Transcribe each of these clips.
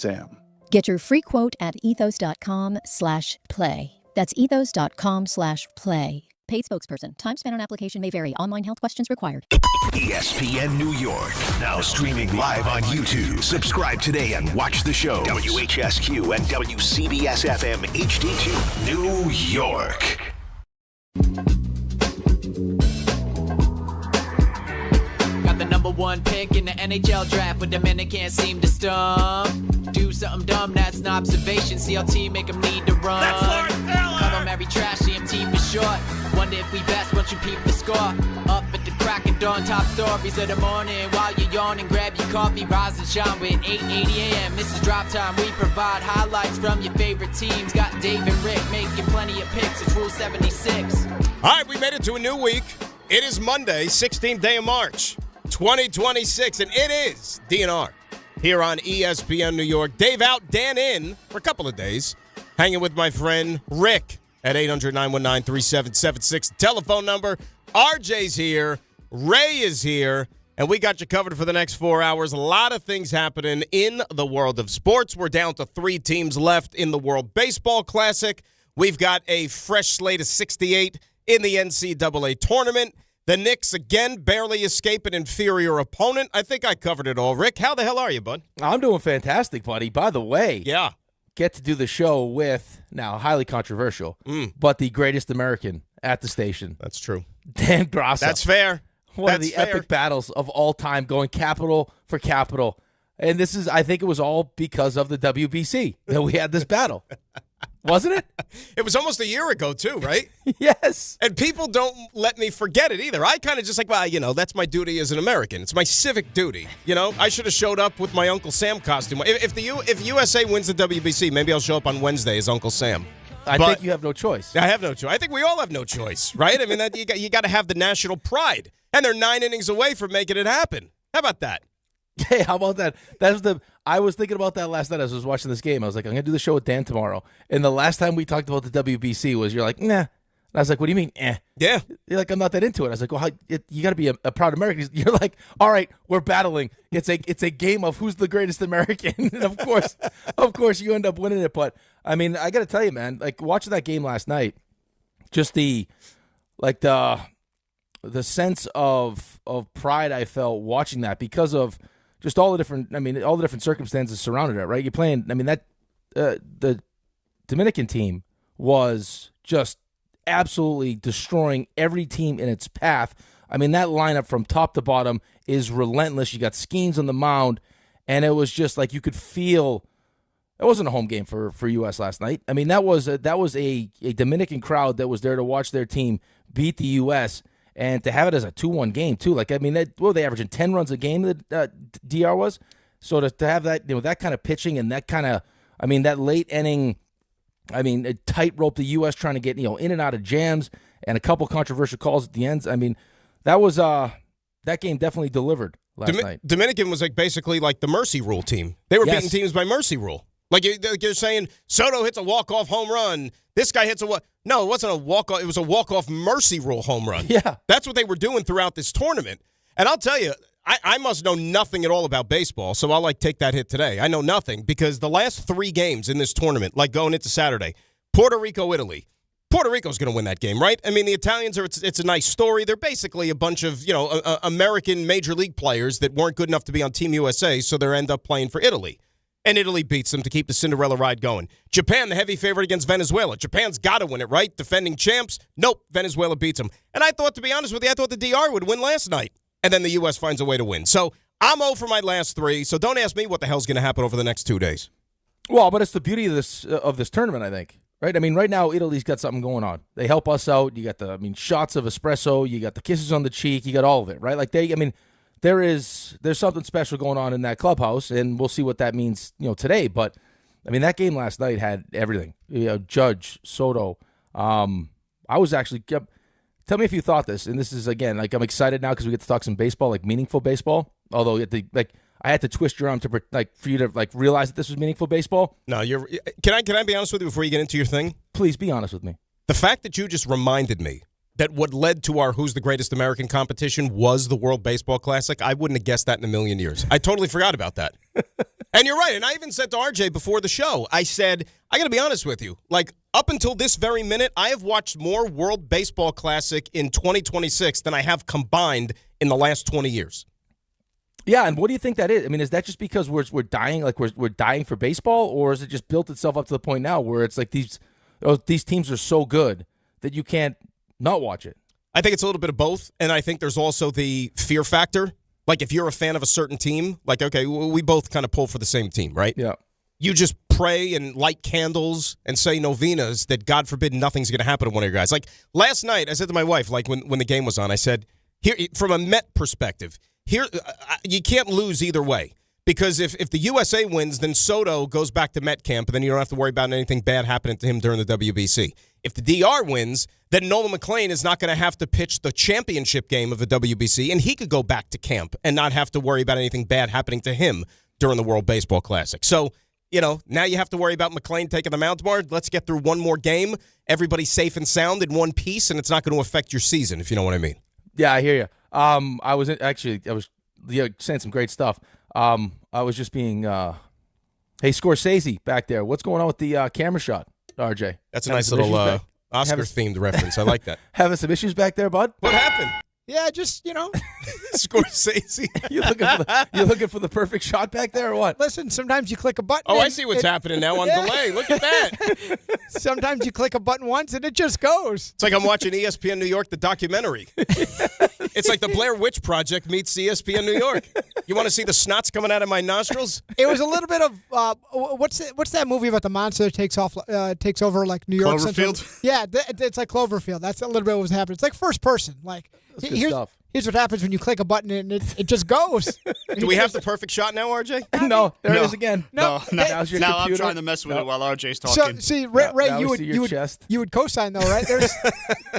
Sam. Get your free quote at ethos.com/play. That's ethos.com/play. Paid spokesperson. Time spent on application may vary. Online health questions required. ESPN New York. Now streaming live on YouTube. Subscribe today and watch the show. WHSQ and WCBS FM HD2 New York. Got the number one pick in the NHL draft, but the men that can't seem to stump. Do something dumb, that's an observation. CLT make them need to run. That's Lawrence Taylor. Call them every trash, CMT for short. Wonder if we best once you peep the score. Up at the crack of dawn, top stories of the morning. While you're yawning, grab your coffee, rise and shine with 8:80 a.m. This is Drop Time. We provide highlights from your favorite teams. Got Dave and Rick making plenty of picks. It's Rule 76. All right, we made it to a new week. It is Monday, 16th day of March, 2026, and it is DNR here on ESPN New York. Dave out, Dan in for a couple of days, hanging with my friend Rick at 800-919-3776. Telephone number. RJ's here. Ray is here. And we got you covered for the next 4 hours. A lot of things happening in the world of sports. We're down to 3 teams left in the World Baseball Classic. We've got a fresh slate of 68 in the NCAA tournament. The Knicks, again, barely escape an inferior opponent. I think I covered it all. Rick, how the hell are you, bud? I'm doing fantastic, buddy. By the way, Yeah. get to do the show with, now highly controversial, but the greatest American at the station, That's true. Dan Grasso. That's fair. One of That's the fair. epic battles of all time, going capital for capital. And this is, I think it was all because of the WBC that we had this battle. Wasn't it? It was almost a year ago, too, right? Yes. And people don't let me forget it either. I kind of just like, well, that's my duty as an American. It's my civic duty. I should have showed up with my Uncle Sam costume. If USA wins the WBC, maybe I'll show up on Wednesday as Uncle Sam. I think you have no choice. I have no choice. I think we all have no choice, right? I mean, you got to have the national pride. And they're 9 innings away from making it happen. How about that? Hey, how about that? I was thinking about that last night as I was watching this game. I was like, I'm going to do the show with Dan tomorrow. And the last time we talked about the WBC was, you're like, nah. And I was like, what do you mean, eh? Yeah. You're like, I'm not that into it. I was like, well, you got to be a proud American. You're like, all right, we're battling. It's a game of who's the greatest American. And of course, you end up winning it. But, I mean, I got to tell you, man, like watching that game last night, just the sense of pride I felt watching that because of just all the different circumstances surrounding it, right? You're playing, the Dominican team was just absolutely destroying every team in its path. I mean, that lineup from top to bottom is relentless. You got Skeens on the mound, and it was just like you could feel it wasn't a home game for U.S. last night. I mean, that was a Dominican crowd that was there to watch their team beat the U.S., and to have it as a 2-1 game, too. Like, I mean, they averaging 10 runs a game, the DR was. So to have that, that kind of pitching and that kind of, that late inning, a tightrope the U.S. trying to get, in and out of jams and a couple controversial calls at the end. That was, that game definitely delivered last night. Dominican was basically like the mercy rule team. They were beating teams by mercy rule. Like you're saying, Soto hits a walk-off home run. This guy hits No, it wasn't a walk-off. It was a walk-off mercy rule home run. Yeah. That's what they were doing throughout this tournament. And I'll tell you, I must know nothing at all about baseball, so I'll take that hit today. I know nothing because the last 3 games in this tournament, like going into Saturday, Puerto Rico, Italy. Puerto Rico's going to win that game, right? I mean, the Italians it's a nice story. They're basically a bunch of, American major league players that weren't good enough to be on Team USA, so they end up playing for Italy. And Italy beats them to keep the Cinderella ride going. Japan, the heavy favorite against Venezuela. Japan's got to win it, right? Defending champs. Nope, Venezuela beats them. And I thought, to be honest with you, I thought the DR would win last night. And then the U.S. finds a way to win. So I'm 0 for my last 3, so don't ask me what the hell's going to happen over the next 2 days. Well, but it's the beauty of this tournament, I think. Right? I mean, right now, Italy's got something going on. They help us out. You got shots of espresso. You got the kisses on the cheek. You got all of it, right? Like there's something special going on in that clubhouse, and we'll see what that means, today. But that game last night had everything. Judge, Soto. I was actually. Tell me if you thought this, and this is again I'm excited now because we get to talk some baseball, like meaningful baseball. Although I had to twist your arm to for you to realize that this was meaningful baseball. No, Can I be honest with you before you get into your thing? Please be honest with me. The fact that you just reminded me that what led to our Who's the Greatest American competition was the World Baseball Classic, I wouldn't have guessed that in a million years. I totally forgot about that. And you're right. And I even said to RJ before the show, I said, I got to be honest with you. Like, up until this very minute, I have watched more World Baseball Classic in 2026 than I have combined in the last 20 years. Yeah, and what do you think that is? I mean, is that just because we're dying, like we're dying for baseball, or is it just built itself up to the point now where it's like these teams are so good that you can't not watch it? I think it's a little bit of both, and I think there's also the fear factor. Like, if you're a fan of a certain team, like, okay, we both kind of pull for the same team, right? Yeah. You just pray and light candles and say novenas that, God forbid, nothing's going to happen to one of your guys. Like, last night, I said to my wife, like, when the game was on, I said, here, from a Met perspective, here you can't lose either way. Because if the USA wins, then Soto goes back to Met camp, and then you don't have to worry about anything bad happening to him during the WBC. If the DR wins, then Nolan McLean is not going to have to pitch the championship game of the WBC, and he could go back to camp and not have to worry about anything bad happening to him during the World Baseball Classic. So, now you have to worry about McLean taking the mound tomorrow. Let's get through one more game. Everybody's safe and sound in one piece, and it's not going to affect your season, if you know what I mean. Yeah, I hear you. I was saying some great stuff. I was just being, hey, Scorsese back there. What's going on with the camera shot, RJ? That's a nice little Oscar-themed reference. I like that. Having some issues back there, bud? What happened? Yeah, just, Scorsese. You looking for the perfect shot back there or what? Listen, sometimes you click a button. Oh, I see what's happening now on delay. Look at that. Sometimes you click a button once and it just goes. It's like I'm watching ESPN New York, the documentary. It's like the Blair Witch Project meets ESPN New York. You want to see the snots coming out of my nostrils? It was a little bit of what's that movie about the monster that takes over like New York Central? Cloverfield? Yeah, it's like Cloverfield. That's a little bit what was happening. It's like first person. Like Stuff. Here's what happens when you click a button and it just goes. Do we have the perfect shot now, RJ? No, there it is again. No, Now's your now I'm computer. trying to mess with it while RJ's So talking. see, Ray, Now you we would see your you would chest. you would co-sign though, right? There's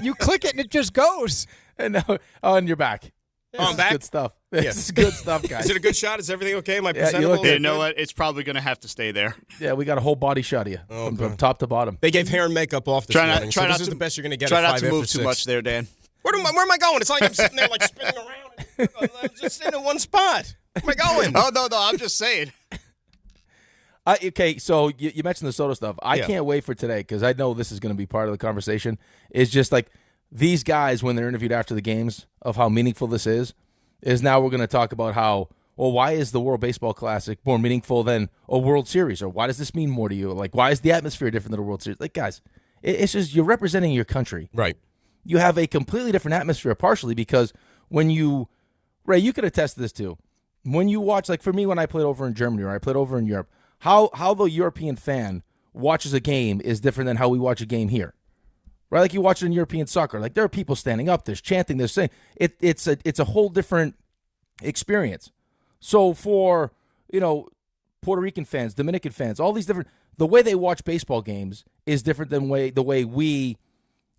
you click it and it just goes. And now, and you're back. Oh, I'm back? Good stuff. This is good stuff, guys. Is it a good shot? Is everything okay? Am I Yeah, you presentable? look good. You know what? It's probably going to have to stay there. Yeah, we got a whole body shot of you from top to bottom. They gave hair and makeup off this morning, so this is the best you're going to get Try at not 5 to after move 6. too much there, Dan. Where am I going? It's like I'm sitting there like spinning around. I'm just sitting in one spot. Where am I going? Oh, no, I'm just saying. Okay, so you mentioned the Soto stuff. I can't wait for today because I know this is going to be part of the conversation. It's just like these guys, when they're interviewed after the games, of how meaningful this is now we're going to talk about how, well, why is the World Baseball Classic more meaningful than a World Series? Or why does this mean more to you? Like, why is the atmosphere different than a World Series? Like, guys, it's just you're representing your country. Right. You have a completely different atmosphere, partially because when you, Ray, you could attest to this too. When you watch, like for me, when I played over in Germany or I played over in Europe, how the European fan watches a game is different than how we watch a game here, right? Like you watch it in European soccer, like there are people standing up, there's chanting, there's saying it's a whole different experience. So for Puerto Rican fans, Dominican fans, all these different, the way they watch baseball games is different than the way we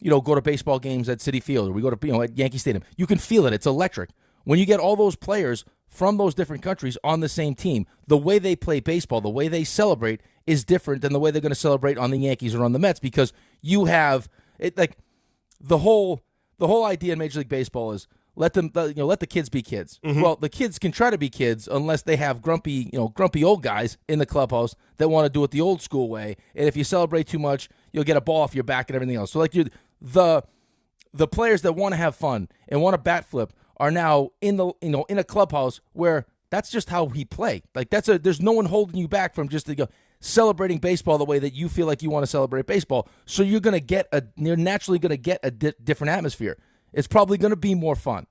go to baseball games at Citi Field or we go to at Yankee Stadium. You can feel it. It's electric. When you get all those players from those different countries on the same team, the way they play baseball, the way they celebrate is different than the way they're going to celebrate on the Yankees or on the Mets because you have it like the whole idea in Major League Baseball is let the kids be kids. Mm-hmm. Well, the kids can try to be kids unless they have grumpy old guys in the clubhouse that want to do it the old school way. And if you celebrate too much, you'll get a ball off your back and everything else. So like the players that want to have fun and want to bat flip are now in a clubhouse where that's just how he play. Like there's no one holding you back from just celebrating baseball the way that you feel like you want to celebrate baseball. So you're naturally going to get a different atmosphere. It's probably going to be more fun,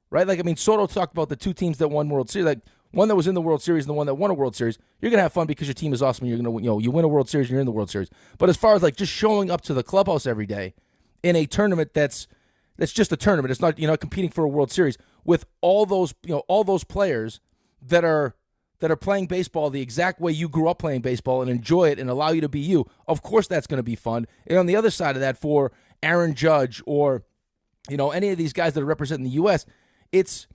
right? Like, I mean, Soto talked about the two teams that won World Series, like one that was in the World Series and the one that won a World Series. You're going to have fun because your team is awesome. And you're going to, you win a World Series and you're in the World Series. But as far as like just showing up to the clubhouse every day in a tournament that's just a tournament, it's not, competing for a World Series with all those players that are playing baseball the exact way you grew up playing baseball and enjoy it and allow you to be you. Of course, that's going to be fun. And on the other side of that, for Aaron Judge or any of these guys that are representing the U.S., it's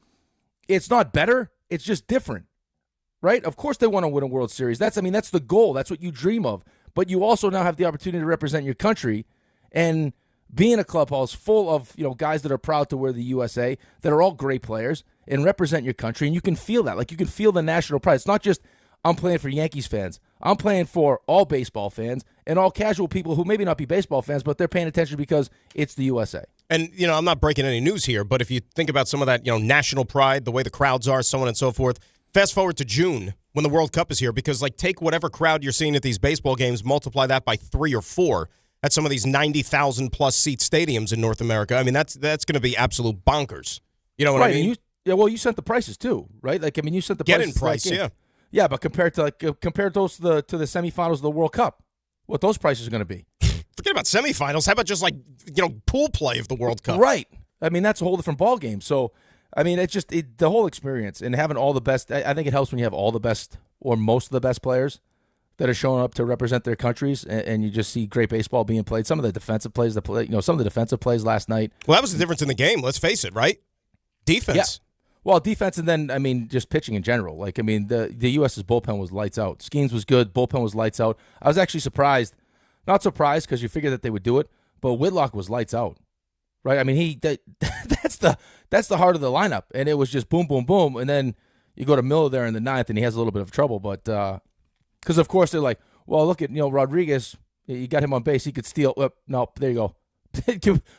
not better. It's just different, right? Of course they want to win a World Series. That's the goal. That's what you dream of. But you also now have the opportunity to represent your country. And be in a clubhouse full of guys that are proud to wear the USA, that are all great players and represent your country, and you can feel that. Like, you can feel the national pride. It's not just I'm playing for Yankees fans. I'm playing for all baseball fans and all casual people who maybe not be baseball fans, but they're paying attention because it's the USA. And, I'm not breaking any news here, but if you think about some of that, national pride, the way the crowds are, so on and so forth, fast forward to June when the World Cup is here, because, take whatever crowd you're seeing at these baseball games, multiply that by 3 or 4 at some of these 90,000-plus seat stadiums in North America. I mean, that's going to be absolute bonkers. You know what I mean? You sent the prices too, right? You sent the get-in prices. price, yeah. Yeah, but compared to those to the semifinals of the World Cup, what those prices are going to be? Forget about semifinals. How about just pool play of the World Cup? Right. I mean, that's a whole different ball game. So, I mean, it's just the whole experience and having all the best. I think it helps when you have all the best or most of the best players that are showing up to represent their countries, and you just see great baseball being played. Some of the defensive plays some of the defensive plays last night. Well, that was the difference in the game. Let's face it, right? Defense. Yeah. Well, defense, and then, just pitching in general. The U.S.'s bullpen was lights out. Skeens was good. Bullpen was lights out. I was actually surprised. Not surprised because you figured that they would do it, but Whitlock was lights out, right? I mean, that's the heart of the lineup, and it was just boom, boom, boom. And then you go to Miller there in the 9th, and he has a little bit of trouble. But because, of course, they're like, well, look at, Rodríguez. You got him on base. He could steal. No, there you go.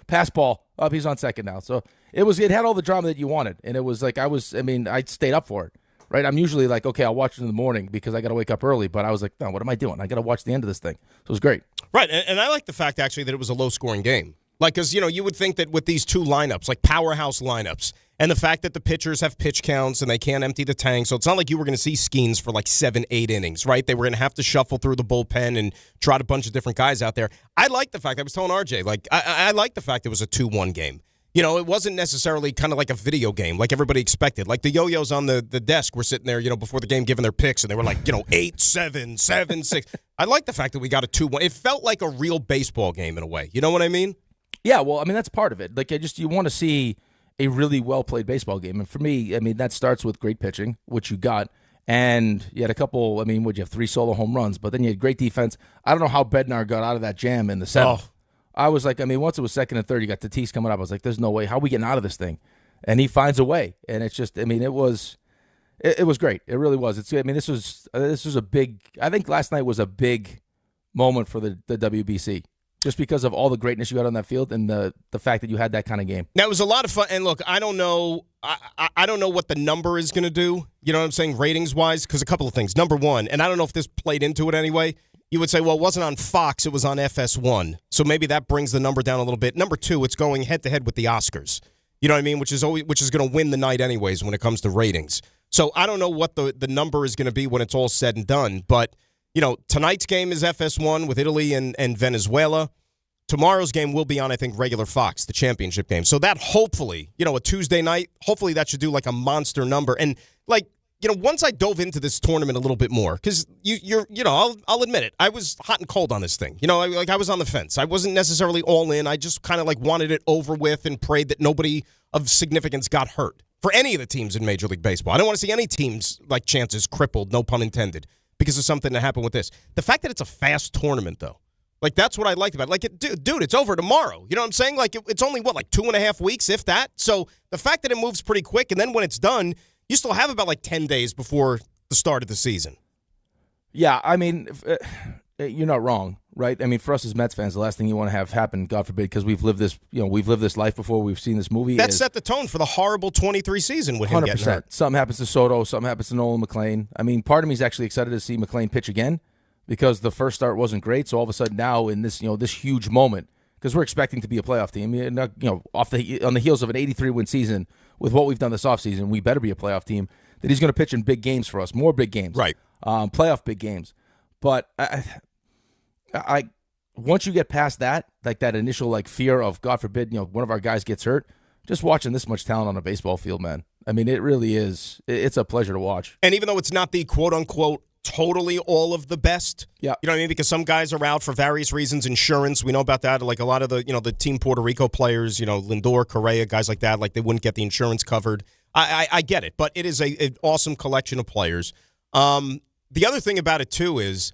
Pass ball. He's on second now. So it had all the drama that you wanted. And it was I stayed up for it, right? I'm usually like, okay, I'll watch it in the morning because I got to wake up early. But I was like, no, what am I doing? I got to watch the end of this thing. So it was great. Right. And I like the fact, actually, that it was a low-scoring game. Because, you would think that with these two lineups, powerhouse lineups, and the fact that the pitchers have pitch counts and they can't empty the tank, so it's not like you were going to see Skeens for 7, 8 innings, right? They were going to have to shuffle through the bullpen and trot a bunch of different guys out there. I like the fact, I was telling RJ, I like the fact it was a 2-1 game. It wasn't necessarily kind of like a video game like everybody expected. The yo-yos on the desk were sitting there, before the game giving their picks, and they were 8, 7, 7, 6. I like the fact that we got a 2-1. It felt like a real baseball game in a way. You know what I mean? Yeah, well, I mean, that's part of it. You want to see a really well-played baseball game. And for me, I mean, that starts with great pitching, which you got. And you had a couple, would you have 3 solo home runs? But then you had great defense. I don't know how Bednar got out of that jam in the 7th. Oh. I was like, once it was 2nd and 3rd, you got Tatis coming up. I was like, there's no way. How are we getting out of this thing? And he finds a way. And it's just, it was great. It really was. This was a big, I think last night was a big moment for the WBC. Just because of all the greatness you had on that field and the fact that you had that kind of game. Now, it was a lot of fun. And look, I don't know what the number is going to do, you know what I'm saying, ratings-wise, because a couple of things. Number one, and I don't know if this played into it anyway, you would say, well, it wasn't on Fox, it was on FS1. So maybe that brings the number down a little bit. Number two, it's going head-to-head with the Oscars. You know what I mean? Which is going to win the night anyways when it comes to ratings. So I don't know what the number is going to be when it's all said and done, but tonight's game is FS1 with Italy and Venezuela. Tomorrow's game will be on, I think, regular Fox, the championship game. So that hopefully, a Tuesday night, hopefully that should do a monster number. And once I dove into this tournament a little bit more, because I'll admit it, I was hot and cold on this thing. I was on the fence. I wasn't necessarily all in. I just kind of wanted it over with and prayed that nobody of significance got hurt for any of the teams in Major League Baseball. I don't want to see any teams chances crippled, no pun intended, because of something that happened with this. The fact that it's a fast tournament, though, that's what I liked about it. Dude, it's over tomorrow. You know what I'm saying? It's only, 2.5 weeks, if that? So the fact that it moves pretty quick, and then when it's done, you still have about 10 days before the start of the season. Yeah, you're not wrong, right? For us as Mets fans, the last thing you want to have happen, God forbid, because we've lived this life before, we've seen this movie. That set the tone for the horrible 23 season with him 100%. Getting hurt. Something happens to Soto, something happens to Nolan McLean. Part of me is actually excited to see McLean pitch again, because the first start wasn't great. So all of a sudden now in this, this huge moment, because we're expecting to be a playoff team, on the heels of an 83-win season with what we've done this offseason, we better be a playoff team, that he's going to pitch in big games for us, more big games. Right. Playoff big games. But I once you get past that, that initial fear of, God forbid, one of our guys gets hurt, just watching this much talent on a baseball field, man. It really is. It's a pleasure to watch. And even though it's not the quote-unquote totally all of the best. Yeah. You know what I mean? Because some guys are out for various reasons. Insurance, we know about that. A lot of the, the Team Puerto Rico players, Lindor, Correa, guys like that, they wouldn't get the insurance covered. I get it, but it is an awesome collection of players. The other thing about it, too, is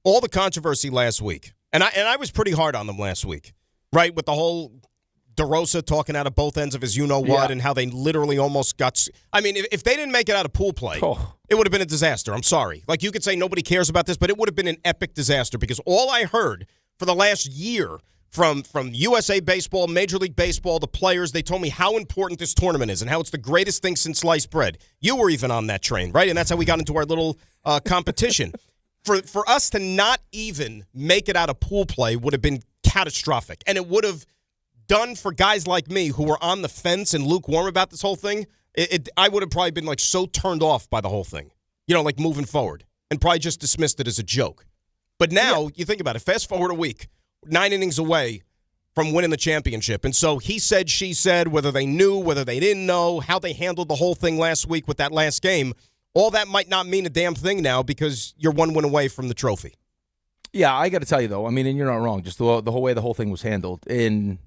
all the controversy last week. And I was pretty hard on them last week. right? With the whole DeRosa talking out of both ends of his you-know-what Yeah. and how they literally almost got – I mean, if they didn't make it out of pool play, Oh. it would have been a disaster. I'm sorry. Like, you could say nobody cares about this, but it would have been an epic disaster because all I heard for the last year from USA Baseball, Major League Baseball, the players, they told me how important this tournament is and how it's the greatest thing since sliced bread. You were even on that train, right? And that's how we got into our little competition. For us to not even make it out of pool play would have been catastrophic, and it would have done for guys like me who were on the fence and lukewarm about this whole thing. I would have probably been like so turned off by the whole thing, like moving forward, and probably just dismissed it as a joke. But now you think about it. Fast forward a week, 9 innings away from winning the championship, and so he said, she said, whether they knew, whether they didn't know, how they handled the whole thing last week with that last game. All that might not mean a damn thing now because you're one win away from the trophy. Yeah, I got to tell you though. I mean, and you're not wrong. Just the whole way the whole thing was handled. And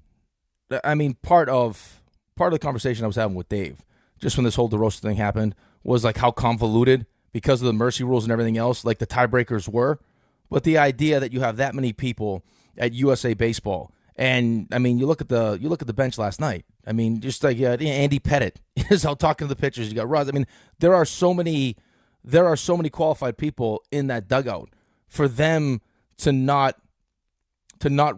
I mean, part of the conversation I was having with Dave, just when this whole DeRosa thing happened, was like how convoluted because of the mercy rules and everything else, like the tiebreakers were. But the idea that you have that many people at USA Baseball, and I mean, you look at the bench last night. I mean, just like Andy Pettit is out talking to the pitchers. You got Roz. I mean, there are so many qualified people in that dugout for them to not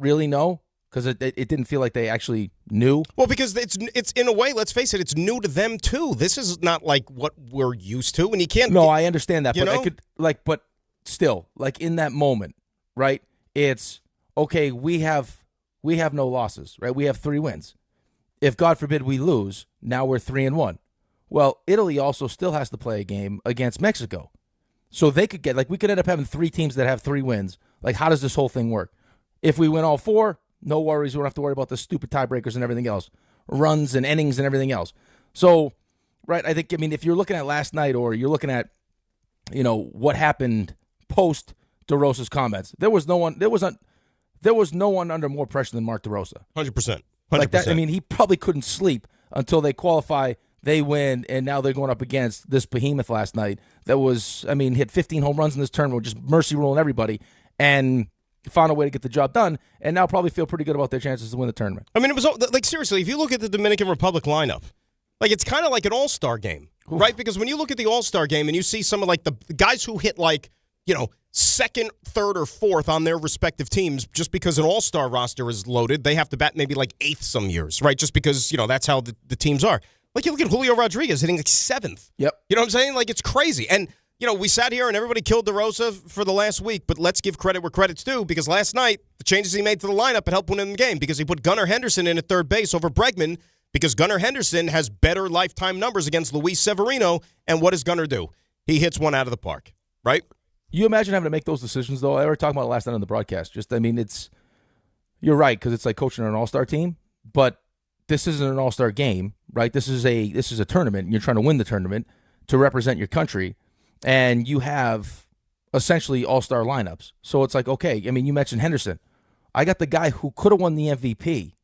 really know. Because it didn't feel like they actually knew. Well, because it's in a way, let's face it, it's new to them too. This is not like what we're used to, and you can't. No, I understand that, but know? but still, like in that moment, right? It's okay. We have no losses, right? We have 3 wins. If God forbid we lose, now we're 3-1. Well, Italy also still has to play a game against Mexico, so they could we could end up having 3 teams that have 3 wins. Like, how does this whole thing work? If we win all 4. No worries. We don't have to worry about the stupid tiebreakers and everything else, runs and innings and everything else. So, right, I think, if you're looking at last night or you're looking at, what happened post DeRosa's comments, there was no one under more pressure than Mark DeRosa. 100%. Like that. He probably couldn't sleep until they qualify, they win, and now they're going up against this behemoth last night that was, hit 15 home runs in this tournament, just mercy ruling everybody, and found a way to get the job done, and now probably feel pretty good about their chances to win the tournament. It was like, seriously, if you look at the Dominican Republic lineup, like it's kind of like an all-star game, right? Because when you look at the all-star game and you see some of like the guys who hit second, third, or fourth on their respective teams, just because an all-star roster is loaded, they have to bat maybe like 8th some years, right? Just because, that's how the teams are. Like you look at Julio Rodríguez hitting like 7th. Yep. You know what I'm saying? Like it's crazy. And we sat here and everybody killed DeRosa for the last week, but let's give credit where credit's due because last night, the changes he made to the lineup had helped win in the game because he put Gunnar Henderson in at third base over Bregman because Gunnar Henderson has better lifetime numbers against Luis Severino, and what does Gunnar do? He hits one out of the park, right? You imagine having to make those decisions, though? I were talking about it last night on the broadcast. You're right, because it's like coaching an all-star team, but this isn't an all-star game, right? This is a tournament, and you're trying to win the tournament to represent your country. And you have essentially all-star lineups. So it's like, okay, you mentioned Henderson. I got the guy who could have won the MVP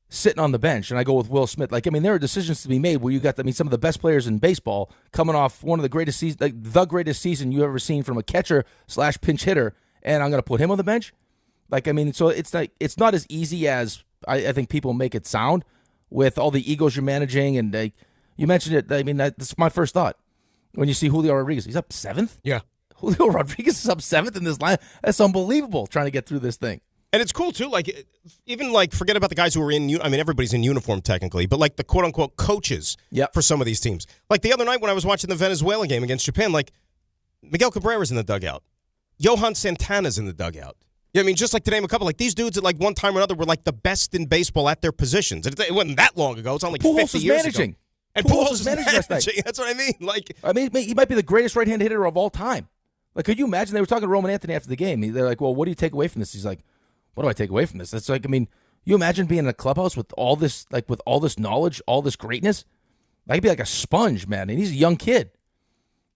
sitting on the bench, and I go with Will Smith. There are decisions to be made where you got, some of the best players in baseball coming off one of the greatest seasons, the greatest season you've ever seen from a catcher/pinch hitter, and I'm going to put him on the bench? So it's not as easy as I think people make it sound with all the egos you're managing, and you mentioned it. That's my first thought. When you see Julio Rodríguez, he's up 7th? Yeah. Julio Rodríguez is up 7th in this line. That's unbelievable trying to get through this thing. And it's cool, too. Forget about the guys who are everybody's in uniform technically, but the quote-unquote coaches for some of these teams. Like the other night when I was watching the Venezuela game against Japan, Miguel Cabrera's in the dugout. Johan Santana's in the dugout. Just to name a couple. These dudes at one time or another were the best in baseball at their positions. It wasn't that long ago. It's not Pujols 50 years managing. ago. And Pujols Pujols is is managing last night. That's what I mean. He might be the greatest right-handed hitter of all time. Could you imagine? They were talking to Roman Anthony after the game. They're like, well, what do you take away from this? He's like, what do I take away from this? It's you imagine being in a clubhouse with all this, with all this knowledge, all this greatness? I could be like a sponge, man. And he's a young kid.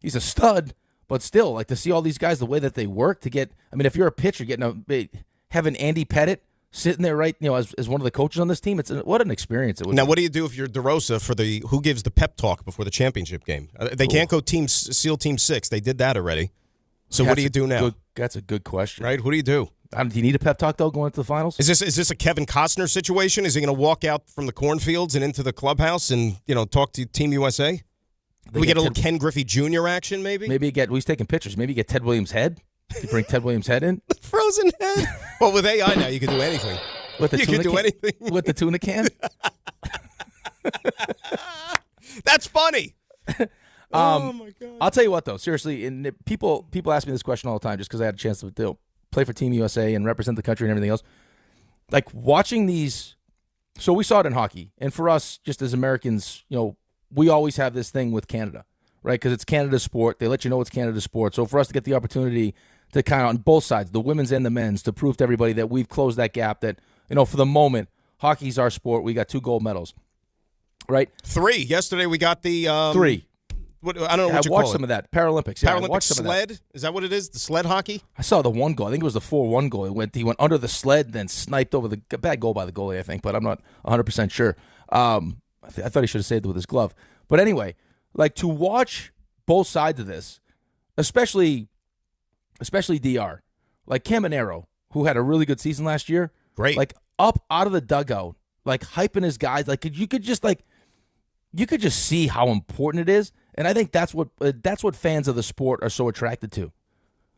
He's a stud, but still, to see all these guys, the way that they work to get, if you're a pitcher, having Andy Pettit sitting there, right, as one of the coaches on this team, what an experience it would be. Now, what do you do if you're DeRosa for who gives the pep talk before the championship game? They can't go SEAL Team 6. They did that already. So what do you do now? That's a good question. Right? What do you do? Do you need a pep talk, though, going into the finals? Is this a Kevin Costner situation? Is he going to walk out from the cornfields and into the clubhouse and talk to Team USA? Do we get a little Ken Griffey Jr. action, maybe? Maybe he's taking pictures. Maybe get Ted Williams' head. You bring Ted Williams' head in. The frozen head. Well, with AI now, you can do anything. With the you tuna can do can? anything. With the tuna can? That's funny. Oh my God! I'll tell you what, though, seriously, and people ask me this question all the time, just because I had a chance to play for Team USA and represent the country and everything else. Like watching these, so we saw it in hockey, and for us, just as Americans, we always have this thing with Canada, right? Because it's Canada's sport. They let you know it's Canada's sport. So for us to get the opportunity to kind of on both sides, the women's and the men's, to prove to everybody that we've closed that gap. That for the moment, hockey's our sport. We got 2 gold medals, right? 3 yesterday. We got the 3. I don't know what you I watched call some it. of that. Paralympics. Yeah, Paralympic sled? Is that what it is? The sled hockey? I saw the 1 goal. I think it was the 4-1 goal. He went under the sled, then sniped over the bad goal by the goalie, I think, but I'm not 100% sure. I thought he should have saved it with his glove. But anyway, like to watch both sides of this, especially DR, like Caminero, who had a really good season last year. Great. Like up out of the dugout, like hyping his guys. Like you could just see how important it is. And I think that's what fans of the sport are so attracted to,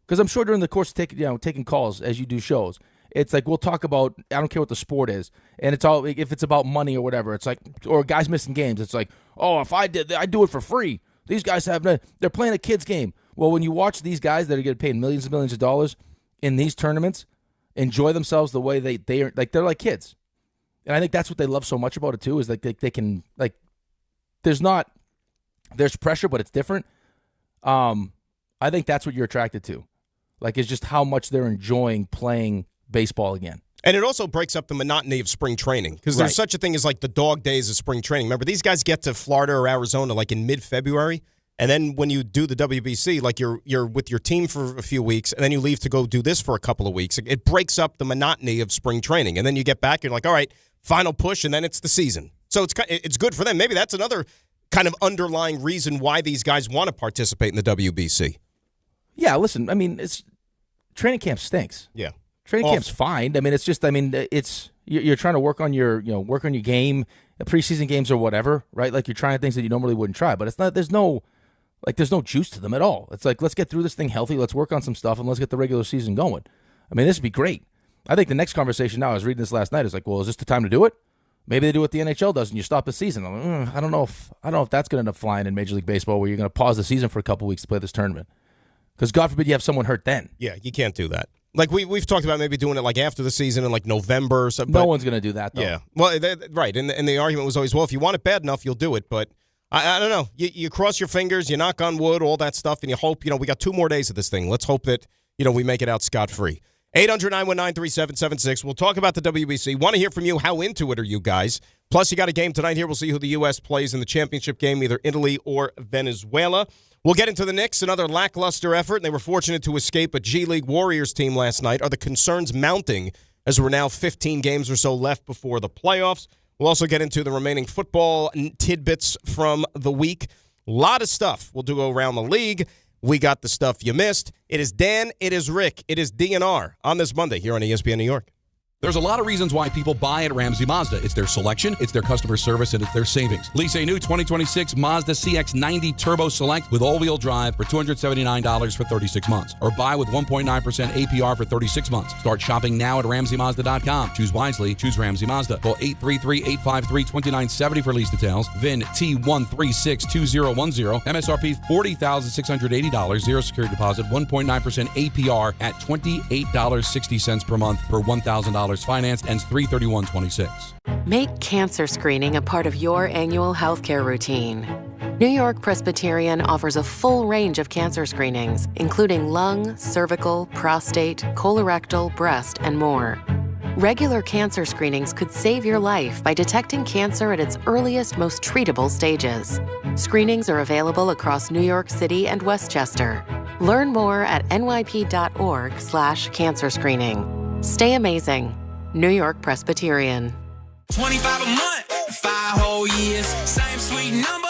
because I'm sure during the course of taking calls as you do shows, it's like we'll talk about, I don't care what the sport is, and it's all, if it's about money or whatever, it's like, or guys missing games, it's like, oh, if I do it for free. These guys they're playing a kid's game. Well, when you watch these guys that are getting paid millions and millions of dollars in these tournaments enjoy themselves the way they are, like they're like kids, and I think that's what they love so much about it too, is like they can, like, there's pressure, but it's different. I think that's what you're attracted to. Like, it's just how much they're enjoying playing baseball again. And it also breaks up the monotony of spring training, because there's such a thing as like the dog days of spring training. Remember, these guys get to Florida or Arizona like in mid-February, and then when you do the WBC, like you're with your team for a few weeks, and then you leave to go do this for a couple of weeks. It breaks up the monotony of spring training, and then you get back, you're like, all right, final push, and then it's the season. So it's good for them. Maybe that's another kind of underlying reason why these guys want to participate in the WBC. Yeah, listen, I mean, training camp stinks. Yeah. Training camp's fine. I mean, it's just, you're trying to work on your game, preseason games or whatever, right? Like you're trying things that you normally wouldn't try, but there's no juice to them at all. It's like, let's get through this thing healthy, let's work on some stuff, and let's get the regular season going. I mean, this would be great. I think the next conversation now, I was reading this last night, is like, well, is this the time to do it? Maybe they do what the NHL does and you stop the season. I'm like, I don't know if that's going to end up flying in Major League Baseball, where you're going to pause the season for a couple weeks to play this tournament. Because God forbid you have someone hurt then. Yeah, you can't do that. Like we've talked about maybe doing it like after the season in like November or something. No one's going to do that, though. Yeah. Well, right. And the argument was always, well, if you want it bad enough, you'll do it. But I don't know. You cross your fingers, you knock on wood, all that stuff, and you hope, we got 2 more days of this thing. Let's hope that, we make it out scot-free. 800-919-3776. We'll talk about the WBC. Want to hear from you. How into it are you guys? Plus, you got a game tonight here. We'll see who the U.S. plays in the championship game, either Italy or Venezuela. We'll get into the Knicks, another lackluster effort, and they were fortunate to escape a G League Warriors team last night. Are the concerns mounting as we're now 15 games or so left before the playoffs? We'll also get into the remaining football tidbits from the week. A lot of stuff we'll do around the league. We got the stuff you missed. It is Dan, it is Rick, it is DNR on this Monday here on ESPN New York. There's a lot of reasons why people buy at Ramsey Mazda. It's their selection, it's their customer service, and it's their savings. Lease a new 2026 Mazda CX-90 Turbo Select with all-wheel drive for $279 for 36 months. Or buy with 1.9% APR for 36 months. Start shopping now at RamseyMazda.com. Choose wisely. Choose Ramsey Mazda. Call 833-853-2970 for lease details. VIN T1362010. MSRP $40,680. Zero security deposit. 1.9% APR at $28.60 per month per $1,000 financed, ends 3/31/26. Make cancer screening a part of your annual healthcare routine. New York Presbyterian offers a full range of cancer screenings, including lung, cervical, prostate, colorectal, breast, and more. Regular cancer screenings could save your life by detecting cancer at its earliest, most treatable stages. Screenings are available across New York City and Westchester. Learn more at nyp.org/cancer screening. Stay amazing. New York Presbyterian. 25 a month, 5 whole years. Same sweet number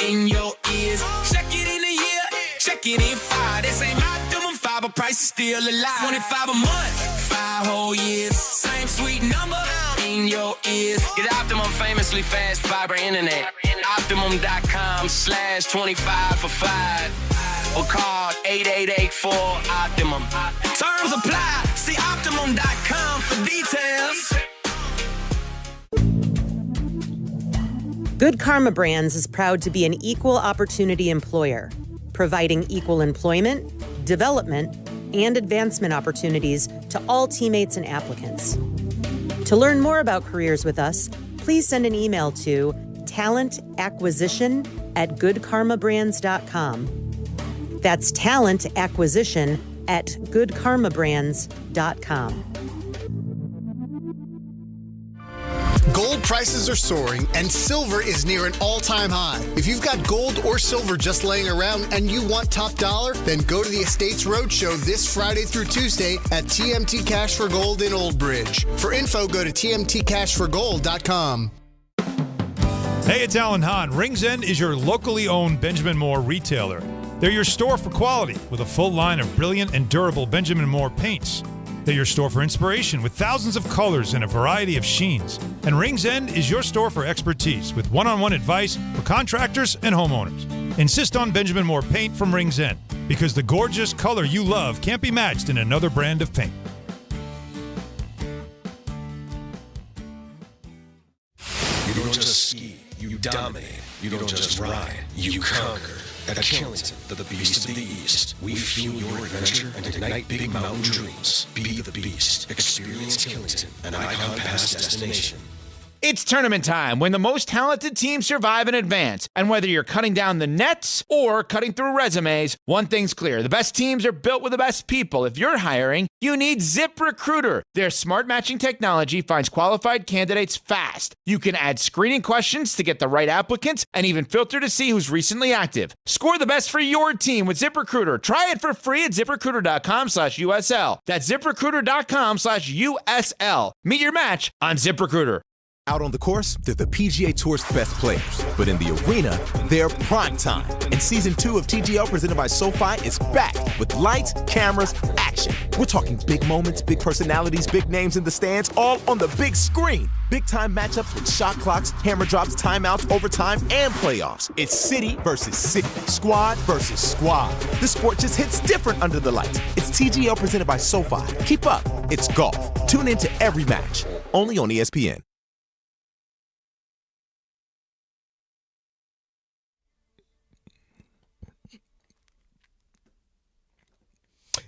in your ears. Check it in a year, check it in 5. This ain't my doing, 5 price is still alive. 25 a month, 5 whole years. Same sweet number in your ears. Get Optimum famously fast fiber internet. Optimum.com/25 for 5. Or call 8884-OPTIMUM. Terms apply. See Optimum.com for details. Good Karma Brands is proud to be an equal opportunity employer, providing equal employment, development, and advancement opportunities to all teammates and applicants. To learn more about careers with us, please send an email to talentacquisition@goodkarmabrands.com. That's talentacquisition@goodkarmabrands.com. Gold prices are soaring and silver is near an all-time high. If you've got gold or silver just laying around and you want top dollar, then go to the Estates Roadshow this Friday through Tuesday at TMT Cash for Gold in Old Bridge. For info, go to tmtcashforgold.com. Hey, it's Alan Hahn. Rings End is your locally owned Benjamin Moore retailer. They're your store for quality with a full line of brilliant and durable Benjamin Moore paints. They're your store for inspiration with thousands of colors and a variety of sheens. And Rings End is your store for expertise with one-on-one advice for contractors and homeowners. Insist on Benjamin Moore paint from Rings End because the gorgeous color you love can't be matched in another brand of paint. You don't just ski, you dominate. You don't just ride, you conquer. At Killington, the Beast of the East, we fuel your adventure and ignite big mountain dreams. Be the Beast. Experience Killington, an Icon Pass destination. It's tournament time when the most talented teams survive and advance. And whether you're cutting down the nets or cutting through resumes, one thing's clear. The best teams are built with the best people. If you're hiring, you need ZipRecruiter. Their smart matching technology finds qualified candidates fast. You can add screening questions to get the right applicants and even filter to see who's recently active. Score the best for your team with ZipRecruiter. Try it for free at ZipRecruiter.com/USL. That's ZipRecruiter.com/USL. Meet your match on ZipRecruiter. Out on the course, they're the PGA Tour's best players. But in the arena, they're prime time. And Season 2 of TGL presented by SoFi is back with lights, cameras, action. We're talking big moments, big personalities, big names in the stands, all on the big screen. Big-time matchups with shot clocks, hammer drops, timeouts, overtime, and playoffs. It's city versus city, squad versus squad. The sport just hits different under the lights. It's TGL presented by SoFi. Keep up. It's golf. Tune into every match. Only on ESPN.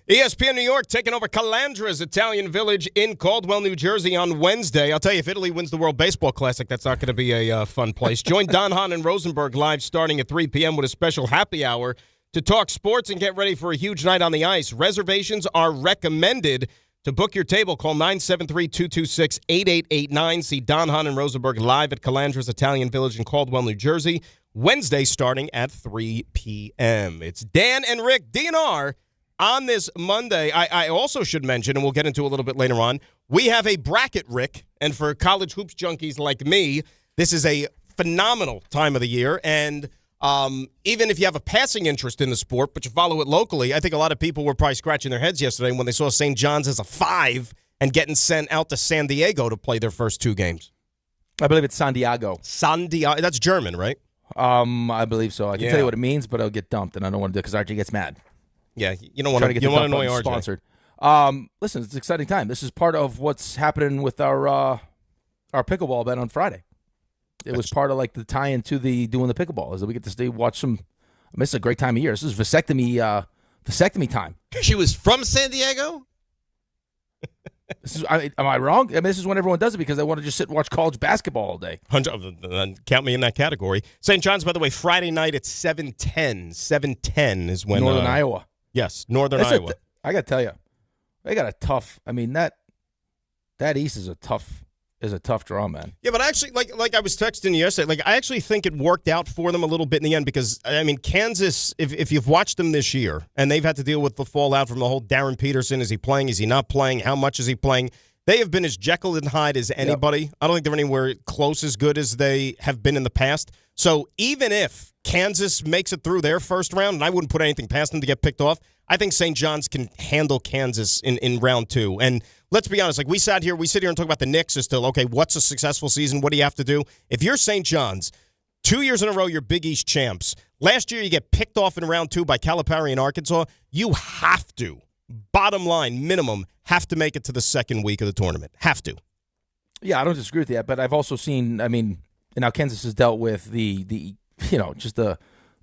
ESPN New York taking over Calandra's Italian Village in Caldwell, New Jersey on Wednesday. I'll tell you, if Italy wins the World Baseball Classic, that's not going to be a fun place. Join Don Hahn and Rosenberg live starting at 3 p.m. with a special happy hour to talk sports and get ready for a huge night on the ice. Reservations are recommended. To book your table, call 973-226-8889. See Don Hahn and Rosenberg live at Calandra's Italian Village in Caldwell, New Jersey, Wednesday starting at 3 p.m. It's Dan and Rick, DNR. On this Monday, I also should mention, and we'll get into a little bit later on, we have a bracket, Rick, and for college hoops junkies like me, this is a phenomenal time of the year, and even if you have a passing interest in the sport, but you follow it locally, I think a lot of people were probably scratching their heads yesterday when they saw St. John's as a 5 and getting sent out to San Diego to play their first 2 games. I believe it's San Diego. San Diego. That's German, right? I believe so. I can tell you what it means, but I'll get dumped, and I don't want to do it because Archie gets mad. Yeah, you don't want to annoy RJ. Sponsored. Listen, it's an exciting time. This is part of what's happening with our pickleball bet on Friday. It was part of like the tie-in to doing the pickleball, is that we get to stay watch some. I mean, it's a great time of year. This is vasectomy time. She was from San Diego. Am I wrong? I mean, this is when everyone does it because they want to just sit and watch college basketball all day. Count me in that category. St. John's, by the way, Friday night at 7:10. 7:10 is when Northern Iowa. Yes, Northern Iowa. I got to tell you, they got a tough. I mean that East is a tough draw, man. Yeah, but actually, like I was texting you yesterday, I actually think it worked out for them a little bit in the end because, I mean, Kansas, if you've watched them this year, and they've had to deal with the fallout from the whole Darren Peterson, is he playing, is he not playing, how much is he playing, they have been as Jekyll and Hyde as anybody. Yep. I don't think they're anywhere close as good as they have been in the past. So even if Kansas makes it through their first round, and I wouldn't put anything past them to get picked off, I think St. John's can handle Kansas in round 2. And let's be honest, like we sit here and talk about the Knicks as to, okay, what's a successful season? What do you have to do? If you're St. John's, 2 years in a row, you're Big East champs. Last year, you get picked off in round 2 by Calipari in Arkansas. You have to, bottom line, minimum, have to make it to the second week of the tournament. Have to. Yeah, I don't disagree with that, but I've also seen, now Kansas has dealt with the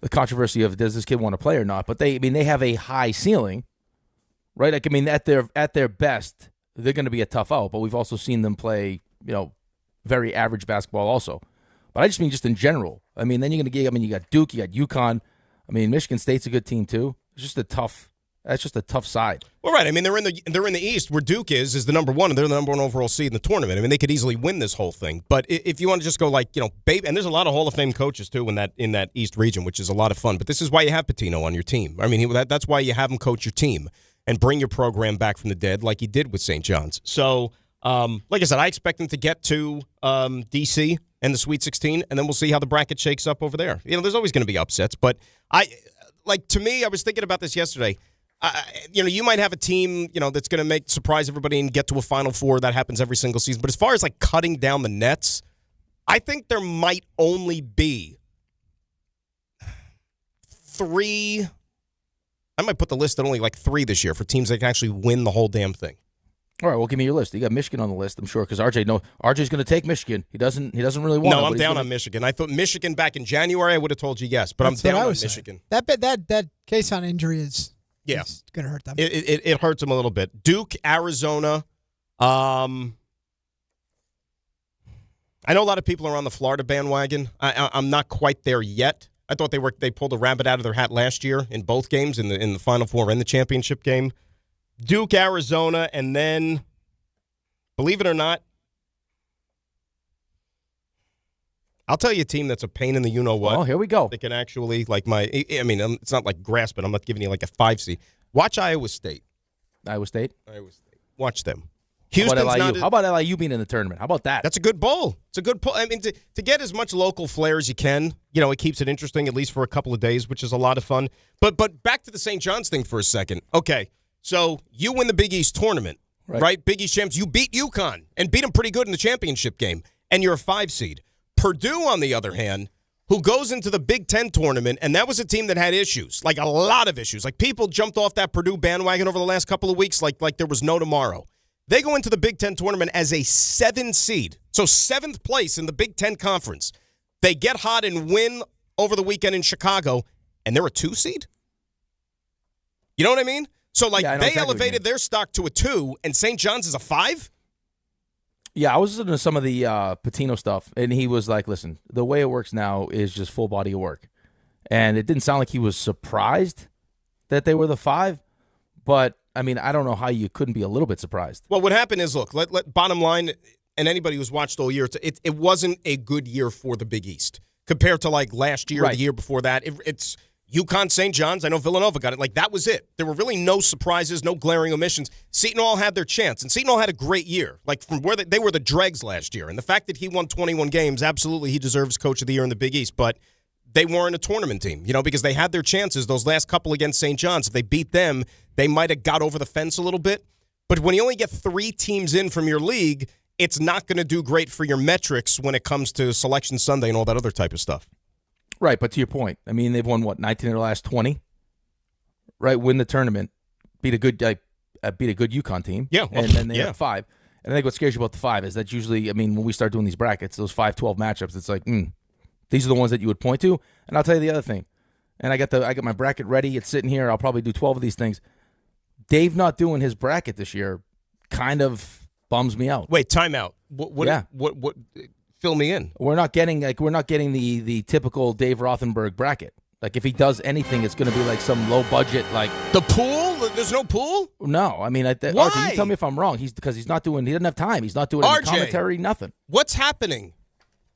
controversy of does this kid want to play or not, but they have a high ceiling, right? Like, at their best, they're going to be a tough out, but we've also seen them play, very average basketball also. But I just mean just in general. Then you're going to get, you got Duke, you got UConn. Michigan State's a good team too. It's just that's just a tough side. Well, right. They're in the East where Duke is the number 1, and they're the number 1 overall seed in the tournament. They could easily win this whole thing. But if you want to just go babe, and there's a lot of Hall of Fame coaches too in that East region, which is a lot of fun. But this is why you have Pitino on your team. That's why you have him coach your team and bring your program back from the dead, like he did with St. John's. So, like I said, I expect him to get to DC and the Sweet 16, and then we'll see how the bracket shakes up over there. There's always going to be upsets, but to me, I was thinking about this yesterday. You might have a team, that's going to surprise everybody and get to a Final Four. That happens every single season. But as far as cutting down the nets, I think there might only be 3. I might put the list at only 3 this year for teams that can actually win the whole damn thing. All right, well, give me your list. You got Michigan on the list, I'm sure, because RJ's going to take Michigan. He doesn't really want. No, I'm down on Michigan. I thought Michigan back in January. I would have told you yes, but That's I'm down on Michigan. Michigan. That case on injury is going to hurt them. It hurts them a little bit. Duke, Arizona. I know a lot of people are on the Florida bandwagon. I'm not quite there yet. I thought they pulled a rabbit out of their hat last year in both games, in the Final Four and the championship game. Duke, Arizona, and then, believe it or not, I'll tell you a team that's a pain in the you-know-what. Oh, here we go. They can actually, it's not like grasp it. I'm not giving you a 5 seed. Watch Iowa State. Iowa State? Watch them. Houston's How about LIU being in the tournament? How about that? That's a good bowl. It's a good poll. To get as much local flair as you can, it keeps it interesting, at least for a couple of days, which is a lot of fun. But back to the St. John's thing for a second. Okay. So you win the Big East tournament, right? Big East champs. You beat UConn and beat them pretty good in the championship game, and you're a 5 seed. Purdue, on the other hand, who goes into the Big Ten tournament, and that was a team that had issues, a lot of issues. People jumped off that Purdue bandwagon over the last couple of weeks like there was no tomorrow. They go into the Big Ten tournament as a 7 seed, so 7th place in the Big Ten Conference. They get hot and win over the weekend in Chicago, and they're a 2 seed? You know what I mean? So, they elevated their stock to a 2, and St. John's is a 5? Yeah, I was listening to some of the Pitino stuff, and he was like, listen, the way it works now is just full body of work. And it didn't sound like he was surprised that they were the 5, but, I don't know how you couldn't be a little bit surprised. Well, what happened is, look, bottom line, and anybody who's watched all year, it wasn't a good year for the Big East compared to, last year or the year before that. It's UConn, St. John's, I know Villanova got it. That was it. There were really no surprises, no glaring omissions. Seton Hall had their chance, and Seton Hall had a great year. From where they were the dregs last year. And the fact that he won 21 games, absolutely he deserves Coach of the Year in the Big East. But they weren't a tournament team, because they had their chances those last couple against St. John's. If they beat them, they might have got over the fence a little bit. But when you only get 3 teams in from your league, it's not going to do great for your metrics when it comes to Selection Sunday and all that other type of stuff. Right, but to your point, they've won, 19 of their last 20? Right, win the tournament, beat a good UConn team. Yeah. And then they have 5. And I think what scares you about the 5 is that usually, when we start doing these brackets, those 5-12 matchups, it's these are the ones that you would point to. And I'll tell you the other thing. And I got my bracket ready. It's sitting here. I'll probably do 12 of these things. Dave not doing his bracket this year kind of bums me out. Wait, timeout. What fill me in. We're not getting the typical Dave Rothenberg bracket. If he does anything, it's going to be some low budget the pool. There's no pool. No, why? RJ, you tell me if I'm wrong. He doesn't have time. He's not doing any commentary. Nothing. What's happening?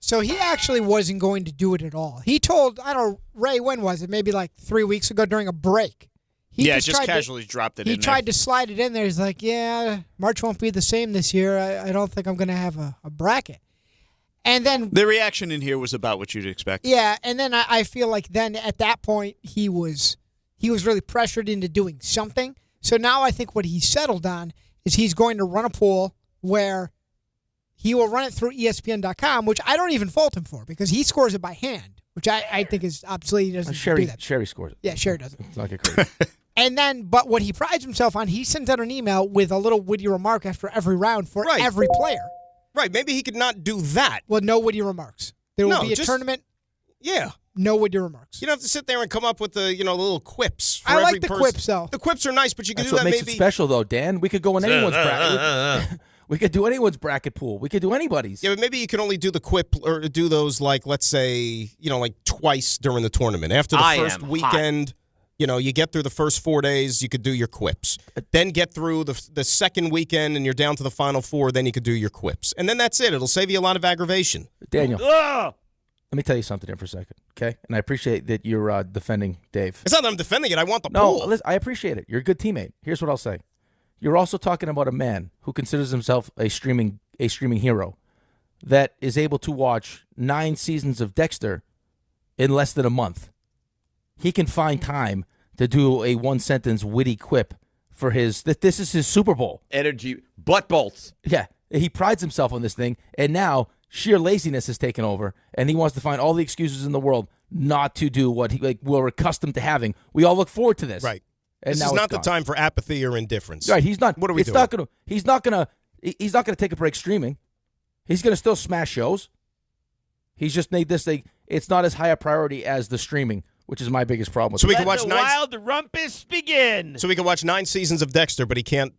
So he actually wasn't going to do it at all. He told Ray, when was it? Maybe 3 weeks ago during a break. He just casually dropped it in there. He tried to slide it in there. He's like, March won't be the same this year. I don't think I'm going to have a bracket. And then the reaction in here was about what you'd expect. Yeah, and then I feel like then at that point he was he was really pressured into doing something. So now I think what he's settled on is he's going to run a pool where he will run it through ESPN.com, which I don't even fault him for because he scores it by hand, which I think is obsolete. He doesn't do that. Sherry scores it. Yeah, Sherry does it. It's not get crazy. And then, but what he prides himself on, he sends out an email with a little witty remark after every round for every player. Right. Maybe he could not do that. Well, no witty remarks. There will be a tournament. Yeah. No witty remarks. You don't have to sit there and come up with the little quips. For I every like the person. quips, though. The quips are nice, but you can That's do what that makes maybe. it special, though, Dan. We could go in anyone's bracket. We could do anyone's bracket pool. We could do anybody's. Yeah, but maybe you can only do the quip or do those like, let's say, like twice during the tournament. After the first weekend, you get through the first 4 days, you could do your quips. Then get through the second weekend and you're down to the final 4, then you could do your quips. And then that's it. It'll save you a lot of aggravation. Daniel, let me tell you something here for a second, okay? And I appreciate that you're defending Dave. It's not that I'm defending it. I want the No, pool. listen, I appreciate it. You're a good teammate. Here's what I'll say. You're also talking about a man who considers himself a streaming hero that is able to watch 9 seasons of Dexter in less than a month. He can find time to do a one-sentence witty quip for this is his Super Bowl. Energy butt bolts. Yeah, he prides himself on this thing, and now sheer laziness has taken over, and he wants to find all the excuses in the world not to do what we're accustomed to having. We all look forward to this. Right. And This now is it's not the gone. time for apathy or indifference. Right, he's not. What are we doing? He's not gonna take a break streaming. He's gonna still smash shows. He's just made this thing. It's not as high a priority as the streaming, which is my biggest problem with So it. we can watch Wild rumpus begin. So we can watch 9 seasons of Dexter, but he can't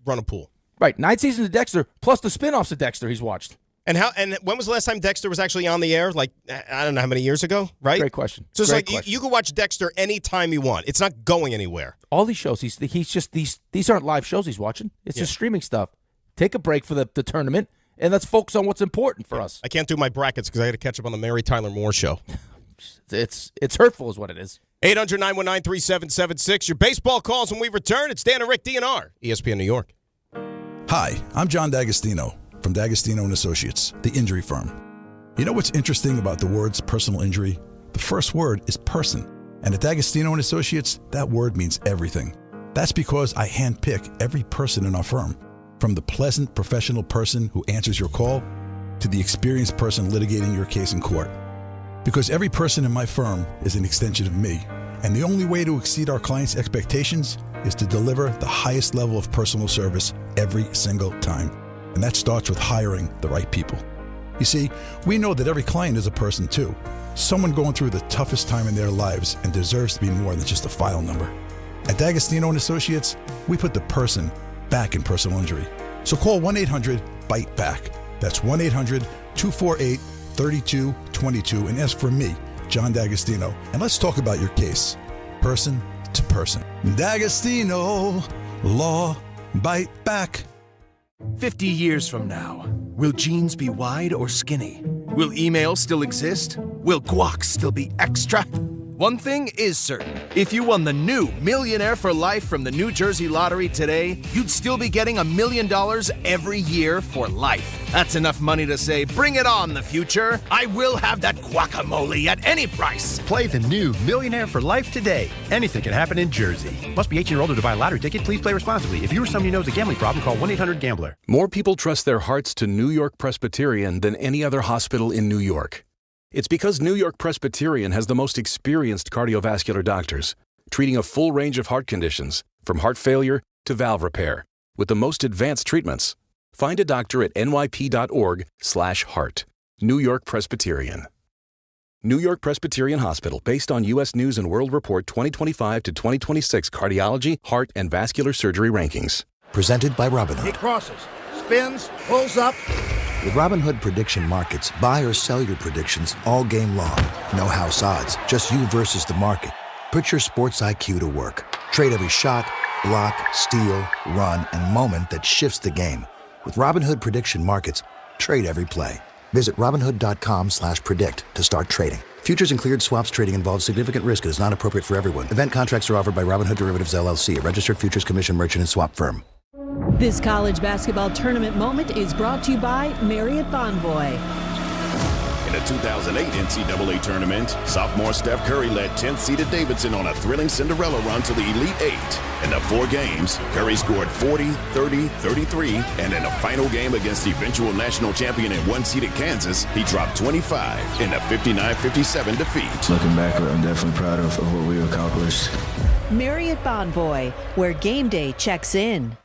run a pool. Right, 9 seasons of Dexter plus the spin-offs of Dexter he's watched. And when was the last time Dexter was actually on the air? Like, I don't know how many years ago, right? Great question. So it's Great like question. you can watch Dexter anytime you want. It's not going anywhere. All these shows, he's just these aren't live shows he's watching. It's just streaming stuff. Take a break for the tournament, and let's focus on what's important for us. I can't do my brackets because I got to catch up on the Mary Tyler Moore show. It's hurtful is what it is. 800-919-3776. Your baseball calls when we return. It's Dan and Rick DNR, ESPN New York. Hi, I'm John D'Agostino from D'Agostino & Associates, the injury firm. You know what's interesting about the words personal injury? The first word is person. And at D'Agostino & Associates, that word means everything. That's because I handpick every person in our firm, from the pleasant professional person who answers your call to the experienced person litigating your case in court. Because every person in my firm is an extension of me, and the only way to exceed our clients' expectations is to deliver the highest level of personal service every single time. And that starts with hiring the right people. You see, we know that every client is a person too. Someone going through the toughest time in their lives and deserves to be more than just a file number. At D'Agostino & Associates, we put the person back in personal injury. So call 1-800-BITE-BACK. That's 1-800-248-3222 and ask for me, John D'Agostino. And let's talk about your case, person to person. D'Agostino, law, bite back. 50 years from now, will jeans be wide or skinny? Will email still exist? Will guac still be extra? One thing is certain. If you won the new Millionaire for Life from the New Jersey Lottery today, you'd still be getting $1 million every year for life. That's enough money to say, bring it on, the future. I will have that guacamole at any price. Play the new Millionaire for Life today. Anything can happen in Jersey. Must be 18 or older to buy a lottery ticket. Please play responsibly. If you or someone you know has a gambling problem, call 1-800-GAMBLER. More people trust their hearts to New York Presbyterian than any other hospital in New York. It's because New York Presbyterian has the most experienced cardiovascular doctors, treating a full range of heart conditions, from heart failure to valve repair, with the most advanced treatments. Find a doctor at nyp.org/heart. New York Presbyterian. New York Presbyterian Hospital, based on U.S. News & World Report 2025 to 2026 cardiology, heart, and vascular surgery rankings. Presented by Robinhood. He crosses, spins, pulls up. With Robinhood Prediction Markets, buy or sell your predictions all game long. No house odds, just you versus the market. Put your sports IQ to work. Trade every shot, block, steal, run, and moment that shifts the game. With Robinhood Prediction Markets, trade every play. Visit Robinhood.com/predict to start trading. Futures and cleared swaps trading involves significant risk and is not appropriate for everyone. Event contracts are offered by Robinhood Derivatives LLC, a registered futures commission merchant and swap firm. This college basketball tournament moment is brought to you by Marriott Bonvoy. In the 2008 NCAA tournament, sophomore Steph Curry led 10th-seeded Davidson on a thrilling Cinderella run to the Elite Eight. In the 4 games, Curry scored 40, 30, 33, and in the final game against eventual national champion and 1-seeded Kansas, he dropped 25 in a 59-57 defeat. Looking back, I'm definitely proud of what we accomplished. Marriott Bonvoy, where game day checks in.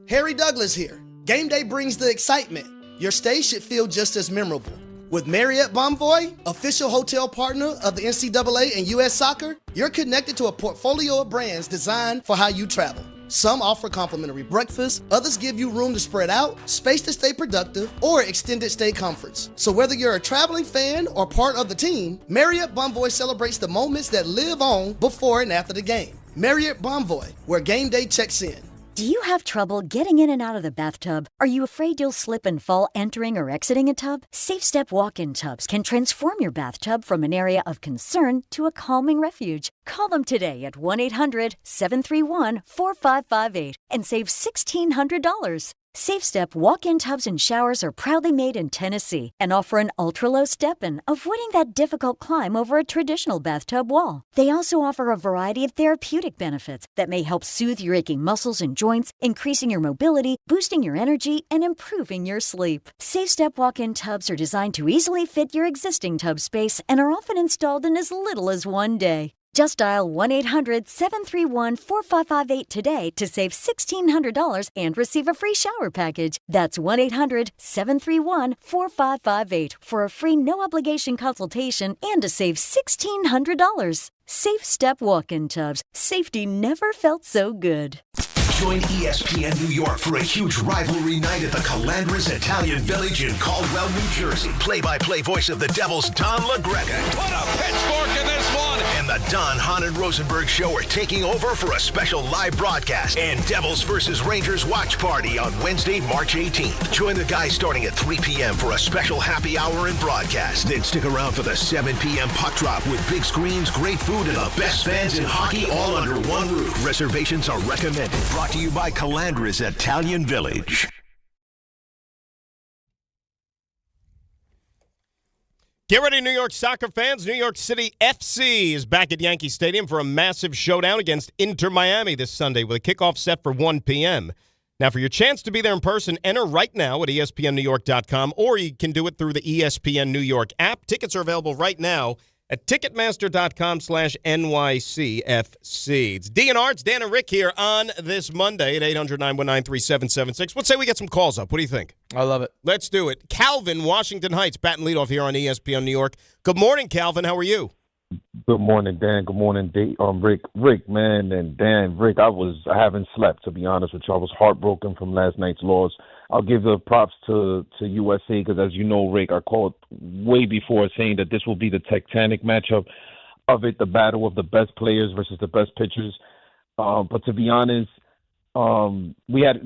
Harry Douglas here. Game day brings the excitement. Your stay should feel just as memorable. With Marriott Bonvoy, official hotel partner of the NCAA and U.S. Soccer, you're connected to a portfolio of brands designed for how you travel. Some offer complimentary breakfast, others give you room to spread out, space to stay productive, or extended stay comforts. So whether you're a traveling fan or part of the team, Marriott Bonvoy celebrates the moments that live on before and after the game. Marriott Bonvoy, where game day checks in. Do you have trouble getting in and out of the bathtub? Are you afraid you'll slip and fall entering or exiting a tub? SafeStep walk-in tubs can transform your bathtub from an area of concern to a calming refuge. Call them today at 1-800-731-4558 and save $1,600. SafeStep walk-in tubs and showers are proudly made in Tennessee and offer an ultra-low step-in, avoiding that difficult climb over a traditional bathtub wall. They also offer a variety of therapeutic benefits that may help soothe your aching muscles and joints, increasing your mobility, boosting your energy, and improving your sleep. SafeStep walk-in tubs are designed to easily fit your existing tub space and are often installed in as little as 1 day. Just dial 1-800-731-4558 today to save $1,600 and receive a free shower package. That's 1-800-731-4558 for a free no-obligation consultation and to save $1,600. Safe Step walk-in tubs. Safety never felt so good. Join ESPN New York for a huge rivalry night at the Calandras Italian Village in Caldwell, New Jersey. Play-by-play voice of the Devils, Don LaGreca. Put a pitchfork in this one! And the Don, Hahn, and Rosenberg Show are taking over for a special live broadcast and Devils versus Rangers watch party on Wednesday, March 18th. Join the guys starting at 3 p.m. for a special happy hour and broadcast. Then stick around for the 7 p.m. puck drop with big screens, great food, and the best fans in hockey all under one roof. Reservations are recommended. Brought to you by Calandras Italian Village. Get ready, New York soccer fans. New York City FC is back at Yankee Stadium for a massive showdown against Inter Miami this Sunday with a kickoff set for 1 p.m. Now, for your chance to be there in person, enter right now at ESPNNewYork.com, or you can do it through the ESPN New York app. Tickets are available right now at Ticketmaster.com/NYCFC. It's DNR, it's Dan and Rick here on this Monday at 800-919-3776. Let's say we get some calls up. What do you think? I love it. Let's do it. Calvin, Washington Heights, batting leadoff here on ESPN New York. Good morning, Calvin. How are you? Good morning, Dan. Good morning, Rick. Rick, man, and Dan. Rick, I haven't slept, to be honest with you. I was heartbroken from last night's loss. I'll give the props to USA because, as you know, Rick, I called way before saying that this will be the titanic matchup of it, the battle of the best players versus the best pitchers. But to be honest, we had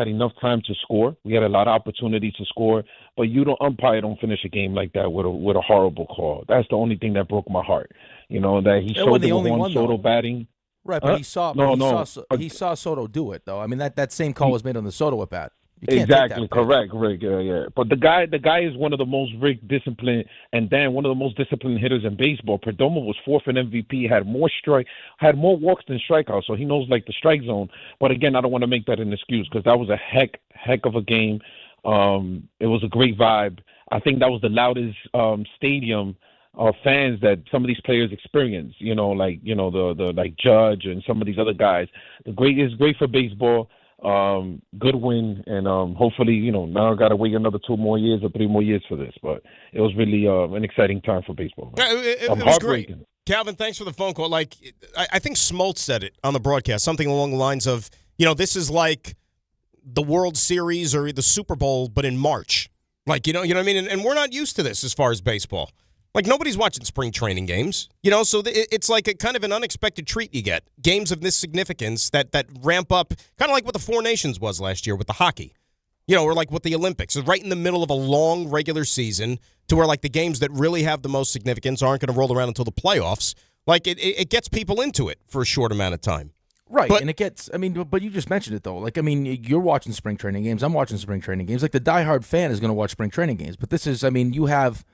enough time to score. We had a lot of opportunities to score, but umpire don't finish a game like that with a horrible call. That's the only thing that broke my heart. You know, that he showed the Juan Soto batting. Right, but he saw Soto do it, though. I mean, that same call was made on the Soto at bat. Exactly, correct, Rick. Yeah. But the guy is one of the most disciplined, and Dan, one of the most disciplined hitters in baseball. Perdomo was fourth in MVP, had more walks than strikeouts, so he knows like the strike zone. But again, I don't want to make that an excuse because that was a heck of a game. It was a great vibe. I think that was the loudest stadium of fans that some of these players experience. You know, like the Judge and some of these other guys. It's great for baseball. Good win, and hopefully, now I got to wait another 2 more years or 3 more years for this. But it was really an exciting time for baseball. It was great. Calvin, thanks for the phone call. Like, I think Smoltz said it on the broadcast, something along the lines of, this is like the World Series or the Super Bowl, but in March. Like, you know what I mean? And we're not used to this as far as baseball. Like, nobody's watching spring training games, so it's like a kind of an unexpected treat you get. Games of this significance that ramp up, kind of like what the Four Nations was last year with the hockey, or like what the Olympics. It's right in the middle of a long regular season to where, like, the games that really have the most significance aren't going to roll around until the playoffs. Like, it gets people into it for a short amount of time. Right, and it gets, but you just mentioned it, though. Like, you're watching spring training games. I'm watching spring training games. Like, the diehard fan is going to watch spring training games. But this is, you have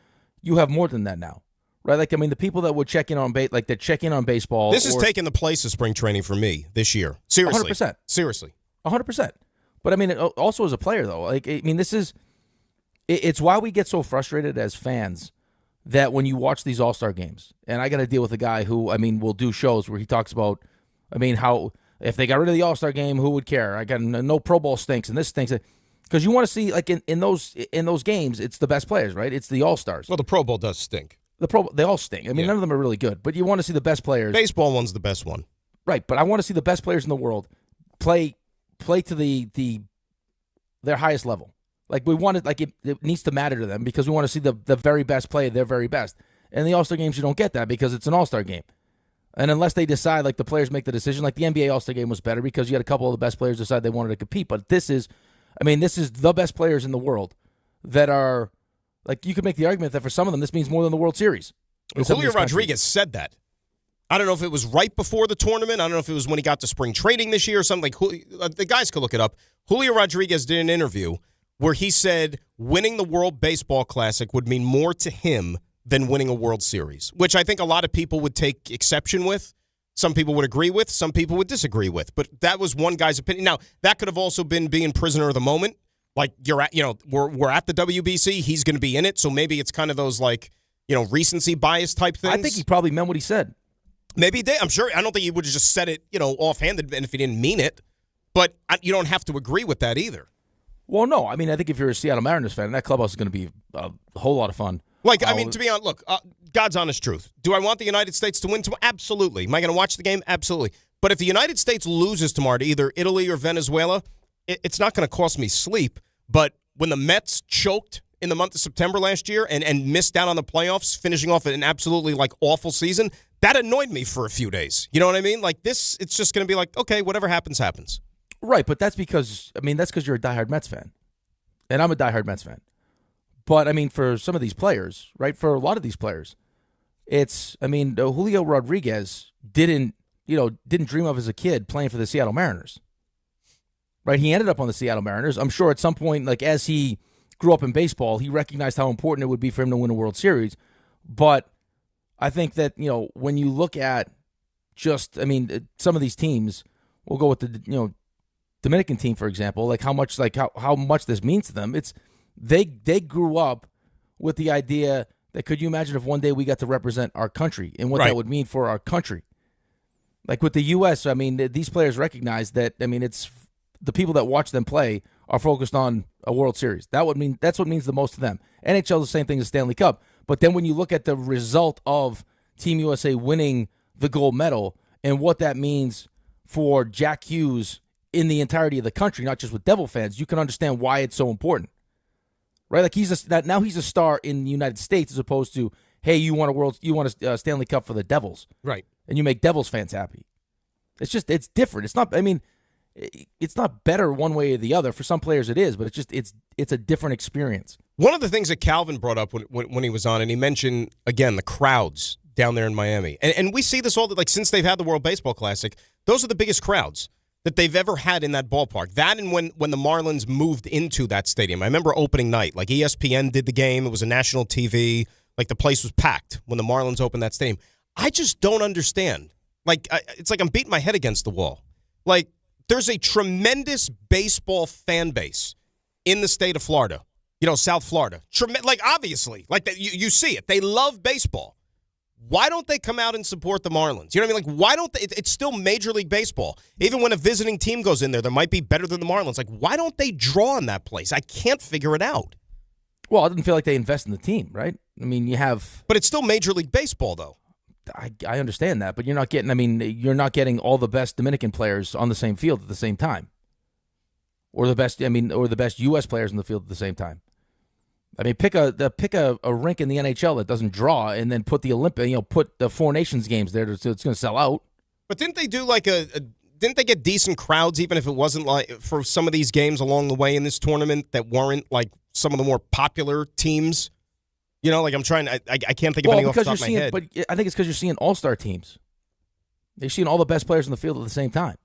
you have more than that now, right? Like, I mean, the people that would check in on baseball. This is taking the place of spring training for me this year. Seriously. 100%. Seriously. 100%. But I mean, also as a player, though, like, I mean, it's why we get so frustrated as fans that when you watch these All-Star games, and I got to deal with a guy who, I mean, will do shows where he talks about, I mean, how if they got rid of the All-Star game, who would care? I got no Pro Bowl stinks and this stinks. Because you want to see, like, in those games, it's the best players, right? It's the All-Stars. Well, the Pro Bowl does stink. They all stink. I mean, none of them are really good, but you want to see the best players. Baseball one's the best one. Right, but I want to see the best players in the world play to their highest level. Like, we want it, like, it needs to matter to them because we want to see the very best play their very best. And the All-Star games, you don't get that because it's an All-Star game. And unless they decide, like, the players make the decision, like the NBA All-Star game was better because you had a couple of the best players decide they wanted to compete. But this is the best players in the world that are, like, you could make the argument that for some of them, this means more than the World Series. Julio Rodríguez said that. I don't know if it was right before the tournament. I don't know if it was when he got to spring training this year or something. Like, the guys could look it up. Julio Rodríguez did an interview where he said winning the World Baseball Classic would mean more to him than winning a World Series, which I think a lot of people would take exception with. Some people would agree with. Some people would disagree with. But that was one guy's opinion. Now, that could have also been being prisoner of the moment. Like, we're at the WBC. He's going to be in it. So maybe it's kind of those, like, recency bias type things. I think he probably meant what he said. Maybe he did. I'm sure. I don't think he would have just said it, offhanded, and if he didn't mean it. But you don't have to agree with that either. Well, no. I mean, I think if you're a Seattle Mariners fan, that clubhouse is going to be a whole lot of fun. Like, I mean, to be honest, look, God's honest truth. Do I want the United States to win tomorrow? Absolutely. Am I going to watch the game? Absolutely. But if the United States loses tomorrow to either Italy or Venezuela, it's not going to cost me sleep. But when the Mets choked in the month of September last year and missed out on the playoffs, finishing off an absolutely, like, awful season, that annoyed me for a few days. You know what I mean? Like, this, it's just going to be like, okay, whatever happens, happens. Right, but that's because you're a diehard Mets fan. And I'm a diehard Mets fan. But, I mean, for some of these players, right, for a lot of these players, Julio Rodríguez didn't dream of as a kid playing for the Seattle Mariners. Right, he ended up on the Seattle Mariners. I'm sure at some point, like, as he grew up in baseball, he recognized how important it would be for him to win a World Series. But I think that, when you look at some of these teams, we'll go with the, Dominican team, for example, like how much this means to them. It's they grew up with the idea that could you imagine if one day we got to represent our country and what that would mean for our country. Like with the U.S., these players recognize that, it's the people that watch them play are focused on a World Series. That's what means the most to them. NHL is the same thing as Stanley Cup. But then when you look at the result of Team USA winning the gold medal and what that means for Jack Hughes in the entirety of the country, not just with Devil fans, you can understand why it's so important. Right? Like now he's a star in the United States as opposed to, hey, you want a Stanley Cup for the Devils. Right. And you make Devils fans happy. It's different. It's not, it's not better one way or the other. For some players it is, but it's a different experience. One of the things that Calvin brought up when he was on, and he mentioned, again, the crowds down there in Miami. And we see this all, like, since they've had the World Baseball Classic, those are the biggest crowds that they've ever had in that ballpark. That and when the Marlins moved into that stadium. I remember opening night, like ESPN did the game. It was a national TV. Like, the place was packed when the Marlins opened that stadium. I just don't understand. Like, it's like I'm beating my head against the wall. Like, there's a tremendous baseball fan base in the state of Florida. South Florida. Like, obviously. Like, you see it. They love baseball. Why don't they come out and support the Marlins? You know what I mean? Like, why don't they? It's still Major League Baseball. Even when a visiting team goes in there, there might be better than the Marlins. Like, why don't they draw in that place? I can't figure it out. Well, I didn't feel like they invest in the team, right? You have... But it's still Major League Baseball, though. I understand that, but you're not getting all the best Dominican players on the same field at the same time. Or the best U.S. players in the field at the same time. Pick a rink in the NHL that doesn't draw, and then put the put the Four Nations games there, so it's going to sell out. But didn't they do didn't they get decent crowds, even if it wasn't like for some of these games along the way in this tournament that weren't like some of the more popular teams? Like I'm trying. I can't think of any off the top of my head. But I think it's because you're seeing all-star teams. You're seeing all the best players in the field at the same time,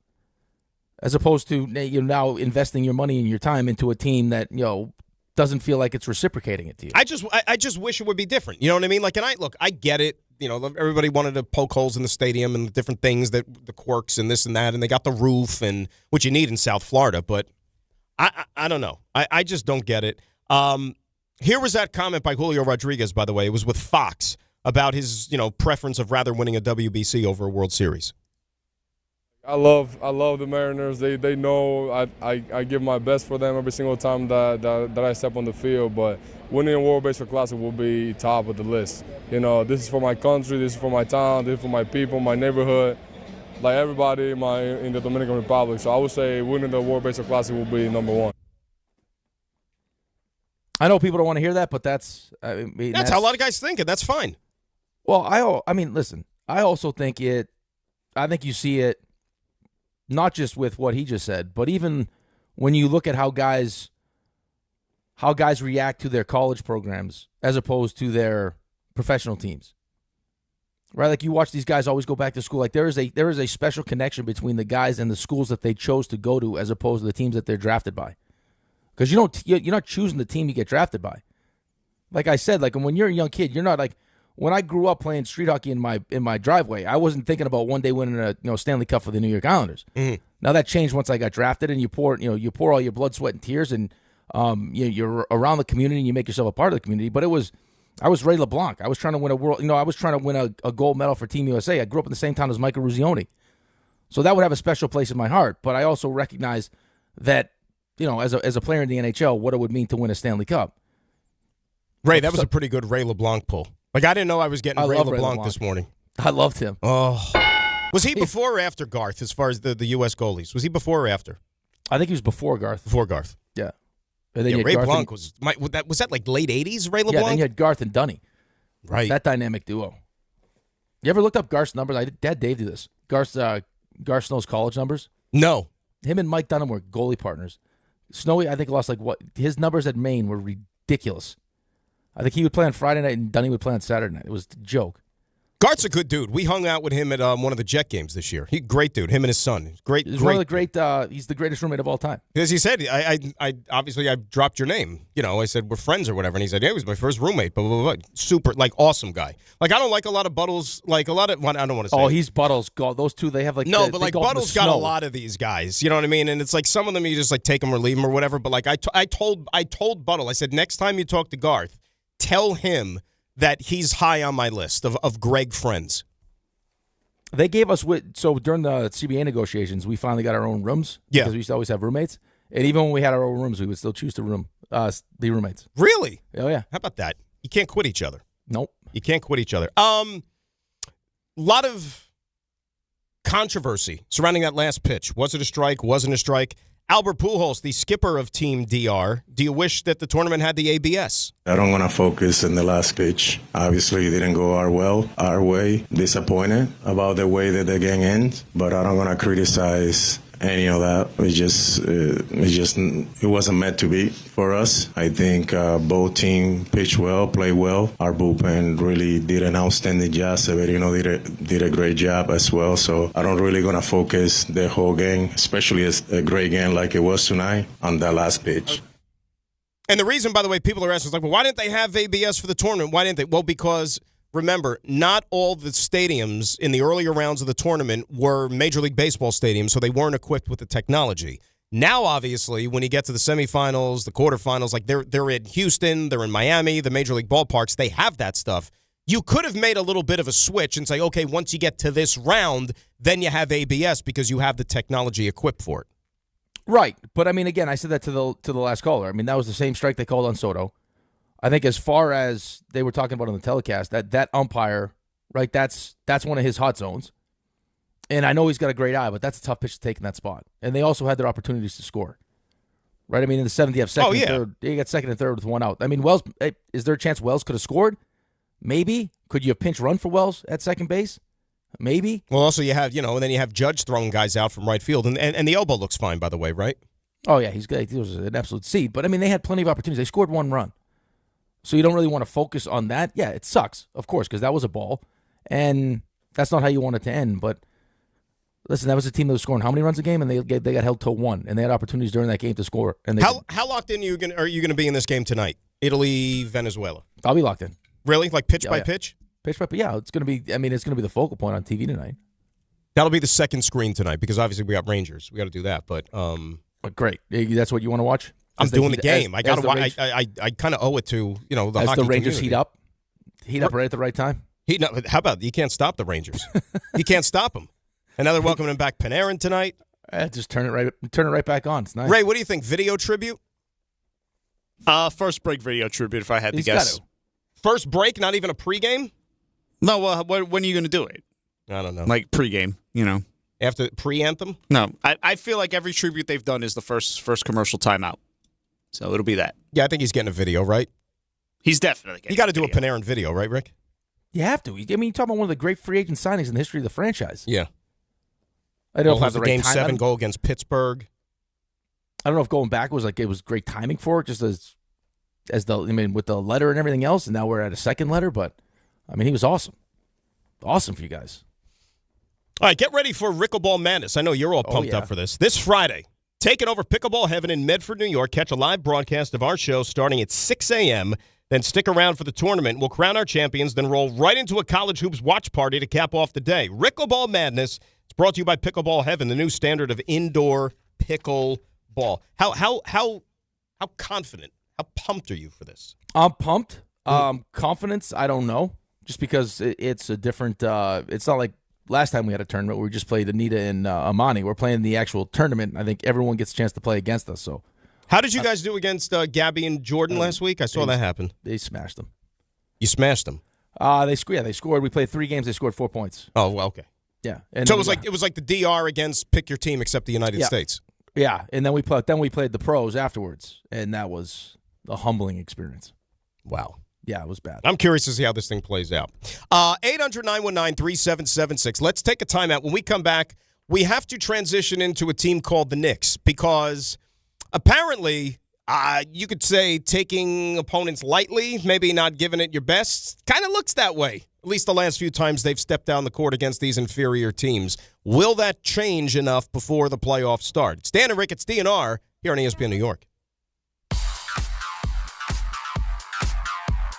as opposed to you're now investing your money and your time into a team that doesn't feel like it's reciprocating it to you. I just wish it would be different. You know what I mean? Like, and I get it. You know, everybody wanted to poke holes in the stadium and the different things, that the quirks and this and that, and they got the roof and what you need in South Florida. But I don't know. I just don't get it. Here was that comment by Julio Rodríguez, by the way. It was with Fox about his, preference of rather winning a WBC over a World Series. I love the Mariners. They know I give my best for them every single time that I step on the field. But winning a World Baseball Classic will be top of the list. This is for my country. This is for my town. This is for my people, my neighborhood, like everybody in the Dominican Republic. So I would say winning the World Baseball Classic will be number one. I know people don't want to hear that, but that's how a lot of guys think, and that's fine. Well, listen. I also think I think you see it not just with what he just said, but even when you look at how guys react to their college programs as opposed to their professional teams. Right? Like, you watch these guys always go back to school. Like, there is a special connection between the guys and the schools that they chose to go to as opposed to the teams that they're drafted by. Because you're not choosing the team you get drafted by. Like I said, like, when you're a young kid, you're not like, when I grew up playing street hockey in my driveway, I wasn't thinking about one day winning a Stanley Cup for the New York Islanders. Mm-hmm. Now that changed once I got drafted, and you pour all your blood, sweat, and tears, and you're around the community and you make yourself a part of the community. But I was Ray LeBlanc. I was trying to win I was trying to win a gold medal for Team USA. I grew up in the same town as Michael Ruzioni, so that would have a special place in my heart. But I also recognize that, as a player in the NHL, what it would mean to win a Stanley Cup. Ray, that was a pretty good Ray LeBlanc pull. Like, I didn't know I was getting Ray LeBlanc this morning. I loved him. Oh. Was he before or after Garth, as far as the U.S. goalies? Was he before or after? I think he was before Garth. Before Garth. Yeah. And then Ray LeBlanc was that like late 80s, Ray LeBlanc? Yeah, then you had Garth and Dunny. Right. That dynamic duo. You ever looked up Garth's numbers? I had Dave do this. Garth Snow's college numbers? No. Him and Mike Dunham were goalie partners. Snowy, I think, lost his numbers at Maine were ridiculous. I think he would play on Friday night and Dunny would play on Saturday night. It was a joke. Garth's a good dude. We hung out with him at one of the Jet games this year. Great dude. Him and his son. Great. He's one of the great. He's the greatest roommate of all time. As he said, I obviously I dropped your name. I said we're friends or whatever, and he said, yeah, he was my first roommate. Blah, blah, blah. Super, awesome guy. Like, I don't like a lot of Buttles. Like, a lot of, I don't want to say. Oh, he's Buttles. Those two, they have no, but like Buttles got a lot of these guys. You know what I mean? And it's like some of them you just like take them or leave them or whatever. But like I told Buttle, I said, next time you talk to Garth, tell him that he's high on my list of Greg friends. They gave us during the CBA negotiations, we finally got our own rooms. Yeah, because we used to always have roommates, and even when we had our own rooms, we would still choose to be roommates. Really? Oh yeah. How about that? You can't quit each other. Nope. You can't quit each other. Lot of controversy surrounding that last pitch. Was it a strike? Wasn't a strike? Albert Pujols, the skipper of Team DR, do you wish that the tournament had the ABS? I don't want to focus on the last pitch. Obviously, it didn't go our way. Disappointed about the way that the game ends, but I don't want to criticize any of that. It wasn't meant to be for us. I think both teams pitched well, played well. Our bullpen really did an outstanding job. Severino did a great job as well. So I don't really gonna focus the whole game, especially a great game like it was tonight, on that last pitch. And the reason, by the way, people are asking is like, well, why didn't they have ABS for the tournament? Why didn't they? Well, because remember, not all the stadiums in the earlier rounds of the tournament were Major League Baseball stadiums, so they weren't equipped with the technology. Now, obviously, when you get to the semifinals, the quarterfinals, like they're in Houston, they're in Miami, the Major League ballparks, they have that stuff. You could have made a little bit of a switch and say, okay, once you get to this round, then you have ABS because you have the technology equipped for it. Right, but I mean, again, I said that to the last caller. I mean, that was the same strike they called on Soto. I think as far as they were talking about on the telecast, that umpire, right, that's one of his hot zones. And I know he's got a great eye, but that's a tough pitch to take in that spot. And they also had their opportunities to score. Right? I mean, in the seventh, you have second and third. You got second and third with one out. I mean, Wells, is there a chance Wells could have scored? Maybe. Could you have pinch run for Wells at second base? Maybe. Well, also you have, and then you have Judge throwing guys out from right field. And the elbow looks fine, by the way, right? Oh, yeah, he's good. He was an absolute seed. But, I mean, they had plenty of opportunities. They scored one run. So you don't really want to focus on that. Yeah, it sucks, of course, because that was a ball. And that's not how you want it to end. But Listen, that was a team that was scoring how many runs a game, and they got held to 1, and they had opportunities during that game to score. And how locked in are you going to be in this game tonight? Italy, Venezuela. I'll be locked in. Really? Like pitch by pitch? Pitch by pitch. Yeah, it's going to be. I mean, it's going to be the focal point on TV tonight. That'll be the second screen tonight because obviously we got Rangers. We got to do that, but great. That's what you want to watch. I'm doing the game. I got to. I kind of owe it to the as hockey the Rangers community. heat up right at the right time. How about you can't stop the Rangers? You can't stop them. And now they're welcoming back Panarin tonight. Just turn it right back on. It's nice. Ray, what do you think? Video tribute? First break video tribute, if I had to guess. First break, not even a pregame? No, when are you going to do it? I don't know. Like pregame, After pre-anthem? No, I feel like every tribute they've done is the first commercial timeout. So it'll be that. Yeah, I think he's getting a video, right? He's definitely getting You got to do a Panarin video, right, Rick? You have to. I mean, you're talking about one of the great free agent signings in the history of the franchise. Yeah. I don't know if I have the right Game time. 7 goal against Pittsburgh. I don't know if going back was it was great timing for it, just with the letter and everything else, and now we're at a second letter. But I mean, he was awesome, awesome for you guys. All right, get ready for Rickleball Madness. I know you're all pumped up for this. This Friday, taking over Pickleball Heaven in Medford, New York. Catch a live broadcast of our show starting at 6 a.m. Then stick around for the tournament. We'll crown our champions, then roll right into a college hoops watch party to cap off the day. Rickleball Madness. It's brought to you by Pickleball Heaven, the new standard of indoor pickleball. How confident, how pumped are you for this? I'm pumped. Confidence, I don't know. Just because it's a different it's not like last time we had a tournament where we just played Anita and Amani. We're playing the actual tournament. I think everyone gets a chance to play against us. So, how did you guys do against Gabby and Jordan last week? I saw that happen. They smashed them. You smashed them? They scored. We played 3 games. They scored 4 points. Oh, well, okay. Yeah. And so it was like the DR against pick your team except the United States. Yeah, and then we played the pros afterwards, and that was a humbling experience. Wow. Yeah, it was bad. I'm curious to see how this thing plays out. 800-919-3776. Let's take a timeout. When we come back, we have to transition into a team called the Knicks because apparently you could say taking opponents lightly, maybe not giving it your best, kind of looks that way. At least the last few times they've stepped down the court against these inferior teams. Will that change enough before the playoffs start? It's Dan and Rick, it's DNR here on ESPN New York.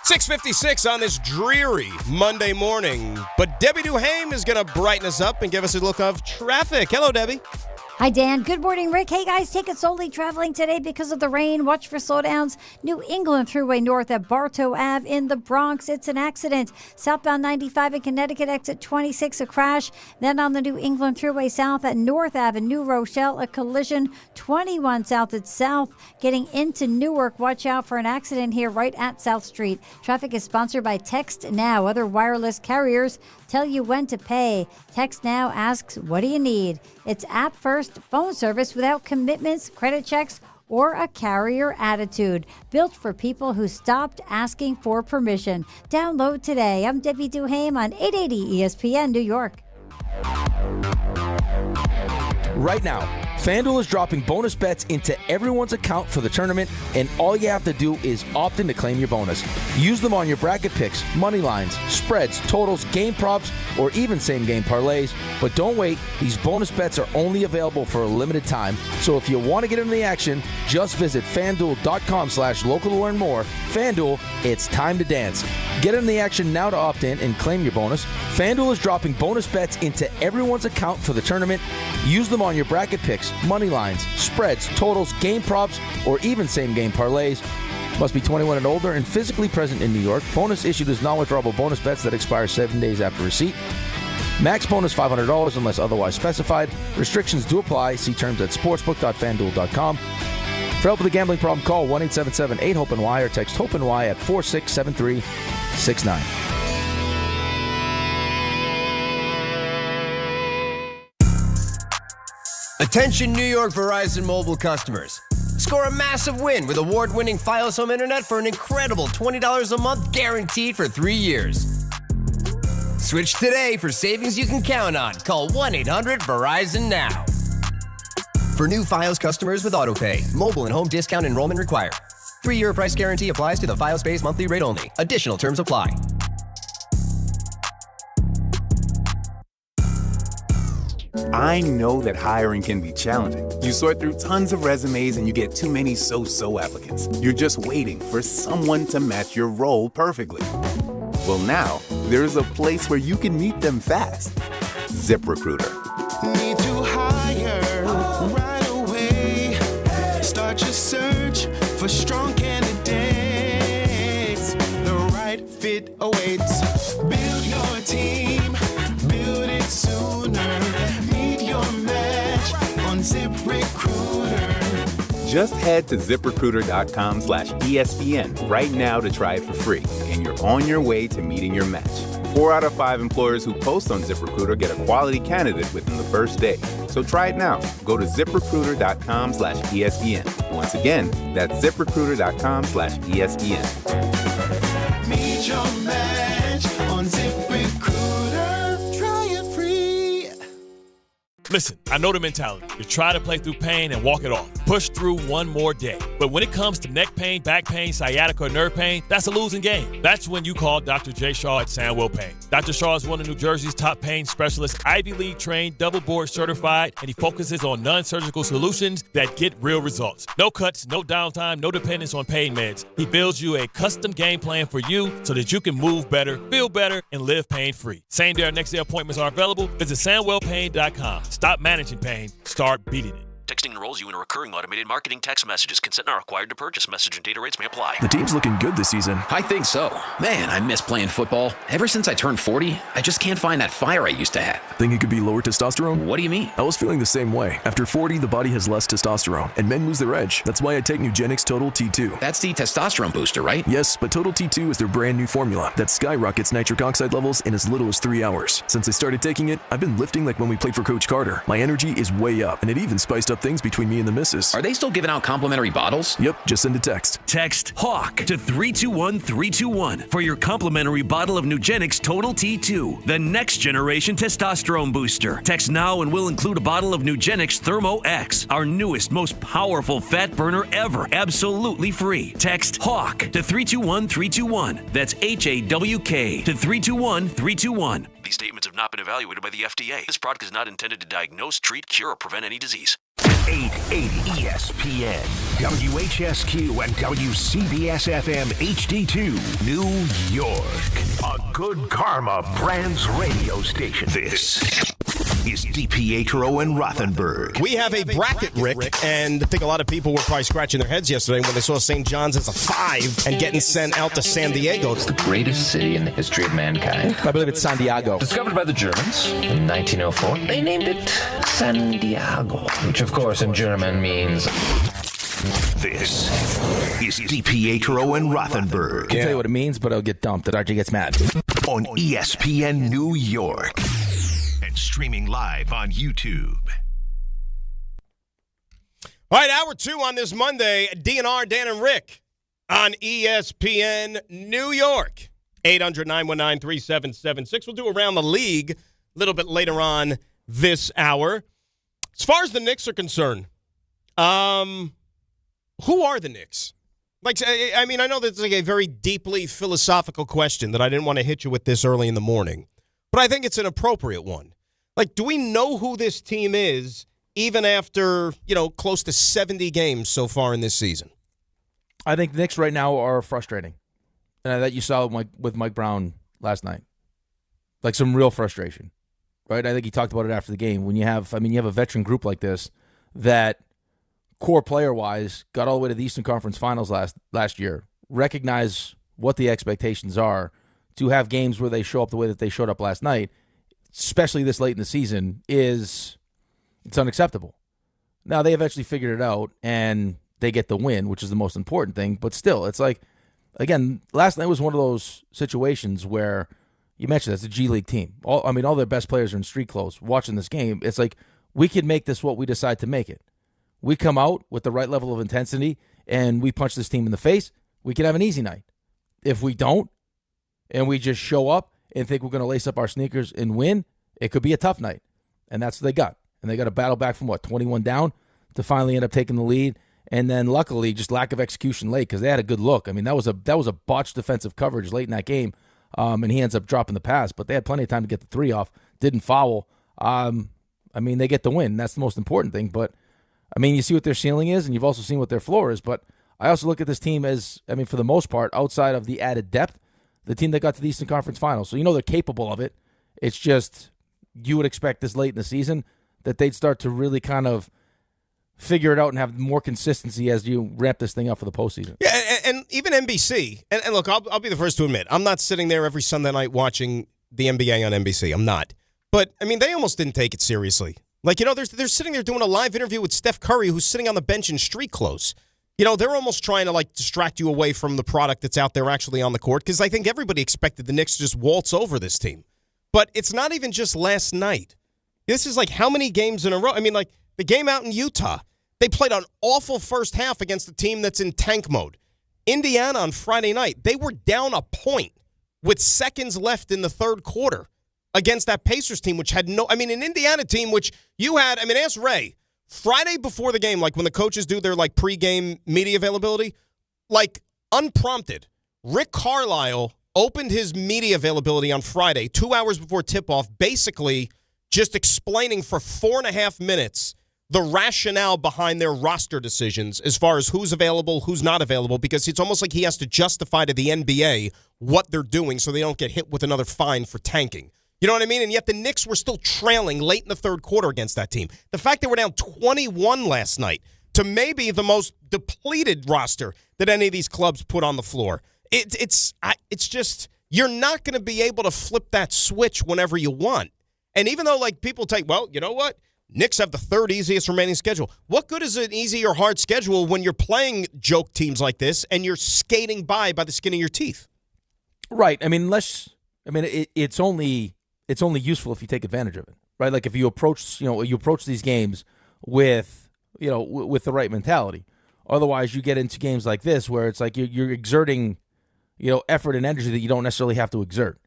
6:56 on this dreary Monday morning. But Debbie Duhame is going to brighten us up and give us a look of traffic. Hello, Debbie. Hi, Dan. Good morning, Rick. Hey, guys, take it slowly traveling today because of the rain. Watch for slowdowns. New England Thruway North at Bartow Ave in the Bronx. It's an accident. Southbound 95 in Connecticut, exit 26, a crash. Then on the New England Thruway South at North Ave in New Rochelle, a collision. 21 South at South. Getting into Newark, watch out for an accident here right at South Street. Traffic is sponsored by Text Now. Other wireless carriers tell you when to pay. Text Now asks, what do you need? It's app-first phone service without commitments, credit checks, or a carrier attitude. Built for people who stopped asking for permission. Download today. I'm Debbie Duhame on 880 ESPN New York. Right now, FanDuel is dropping bonus bets into everyone's account for the tournament, and all you have to do is opt in to claim your bonus. Use them on your bracket picks, money lines, spreads, totals, game props, or even same-game parlays. But don't wait. These bonus bets are only available for a limited time. So if you want to get into the action, just visit FanDuel.com/local to learn more. FanDuel, it's time to dance. Get in the action now to opt in and claim your bonus. FanDuel is dropping bonus bets into everyone's account for the tournament. Use them on your bracket picks, money lines, spreads, totals, game props, or even same-game parlays. Must be 21 and older and physically present in New York. Bonus issued as non-withdrawable bonus bets that expire 7 days after receipt. Max bonus $500 unless otherwise specified. Restrictions do apply. See terms at sportsbook.fanduel.com. For help with a gambling problem, call 1-877-8-HOPE-NY or text HOPE-NY at 467-369. Attention New York Verizon mobile customers. Score a massive win with award-winning Fios Home Internet for an incredible $20 a month guaranteed for 3 years. Switch today for savings you can count on. Call 1-800-VERIZON now. For new Fios customers with AutoPay, mobile and home discount enrollment required. 3-year price guarantee applies to the Fios-based monthly rate only. Additional terms apply. I know that hiring can be challenging. You sort through tons of resumes and you get too many so-so applicants. You're just waiting for someone to match your role perfectly. Well, now, there's a place where you can meet them fast. ZipRecruiter. Need to hire right away. Start your search for strong candidates. The right fit awaits. Build your team. Build it sooner. Meet your match on ZipRecruiter. Just head to ZipRecruiter.com/ESPN right now to try it for free, and you're on your way to meeting your match. 4 out of 5 employers who post on ZipRecruiter get a quality candidate within the first day. So try it now. Go to ZipRecruiter.com/ESPN. Once again, that's ZipRecruiter.com/ESPN. Meet your match on ZipRecruiter. Try it free. Listen, I know the mentality. You try to play through pain and walk it off. Push through one more day. But when it comes to neck pain, back pain, sciatica, or nerve pain, that's a losing game. That's when you call Dr. J. Shaw at Sandwell Pain. Dr. Shaw is one of New Jersey's top pain specialists, Ivy League trained, double board certified, and he focuses on non-surgical solutions that get real results. No cuts, no downtime, no dependence on pain meds. He builds you a custom game plan for you so that you can move better, feel better, and live pain-free. Same day or next day appointments are available. Visit SandwellPain.com. Stop managing pain. Start beating it. Texting enrolls you in a recurring automated marketing text messages. Consent not required to purchase. Message and data rates may apply. The team's looking good this season. I think so. Man, I miss playing football. Ever since I turned 40, I just can't find that fire I used to have. Think it could be lower testosterone? What do you mean? I was feeling the same way. After 40, the body has less testosterone, and men lose their edge. That's why I take Nugenix Total T2. That's the testosterone booster, right? Yes, but Total T2 is their brand new formula that skyrockets nitric oxide levels in as little as 3 hours. Since I started taking it, I've been lifting like when we played for Coach Carter. My energy is way up, and it even spiced up things between me and the missus. Are they still giving out complimentary bottles? Yep, just send a text. Text HAWK to 321-321 for your complimentary bottle of Nugenix Total T2, the next generation testosterone booster. Text now and we'll include a bottle of Nugenix Thermo X, our newest, most powerful fat burner ever, absolutely free. Text HAWK to 321-321. That's HAWK to 321-321. These statements have not been evaluated by the FDA. This product is not intended to diagnose, treat, cure, or prevent any disease. 880 ESPN, WHSQ, and WCBS-FM HD2, New York. A Good Karma Brands radio station. This is DiPietro and Rothenberg. We have a bracket, Rick, and I think a lot of people were probably scratching their heads yesterday when they saw St. John's as a 5 and getting sent out to San Diego. It's the greatest city in the history of mankind. I believe it's San Diego. Discovered by the Germans in 1904. They named it San Diego, which of course in German means... This is DiPietro and Rothenberg. I can tell you what it means, but I'll get dumped. That RJ gets mad. On ESPN New York. And streaming live on YouTube. All right, hour 2 on this Monday. DNR, Dan and Rick on ESPN New York. 800-919-3776. We'll do Around the League a little bit later on this hour. As far as the Knicks are concerned, who are the Knicks? Like, I mean, I know that's like a very deeply philosophical question that I didn't want to hit you with this early in the morning, but I think it's an appropriate one. Like, do we know who this team is even after, close to 70 games so far in this season? I think the Knicks right now are frustrating. And that you saw with Mike Brown last night. Like some real frustration, right? I think he talked about it after the game. When you have a veteran group like this that core player-wise got all the way to the Eastern Conference Finals last year, recognize what the expectations are, to have games where they show up the way that they showed up last night, especially this late in the season, it's unacceptable. Now, they eventually figured it out, and they get the win, which is the most important thing. But still, it's like, again, last night was one of those situations where you mentioned it's a G League team. All their best players are in street clothes watching this game. It's like we can make this what we decide to make it. We come out with the right level of intensity and we punch this team in the face, we can have an easy night. If we don't, and we just show up and think we're going to lace up our sneakers and win, it could be a tough night. And that's what they got. And they got to battle back from, 21 down to finally end up taking the lead. And then luckily, just lack of execution late because they had a good look. I mean, that was a botched defensive coverage late in that game, and he ends up dropping the pass. But they had plenty of time to get the 3 off. Didn't foul. I mean, they get the win. That's the most important thing. But, I mean, you see what their ceiling is, and you've also seen what their floor is. But I also look at this team as, I mean, for the most part, outside of the added depth, the team that got to the Eastern Conference Finals. So you know they're capable of it. It's just you would expect this late in the season that they'd start to really kind of figure it out and have more consistency as you ramp this thing up for the postseason. Yeah, and even NBC. And look, I'll be the first to admit, I'm not sitting there every Sunday night watching the NBA on NBC. I'm not. But, I mean, they almost didn't take it seriously. Like, you know, they're sitting there doing a live interview with Steph Curry, who's sitting on the bench in street clothes. You know, they're almost trying to, like, distract you away from the product that's out there actually on the court, because I think everybody expected the Knicks to just waltz over this team. But it's not even just last night. This is like how many games in a row? I mean, like, the game out in Utah, they played an awful first half against a team that's in tank mode. Indiana on Friday night, they were down a point with seconds left in the third quarter against that Pacers team, which had an Indiana team, which you had, I mean, ask Ray, Friday before the game, like when the coaches do their like pregame media availability, like unprompted, Rick Carlisle opened his media availability on Friday, 2 hours before tip-off, basically just explaining for 4.5 minutes the rationale behind their roster decisions as far as who's available, who's not available, because it's almost like he has to justify to the NBA what they're doing so they don't get hit with another fine for tanking. You know what I mean? And yet the Knicks were still trailing late in the third quarter against that team. The fact they were down 21 last night to maybe the most depleted roster that any of these clubs put on the floor. It's just, you're not going to be able to flip that switch whenever you want. And even though, like, people take, well, you know what? Knicks have the third easiest remaining schedule. What good is an easy or hard schedule when you're playing joke teams like this and you're skating by the skin of your teeth? Right. I mean, it's only useful if you take advantage of it, right? Like if you approach these games with the right mentality. Otherwise, you get into games like this where it's like you're exerting, effort and energy that you don't necessarily have to exert.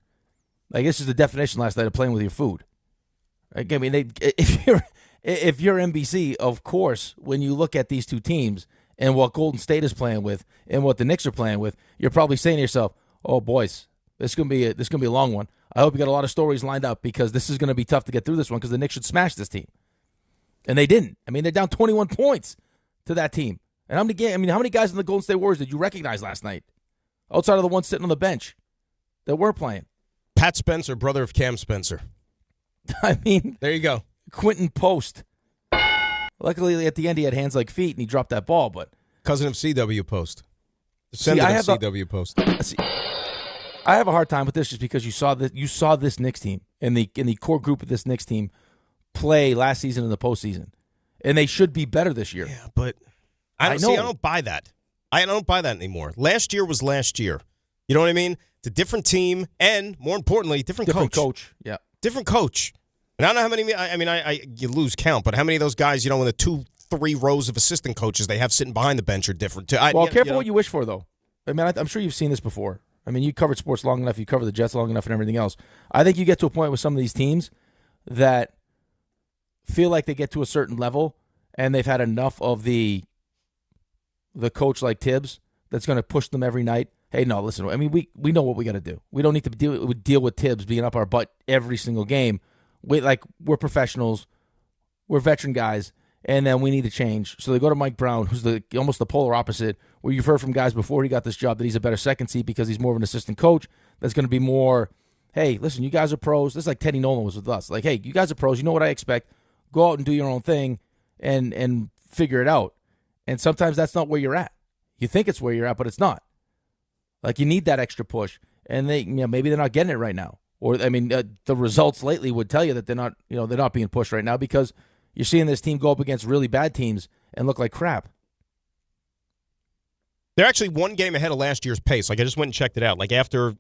Like this is the definition last night of playing with your food. Like, I mean, if you're NBC, of course, when you look at these two teams and what Golden State is playing with and what the Knicks are playing with, you're probably saying to yourself, "Oh, boys, this is gonna be a long one. I hope you got a lot of stories lined up because this is gonna be tough to get through this one because the Knicks should smash this team." And they didn't. I mean, they're down 21 points to that team. And how many guys in the Golden State Warriors did you recognize last night, outside of the one sitting on the bench that were playing? Pat Spencer, brother of Cam Spencer. I mean, there you go. Quentin Post. Luckily, at the end, he had hands like feet, and he dropped that ball. But cousin of CW Post. Descendant of CW Post. I have a hard time with this just because you saw this Knicks team and the core group of this Knicks team play last season in the postseason, and they should be better this year. Yeah, but I don't buy that. I don't buy that anymore. Last year was last year. You know what I mean? It's a different team, and more importantly, different coach. Yeah, different coach. And I don't know how many. You lose count, but how many of those guys, in the 2-3 rows of assistant coaches they have sitting behind the bench are different too. Careful what you wish for, though. I mean, I'm sure you've seen this before. I mean, you covered sports long enough. You cover the Jets long enough, and everything else. I think you get to a point with some of these teams that feel like they get to a certain level, and they've had enough of the coach like Tibbs that's going to push them every night. Hey, no, listen. I mean, we know what we got to do. We don't need to deal with Tibbs being up our butt every single game. We're professionals, we're veteran guys, and then we need to change. So they go to Mike Brown, who's almost the polar opposite, where you've heard from guys before he got this job that he's a better second seat because he's more of an assistant coach. That's going to be more, hey, listen, you guys are pros. This is like Teddy Nolan was with us. Like, hey, you guys are pros. You know what I expect. Go out and do your own thing and figure it out. And sometimes that's not where you're at. You think it's where you're at, but it's not. Like, you need that extra push. And maybe they're not getting it right now. Or, the results lately would tell you that they're not being pushed right now because you're seeing this team go up against really bad teams and look like crap. They're actually one game ahead of last year's pace. Like, I just went and checked it out. Like, after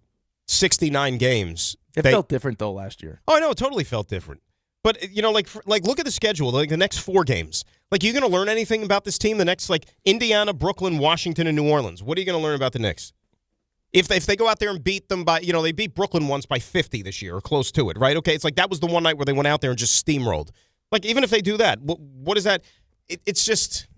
69 games. It felt different, though, last year. Oh, I know. It totally felt different. But, look at the schedule. Like, the next 4 games. Like, you going to learn anything about this team? The next, Indiana, Brooklyn, Washington, and New Orleans. What are you going to learn about the Knicks? If they go out there and beat them by, they beat Brooklyn once by 50 this year or close to it, right? Okay, it's like that was the one night where they went out there and just steamrolled. Like, even if they do that, what is that? It's just,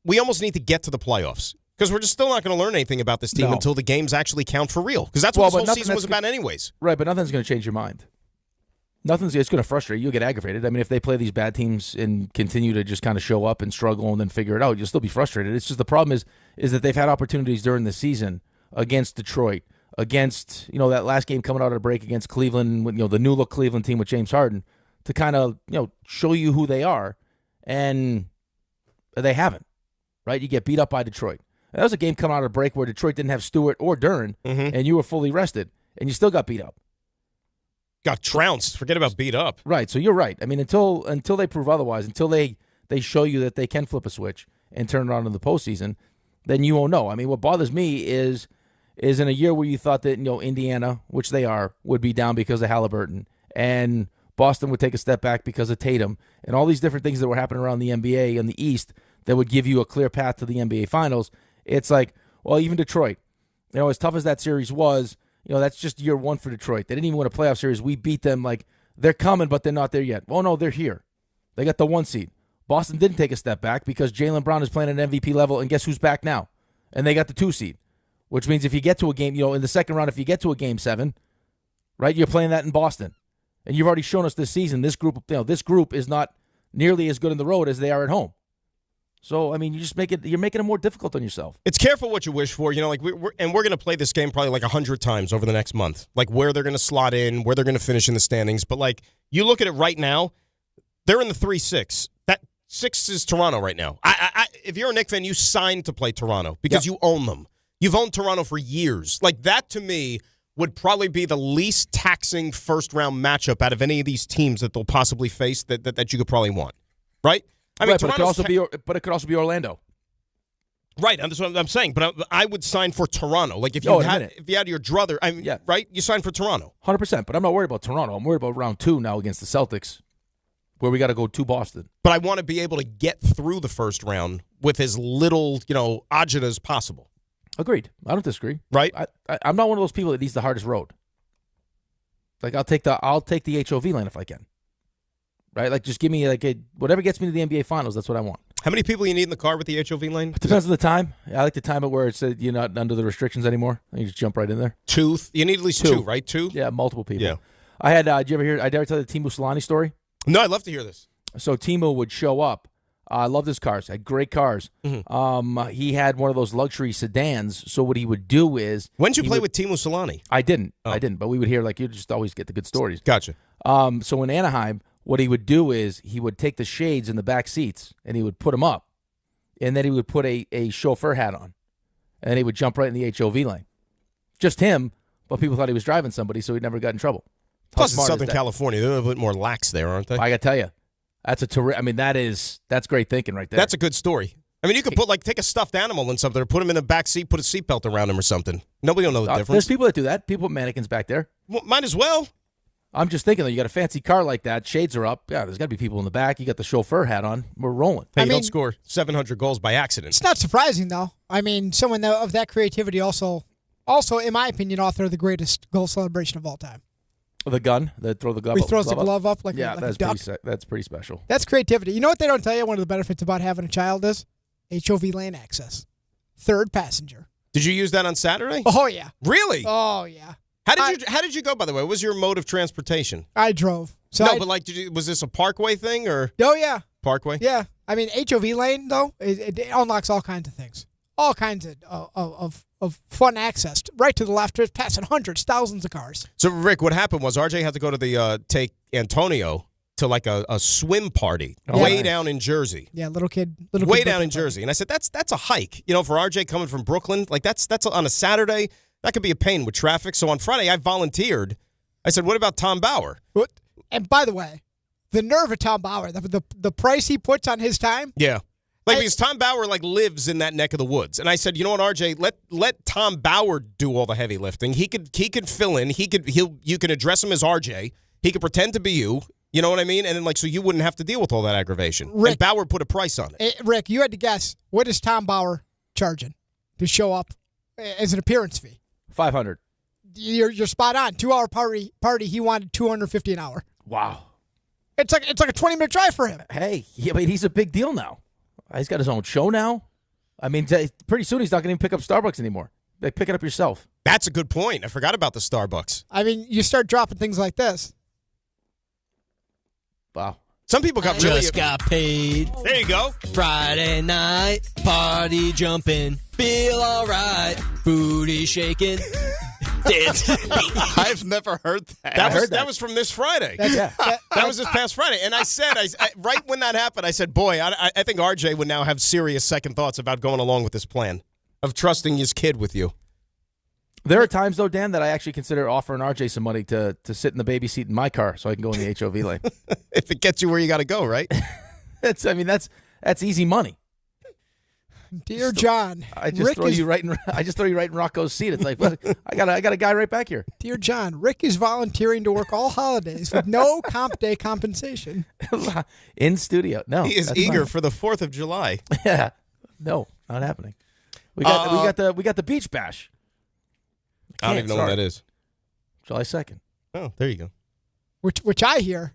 we almost need to get to the playoffs because we're just still not going to learn anything about this team until the games actually count for real because that's what this whole season was about anyways. Right, but nothing's going to change your mind. It's going to frustrate you. You'll get aggravated. I mean, if they play these bad teams and continue to just kind of show up and struggle and then figure it out, you'll still be frustrated. It's just the problem is that they've had opportunities during the season against Detroit, against that last game coming out of the break against Cleveland, with the new look Cleveland team with James Harden, to kind of show you who they are, and they haven't. Right? You get beat up by Detroit. That was a game coming out of the break where Detroit didn't have Stewart or Duren, and you were fully rested, and you still got beat up. Got trounced. Forget about beat up. Right. So you're right. I mean, until they prove otherwise, until they show you that they can flip a switch and turn it on in the postseason, then you won't know. I mean, what bothers me is in a year where you thought that Indiana, which they are, would be down because of Halliburton, and Boston would take a step back because of Tatum, and all these different things that were happening around the NBA and the East that would give you a clear path to the NBA Finals. It's like, well, even Detroit, as tough as that series was. That's just year one for Detroit. They didn't even win a playoff series. We beat them like they're coming, but they're not there yet. Well, no, they're here. They got the 1 seed. Boston didn't take a step back because Jaylen Brown is playing at an MVP level, and guess who's back now? And they got the 2 seed, which means if you get to a game, in the second round, if you get to a Game 7, right, you're playing that in Boston. And you've already shown us this season, this group is not nearly as good on the road as they are at home. So, I mean, you're making it more difficult on yourself. It's careful what you wish for. Like we're going to play this game probably like 100 times over the next month. Like where they're going to slot in, where they're going to finish in the standings. But like you look at it right now, they're in the 3-6. That 6 is Toronto right now. If you're a Knicks fan, you signed to play Toronto because you own them. You've owned Toronto for years. Like that to me would probably be the least taxing first-round matchup out of any of these teams that they'll possibly face that you could probably want. Right? I mean, right, but it could also be Orlando. Right, that's what I'm saying. But I would sign for Toronto. Like if you had your druther, right, you sign for Toronto. 100%. But I'm not worried about Toronto. I'm worried about round 2 now against the Celtics, where we got to go to Boston. But I want to be able to get through the first round with as little, agita as possible. Agreed. I don't disagree. Right. I'm not one of those people that needs the hardest road. Like I'll take the HOV lane if I can. Right, like just give me whatever gets me to the NBA Finals. That's what I want. How many people you need in the car with the HOV lane? It depends on the time. I like to time it where it's you're not under the restrictions anymore. You just jump right in there. You need at least 2, right? 2? Yeah, multiple people. Yeah. I had. Did you ever hear? I dare tell the Timu Solani story. No, I'd love to hear this. So Timu would show up. I loved his cars. Had great cars. Mm-hmm. He had one of those luxury sedans. So what he would do is, when did you play with Timu Solani? I didn't. But we would hear you just always get the good stories. Gotcha. So in Anaheim, what he would do is he would take the shades in the back seats and he would put them up, and then he would put a chauffeur hat on, and then he would jump right in the HOV lane. Just him, but people thought he was driving somebody, so he never got in trouble. Plus, it's Southern California. They're a little bit more lax there, aren't they? I got to tell you, that's that's great thinking right there. That's a good story. I mean, you could take a stuffed animal in something or put him in the back seat, put a seatbelt around him or something. Nobody will know the difference. There's people that do that. People put mannequins back there. Well, might as well. I'm just thinking, though, you got a fancy car like that, shades are up. Yeah, there's got to be people in the back. You got the chauffeur hat on. We're rolling. Hey, you don't score 700 goals by accident. It's not surprising, though. I mean, someone of that creativity also, in my opinion, author of the greatest goal celebration of all time. The gun, throw the glove he up. Throws the glove up like that's a duck. That's pretty special. That's creativity. You know what they don't tell you? One of the benefits about having a child is HOV lane access. Third passenger. Did you use that on Saturday? Oh, yeah. Really? Oh, yeah. How did you go, by the way? What was your mode of transportation? I drove. But was this a parkway thing or? Oh, yeah. Parkway? Yeah. I mean, HOV lane, though, it unlocks all kinds of things. All kinds of fun access. Right to the left, it's passing hundreds, thousands of cars. So, Rick, what happened was RJ had to go to take Antonio to a swim party way down in Jersey. Yeah, little kid way down in Jersey. And I said, that's a hike. For RJ coming from Brooklyn, that's on a Saturday. That could be a pain with traffic. So on Friday, I volunteered. I said, what about Tom Bauer? And by the way, the nerve of Tom Bauer, the price he puts on his time. Yeah. Because Tom Bauer lives in that neck of the woods. And I said, you know what, RJ, let Tom Bauer do all the heavy lifting. He could fill in. You can address him as RJ. He could pretend to be you. You know what I mean? And then so you wouldn't have to deal with all that aggravation. Rick, and Bauer put a price on it. Rick, you had to guess, what is Tom Bauer charging to show up as an appearance fee? $500. You're spot on. 2-hour party. He wanted $250 an hour. Wow. It's like a 20-minute drive for him. Hey, he's a big deal now. He's got his own show now. I mean, pretty soon he's not going to even pick up Starbucks anymore. They pick it up yourself. That's a good point. I forgot about the Starbucks. I mean, you start dropping things like this. Wow. Some people got really... Just got paid. There you go. Friday night, party jumping, feel all right, booty shaking. Dance. I've never heard that. That was from this Friday. That was this past Friday. And I said, right when that happened, I said, boy, I think RJ would now have serious second thoughts about going along with this plan of trusting his kid with you. There are times, though, Dan, that I actually consider offering RJ some money to sit in the baby seat in my car so I can go in the HOV lane. If it gets you where you got to go, right? That's easy money. Dear John, I just throw you right in Rocco's seat. It's like, what? I got a guy right back here. Dear John, Rick is volunteering to work all holidays with no comp day compensation. In studio. No. He is eager for the 4th of July. Yeah. No, not happening. We got the beach bash. I don't even know when that is. July 2nd. Oh, there you go. Which I hear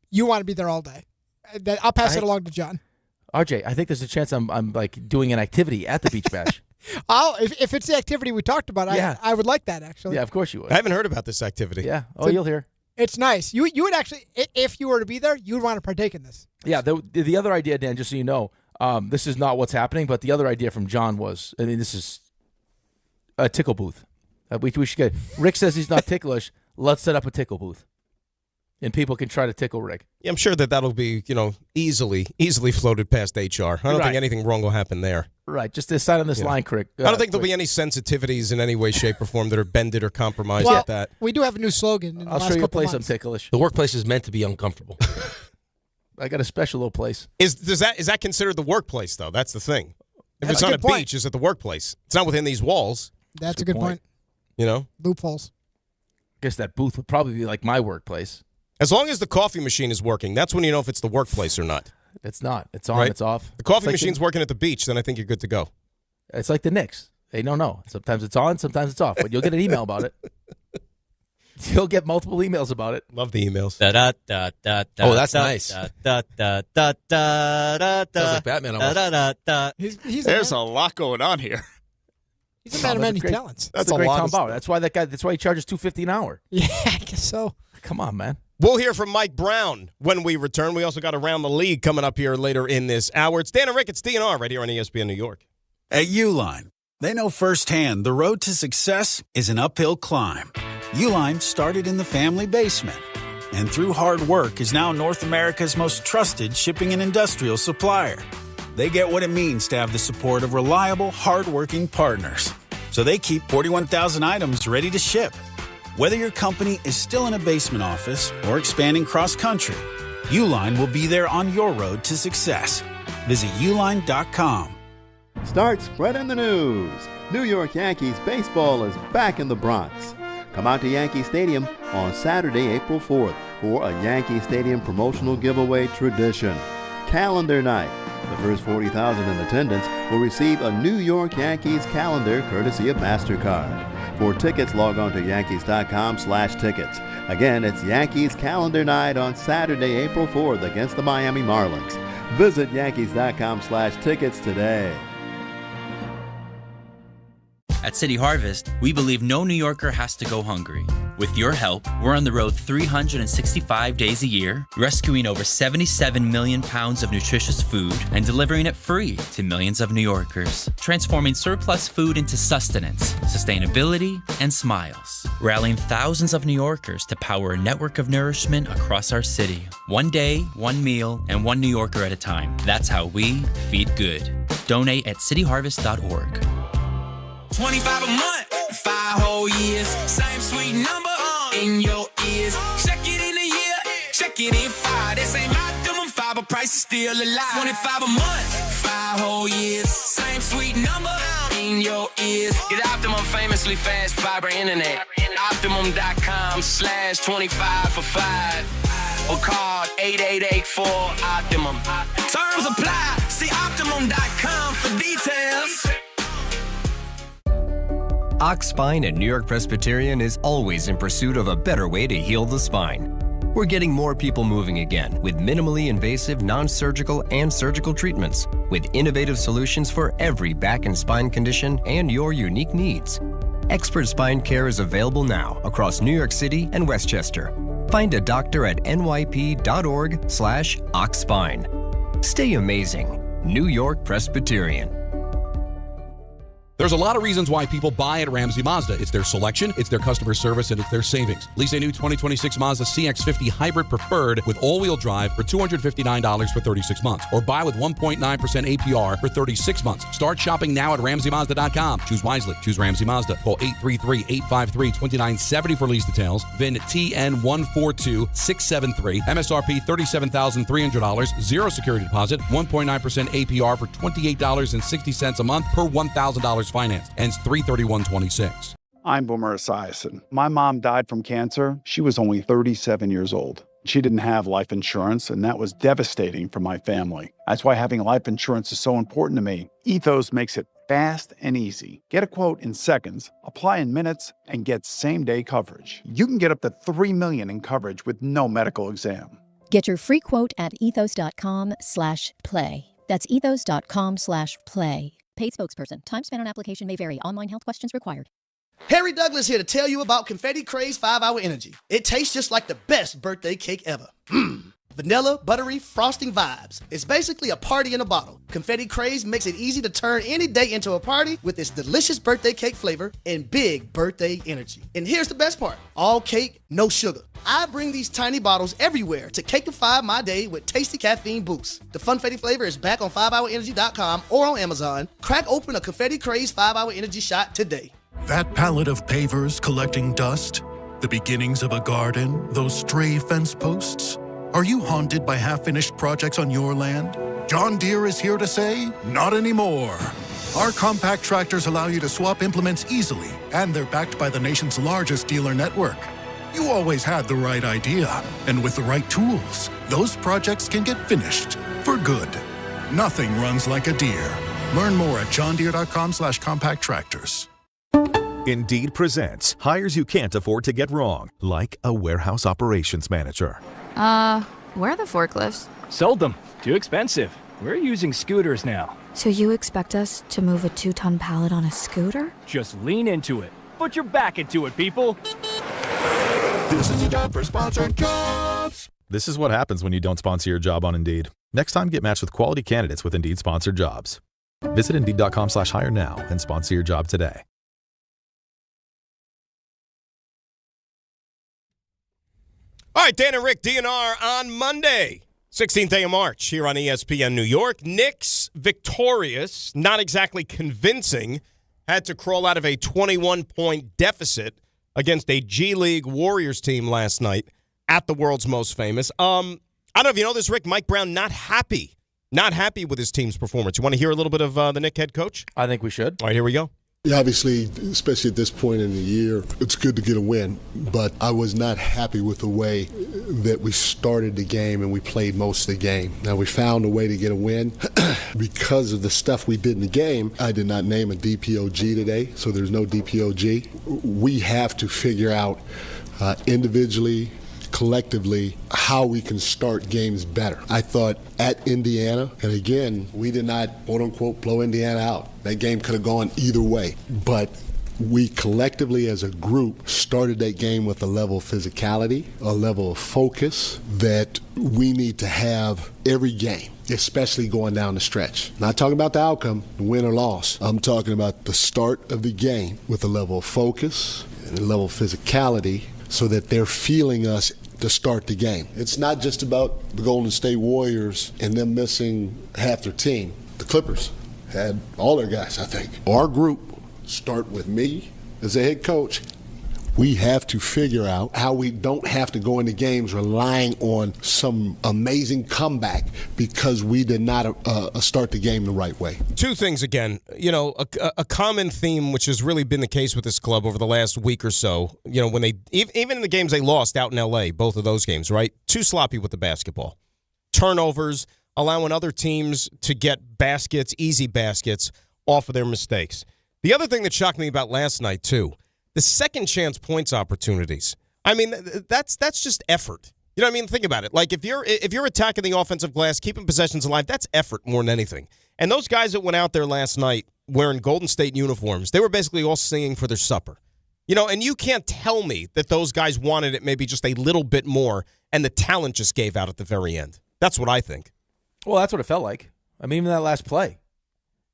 you want to be there all day. I'll pass it along to John. RJ, I think there's a chance I'm like doing an activity at the beach bash. If it's the activity we talked about, I would like that, actually. Yeah, of course you would. I haven't heard about this activity. Yeah. Oh, you'll hear. It's nice. You would actually, if you were to be there, you would want to partake in this. Yeah. The other idea, Dan, just so you know, this is not what's happening, but the other idea from John was, this is a tickle booth. We should get. Rick says he's not ticklish. Let's set up a tickle booth, and people can try to tickle Rick. Yeah, I'm sure that'll be easily floated past HR. I don't think anything wrong will happen there. Right, just to sign on this line, Crick. I don't think there'll be any sensitivities in any way, shape, or form that are bended or compromised well, like that. We do have a new slogan. I'll show you a place I'm ticklish. The workplace is meant to be uncomfortable. I got a special little place. Is that considered the workplace though? That's the thing. If it's on a beach, it's at the workplace. It's not within these walls. That's a good point. Loopholes. I guess that booth would probably be like my workplace. As long as the coffee machine is working, that's when you know if it's the workplace or not. It's not. It's on. Right? It's off. The coffee machine's working at the beach, then I think you're good to go. It's like the Knicks. They don't know. Sometimes it's on, sometimes it's off. But you'll get an email about it. You'll get multiple emails about it. Love the emails. Oh, that's nice. Sounds like Batman almost. There's a lot going on here. He's a man of many talents. That's a great Tom Bauer. That's why he charges $250 an hour. Yeah, I guess so. Come on, man. We'll hear from Mike Brown when we return. We also got Around the League coming up here later in this hour. It's Dan and Rick. It's DNR right here on ESPN New York. At Uline, they know firsthand the road to success is an uphill climb. Uline started in the family basement and through hard work is now North America's most trusted shipping and industrial supplier. They get what it means to have the support of reliable, hardworking partners. So they keep 41,000 items ready to ship. Whether your company is still in a basement office or expanding cross-country, Uline will be there on your road to success. Visit uline.com. Start spreading the news. New York Yankees baseball is back in the Bronx. Come out to Yankee Stadium on Saturday, April 4th for a Yankee Stadium promotional giveaway tradition. Calendar night. The first 40,000 in attendance will receive a New York Yankees calendar courtesy of MasterCard. For tickets, log on to Yankees.com/tickets. Again, it's Yankees calendar night on Saturday, April 4th against the Miami Marlins. Visit Yankees.com/tickets today. At City Harvest, we believe no New Yorker has to go hungry. With your help, we're on the road 365 days a year, rescuing over 77 million pounds of nutritious food and delivering it free to millions of New Yorkers, transforming surplus food into sustenance, sustainability, and smiles, rallying thousands of New Yorkers to power a network of nourishment across our city. One day, one meal, and one New Yorker at a time. That's how we feed good. Donate at cityharvest.org. 25 a month, 5 whole years, same sweet number in your ears. Check it in a year, check it in 5. This ain't optimum 5, but price is still alive. 25 a month, 5 whole years, same sweet number in your ears. Get Optimum famously fast fiber internet. Optimum.com/25 for 5. Or call 8884-OPTIMUM. Terms apply. See Optimum.com for details. Ox Spine at New York Presbyterian is always in pursuit of a better way to heal the spine. We're getting more people moving again with minimally invasive, non-surgical, and surgical treatments with innovative solutions for every back and spine condition and your unique needs. Expert spine care is available now across New York City and Westchester. Find a doctor at nyp.org/oxspine. Stay amazing. New York Presbyterian. There's a lot of reasons why people buy at Ramsey Mazda. It's their selection, it's their customer service, and it's their savings. Lease a new 2026 Mazda CX-50 Hybrid Preferred with all-wheel drive for $259 for 36 months. Or buy with 1.9% APR for 36 months. Start shopping now at RamseyMazda.com. Choose wisely. Choose Ramsey Mazda. Call 833-853-2970 for lease details. VIN TN142673. MSRP $37,300. Zero security deposit. 1.9% APR for $28.60 a month per $1,000 financed. Ends 3/31/26. I'm Boomer Esiason. My mom died from cancer. She was only 37 years old. She didn't have life insurance, and that was devastating for my family. That's why having life insurance is so important to me. Ethos makes it fast and easy. Get a quote in seconds, apply in minutes, and get same-day coverage. You can get up to $3 million in coverage with no medical exam. Get your free quote at ethos.com/play. That's ethos.com/play. Paid spokesperson. Time spent on application may vary. Online health questions required. Harry Douglas here to tell you about Confetti Craze 5-Hour Energy. It tastes just like the best birthday cake ever. Vanilla, buttery, frosting vibes. It's basically a party in a bottle. Confetti Craze makes it easy to turn any day into a party with its delicious birthday cake flavor and big birthday energy. And here's the best part. All cake, no sugar. I bring these tiny bottles everywhere to cakeify my day with tasty caffeine boosts. The Funfetti flavor is back on 5hourenergy.com or on Amazon. Crack open a Confetti Craze 5-Hour Energy shot today. That pallet of pavers collecting dust, the beginnings of a garden, those stray fence posts. Are you haunted by half-finished projects on your land? John Deere is here to say, not anymore. Our compact tractors allow you to swap implements easily, and they're backed by the nation's largest dealer network. You always had the right idea, and with the right tools, those projects can get finished for good. Nothing runs like a Deere. Learn more at johndeere.com/compact tractors. Indeed presents hires you can't afford to get wrong, like a warehouse operations manager. Where are the forklifts? Sold them. Too expensive. We're using scooters now. So you expect us to move a 2-ton pallet on a scooter? Just lean into it. Put your back into it, people. This is your job for sponsored jobs. This is what happens when you don't sponsor your job on Indeed. Next time, get matched with quality candidates with Indeed sponsored jobs. Visit Indeed.com/hire now and sponsor your job today. All right, Dan and Rick, DNR on Monday, 16th day of March, here on ESPN New York. Knicks victorious, not exactly convincing, had to crawl out of a 21-point deficit against a G League Warriors team last night at the world's most famous. I don't know if you know this, Rick, Mike Brown not happy with his team's performance. You want to hear a little bit of the Knicks head coach? I think we should. All right, here we go. Yeah, obviously, especially at this point in the year, it's good to get a win, but I was not happy with the way that we started the game and we played most of the game. Now, we found a way to get a win. Because of the stuff we did in the game, I did not name a DPOG today, so there's no DPOG. We have to figure out individually, collectively, how we can start games better. I thought at Indiana, and again, we did not, quote-unquote, blow Indiana out. That game could have gone either way. But we collectively as a group started that game with a level of physicality, a level of focus that we need to have every game, especially going down the stretch. Not talking about the outcome, win or loss. I'm talking about the start of the game with a level of focus and a level of physicality so that they're feeling us to start the game. It's not just about the Golden State Warriors and them missing half their team. The Clippers had all their guys, I think. Our group, start with me as a head coach. We have to figure out how we don't have to go into games relying on some amazing comeback because we did not start the game the right way. Two things again. You know, a common theme, which has really been the case with this club over the last week or so, you know, when they, even in the games they lost out in L.A., both of those games, right? Too sloppy with the basketball. Turnovers, allowing other teams to get baskets, easy baskets, off of their mistakes. The other thing that shocked me about last night, too, the second chance points opportunities. I mean, that's just effort. You know what I mean? Think about it. Like if you're attacking the offensive glass, keeping possessions alive, that's effort more than anything. And those guys that went out there last night wearing Golden State uniforms, they were basically all singing for their supper. You know, and you can't tell me that those guys wanted it maybe just a little bit more and the talent just gave out at the very end. That's what I think. Well, that's what it felt like. I mean, even that last play,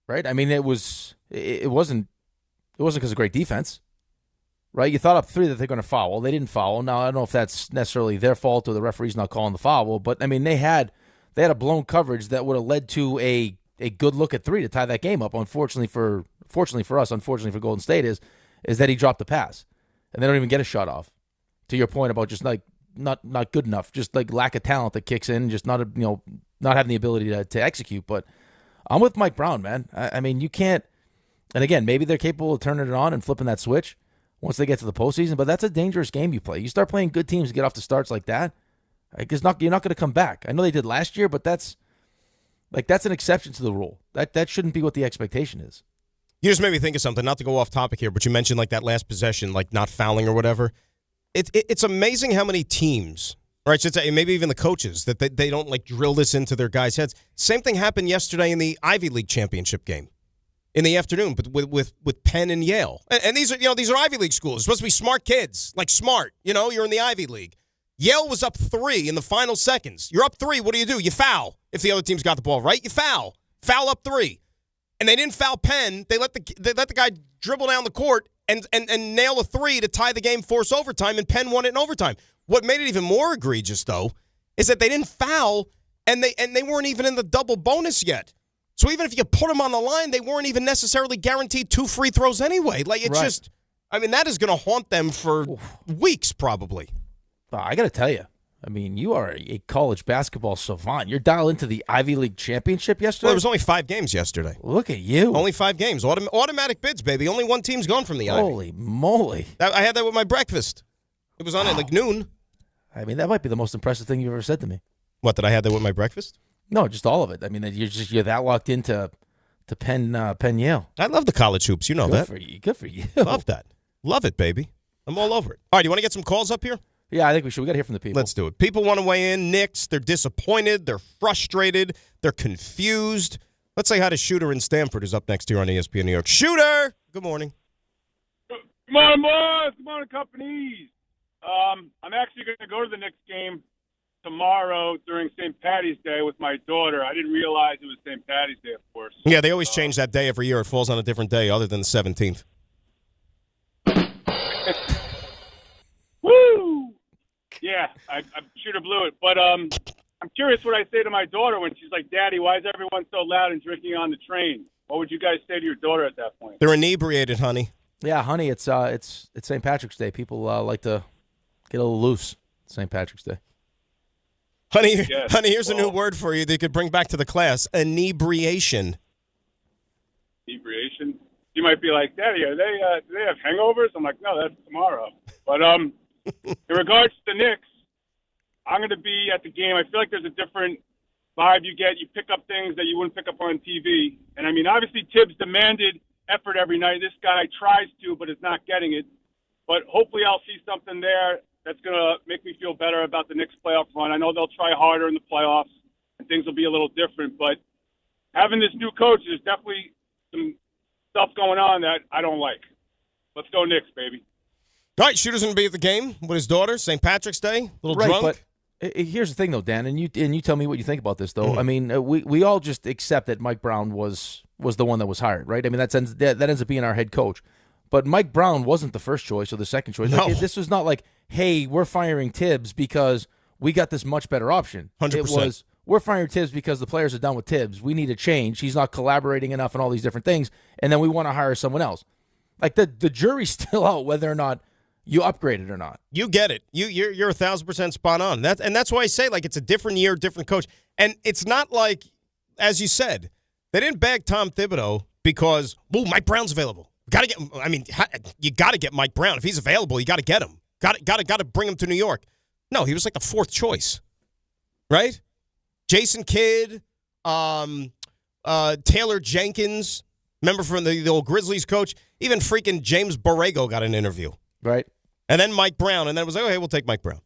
right? I mean, it wasn't because of great defense, right? You thought up 3 that they're going to foul. Well, they didn't foul. Now, I don't know if that's necessarily their fault or the referee's not calling the foul, but I mean, they had a blown coverage that would have led to a good look at 3 to tie that game up. Fortunately for us, unfortunately for Golden State, is that he dropped the pass, and they don't even get a shot off. To your point about just like not good enough, just like lack of talent that kicks in, just not having the ability to execute. But I'm with Mike Brown, man. I mean, you can't. And again, maybe they're capable of turning it on and flipping that switch once they get to the postseason. But that's a dangerous game you play. You start playing good teams and get off to starts like that, you're not going to come back. I know they did last year, but that's an exception to the rule. That shouldn't be what the expectation is. You just made me think of something, not to go off topic here, but you mentioned like that last possession, like not fouling or whatever. It's amazing how many teams, or I should say maybe even the coaches, that they don't like drill this into their guys' heads. Same thing happened yesterday in the Ivy League championship game in the afternoon, but with Penn and Yale. And these are Ivy League schools. They're supposed to be smart kids, like smart. You're in the Ivy League. Yale was up 3 in the final seconds. You're up 3. What do? You foul if the other team's got the ball, right? You foul up 3. And they didn't foul Penn. They let the guy dribble down the court and nail a 3 to tie the game, force overtime, and Penn won it in overtime. What made it even more egregious, though, is that they didn't foul, and they weren't even in the double bonus yet. So even if you put them on the line, they weren't even necessarily guaranteed 2 free throws anyway. Like, it's just, I mean, that is going to haunt them for weeks probably. I got to tell you, I mean, you are a college basketball savant. You're dialed into the Ivy League championship yesterday? Well, there was only 5 games yesterday. Look at you. Only 5 games. Automatic bids, baby. Only one team's gone from the Ivy. Holy moly. I had that with my breakfast. It was on at like noon. I mean, that might be the most impressive thing you've ever said to me. What, that I had that with my breakfast? No, just all of it. I mean, you're that locked into Penn Yale. I love the college hoops. You know that. Good for you. Love that. Love it, baby. I'm all over it. All right, you want to get some calls up here? Yeah, I think we should. We got to hear from the people. Let's do it. People want to weigh in. Knicks, they're disappointed. They're frustrated. They're confused. Let's say hi to Shooter in Stamford, who's up next here on ESPN New York. Shooter! Good morning. Good morning, boys. Good morning, companies. I'm actually going to go to the Knicks game tomorrow during St. Patty's Day with my daughter. I didn't realize it was St. Patty's Day, of course. Yeah, they always change that day every year. It falls on a different day other than the 17th. Woo! Yeah, I should have blew it. But I'm curious what I say to my daughter when she's like, Daddy, why is everyone so loud and drinking on the train? What would you guys say to your daughter at that point? They're inebriated, honey. Yeah, honey, it's St. Patrick's Day. People like to get a little loose St. Patrick's Day. Honey, here's a new word for you that you could bring back to the class. Inebriation. Inebriation? You might be like, Daddy, do they have hangovers? I'm like, no, that's tomorrow. But in regards to the Knicks, I'm going to be at the game. I feel like there's a different vibe you get. You pick up things that you wouldn't pick up on TV. And, I mean, obviously Tibbs demanded effort every night. This guy tries to, but is not getting it. But hopefully I'll see something there that's going to make me feel better about the Knicks playoff run. I know they'll try harder in the playoffs, and things will be a little different. But having this new coach, there's definitely some stuff going on that I don't like. Let's go Knicks, baby. All right, Shooter's going to be at the game with his daughter, St. Patrick's Day, a little drunk. But here's the thing, though, Dan, and you tell me what you think about this, though. Mm-hmm. I mean, we all just accept that Mike Brown was the one that was hired, right? I mean, that ends up being our head coach. But Mike Brown wasn't the first choice or the second choice. No. Like, this was not like, hey, we're firing Tibbs because we got this much better option. 100%. It was, we're firing Tibbs because the players are done with Tibbs. We need a change. He's not collaborating enough and all these different things. And then we want to hire someone else. Like, the jury's still out whether or not you upgrade it or not. You get it. You're 1,000% spot on. That's why I say, like, it's a different year, different coach. And it's not like, as you said, they didn't bag Tom Thibodeau because, Mike Brown's available. You got to get Mike Brown. If he's available, you got to get him. Got to bring him to New York. No, he was like the 4th choice, right? Jason Kidd, Taylor Jenkins, remember from the old Grizzlies coach? Even freaking James Borrego got an interview. Right. And then Mike Brown, and then it was like, okay, we'll take Mike Brown.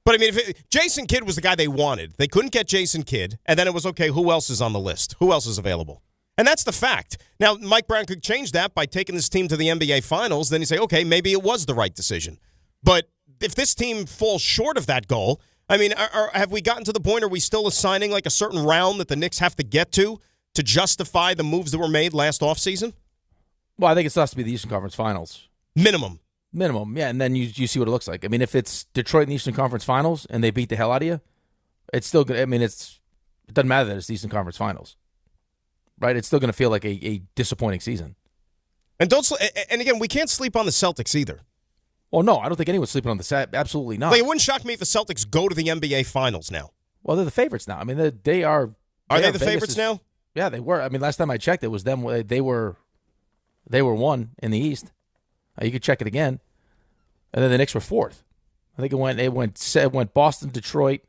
But, I mean, Jason Kidd was the guy they wanted. They couldn't get Jason Kidd, and then it was, okay, who else is on the list? Who else is available? And that's the fact. Now, Mike Brown could change that by taking this team to the NBA Finals. Then you say, okay, maybe it was the right decision. But if this team falls short of that goal, I mean, have we gotten to the point, are we still assigning like a certain round that the Knicks have to get to justify the moves that were made last offseason? Well, I think it has to be the Eastern Conference Finals. Minimum, yeah, and then you see what it looks like. I mean, if it's Detroit in the Eastern Conference Finals and they beat the hell out of you, it's still good. I mean, it doesn't matter that it's the Eastern Conference Finals, right? It's still going to feel like a disappointing season. And again, we can't sleep on the Celtics either. Well, no, I don't think anyone's sleeping on the set. Absolutely not. Like, it wouldn't shock me if the Celtics go to the NBA Finals now. Well, they're the favorites now. I mean, they are. Are they the favorites now? Yeah, they were. I mean, last time I checked, it was them. They were one in the East. You could check it again, and then the Knicks were fourth. I think it went Boston, Detroit.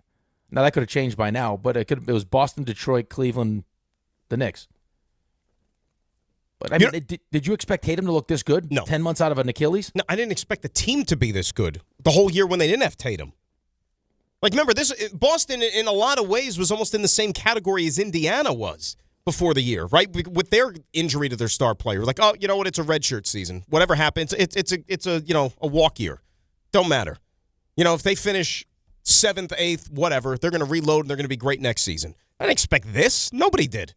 Now that could have changed by now, but it was Boston, Detroit, Cleveland, the Knicks. But I mean, did you expect Tatum to look this good? No. 10 months out of an Achilles? No, I didn't expect the team to be this good the whole year when they didn't have Tatum. Like, remember, Boston in a lot of ways was almost in the same category as Indiana was before the year, right? With their injury to their star player, like, oh, you know what? It's a redshirt season. Whatever happens, it's a walk year. Don't matter. If they finish 7th, 8th, whatever, they're going to reload and they're going to be great next season. I didn't expect this. Nobody did.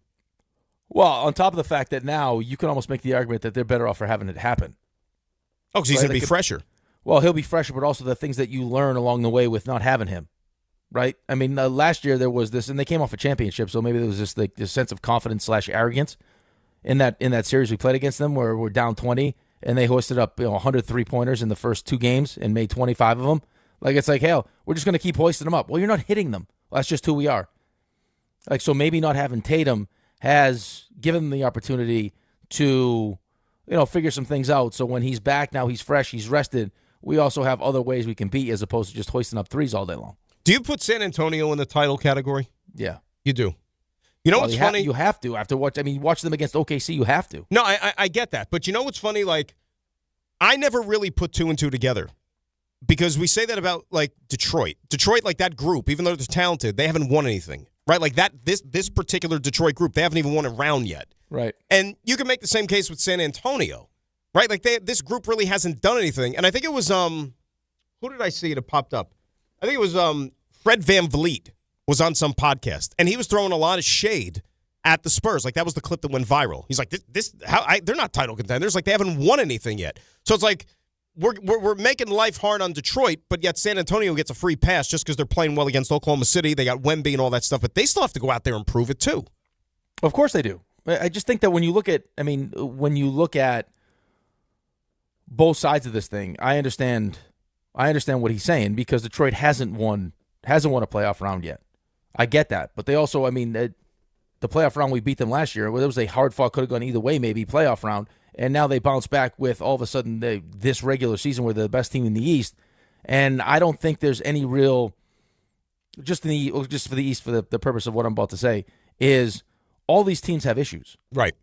Well, on top of the fact that now you can almost make the argument that they're better off for having it happen. Oh, because he's going to be fresher. Well, he'll be fresher, but also the things that you learn along the way with not having him, right? I mean, last year there was this, and they came off a championship, so maybe there was just like this sense of confidence / arrogance in that series we played against them, where we're down 20, and they hoisted up 100 3-pointers in the first 2 games and made 25 of them. Like, it's like, hell, we're just going to keep hoisting them up. Well, you're not hitting them. Well, that's just who we are. Like, so maybe not having Tatum has given them the opportunity to, figure some things out. So when he's back, now he's fresh, he's rested, we also have other ways we can beat as opposed to just hoisting up threes all day long. Do you put San Antonio in the title category? Yeah. You do. You know what's funny? You have to. After watch them against OKC, you have to. No, I get that. But you know what's funny? Like, I never really put 2 and 2 together. Because we say that about, like, Detroit. Detroit, like, that group, even though they're talented, they haven't won anything. Right? Like, this particular Detroit group, they haven't even won a round yet. Right. And you can make the same case with San Antonio. Right? Like, this group really hasn't done anything. And I think it was, who did I see it popped up? I think it was Fred VanVleet was on some podcast. And he was throwing a lot of shade at the Spurs. Like, that was the clip that went viral. He's like, they're not title contenders. Like, they haven't won anything yet. So it's like, We're making life hard on Detroit, but yet San Antonio gets a free pass just because they're playing well against Oklahoma City. They got Wemby and all that stuff, but they still have to go out there and prove it too. Of course they do. I just think that when you look at both sides of this thing, I understand what he's saying because Detroit hasn't won a playoff round yet. I get that, but they also, the playoff round we beat them last year, it was a hard fought, could have gone either way, maybe playoff round. And now they bounce back with all of a sudden this regular season we're the best team in the East. And I don't think there's any real, just for the East, for the purpose of what I'm about to say, is all these teams have issues. Right.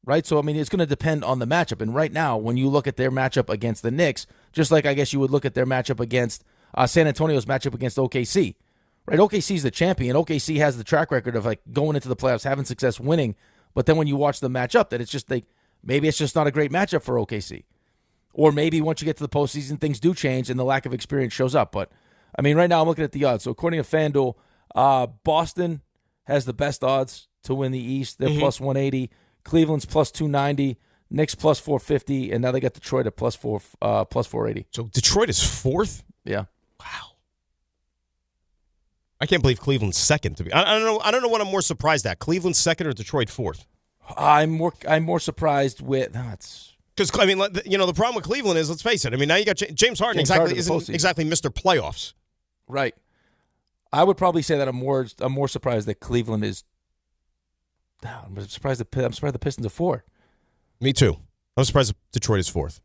Right? So, it's going to depend on the matchup. And right now, when you look at their matchup against the Knicks, just like I guess you would look at their matchup against San Antonio's matchup against OKC. Right? OKC's the champion. OKC has the track record of like going into the playoffs, having success, winning. But then when you watch the matchup, that it's just like, maybe it's just not a great matchup for OKC. Or maybe once you get to the postseason, things do change and the lack of experience shows up. But, right now I'm looking at the odds. So according to FanDuel, Boston has the best odds to win the East. They're plus 180. Cleveland's plus 290. Knicks plus 450. And now they got Detroit at plus 480. So Detroit is 4th? Yeah. Wow. I can't believe Cleveland's second to be. I don't know what I'm more surprised at. Cleveland's second or Detroit 4th? I'm more surprised with because the problem with Cleveland is, let's face it. Now you got James Harden isn't exactly Mr. Playoffs, right? I would probably say that I'm more surprised that Cleveland is. I'm surprised the Pistons are 4. Me too. I'm surprised Detroit is 4th.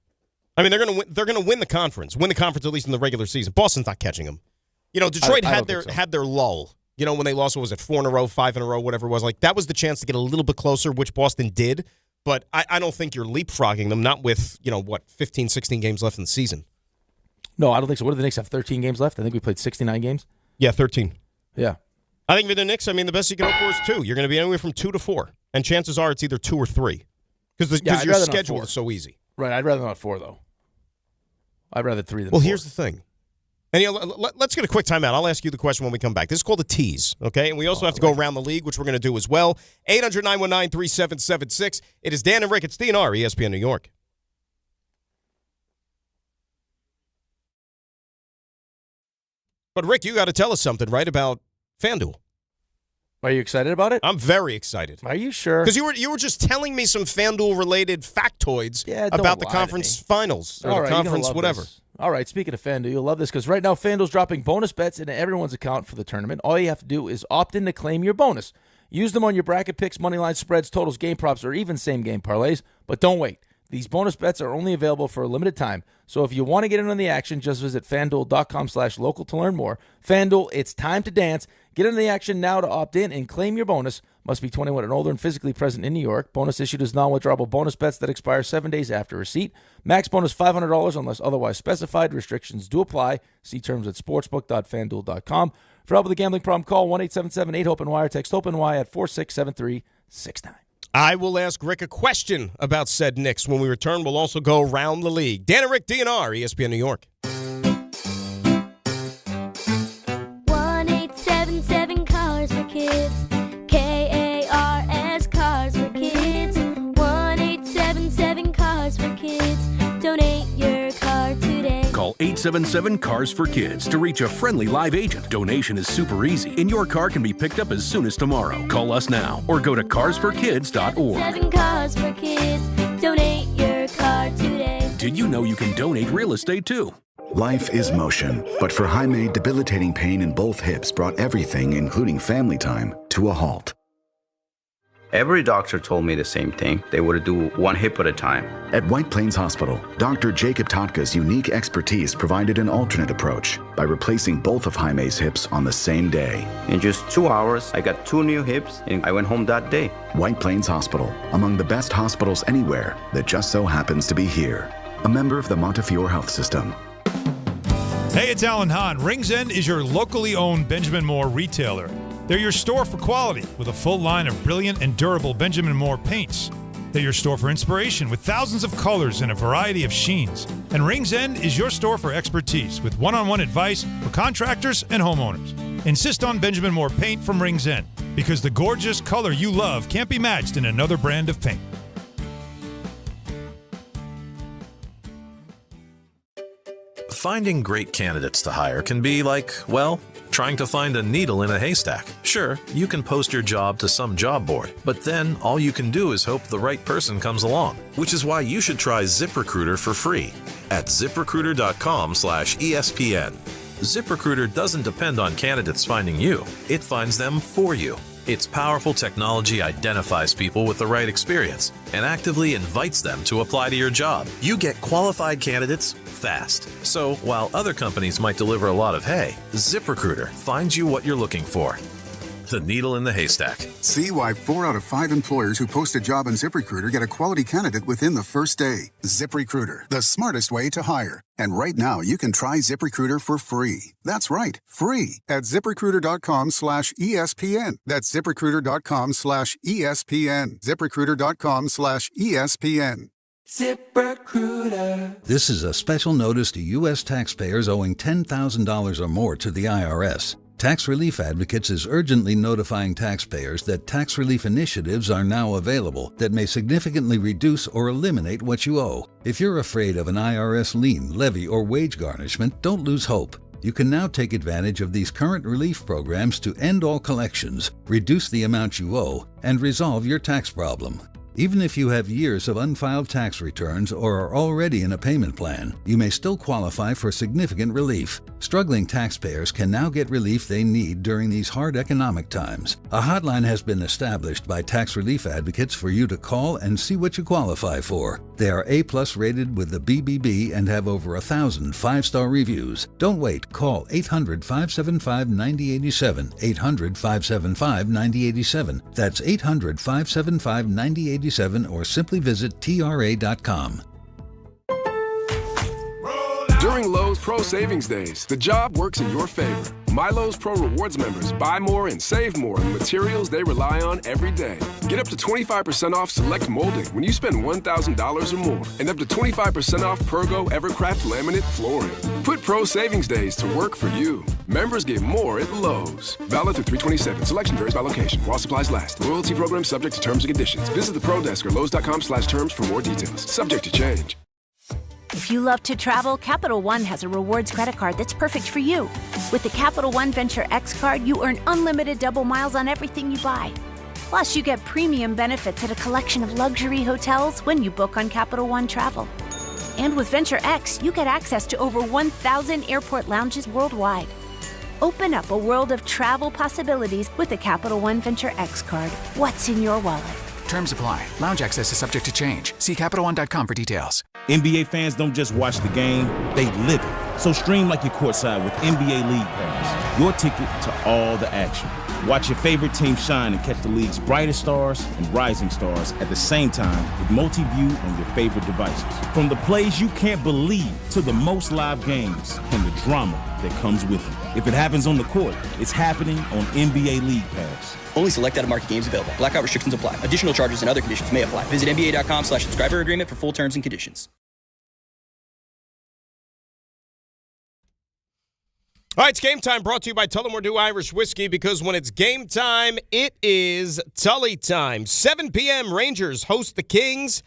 They're gonna win the conference. Win the conference at least in the regular season. Boston's not catching them. Detroit had their lull. When they lost, what was it, 4 in a row, 5 in a row, whatever it was. Like, that was the chance to get a little bit closer, which Boston did. But I don't think you're leapfrogging them, not with, 15, 16 games left in the season. No, I don't think so. What do the Knicks have, 13 games left? I think we played 69 games. Yeah, 13. Yeah. I think for the Knicks, the best you can hope for is 2. You're going to be anywhere from 2 to 4. And chances are it's either 2 or 3. Because your schedule is so easy. Right, I'd rather not 4, though. I'd rather 3 than 4. Well, here's the thing. And let's get a quick timeout. I'll ask you the question when we come back. This is called a tease, okay? And we also have to go around the league, which we're going to do as well. 800-919-3776. It is Dan and Rick. It's DNR, ESPN New York. But, Rick, you got to tell us something, right, about FanDuel. Are you excited about it? I'm very excited. Are you sure? Because you were just telling me some FanDuel-related factoids about the conference finals or the conference whatever. This. All right, speaking of FanDuel, you'll love this because right now FanDuel's dropping bonus bets into everyone's account for the tournament. All you have to do is opt in to claim your bonus. Use them on your bracket picks, money line spreads, totals, game props, or even same-game parlays. But don't wait. These bonus bets are only available for a limited time. So if you want to get in on the action, just visit FanDuel.com/local to learn more. FanDuel, it's time to dance. Get in the action now to opt in and claim your bonus. Must be 21 and older and physically present in New York. Bonus issued as non-withdrawable bonus bets that expire 7 days after receipt. Max bonus $500 unless otherwise specified. Restrictions do apply. See terms at sportsbook.fanduel.com. For help with a gambling problem, call 1-877-8-HOPE-NY or text HOPE-NY at 467-369. I will ask Rick a question about said Knicks. When we return, we'll also go around the league. Dan and Rick, DNR, ESPN New York. 1-877 Cars for Kids. KARS Cars for Kids. 1-877 Cars for Kids. Donate your car today. Call 877-CARS-FOR-KIDS to reach a friendly live agent. Donation is super easy, and your car can be picked up as soon as tomorrow. Call us now or go to carsforkids.org. 7 Cars for Kids. Donate your car today. Did you know you can donate real estate too? Life is motion, but for Jaime, debilitating pain in both hips brought everything, including family time, to a halt. Every doctor told me the same thing. They would do one hip at a time. At White Plains Hospital, Dr. Jacob Totka's unique expertise provided an alternate approach by replacing both of Jaime's hips on the same day. In just 2 hours, I got 2 new hips, and I went home that day. White Plains Hospital, among the best hospitals anywhere that just so happens to be here. A member of the Montefiore Health System. Hey, it's Alan Hahn. Rings End is your locally owned Benjamin Moore retailer. They're your store for quality with a full line of brilliant and durable Benjamin Moore paints. They're your store for inspiration with thousands of colors and a variety of sheens. And Rings End is your store for expertise with one-on-one advice for contractors and homeowners. Insist on Benjamin Moore paint from Rings End because the gorgeous color you love can't be matched in another brand of paint. Finding great candidates to hire can be like, well, trying to find a needle in a haystack. Sure, you can post your job to some job board, but then all you can do is hope the right person comes along, which is why you should try ZipRecruiter for free at ZipRecruiter.com/ESPN. ZipRecruiter doesn't depend on candidates finding you. It finds them for you. Its powerful technology identifies people with the right experience and actively invites them to apply to your job. You get qualified candidates fast. So while other companies might deliver a lot of hay, ZipRecruiter finds you what you're looking for. The needle in the haystack. See why 4 out of 5 employers who post a job on ZipRecruiter get a quality candidate within the first day. ZipRecruiter, the smartest way to hire. And right now, you can try ZipRecruiter for free. That's right, free at ZipRecruiter.com/ESPN. That's ZipRecruiter.com/ESPN. ZipRecruiter.com/ESPN. ZipRecruiter. This is a special notice to U.S. taxpayers owing $10,000 or more to the IRS. Tax Relief Advocates is urgently notifying taxpayers that tax relief initiatives are now available that may significantly reduce or eliminate what you owe. If you're afraid of an IRS lien, levy, or wage garnishment, don't lose hope. You can now take advantage of these current relief programs to end all collections, reduce the amount you owe, and resolve your tax problem. Even if you have years of unfiled tax returns or are already in a payment plan, you may still qualify for significant relief. Struggling taxpayers can now get relief they need during these hard economic times. A hotline has been established by Tax Relief Advocates for you to call and see what you qualify for. They are A+ rated with the BBB and have over 1,000 5-star reviews. Don't wait. Call 800-575-9087. 800-575-9087. That's 800-575-9087 or simply visit TRA.com. During Lowe's Pro Savings Days, the job works in your favor. Milo's Pro Rewards members buy more and save more on materials they rely on every day. Get up to 25% off select molding when you spend $1,000 or more, and up to 25% off Pergo Evercraft laminate flooring. Put Pro Savings Days to work for you. Members get more at Lowe's. Valid through 3/27. Selection varies by location. While supplies last. Loyalty program subject to terms and conditions. Visit the Pro Desk or Lowes.com/terms for more details. Subject to change. If you love to travel, Capital One has a rewards credit card that's perfect for you. With the Capital One Venture X card, you earn unlimited double miles on everything you buy. Plus, you get premium benefits at a collection of luxury hotels when you book on Capital One Travel. And with Venture X, you get access to over 1,000 airport lounges worldwide. Open up a world of travel possibilities with the Capital One Venture X card. What's in your wallet? Terms apply. Lounge access is subject to change. See CapitalOne.com for details. NBA fans don't just watch the game, they live it. So stream like you're courtside with NBA League Pass. Your ticket to all the action. Watch your favorite team shine and catch the league's brightest stars and rising stars at the same time with multi-view on your favorite devices. From the plays you can't believe to the most live games and the drama that comes with it. If it happens on the court, it's happening on NBA League Pass. Only select out-of-market games available. Blackout restrictions apply. Additional charges and other conditions may apply. Visit NBA.com/subscriber agreement for full terms and conditions. All right, it's game time, brought to you by Tullamore Dew Irish Whiskey, because when it's game time, it is Tully time. 7 p.m., Rangers host the Kings,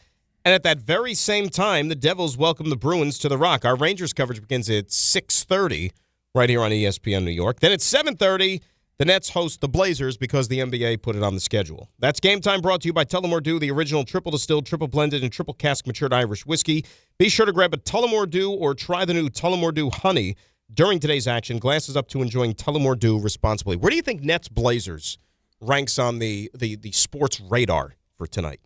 and at that very same time, the Devils welcome the Bruins to the Rock. Our Rangers coverage begins at 6:30 right here on ESPN New York. Then at 7:30, the Nets host the Blazers because the NBA put it on the schedule. That's Game Time, brought to you by Tullamore Dew, the original triple distilled, triple blended, and triple cask matured Irish whiskey. Be sure to grab a Tullamore Dew or try the new Tullamore Dew Honey during today's action. Glasses up to enjoying Tullamore Dew responsibly. Where do you think Nets Blazers ranks on the sports radar for tonight?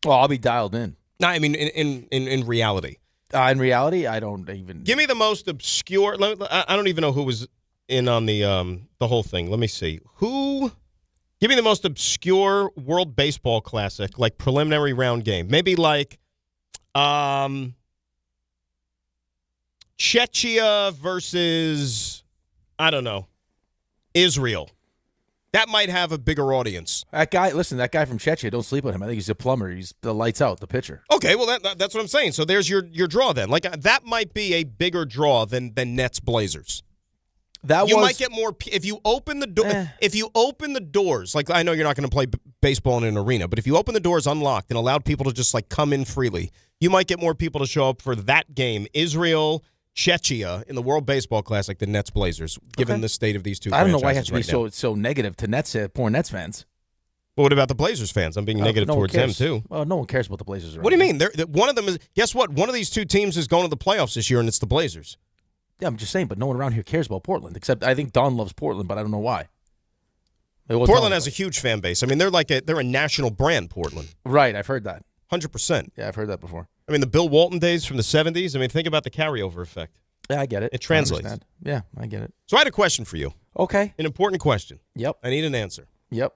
Well, I'll be dialed in. No, I mean in reality. In reality, I don't even. Give me the most obscure. I don't even know who was in on the whole thing. Let me see. Give me the most obscure World Baseball Classic, like preliminary round game. Maybe like Czechia versus, I don't know, Israel. That might have a bigger audience. That guy from Czechia, don't sleep on him. I think he's a plumber. He's the lights out, the pitcher. Okay, well, that's what I'm saying. So there's your draw then. Like, that might be a bigger draw than Nets Blazers. You might get more if you open the door. If you open the doors, like, I know you're not going to play baseball in an arena, but if you open the doors unlocked and allowed people to just like come in freely, you might get more people to show up for that game. Israel, Czechia in the World Baseball Classic than Nets Blazers, given the state of these two. I don't know why it has to be right so negative to Nets, poor Nets fans. But what about the Blazers fans? I'm being negative towards them too. Well, no one cares about the Blazers. What do you mean? One of them is. Guess what? One of these two teams is going to the playoffs this year, and it's the Blazers. Yeah, I'm just saying, but no one around here cares about Portland, except I think Don loves Portland, but I don't know why. Portland has a huge fan base. I mean, they're a national brand, Portland. Right, I've heard that. 100%. Yeah, I've heard that before. I mean, the Bill Walton days from the 70s, I mean, think about the carryover effect. Yeah, I get it. It translates. Yeah, I get it. So I had a question for you. Okay. An important question. Yep. I need an answer. Yep.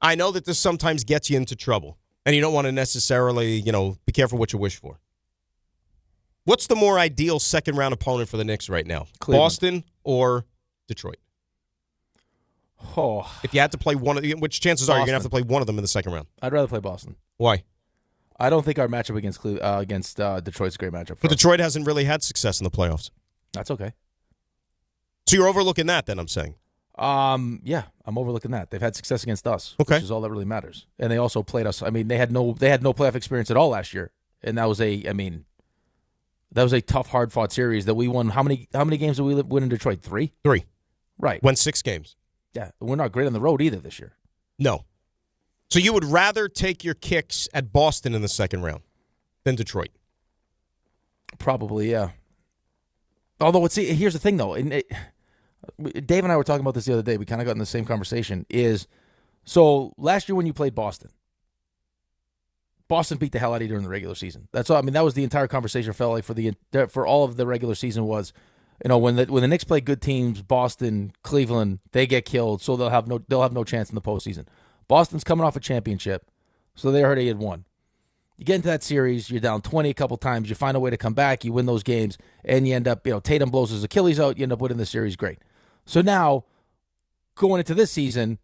I know that this sometimes gets you into trouble, and you don't want to necessarily, be careful what you wish for. What's the more ideal second-round opponent for the Knicks right now? Cleveland. Boston or Detroit? Oh. If you had to play one of them, which chances are you're going to have to play one of them in the second round? I'd rather play Boston. Why? I don't think our matchup against Detroit's a great matchup. But Detroit hasn't really had success in the playoffs. That's okay. So you're overlooking that then, I'm saying? Yeah, I'm overlooking that. They've had success against us, which is all that really matters. And they also played us. I mean, they had no playoff experience at all last year. And that was a tough, hard-fought series that we won. How many games did we win in Detroit? 3? 3. Right. Won 6 games. Yeah, we're not great on the road either this year. No. So you would rather take your kicks at Boston in the second round than Detroit? Probably, yeah. Although, here's the thing, though. Dave and I were talking about this the other day. We kind of got in the same conversation. So last year when you played Boston beat the hell out of you during the regular season. That's all. I mean, that was the entire conversation. Felt like for all of the regular season was, when the Knicks play good teams, Boston, Cleveland, they get killed, so they'll have no chance in the postseason. Boston's coming off a championship, so they already had won. You get into that series, you're down 20 a couple times, you find a way to come back, you win those games, and you end up, Tatum blows his Achilles out, you end up winning the series. Great. So now, going into this season,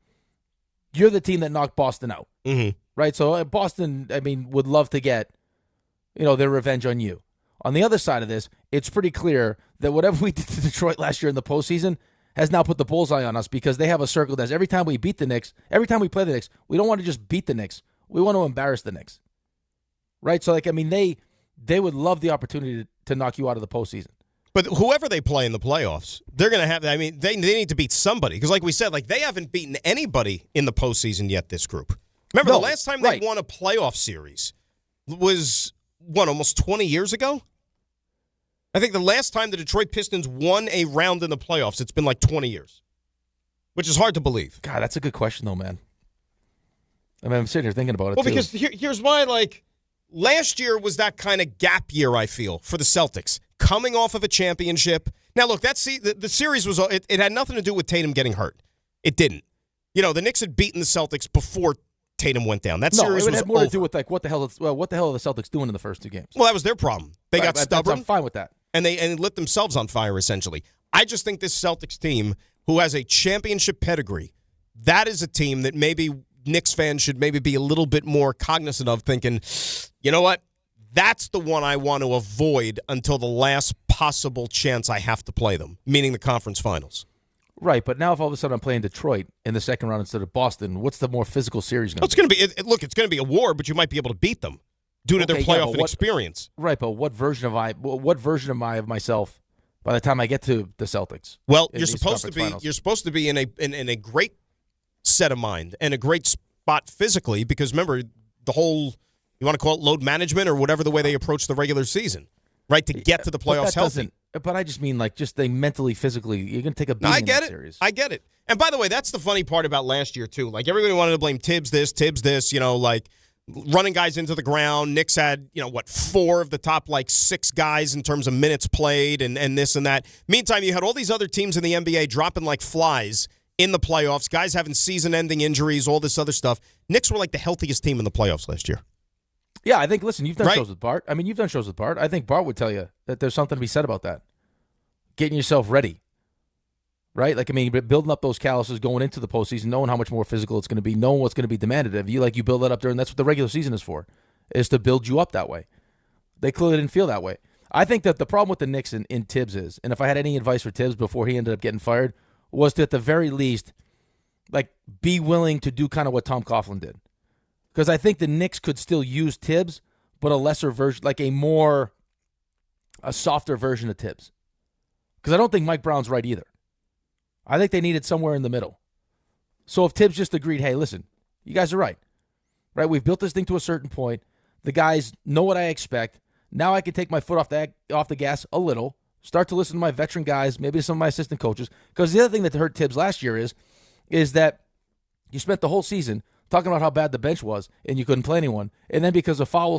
you're the team that knocked Boston out, right? So Boston, I mean, would love to get, their revenge on you. On the other side of this, it's pretty clear that whatever we did to Detroit last year in the postseason has now put the bullseye on us because they have a circle that's every time we beat the Knicks, every time we play the Knicks, we don't want to just beat the Knicks. We want to embarrass the Knicks, right? So, they would love the opportunity to knock you out of the postseason. But whoever they play in the playoffs, they're going to have, they need to beat somebody. Because like we said, they haven't beaten anybody in the postseason yet, this group. Remember, the last time they won a playoff series was, almost 20 years ago? I think the last time the Detroit Pistons won a round in the playoffs, it's been 20 years. Which is hard to believe. God, that's a good question, though, man. I mean, I'm sitting here thinking about it, Well, because here's why, last year was that kind of gap year, I feel, for the Celtics. Coming off of a championship. Now, look, the series was, it had nothing to do with Tatum getting hurt. It didn't. The Knicks had beaten the Celtics before Tatum went down. That series was have more over. to do with, what the hell are the Celtics doing in the first two games? Well, that was their problem. They got stubborn. I'm fine with that. And they lit themselves on fire, essentially. I just think this Celtics team, who has a championship pedigree, that is a team that maybe Knicks fans should maybe be a little bit more cognizant of, thinking, you know what? That's the one I want to avoid until the last possible chance I have to play them, meaning the conference finals. Right, but now if all of a sudden I'm playing Detroit in the second round instead of Boston, what's the more physical series going to be? It's going to be, look, it's going to be a war, but you might be able to beat them due to their playoff experience. Right, but what version am I of myself by the time I get to the Celtics? Well, you're supposed to be in a great set of mind and a great spot physically because remember the whole, you want to call it load management or whatever the way they approach the regular season, right? To get to the playoffs healthy. But I just mean mentally, physically, you're going to take a beating in that series. I get it. And by the way, that's the funny part about last year too. Everybody wanted to blame Tibbs this, running guys into the ground. Knicks had, 4 of the top 6 guys in terms of minutes played and this and that. Meantime, you had all these other teams in the NBA dropping like flies in the playoffs, guys having season-ending injuries, all this other stuff. Knicks were the healthiest team in the playoffs last year. Yeah, I think, listen, you've done shows with Bart. I mean, you've done shows with Bart. I think Bart would tell you that there's something to be said about that. Getting yourself ready, right? Building up those calluses going into the postseason, knowing how much more physical it's going to be, knowing what's going to be demanded of you. You build that up during, that's what the regular season is for, is to build you up that way. They clearly didn't feel that way. I think that the problem with the Knicks in Tibbs is, and if I had any advice for Tibbs before he ended up getting fired, was to at the very least, be willing to do kind of what Tom Coughlin did. Because I think the Knicks could still use Tibbs, but a lesser version, a softer version of Tibbs. Because I don't think Mike Brown's right either. I think they needed somewhere in the middle. So if Tibbs just agreed, hey, listen, you guys are right. Right? We've built this thing to a certain point. The guys know what I expect. Now I can take my foot off the gas a little, start to listen to my veteran guys, maybe some of my assistant coaches. Because the other thing that hurt Tibbs last year is that you spent the whole season talking about how bad the bench was, and you couldn't play anyone. And then because of foul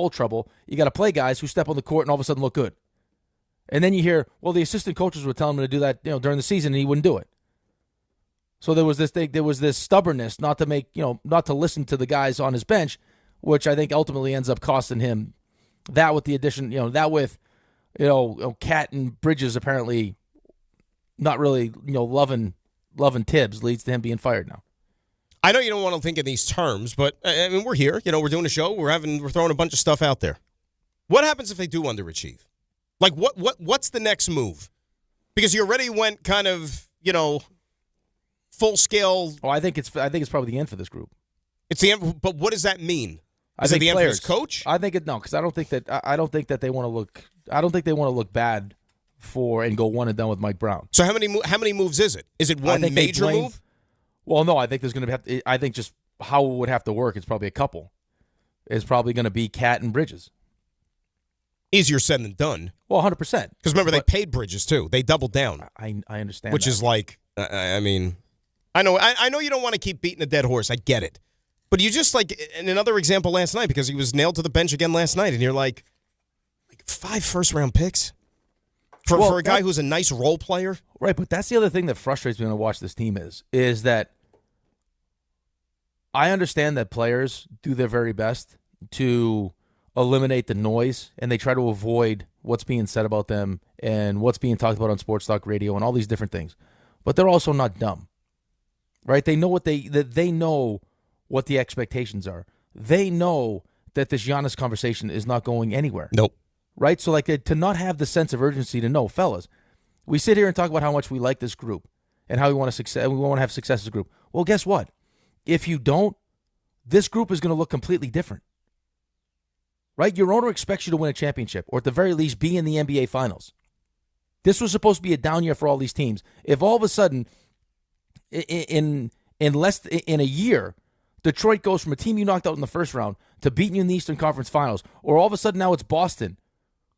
trouble, you got to play guys who step on the court and all of a sudden look good. And then you hear, well, the assistant coaches were telling him to do that, during the season, and he wouldn't do it. So there was this stubbornness not to listen to the guys on his bench, which I think ultimately ends up costing him that with the addition, Cat and Bridges apparently not really, loving Tibbs leads to him being fired now. I know you don't want to think in these terms, but I mean, we're here. We're doing a show. We're throwing a bunch of stuff out there. What happens if they do underachieve? What's the next move? Because you already went kind of, full scale. Oh, I think it's probably the end for this group. It's the end, but what does that mean? Is it the end for his coach? I think because I don't think that they want to look. I don't think they want to look bad and go one and done with Mike Brown. So how many moves is it? Is it one major move? Well, no, I think there's going to be. I think just how it would have to work is probably a couple. It's probably going to be Cat and Bridges. Easier said than done. Well, 100%. Because remember, they paid Bridges too. They doubled down. I understand. Which is I mean, I know you don't want to keep beating a dead horse. I get it, but you just in another example last night because he was nailed to the bench again last night, and you're like 5 first-round picks for a guy who's a nice role player. Right, but that's the other thing that frustrates me when I watch this team is that I understand that players do their very best to eliminate the noise, and they try to avoid what's being said about them and what's being talked about on sports talk radio and all these different things. but they're also not dumb, right? They know they know what the expectations are. They know that this Giannis conversation is not going anywhere. Nope. Right? So, like, to not have the sense of urgency to know, fellas, we sit here and talk about how much we like this group and how we want to have success as a group. Well, guess what? If you don't, this group is going to look completely different. Right? Your owner expects you to win a championship, or at the very least be in the NBA Finals. This was supposed to be a down year for all these teams. If all of a sudden, in a year, Detroit goes from a team you knocked out in the first round to beating you in the Eastern Conference Finals, or all of a sudden now it's Boston,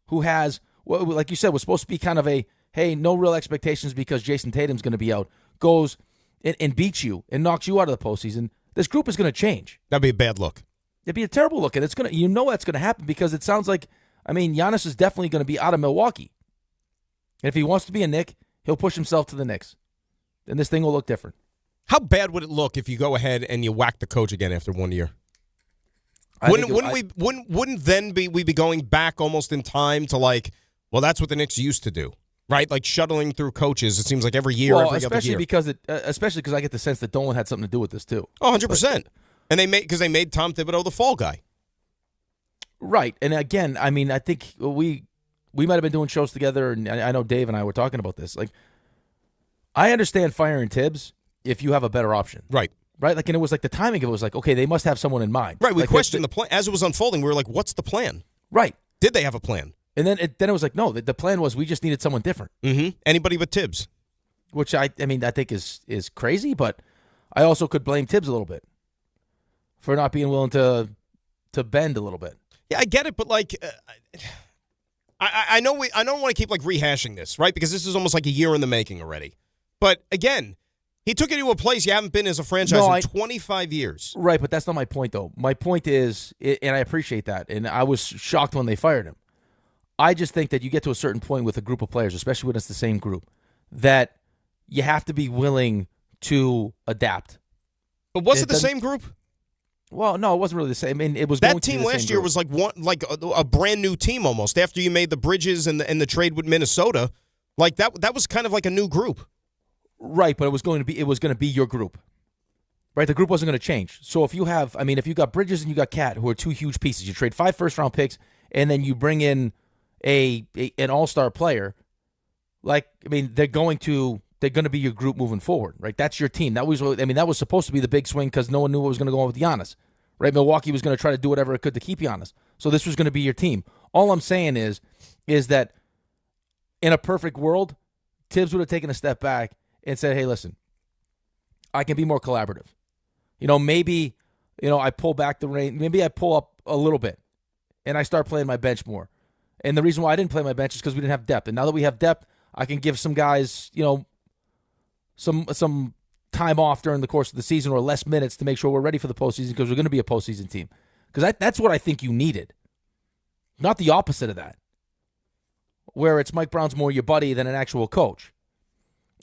who has, like you said, was supposed to be kind of a, hey, no real expectations because Jason Tatum's going to be out, goes and beats you and knocks you out of the postseason, this group is going to change. That'd be a bad look. It'd be a terrible look, and that's going to happen because it sounds like, Giannis is definitely going to be out of Milwaukee. And if he wants to be a Knick, he'll push himself to the Knicks. Then this thing will look different. How bad would it look if you go ahead and you whack the coach again after 1 year? Wouldn't then we be going back almost in time to like, well, that's what the Knicks used to do, right? Like shuttling through coaches. It seems like every year, every other year. Especially because I get the sense that Dolan had something to do with this too. Oh, 100%. And they made Tom Thibodeau the fall guy. Right. And again, I think we might have been doing shows together, and I know Dave and I were talking about this. Like, I understand firing Tibbs if you have a better option. Right. Right? Like, and it was like the timing of it was like, okay, they must have someone in mind. Right. We like questioned the plan. As it was unfolding, we were like, what's the plan? Right. Did they have a plan? And then it was like, no, the plan was we just needed someone different. Mm-hmm. Anybody but Tibbs. Which I think is crazy, but I also could blame Tibbs a little bit for not being willing to bend a little bit. Yeah, I get it, but like, I know I don't want to keep like rehashing this, right? Because this is almost like a year in the making already. But again, he took you to a place you haven't been as a franchise in 25 years. Right, but that's not my point, though. My point is, and I appreciate that, and I was shocked when they fired him. I just think that you get to a certain point with a group of players, especially when it's the same group, that you have to be willing to adapt. But was it the same group? Well, no, it wasn't really the same. It was that team last year was like a brand new team almost. After you made the Bridges and the trade with Minnesota, like that was kind of like a new group. Right, but it was going to be your group. Right, the group wasn't going to change. So if you if you got Bridges and you got Cat, who are two huge pieces, you trade 5 first-round picks, and then you bring in an all-star player. They're going to be your group moving forward, right? That's your team. That was supposed to be the big swing because no one knew what was going to go on with Giannis, right? Milwaukee was going to try to do whatever it could to keep Giannis. So this was going to be your team. All I'm saying is that in a perfect world, Tibbs would have taken a step back and said, hey, listen, I can be more collaborative. Maybe, I pull back the rein. Maybe I pull up a little bit and I start playing my bench more. And the reason why I didn't play my bench is because we didn't have depth. And now that we have depth, I can give some guys, some time off during the course of the season or less minutes to make sure we're ready for the postseason because we're going to be a postseason team. Because that's what I think you needed. Not the opposite of that, where it's Mike Brown's more your buddy than an actual coach.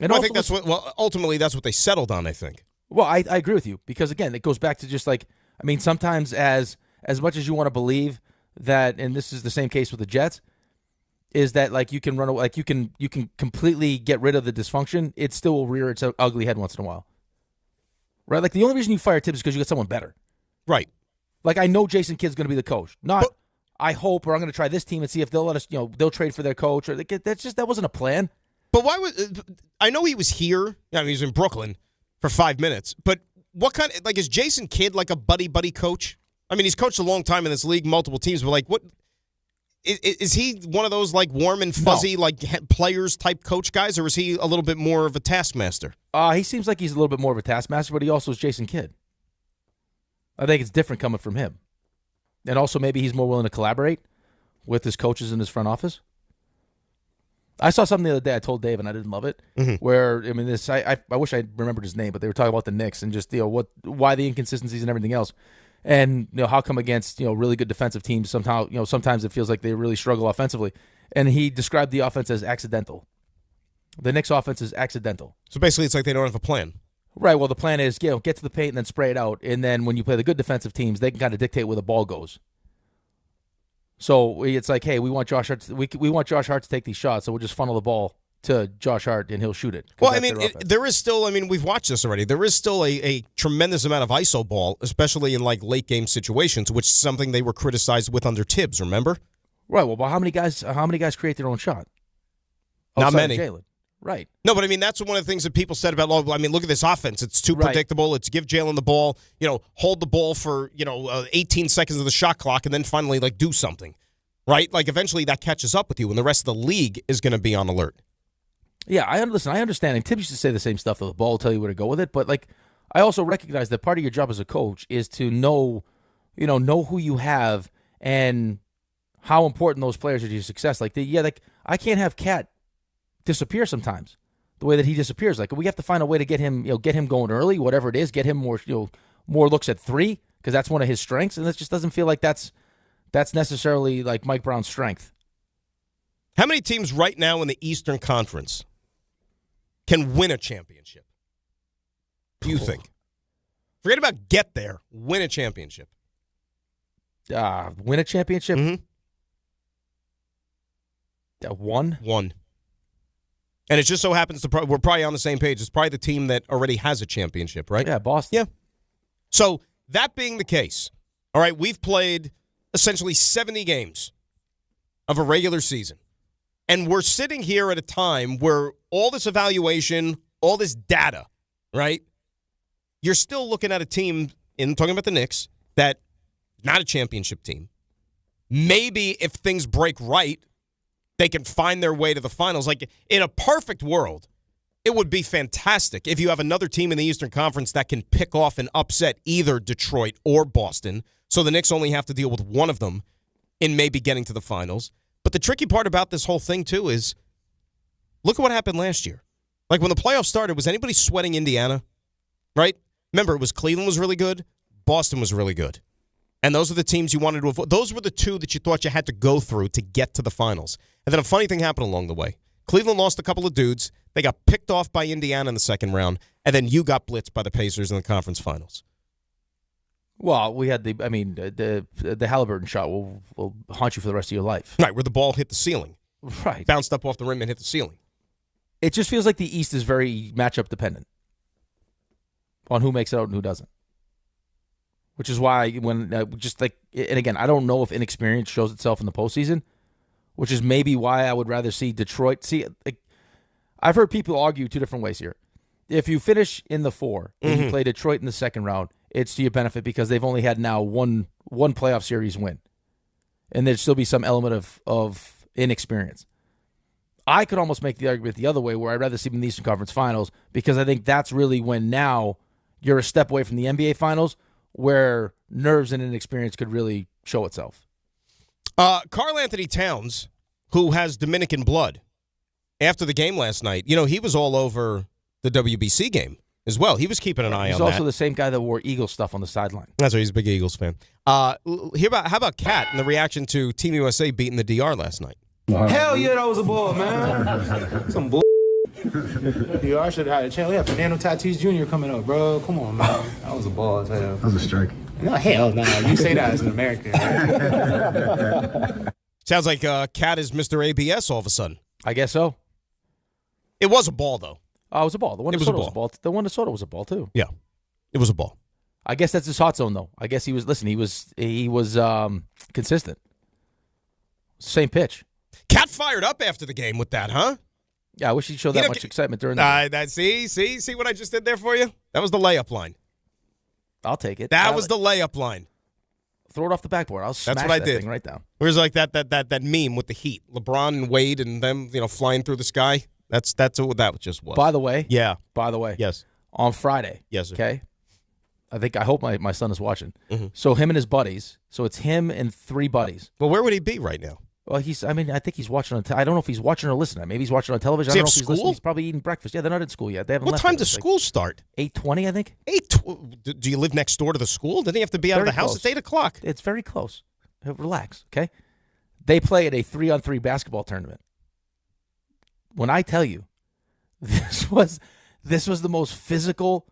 And I think ultimately that's what they settled on, I think. Well, I agree with you because, again, it goes back to just like, sometimes as much as you want to believe that, and this is the same case with the Jets, is that like you can run away, like you can completely get rid of the dysfunction. It still will rear its ugly head once in a while, right? Like the only reason you fire Tibbs is because you get someone better, right? Like I know Jason Kidd's going to be the coach. I hope, or I'm going to try this team and see if they'll let us. They'll trade for their coach. Or that wasn't a plan. But why would I know he was here? He was in Brooklyn for 5 minutes. But what kind of is Jason Kidd like a buddy coach? He's coached a long time in this league, multiple teams. But like, what is he one of those like warm and fuzzy like players type coach guys, or is he a little bit more of a taskmaster? He seems like he's a little bit more of a taskmaster, but he also is Jason Kidd. I think it's different coming from him, and also maybe he's more willing to collaborate with his coaches in his front office. I saw something the other day. I told Dave, and I didn't love it. Mm-hmm. Where I wish I remembered his name, but they were talking about the Knicks and just why the inconsistencies and everything else, and how come against really good defensive teams sometimes it feels like they really struggle offensively. And he described the offense as accidental. The Knicks' offense is accidental. So basically, it's like they don't have a plan. Right. Well, the plan is get to the paint and then spray it out, and then when you play the good defensive teams, they can kind of dictate where the ball goes. So it's like, hey, we want Josh Hart to take these shots, so we'll just funnel the ball to Josh Hart and he'll shoot it. Well, I mean, there is still, we've watched this already. There is still a tremendous amount of ISO ball, especially in like late game situations, which is something they were criticized with under Tibbs, remember? Right. Well, but how many guys create their own shot? Not many. Jalen. Right. No, but that's one of the things that people said about, look at this offense. It's too predictable. It's give Jalen the ball, hold the ball for, 18 seconds of the shot clock and then finally, do something. Right? Like, eventually that catches up with you and the rest of the league is going to be on alert. Yeah, I understand. And Tibbs used to say the same stuff, that the ball will tell you where to go with it. But, I also recognize that part of your job as a coach is to know who you have and how important those players are to your success. I can't have Cat disappear sometimes the way that he disappears. We have to find a way to get him going early, whatever it is, get him more looks at three, because that's one of his strengths. And it just doesn't feel like that's necessarily like Mike Brown's strength. How many teams right now in the Eastern Conference can win a championship? Do you think? Forget about get there. Win a championship. Win a championship? Mm-hmm. One. And it just so happens we're probably on the same page. It's probably the team that already has a championship, right? Yeah, Boston. Yeah. So that being the case, all right, we've played essentially 70 games of a regular season. And we're sitting here at a time where all this evaluation, all this data, right? You're still looking at a team, talking about the Knicks, that not a championship team. Maybe if things break right, they can find their way to the finals. In a perfect world, it would be fantastic if you have another team in the Eastern Conference that can pick off and upset either Detroit or Boston, so the Knicks only have to deal with one of them in maybe getting to the finals. But the tricky part about this whole thing, too, is look at what happened last year. When the playoffs started, was anybody sweating Indiana? Right? Remember, Cleveland was really good. Boston was really good. And those are the teams you wanted to avoid. Those were the two that you thought you had to go through to get to the finals. And then a funny thing happened along the way. Cleveland lost a couple of dudes. They got picked off by Indiana in the second round. And then you got blitzed by the Pacers in the conference finals. Well, we had the Halliburton shot will haunt you for the rest of your life. Right, where the ball hit the ceiling. Right. Bounced up off the rim and hit the ceiling. It just feels like the East is very matchup dependent on who makes it out and who doesn't. Which is why and again, I don't know if inexperience shows itself in the postseason, which is maybe why I would rather see Detroit. I've heard people argue two different ways here. If you finish in the 4 and you play Detroit in the second round, it's to your benefit because they've only had now one playoff series win. And there'd still be some element of inexperience. I could almost make the argument the other way where I'd rather see them in the Eastern Conference Finals because I think that's really when now you're a step away from the NBA Finals where nerves and inexperience could really show itself. Karl Anthony Towns, who has Dominican blood, after the game last night, he was all over the WBC game as well. He was keeping an eye on that. He's also the same guy that wore Eagles stuff on the sideline. That's right. He's a big Eagles fan. How about Kat and the reaction to Team USA beating the DR last night? Hell yeah, that was a ball, man. Some bull. DR should have had a chance. We have Fernando Tatis Jr. coming up, bro. Come on, man. That was a ball, I tell you. That was a strike. No, hell no. You say that as an American. Right? Sounds like Kat is Mr. ABS all of a sudden. I guess so. It was a ball, though. Oh, it was a ball. The one to Soto was a ball. The one to Soto was a ball, too. Yeah. It was a ball. I guess that's his hot zone, though. I guess he was consistent. Same pitch. Kat fired up after the game with that, huh? Yeah, I wish he'd show that much excitement during the game. See what I just did there for you? That was the layup line. I'll take it. That was the layup line. Throw it off the backboard. I'll smash that thing right down. Where's that meme with the Heat, LeBron and Wade and them, flying through the sky. That's what that just was. By the way. Yeah. By the way. Yes. On Friday. Yes, sir. Okay. I hope my son is watching. Mm-hmm. So him and his buddies. So it's him and 3 buddies. Well, where would he be right now? Well, I think he's watching on. I don't know if he's watching or listening. Maybe he's watching on television. Does he I don't have know if school? He's listening. He's probably eating breakfast. Yeah, they're not in school yet. They haven't What left time yet. does school start? 8:20, I think. Do you live next door to the school? Doesn't he have to be out of the house? It's 8 o'clock. It's very close. Relax, okay? They play at a 3-on-3 basketball tournament. When I tell you, this was the most physical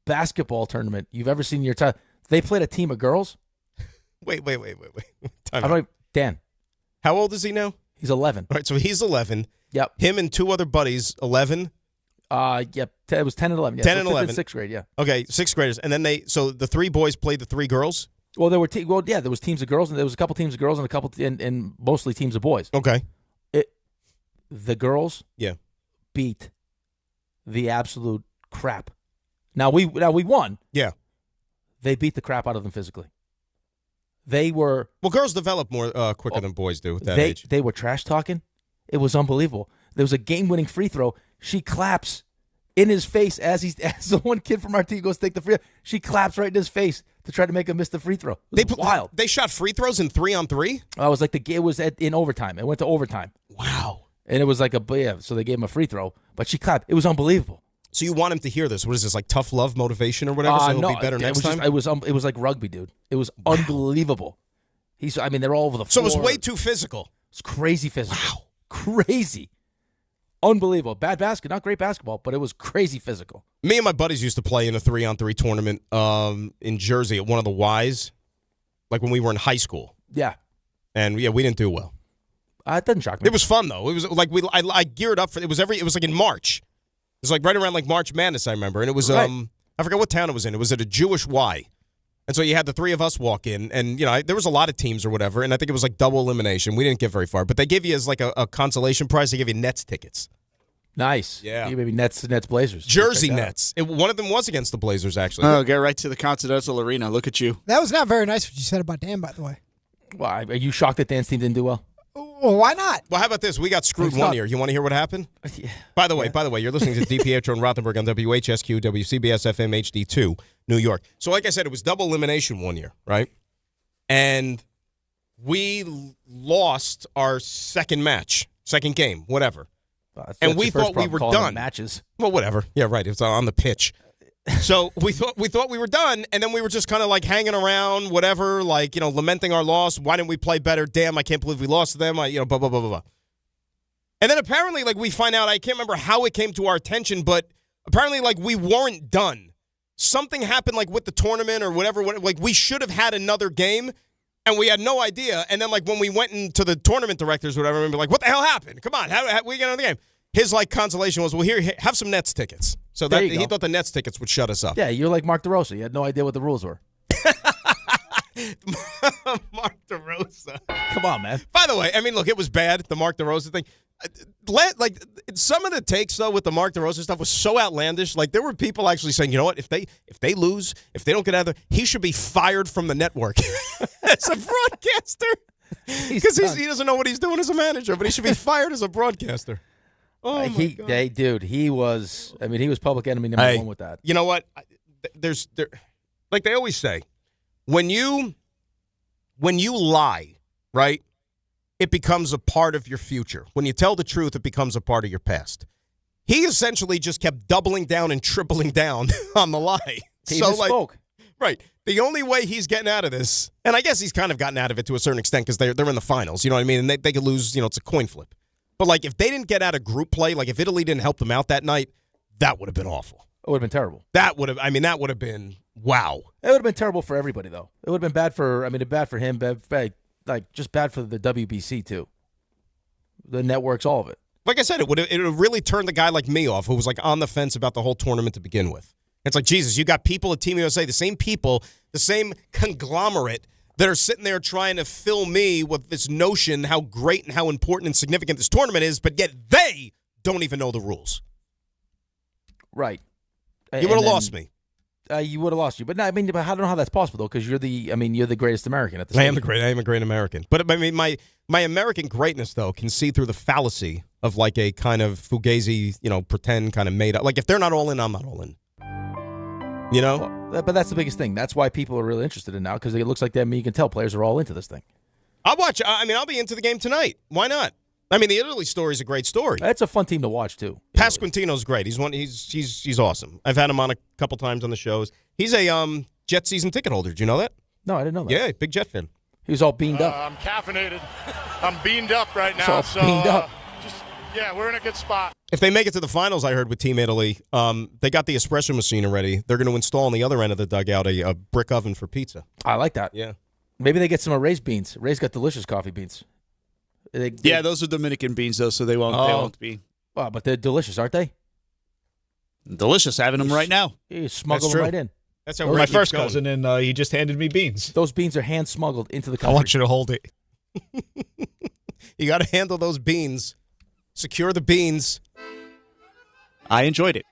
basketball tournament you've ever seen in your time. They played a team of girls. Wait. Time out. Dan. How old is he now? He's 11. All right, so he's 11. Yep. Him and two other buddies, 11. Yep. It was 10 and 11. Yeah. 10 so and 5th 11. And 6th grade, yeah. Okay, 6th graders. And then so the 3 boys played the 3 girls? Well, there was teams of girls, and there was a couple teams of girls and a couple and mostly teams of boys. Okay. The girls beat the absolute crap. Now we won. Yeah. They beat the crap out of them physically. They were girls develop more quicker than boys do at that age. They were trash talking. It was unbelievable. There was a game-winning free throw. She claps in his face as the one kid from our team goes to take the free throw. She claps right in his face to try to make him miss the free throw. It was wild. They shot free throws in 3-on-3? I was like it was in overtime. It went to overtime. Wow. And it was like so they gave him a free throw, but she clapped. It was unbelievable. So you want him to hear this? What is this, like tough love motivation or whatever? So he'll be better next time? It was like rugby, dude. It was unbelievable. They're all over the floor. So it was way too physical. It's crazy physical. Wow. Crazy. Unbelievable. Bad basketball, not great basketball, but it was crazy physical. Me and my buddies used to play in a 3-on-3 tournament in Jersey at one of the Ys, like when we were in high school. Yeah. And we didn't do well. It doesn't shock me. It was fun though. It was like I geared up for it. It was like in March. It was like right around like March Madness, I remember. And it was I forgot what town it was in. It was at a Jewish Y. And so you had the 3 of us walk in, and there was a lot of teams or whatever, and I think it was like double elimination. We didn't get very far, but they give you as like a consolation prize. They give you Nets tickets. Nice. Yeah. Maybe Nets Blazers. Jersey Nets. One of them was against the Blazers, actually. Oh, get right to the Continental Arena. Look at you. That was not very nice what you said about Dan, by the way. Well, are you shocked that Dan's team didn't do well? Well, why not? Well, how about this? We got screwed one year. You want to hear what happened? Yeah. By the way, you're listening to DiPietro and Rothenberg on WHSQ, WCBS FM HD2, New York. So like I said, it was double elimination one year, right? And we lost our second game, whatever. And we thought we were done. Matches. Well, whatever. Yeah, right. It's on the pitch. So we thought we were done, and then we were just kind of like hanging around, whatever, like, lamenting our loss. Why didn't we play better? Damn, I can't believe we lost to them. Blah, blah, blah, blah, blah. And then apparently, like, we find out, I can't remember how it came to our attention, but apparently, like, we weren't done. Something happened, like, with the tournament or whatever. Like, we should have had another game, and we had no idea. And then, like, when we went into the tournament directors or whatever, we were like, what the hell happened? Come on, how we get another game? His, like, consolation was, well, here, have some Nets tickets. So that he thought the Nets tickets would shut us up. Yeah, you're like Mark DeRosa. You had no idea what the rules were. Mark DeRosa. Come on, man. By the way, I mean, look, it was bad, the Mark DeRosa thing. Like, some of the takes, though, with the Mark DeRosa stuff was so outlandish. Like, there were people actually saying, you know what, if they lose, if they don't get out of there, he should be fired from the network as a broadcaster. Because he doesn't know what he's doing as a manager, but he should be fired as a broadcaster. Oh, my God. Dude, he was public enemy number one with that. You know what? There's like they always say, when you lie, right, it becomes a part of your future. When you tell the truth, it becomes a part of your past. He essentially just kept doubling down and tripling down on the lie. He misspoke. Right. The only way he's getting out of this, and I guess he's kind of gotten out of it to a certain extent because they're in the finals, you know what I mean? And they could lose, it's a coin flip. But, like, if they didn't get out of group play, like, if Italy didn't help them out that night, that would have been awful. It would have been terrible. That would have been, wow. It would have been terrible for everybody, though. It would have been bad for him, just bad for the WBC, too. The networks, all of it. Like I said, it would have really turned a guy like me off who was, like, on the fence about the whole tournament to begin with. It's like, Jesus, you got people at Team USA, the same people, the same conglomerate that are sitting there trying to fill me with this notion how great and how important and significant this tournament is, but yet they don't even know the rules. Right. You would have lost me. You would have lost you. But no, I don't know how that's possible, though, because you're the greatest American at the same time. I am a great American. But I mean, my American greatness, though, can see through the fallacy of like a kind of fugazi, pretend kind of made up. Like, if they're not all in, I'm not all in. But that's the biggest thing. That's why people are really interested in now, because it looks like you can tell players are all into this thing. I'll watch. I'll be into the game tonight. Why not? I mean, the Italy story is a great story. It's a fun team to watch too. Pasquantino's great. He's awesome. I've had him on a couple times on the shows. He's a Jet season ticket holder. Did you know that? No, I didn't know that. Yeah, big Jet fan. He was all beamed up. I'm caffeinated. I'm beamed up right now. So beamed up. We're in a good spot. If they make it to the finals, I heard with Team Italy, they got the espresso machine already. They're going to install on the other end of the dugout a brick oven for pizza. I like that. Yeah. Maybe they get some of Ray's beans. Ray's got delicious coffee beans. Yeah, those are Dominican beans, though, so they won't be. Wow, but they're delicious, aren't they? Delicious. Having them right now. You smuggle them right in. That's how my first cousin, and he just handed me beans. Those beans are hand smuggled into the country. I want you to hold it. You got to handle those beans. Secure the beans. I enjoyed it.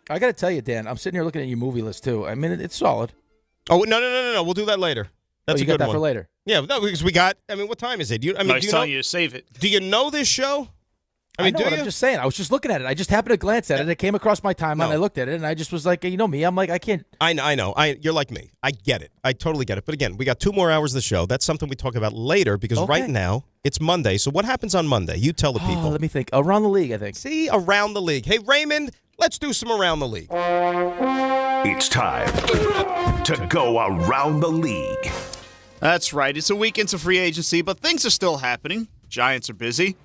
I got to tell you, Dan, I'm sitting here looking at your movie list, too. I mean, it's solid. Oh, no. We'll do that later. That's you a good got that one. for later? Yeah, no, because we got, what time is it? I was telling you to save it. Do you know this show? I know what I'm just saying. I was just looking at it. I just happened to glance at it. It came across my timeline. I looked at it, and I just was like, you know me. I'm like, I can't. I know. You're like me. I get it. I totally get it. But again, we got 2 more hours of the show. That's something we talk about later because right now it's Monday. So what happens on Monday? You tell the people. Let me think. Around the league, I think. See, around the league. Hey, Raymond, let's do some around the league. It's time to go around the league. That's right. It's a week into free agency, but things are still happening. Giants are busy.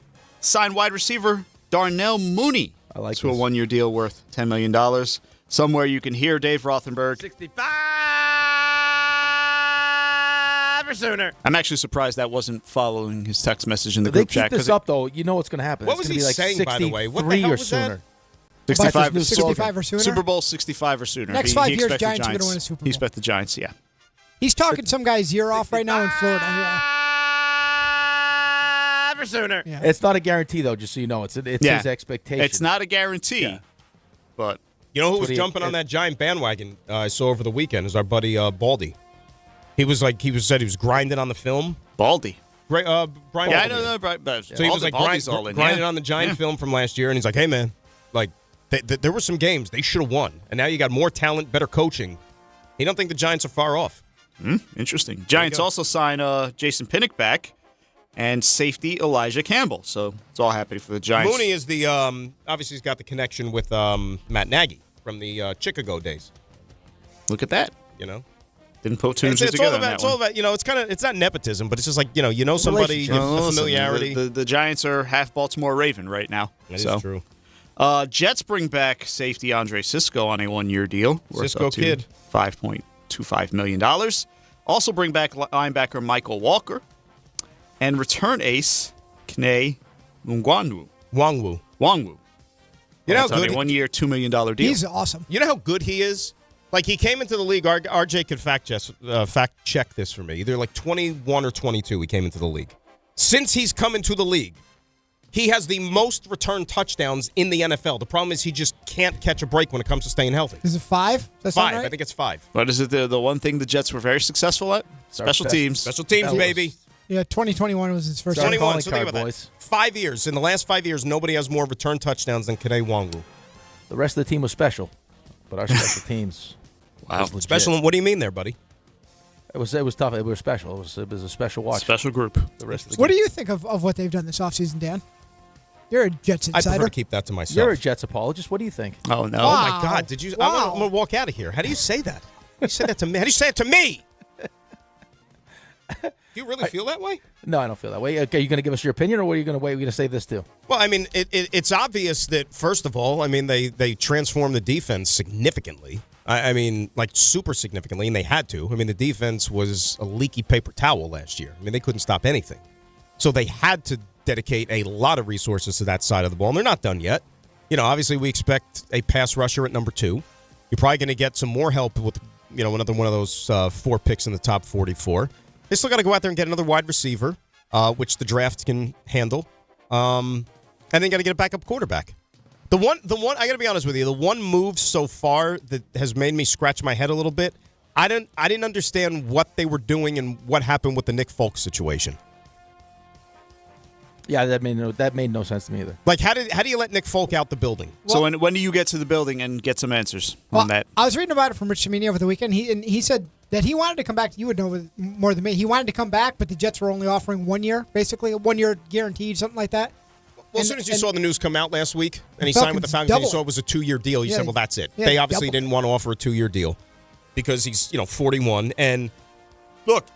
Signed wide receiver Darnell Mooney to a 1-year deal worth $10 million. Somewhere you can hear Dave Rothenberg. 65 or sooner. I'm actually surprised that wasn't following his text message in the If they group chat. keep this up, though, you know what's going to happen. What was he saying, by the way? What the hell was that? 65 or sooner? Super Bowl 65 or sooner. Next 5 years, Giants are going to win a Super Bowl. He expects the Giants, yeah. He's talking some guy's year off right now in Florida. Or sooner. Yeah. It's not a guarantee, though, just so you know. It's his expectation. It's not a guarantee, but... You know who was jumping on that Giant bandwagon I saw over the weekend is our buddy Baldy. He said he was grinding on the film. Baldy? Brian yeah, Baldy. I don't know. So he was like grinding on the Giant film from last year, and he's like, hey, man, like there were some games they should have won, and now you got more talent, better coaching. He don't think the Giants are far off. Interesting. Giants also sign Jason Pinnock back and safety Elijah Campbell. So it's all happening for the Giants. Mooney is the obviously he's got the connection with Matt Nagy from the Chicago days. Look at that. You know, didn't put two and two together. It's all about it's not nepotism, but it's just like somebody familiarity. The Giants are half Baltimore Raven right now. That is true. Jets bring back safety Andre Sisco on a 1-year deal. Cisco kid. $5.25 million. Also bring back linebacker Michael Walker and return ace Kene Nwangwu. Wangwu. You know how good 1-year, $2 million deal. He's awesome. You know how good he is? Like, he came into the league. RJ could fact check this for me. Either like 21 or 22 he came into the league. Since he's come into the league, he has the most return touchdowns in the NFL. The problem is he just can't catch a break when it comes to staying healthy. Is it 5? That's 5. right? I think it's 5. What is it? The one thing the Jets were very successful at? Special teams. Special teams, baby. Yeah, 2021 was his first 21. So think about that. 5 years. In the last 5 years, nobody has more return touchdowns than Kene Nwangwu. The rest of the team was special, but our special teams. Wow. Special. What do you mean there, buddy? It was tough. It was special. It was a special watch. Special group. The rest of the What do you think of what they've done this offseason, Dan? You're a Jets insider. I prefer to keep that to myself. You're a Jets apologist. What do you think? Oh, no. Wow. Oh, my God. Did you? Wow. I'm going to walk out of here. How do you say that? How do you say that to me? How do you say it to me? Do you really feel that way? No, I don't feel that way. Okay, you going to give us your opinion, or what are you going to wait? We're going to save this too. Well, I mean, it's obvious that, first of all, I mean, they transformed the defense significantly. I mean, like super significantly, and they had to. I mean, the defense was a leaky paper towel last year. I mean, they couldn't stop anything. So they had to dedicate a lot of resources to that side of the ball, and they're not done yet. You know, obviously we expect a pass rusher at number 2. You're probably going to get some more help with, another one of those 4 picks in the top 44. They still got to go out there and get another wide receiver, which the draft can handle, and then got to get a backup quarterback. The one I got to be honest with you, the one move so far that has made me scratch my head a little bit, I didn't understand what they were doing and what happened with the Nick Folk situation. Yeah, that made no sense to me either. Like, how do you let Nick Folk out the building? So when do you get to the building and get some answers on that? I was reading about it from Rich Cimini over the weekend. He said that he wanted to come back. You would know more than me. He wanted to come back, but the Jets were only offering 1 year, basically a 1 year guaranteed, something like that. Well, as soon as you saw the news come out last week, and he signed with the Falcons, and you saw it was a 2-year deal, you said, well, that's it. Yeah, they obviously didn't want to offer a 2-year deal because he's 41. And look,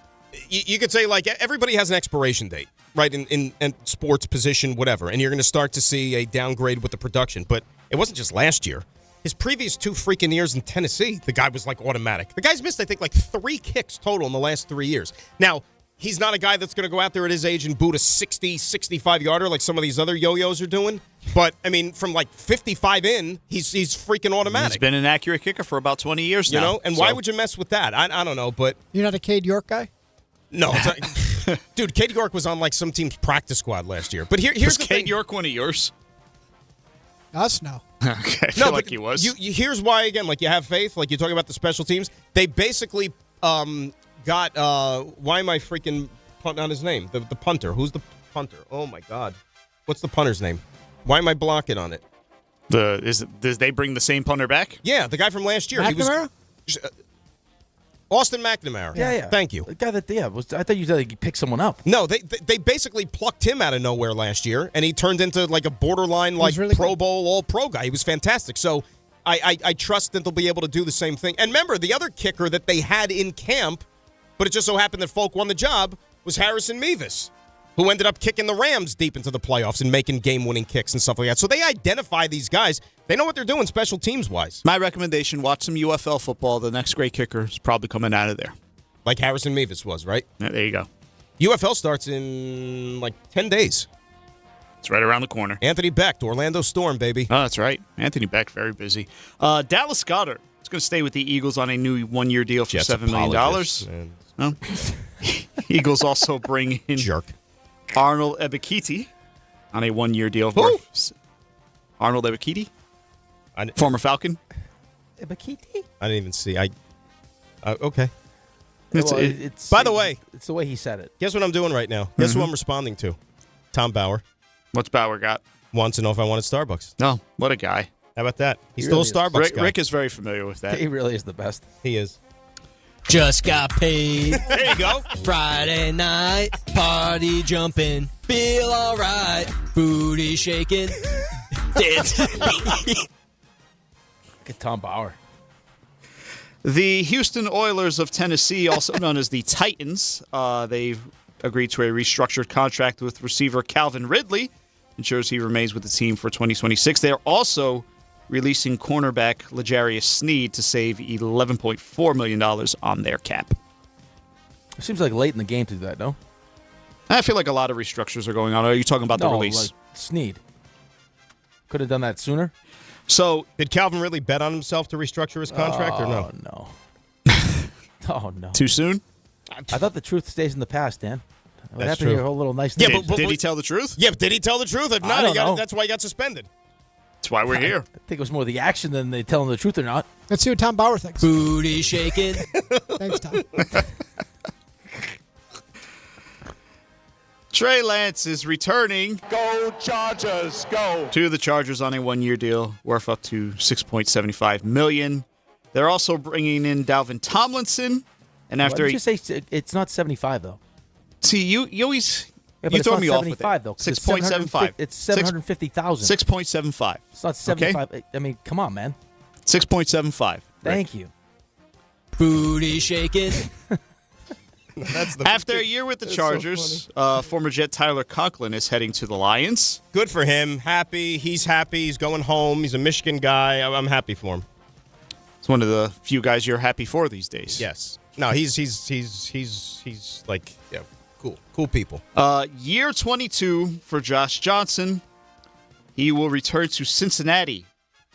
you could say, like, everybody has an expiration date, right, in sports position, whatever, and you're going to start to see a downgrade with the production. But it wasn't just last year. His previous 2 freaking years in Tennessee, the guy was, like, automatic. The guy's missed, I think, like 3 kicks total in the last 3 years. Now, he's not a guy that's going to go out there at his age and boot a 60, 65-yarder like some of these other yo-yos are doing. But, I mean, from like 55 in, he's freaking automatic. He's been an accurate kicker for about 20 years now. You know? And why would you mess with that? I don't know, but... You're not a Cade York guy? No. It's not, dude, Cade York was on like some team's practice squad last year. But here's the thing. Cade York one of yours? Us, no. Okay, I feel like he was. Here's why, again, like you have faith, like you're talking about the special teams. They basically got, why am I freaking punting on his name? The punter. Who's the punter? Oh, my God. What's the punter's name? Why am I blocking on it? Does they bring the same punter back? Yeah, the guy from last year. McNamara? He was, Austin McNamara. Yeah. Thank you. The guy that, I thought you said he picked someone up. No, they basically plucked him out of nowhere last year, and he turned into like a borderline like really Pro Bowl All-Pro guy. He was fantastic. So I trust that they'll be able to do the same thing. And remember, the other kicker that they had in camp, but it just so happened that Folk won the job, was Harrison Mevis, who ended up kicking the Rams deep into the playoffs and making game-winning kicks and stuff like that. So they identify these guys. They know what they're doing special teams-wise. My recommendation, watch some UFL football. The next great kicker is probably coming out of there. Like Harrison Mevis was, right? Yeah, there you go. UFL starts in like 10 days. It's right around the corner. Anthony Beck, Orlando Storm, baby. Oh, that's right. Anthony Beck, very busy. Dallas Goedert is going to stay with the Eagles on a new one-year deal for $7 million. No. Eagles also bring in Arnold Ebiketie on a one-year deal. Arnold Ebiketie? Former Falcon? Ebiketie? I didn't even see. Okay. It's by the way, it's the way he said it. Guess what I'm doing right now? Guess who I'm responding to? Tom Bauer. What's Bauer got? Wants to know if I wanted Starbucks. No. What a guy. How about that? He's He still really a Starbucks guy. Rick is very familiar with that. He really is the best. He is. Just got paid. There you go. Friday night, party jumping, feel alright, booty shaking. Look at Tom Bauer. The Houston Oilers of Tennessee, also known as the Titans, they've agreed to a restructured contract with receiver Calvin Ridley, ensures he remains with the team for 2026. They are also releasing cornerback L'Jarius Sneed to save $11.4 million on their cap. It seems like late in the game to do that, no? I feel like a lot of restructures are going on. Are you talking about the release? Like Sneed. Could have done that sooner. So, did Calvin Ridley bet on himself to restructure his contract or no? No. Oh, no. Too soon? I thought the truth stays in the past, Dan. What That's happened to true. your whole little nice Yeah, thing? but Did he tell the truth? Yeah, but did he tell the truth? If I not, don't know. that's why he got suspended. That's why we're here. I think it was more the action than they telling the truth or not. Let's see what Tom Bauer thinks. Booty shaking. Thanks, Tom. Trey Lance is returning. Go Chargers, go. To the Chargers on a one-year deal worth up to $6.75 million. They're also bringing in Dalvin Tomlinson. And after Why did you say it's not 75 though? See, you always Yeah, but you it's throw not me off with 75 it. though. 'cause it's 6.75. It's 750,000. 6.75. It's not 75. I mean, come on, man. 6.75. Thank you. Booty shaking. After a year with the Chargers, former Jet Tyler Conklin is heading to the Lions. Good for him. Happy. He's happy. He's going home. He's a Michigan guy. I'm happy for him. It's one of the few guys you're happy for these days. Yes. No, he's like, yeah, cool people. Year 22 for Josh Johnson. He will return to Cincinnati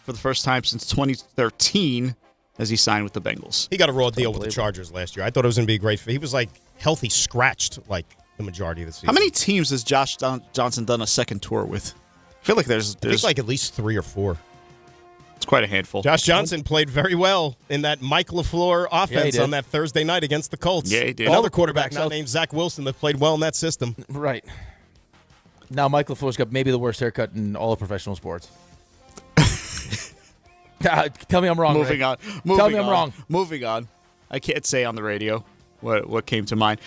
for the first time since 2013 as he signed with the Bengals. He got a raw deal with the Chargers last year. I thought it was going to be a great fit. He was like healthy scratched like the majority of the season. How many teams has Josh Johnson done a second tour with? I feel like there's like at least 3 or 4. It's quite a handful. Josh Johnson played very well in that Mike LaFleur offense on that Thursday night against the Colts. Yeah, he did. Another quarterback not named Zach Wilson that played well in that system. Right. Now Mike LaFleur's got maybe the worst haircut in all of professional sports. Tell me I'm wrong. Moving Ray. on. Tell me I'm wrong. Moving on. I can't say on the radio what came to mind.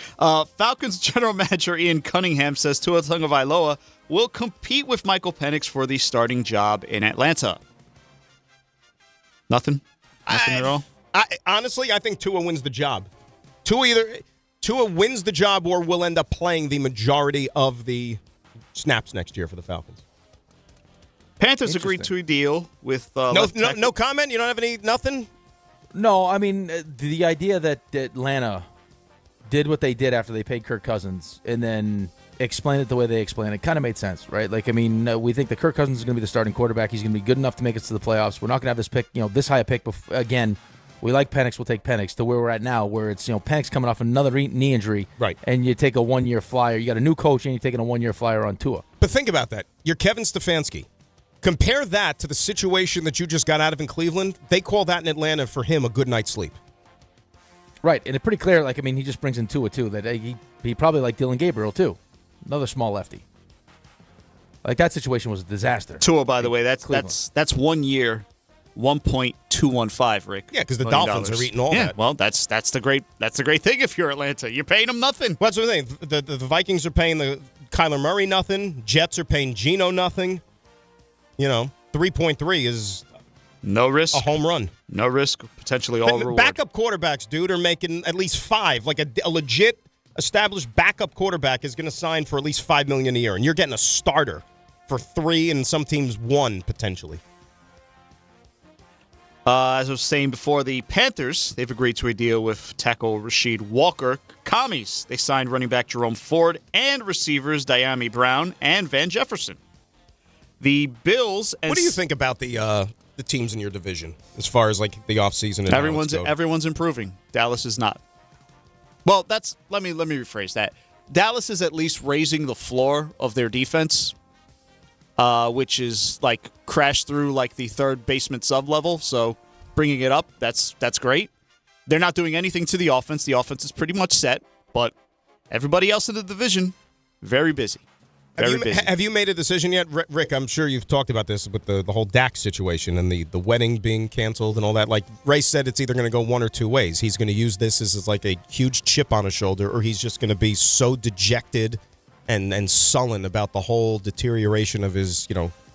Falcons general manager Ian Cunningham says Tua Tagovailoa will compete with Michael Penix for the starting job in Atlanta. Nothing at all? Honestly, I think Tua wins the job. Tua wins the job or will end up playing the majority of the snaps next year for the Falcons. Panthers agreed to a deal with... No comment? You don't have nothing? No, I mean, the idea that Atlanta did what they did after they paid Kirk Cousins and then explained it the way they explained it, kind of made sense, right? Like, I mean, we think that Kirk Cousins is going to be the starting quarterback. He's going to be good enough to make us to the playoffs. We're not going to have this pick, this high a pick. Again, we like Penix. We'll take Penix to where we're at now, where it's, Penix coming off another knee injury. Right. And you take a one-year flyer. You got a new coach, and you're taking a one-year flyer on Tua. But think about that. You're Kevin Stefanski. Compare that to the situation that you just got out of in Cleveland. They call that in Atlanta for him a good night's sleep. Right, and it's pretty clear, he just brings in Tua, too, that he probably liked Dylan Gabriel, too. Another small lefty. Like, that situation was a disaster. Tua, by the way, that's 1 year, 1.215, Rick. Yeah, because the Dolphins are eating all that. Well, that's the great thing if you're Atlanta. You're paying them nothing. Well, that's what I'm saying. The Vikings are paying the Kyler Murray nothing. Jets are paying Geno nothing. 3.3 is no risk, a home run. No risk, potentially all reward. Backup quarterbacks, dude, are making at least $5. Like a legit established backup quarterback is going to sign for at least $5 million a year, and you're getting a starter for $3 and some teams $1 potentially. As I was saying before, the Panthers, they've agreed to a deal with tackle Rasheed Walker. Commies, they signed running back Jerome Ford and receivers Diami Brown and Van Jefferson. The Bills. What do you think about the teams in your division as far as like the offseason? And everyone's improving. Dallas is not. Well, let me rephrase that. Dallas is at least raising the floor of their defense, which is like crashed through like the third basement sub level. So bringing it up, that's great. They're not doing anything to the offense. The offense is pretty much set, but everybody else in the division very busy. Have you made a decision yet, Rick? I'm sure you've talked about this with the whole Dak situation and the wedding being canceled and all that. Like Ray said, it's either going to go one or two ways. He's going to use this as like a huge chip on his shoulder, or he's just going to be so dejected and sullen about the whole deterioration of his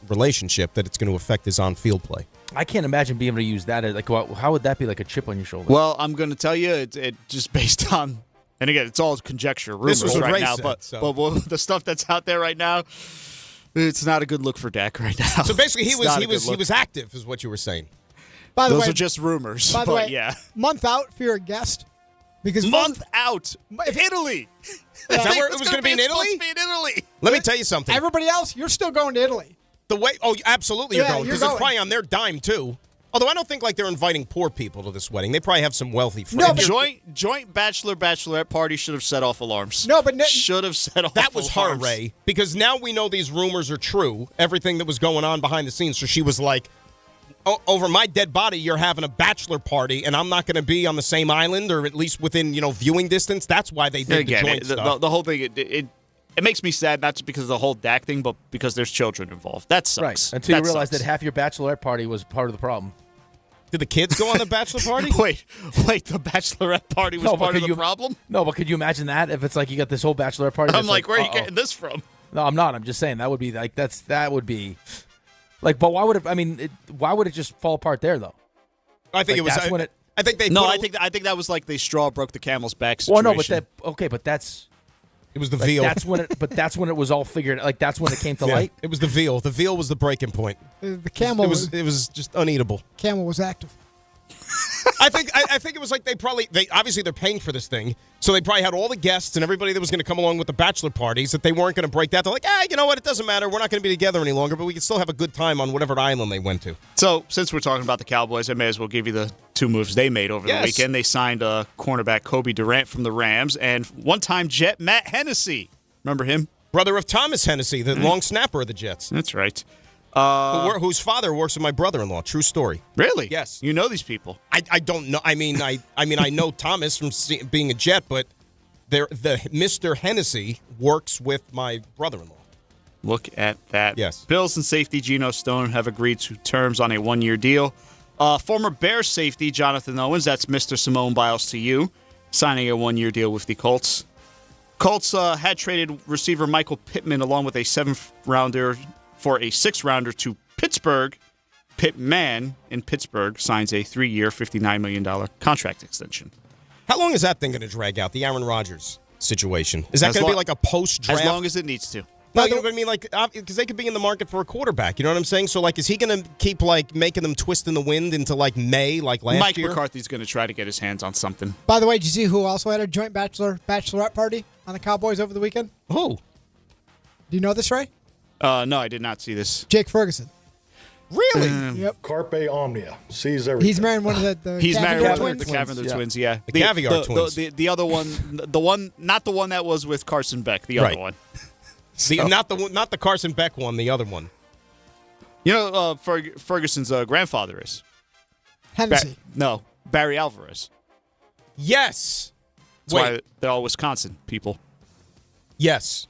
relationship that it's going to affect his on-field play. I can't imagine being able to use that. Like, how would that be like a chip on your shoulder? Well, I'm going to tell you, it just based on. And again, it's all conjecture, rumors right now. But the stuff that's out there right now, it's not a good look for Dak right now. So basically, he was active, is what you were saying. By the way, those are just rumors. By the way, yeah, month out for your guest, because month out, Italy. Is that where it was going to be in Italy? Supposed to be in Italy. Let me tell you something. Everybody else, you're still going to Italy. Absolutely, you're going because it's probably on their dime too. Although I don't think they're inviting poor people to this wedding. They probably have some wealthy friends. No, but joint bachelorette party should have set off alarms. No, but should have set off that was alarms. her, Ray, because now we know these rumors are true. Everything that was going on behind the scenes. So she was like, over my dead body, you're having a bachelor party, and I'm not going to be on the same island or at least within viewing distance. That's why they did the joint stuff. The whole thing, it makes me sad, not just because of the whole Dak thing, but because there's children involved. That sucks. Right. Until you realize that half your bachelorette party was part of the problem. Did the kids go on the bachelor party? Wait, the bachelorette party was part of the problem? No, but could you imagine that if it's like you got this whole bachelorette party? I'm like, where are you getting this from? No, I'm not. I'm just saying that would be like that would be like. But why would it? I mean, why would it just fall apart there though? I think it was. I think they. No, I think that was like the straw broke the camel's back situation. Well, no, but that's. It was the veal. That's when it was all figured. Like that's when it came to light. It was the veal. The veal was the breaking point. The camel it was just uneatable. Camel was active. I think it was like they obviously they're paying for this thing, so they probably had all the guests and everybody that was going to come along with the bachelor parties that they weren't going to break that. They're like, you know what? It doesn't matter. We're not going to be together any longer, but we can still have a good time on whatever island they went to. So since we're talking about the Cowboys, I may as well give you the two moves they made over the weekend. They signed cornerback Kobe Durant from the Rams and one-time Jet Matt Hennessy. Remember him? Brother of Thomas Hennessy, the long snapper of the Jets. That's right. Whose father works with my brother-in-law. True story. Really? Yes. You know these people? I don't know. I mean, I know Thomas from being a Jet, but the Mr. Hennessy works with my brother-in-law. Look at that. Yes. Bills and safety Geno Stone have agreed to terms on a one-year deal. Former Bears safety Jonathan Owens, that's Mr. Simone Biles to you, signing a one-year deal with the Colts. Colts had traded receiver Michael Pittman along with a seventh-rounder for a sixth-rounder to Pittsburgh. Pittman in Pittsburgh signs a 3-year, $59 million contract extension. How long is that thing going to drag out, the Aaron Rodgers situation? Is that going to be like a post-draft? As long as it needs to. No, you know what I mean? Like, because they could be in the market for a quarterback. You know what I'm saying? So, like, is he going to keep, like, making them twist in the wind into, like, May, like last year? Mike McCarthy's going to try to get his hands on something. By the way, did you see who also had a joint bachelorette party on the Cowboys over the weekend? Who? Do you know this, Ray? No, I did not see this. Jake Ferguson. Really? Yep. Carpe omnia. Sees everything. He's marrying one of the He's married Caviar one of twins. the Caviar twins, yeah. The Caviar twins. The other one, not the one that was with Carson Beck, the other one. Not the Carson Beck one, the other one. You know, Ferguson's grandfather is Hennessy. Barry Alvarez. Yes. That's why they're all Wisconsin people. Yes,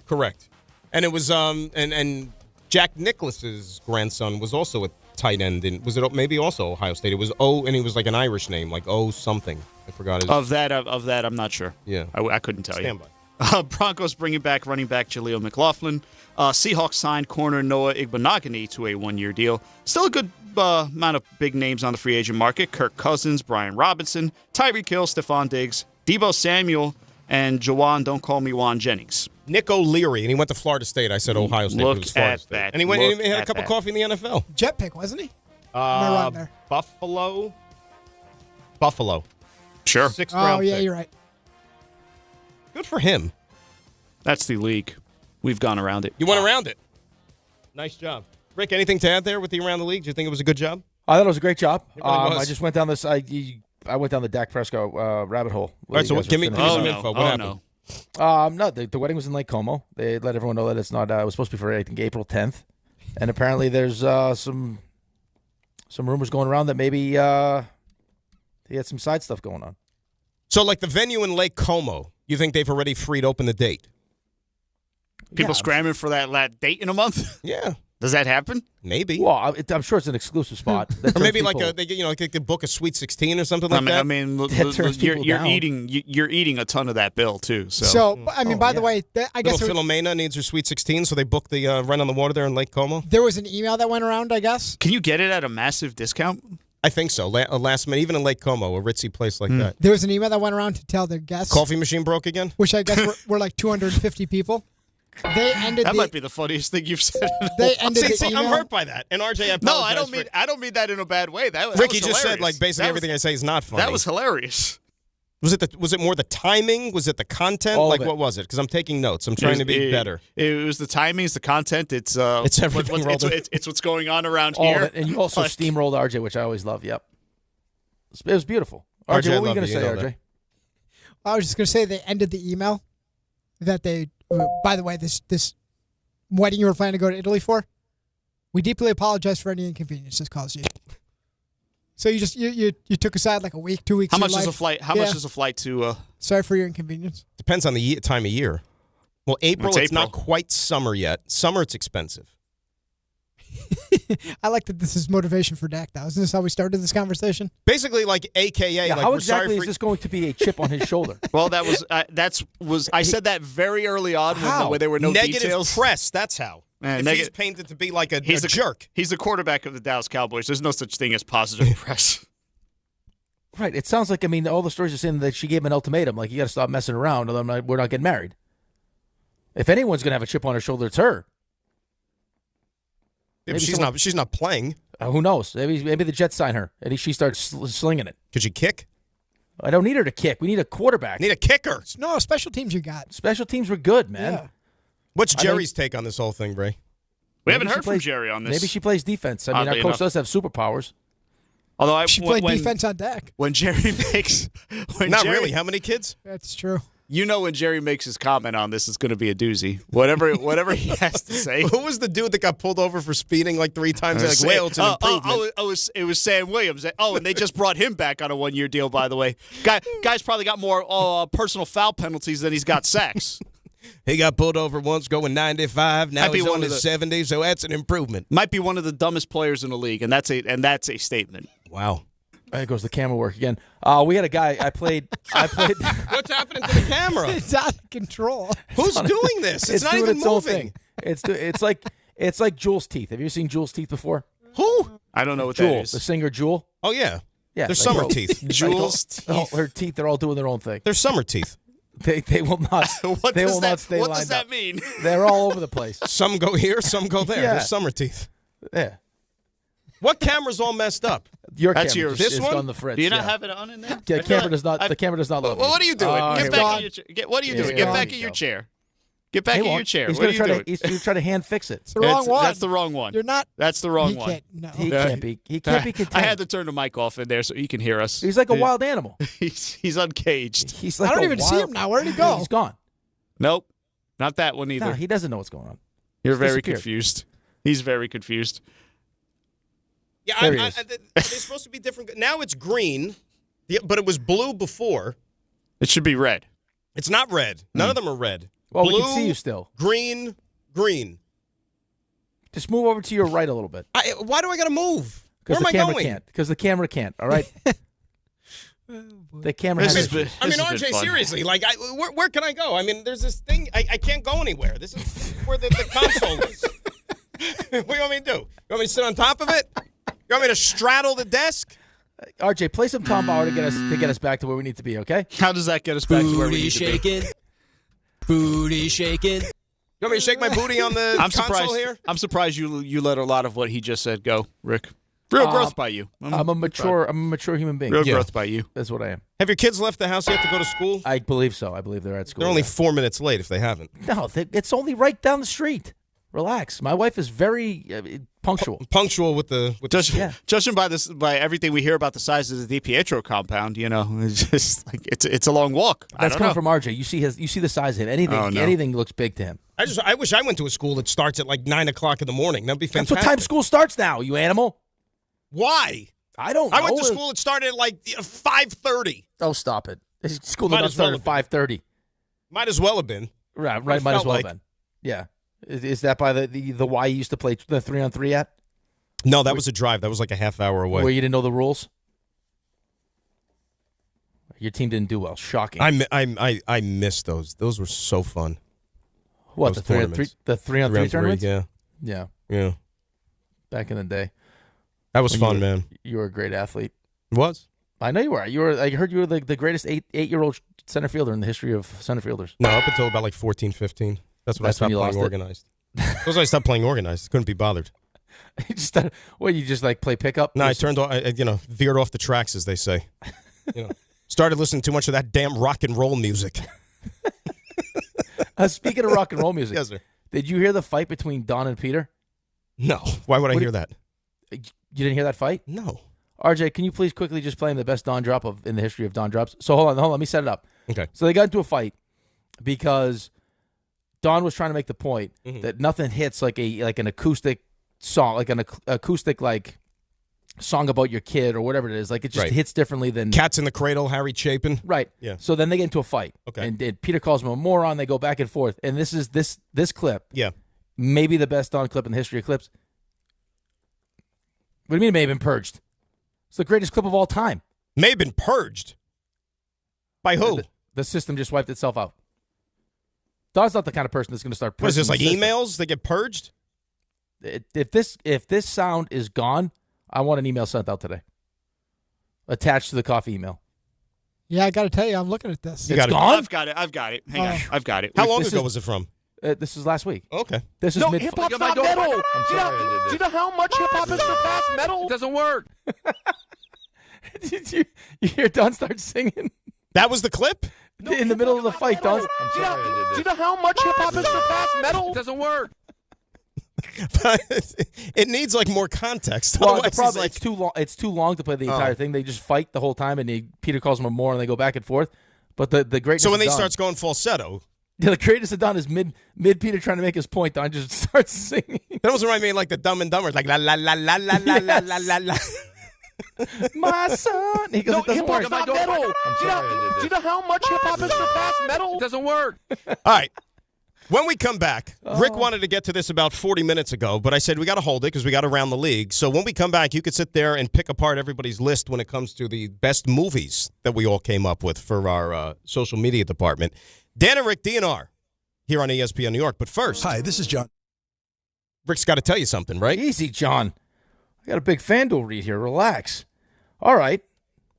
correct. And it was and Jack Nicklaus's grandson was also a tight end. Was it maybe also Ohio State? It was and he was like an Irish name, like something. I forgot his. Of that, I'm not sure. Yeah, I couldn't tell Stand you. by. Broncos bringing back running back Julio McLaughlin. Seahawks signed corner Noah Igbenogany to a one-year deal. Still a good amount of big names on the free agent market. Kirk Cousins, Brian Robinson, Tyreek Hill, Stephon Diggs, Deebo Samuel, and Jawan, don't call me Juan Jennings. Nick O'Leary, and he went to Florida State. I said Ohio State, but it was Florida at State. that. And he went and Look he had a at cup of that. coffee in the NFL. Jet pick, wasn't he? Am I wrong there? Buffalo. Sure. 6th round yeah, pick. you're right. Good for him. That's the league. We've gone around it. You went around it. Nice job. Rick, anything to add there with the around the league? Do you think it was a good job? I thought it was a great job. It really was. I just went down this. I went down the Dak Prescott rabbit hole. All right, so give me some info. What happened? No, the wedding was in Lake Como. They let everyone know that it's not. It was supposed to be for I think April 10th, and apparently there's some rumors going around that maybe he had some side stuff going on. So, like the venue in Lake Como, you think they've already freed open the date? People scrambling for that date in a month? Yeah. Does that happen? Maybe. Well, I'm sure it's an exclusive spot. Or maybe like they could book a Sweet 16 or something like that. I mean, you're eating a ton of that bill too. So I mean, by the way, I guess Little Philomena needs her Sweet 16, so they booked the run on the water there in Lake Como. there was an email that went around. I guess. Can you get it at a massive discount? I think so. Last minute, even in Lake Como, a ritzy place like that. There was an email that went around to tell their guests. Coffee machine broke again? Which I guess were like 250 people. They ended. That might be the funniest thing you've said. They ended the See, email. I'm hurt by that. And RJ, No, I don't mean that in a bad way. That Ricky was just hilarious. said like basically everything I say is not funny. That was hilarious. Was it more the timing? Was it the content? All of like it. what was it? Because I'm taking notes. I'm trying to be better. It was the timing, it's the content, it's everything rolled in. it's what's going on around All here. of it. And you also steamrolled RJ, which I always love. Yep, it was beautiful. RJ, RJ, I what were you love going to you, say, you know RJ? I was just going to say they ended the email that they. By the way, this wedding you were planning to go to Italy for, we deeply apologize for any inconvenience this caused you. So you just you took aside like a week, 2 weeks. How of much your is a life. flight? How much is a flight to? Sorry for your inconvenience. Depends on the time of year. Well, April, it's not April. quite summer yet. Summer, it's expensive. I like that this is motivation for Dak, though. Isn't this how we started this conversation? Basically, like AKA. Yeah, like, how we're exactly sorry is for this going to be a chip on his shoulder? Well, that was I said that very early on when there were no negative details. press. That's how. Man, if he's painted to be like a jerk. He's the quarterback of the Dallas Cowboys. There's no such thing as positive press. Right. It sounds like, I mean, all the stories are saying that she gave him an ultimatum, like, you got to stop messing around, or we're not getting married. If anyone's going to have a chip on her shoulder, it's her. Yeah, she's not playing. Who knows? Maybe the Jets sign her, and she starts slinging it. Could you kick? I don't need her to kick. We need a quarterback. Need a kicker. No, special teams you got. Special teams were good, man. Yeah. What's Jerry's take on this whole thing, Ray? We haven't heard from Jerry on this. Maybe she plays defense. I mean, our coach does have superpowers. Although she played defense on Dak. When Jerry makes, not really. How many kids? That's true. You know, when Jerry makes his comment on this, it's going to be a doozy. Whatever he has to say. Who was the dude that got pulled over for speeding like 3 times? Like, well, it's an improvement. It was Sam Williams. Oh, and they just brought him back on a 1-year deal, by the way. Guy's probably got more personal foul penalties than he's got sacks. He got pulled over once going 95. Now he's on his 70, so that's an improvement. Might be one of the dumbest players in the league, and that's a statement. Wow. There goes the camera work again. We had a guy. I played. What's happening to the camera? It's out of control. Who's doing this? It's not doing even its own moving. thing. It's like Jewel's teeth. Have you ever seen Jewel's teeth before? Who? I don't know what Jewel, that is. the singer Jewel. Oh yeah. Yeah, They're summer teeth. Jewel's teeth. Her teeth. They're all doing their own thing. They're summer teeth. They will not. They will not stay lined up. What does that mean? They're all over the place. Some go here, some go there. Yeah. There's summer teeth. Yeah. What camera's all messed up? That's camera yours. just This is one? on the fritz. Do you not yeah. have it on in there? The camera does not. The camera does not love Well, you. what are you doing? Oh, here Get we back go. in your chair. What are you Here doing? we Get go. back in your chair. Get back in your chair. He's What are gonna you try doing? to. He's going to try to hand fix it. It's the wrong one. That's the wrong one. You're not. That's the wrong He one. can't. No. He can't be. He can't be contained. I had to turn the mic off in there so he can hear us. He's like a wild animal. He's uncaged. He's like I don't a even see wild- him now. Where did he go? He's gone. Nope, not that one either. No, he doesn't know what's going on. You're He's very disappeared. confused. He's very confused. Yeah, There he is. they're supposed to be different. Now it's green, but it was blue before. It should be red. It's not red. None of them are red. Well, blue, we can see you still. Green. Just move over to your right a little bit. Why do I got to move? Where Because am the I camera going? can't. Because the camera can't. All right. The camera. This has has been- I mean, This has been RJ, fun. seriously, like, where can I go? I mean, there's this thing. I can't go anywhere. This is where the console is. What do you want me to do? You want me to sit on top of it? You want me to straddle the desk? RJ, play some Tom Bauer to get us back to where we need to be. Okay. How does that get us back to where we Booty need to be? shaking. Booty shaking. You want me to shake my booty on the console here? I'm surprised you let a lot of what he just said go, Rick. Real growth by you. I'm a mature human being. Real growth by you. That's what I am. Have your kids left the house yet to go to school? I believe so. I believe they're at school. They're only yeah. 4 minutes late if they haven't. No, it's only right down the street. Relax. My wife is very punctual. Punctual with the Judging by everything we hear about the size of the DiPietro compound, it's just like it's a long walk. That's coming from RJ. You see the size of him. Anything looks big to him. I wish I went to a school that starts at like 9 o'clock in the morning. That'd be fantastic. That's what time school starts now, you animal. Why? I don't know. I went to school that started at like 5:30. Oh, stop it. This school Might that as well started at 5:30. Might as well have been. Right, It might as felt well like. have been. Yeah. Is that by the Y you used to play the 3-on-3 at? No, that was a drive. That was like a half hour away. Where you didn't know the rules? Your team didn't do well. Shocking. I missed those. Those were so fun. What, Those the 3-on-3 tournaments. tournaments? Yeah. Yeah. Yeah. Back in the day. That was When fun, man. You were a great athlete. Was? I know you were. I heard you were the greatest eight-year-old center fielder in the history of center fielders. No, up until about like 14, 15. That's when I That's when stopped you playing lost it? organized. That's when I stopped playing organized. Couldn't be bothered. You just started, you just like play pickup? No, I turned off, veered off the tracks, as they say. Started listening too much of that damn rock and roll music. Speaking of rock and roll music, Yes, sir. Did you hear the fight between Don and Peter? No. Why would I hear that? You didn't hear that fight? No. RJ, can you please quickly just play him the best Don drop in the history of Don drops? So hold on, let me set it up. Okay. So they got into a fight because Don was trying to make the point that nothing hits like an acoustic song, like an acoustic song about your kid or whatever it is. Like it just Right. hits differently than Cats in the Cradle, Harry Chapin. Right. Yeah. So then they get into a fight. Okay. And Peter calls him a moron. They go back and forth. And this is this clip. Yeah. Maybe the best Don clip in the history of clips. What do you mean it may have been purged? It's the greatest clip of all time. May have been purged. By who? The system just wiped itself out. Don's not the kind of person that's going to start purging. What is this, the like system. emails that get purged? If this sound is gone, I want an email sent out today. Attached to the coffee email. Yeah, I got to tell you, I'm looking at this. It's gone? I've got it. Hang on. I've got it. How long ago was it from? This is last week. Okay. This is mid. hip-hop's not metal. Do you know how much hip-hop has surpassed metal? It doesn't work. Did you hear Don start singing? That was the clip? In the middle of the fight, Don. Do you know how much hip-hop has surpassed metal? It doesn't work. It needs like more context. Well, the Otherwise, problem it's it's too long. It's too long to play the entire thing. They just fight the whole time, and Peter calls him a moron, and they go back and forth. But the greatness. So when of he Don, starts going falsetto, the greatest of Don is mid Peter trying to make his point. Don just starts singing. that doesn't remind me like the Dumb and Dumber, like la la la la la la la la la la. My son. He goes, it doesn't work. Hip-hop's not metal. Do you know how much hip-hop has surpassed metal? It doesn't work. All right. When we come back, Rick wanted to get to this about 40 minutes ago, but I said we got to hold it because we got to round the league. So when we come back, you could sit there and pick apart everybody's list when it comes to the best movies that we all came up with for our social media department. Dan and Rick, DNR, here on ESPN New York. But first. Hi, this is John. Rick's got to tell you something, right? Easy, John. I got a big FanDuel read here. Relax. All right.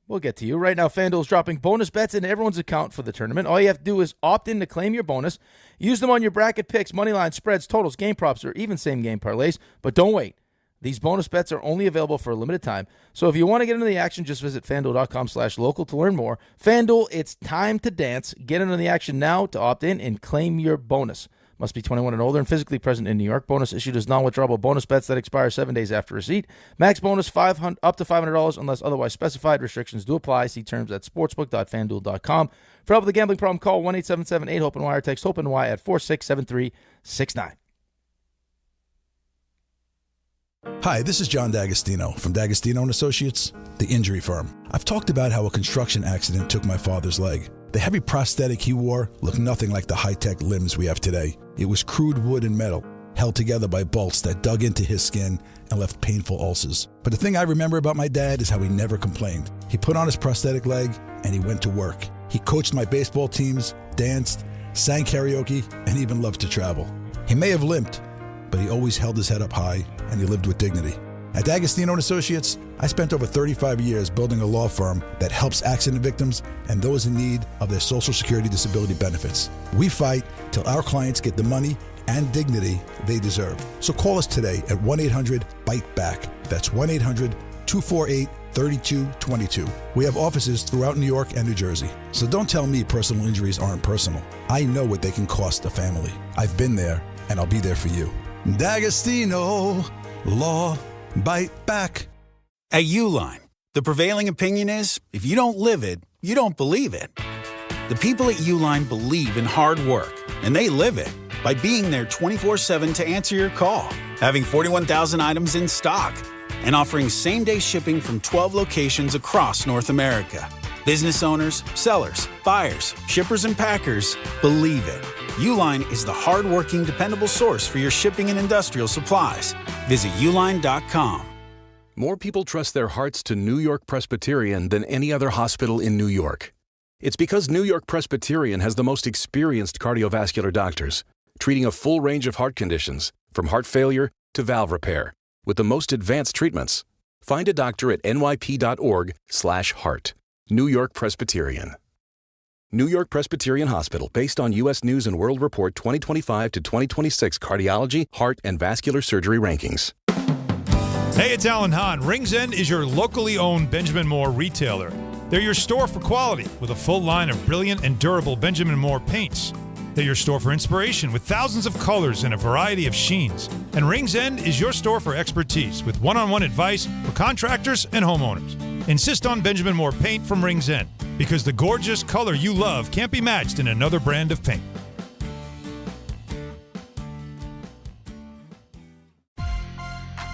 We'll get to you. Right now, FanDuel's dropping bonus bets into everyone's account for the tournament. All you have to do is opt in to claim your bonus. Use them on your bracket picks, money line spreads, totals, game props, or even same-game parlays. But don't wait. These bonus bets are only available for a limited time. So if you want to get into the action, just visit FanDuel.com/local to learn more. FanDuel, it's time to dance. Get into the action now to opt in and claim your bonus. Must be 21 and older and physically present in New York. Bonus issued as non-withdrawable bonus bets that expire 7 days after receipt. Max bonus up to $500 unless otherwise specified. Restrictions do apply. See terms at sportsbook.fanduel.com. For help with a gambling problem, call 1-877-8-HOPE-NY or text HOPE-NY at 467-369. Hi, this is John D'Agostino from D'Agostino & Associates, the injury firm. I've talked about how a construction accident took my father's leg. The heavy prosthetic he wore looked nothing like the high-tech limbs we have today. It was crude wood and metal, held together by bolts that dug into his skin and left painful ulcers. But the thing I remember about my dad is how he never complained. He put on his prosthetic leg and he went to work. He coached my baseball teams, danced, sang karaoke, and even loved to travel. He may have limped, but he always held his head up high and he lived with dignity. At D'Agostino & Associates, I spent over 35 years building a law firm that helps accident victims and those in need of their Social Security disability benefits. We fight till our clients get the money and dignity they deserve. So call us today at 1-800-BITE-BACK. That's 1-800-248-3222. We have offices throughout New York and New Jersey. So don't tell me personal injuries aren't personal. I know what they can cost a family. I've been there, and I'll be there for you. D'Agostino Law. Bite back. At Uline, the prevailing opinion is, if you don't live it, you don't believe it. The people at Uline believe in hard work, and they live it by being there 24/7 to answer your call, having 41,000 items in stock, and offering same-day shipping from 12 locations across North America. Business owners, sellers, buyers, shippers, and packers believe it. Uline is the hard-working, dependable source for your shipping and industrial supplies. Visit uline.com. More people trust their hearts to New York Presbyterian than any other hospital in New York. It's because New York Presbyterian has the most experienced cardiovascular doctors, treating a full range of heart conditions, from heart failure to valve repair, with the most advanced treatments. Find a doctor at nyp.org/heart. New York Presbyterian. New York Presbyterian Hospital, based on U.S. News & World Report 2025 to 2026 cardiology, heart, and vascular surgery rankings. Hey, it's Alan Hahn. Rings End is your locally owned Benjamin Moore retailer. They're your store for quality with a full line of brilliant and durable Benjamin Moore paints. They're your store for inspiration with thousands of colors and a variety of sheens. And Rings End is your store for expertise with one-on-one advice for contractors and homeowners. Insist on Benjamin Moore paint from Rings End because the gorgeous color you love can't be matched in another brand of paint.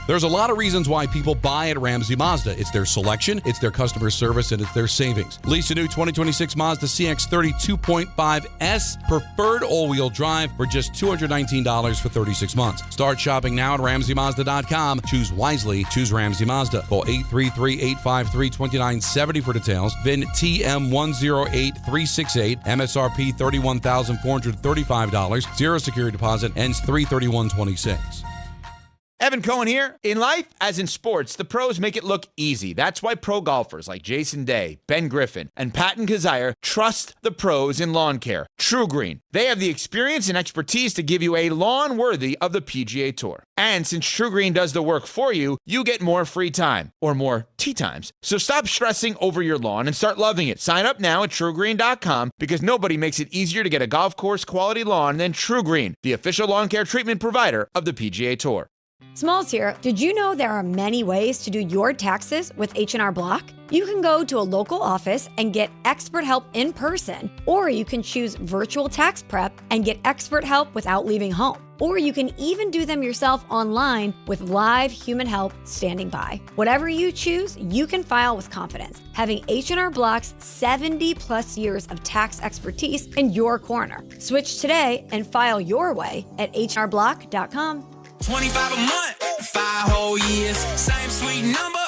There's a lot of reasons why people buy at Ramsey Mazda. It's their selection, it's their customer service, and it's their savings. Lease a new 2026 Mazda CX-30 2.5S preferred all-wheel drive for just $219 for 36 months. Start shopping now at RamseyMazda.com. Choose wisely. Choose Ramsey Mazda. Call 833-853-2970 for details. VIN TM108368. MSRP $31,435. Zero security deposit. Ends 3/31/26. Evan Cohen here. In life, as in sports, the pros make it look easy. That's why pro golfers like Jason Day, Ben Griffin, and Patton Kazire trust the pros in lawn care. True Green. They have the experience and expertise to give you a lawn worthy of the PGA Tour. And since True Green does the work for you, you get more free time, or more tee times. So stop stressing over your lawn and start loving it. Sign up now at TrueGreen.com because nobody makes it easier to get a golf course quality lawn than True Green, the official lawn care treatment provider of the PGA Tour. Smalls here. Did you know there are many ways to do your taxes with H&R Block? You can go to a local office and get expert help in person, or you can choose virtual tax prep and get expert help without leaving home. Or you can even do them yourself online with live human help standing by. Whatever you choose, you can file with confidence, having H&R Block's 70+ years of tax expertise in your corner. Switch today and file your way at hrblock.com. 25 a month, 5 whole years. Same sweet number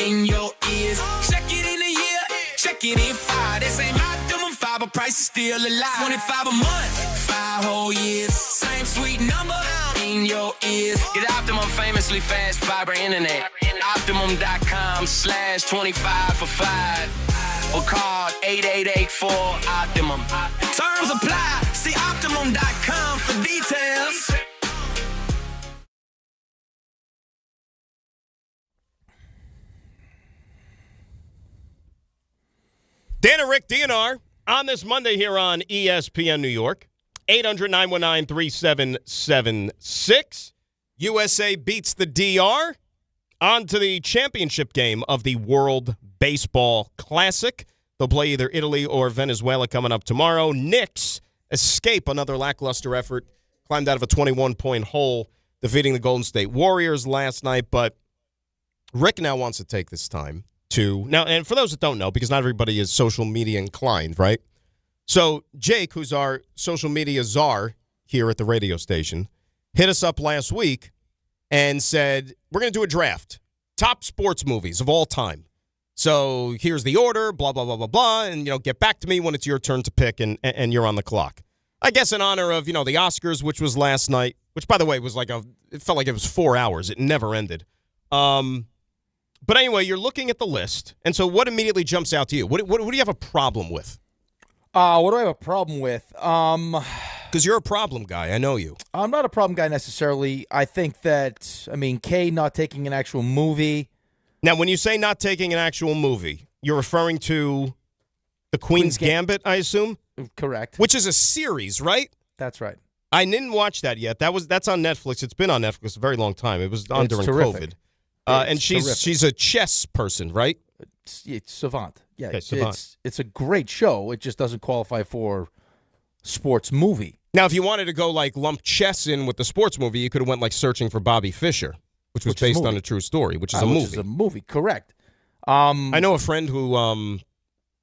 in your ears. Check it in a year, check it in 5. This ain't optimum 5, but price is still alive. 25 a month, 5 whole years. Same sweet number in your ears. Get Optimum famously fast fiber internet. Optimum.com/25 for 5. or call 888-4-OPTIMUM. Terms apply. See Optimum.com for details. Dan and Rick DNR on this Monday here on ESPN New York. 800-919-3776. USA beats the DR. On to the championship game of the World Baseball Classic. They'll play either Italy or Venezuela coming up tomorrow. Knicks escape another lackluster effort. Climbed out of a 21-point hole, defeating the Golden State Warriors last night. But Rick now wants to take this time to... Now, and for those that don't know, because not everybody is social media inclined, right? So Jake, who's our social media czar here at the radio station, hit us up last week and said, we're going to do a draft. Top sports movies of all time. So here's the order, blah, blah, blah, blah, blah, and, get back to me when it's your turn to pick and you're on the clock. I guess in honor of, the Oscars, which was last night, which, by the way, was it felt like it was 4 hours. It never ended. But anyway, you're looking at the list, and so what immediately jumps out to you? What do you have a problem with? What do I have a problem with? Because you're a problem guy. I know you. I'm not a problem guy necessarily. I think that, Kay not taking an actual movie. Now, when you say not taking an actual movie, you're referring to The Queen's Gambit, I assume? Correct. Which is a series, right? That's right. I didn't watch that yet. That's on Netflix. It's been on Netflix a very long time. It was on during terrific. COVID. And she's a chess person, right? It's savant. Yeah, okay, savant. It's a great show. It just doesn't qualify for sports movie. Now, if you wanted to go lump chess in with the sports movie, you could have went Searching for Bobby Fischer, which was based on a true story, which is a movie. Which is a movie, correct. I know a friend who,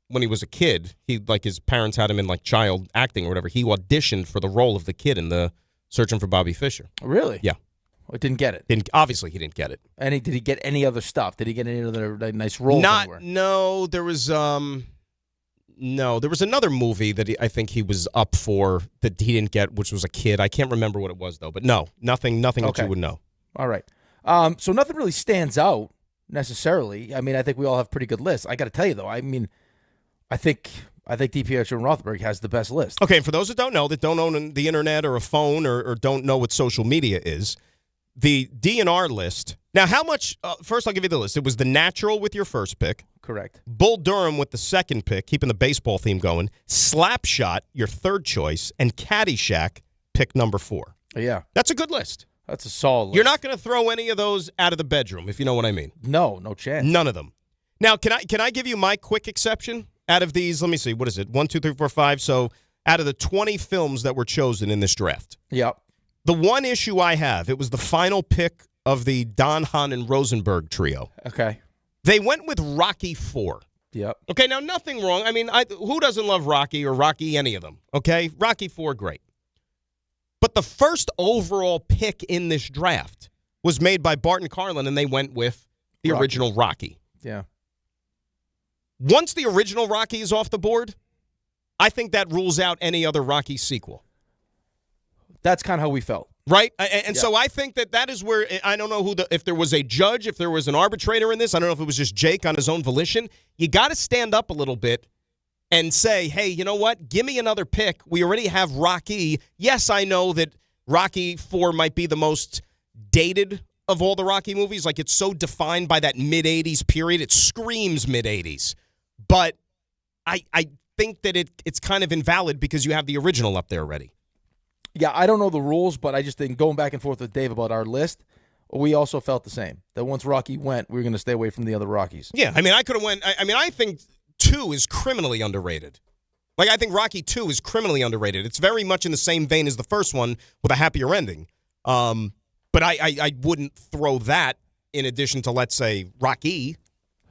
when he was a kid, his parents had him in child acting or whatever. He auditioned for the role of the kid in the Searching for Bobby Fischer. Really? Yeah. I didn't get it. Obviously, he didn't get it. And did he get any other stuff? Did he get any other nice roles? No. There was there was another movie that I think he was up for that he didn't get, which was a kid. I can't remember what it was though. But no, nothing that you would know. All right. So nothing really stands out necessarily. I think we all have pretty good lists. I got to tell you though. I think DiPietro Rothenberg has the best list. Okay, for those that don't know, that don't own the internet or a phone or don't know what social media is. The DNR list. Now, how much? First, I'll give you the list. It was The Natural with your first pick. Correct. Bull Durham with the second pick, keeping the baseball theme going. Slapshot, your third choice. And Caddyshack, pick number 4. Yeah. That's a good list. That's a solid list. You're not going to throw any of those out of the bedroom, if you know what I mean. No chance. None of them. Now, can I give you my quick exception out of these? Let me see. What is it? 1, 2, 3, 4, 5. So out of the 20 films that were chosen in this draft. Yep. The one issue I have, it was the final pick of the Don, Hahn, and Rosenberg trio. Okay. They went with Rocky 4. Yep. Okay, now nothing wrong. Who doesn't love Rocky or Rocky, any of them? Okay, Rocky 4, great. But the first overall pick in this draft was made by Bart and Carlin, and they went with the original Rocky. Yeah. Once the original Rocky is off the board, I think that rules out any other Rocky sequel. That's kind of how we felt. Right? And so I think that is where, I don't know if there was a judge, if there was an arbitrator in this. I don't know if it was just Jake on his own volition. You got to stand up a little bit and say, hey, you know what? Give me another pick. We already have Rocky. Yes, I know that Rocky 4 might be the most dated of all the Rocky movies. It's so defined by that mid-'80s period. It screams mid-'80s. But I think that it's kind of invalid because you have the original up there already. Yeah, I don't know the rules, but I just think going back and forth with Dave about our list, we also felt the same. That once Rocky went, we were going to stay away from the other Rockies. Yeah, I could have went. I think 2 is criminally underrated. I think Rocky 2 is criminally underrated. It's very much in the same vein as the first one with a happier ending. But I wouldn't throw that in addition to, let's say, Rocky.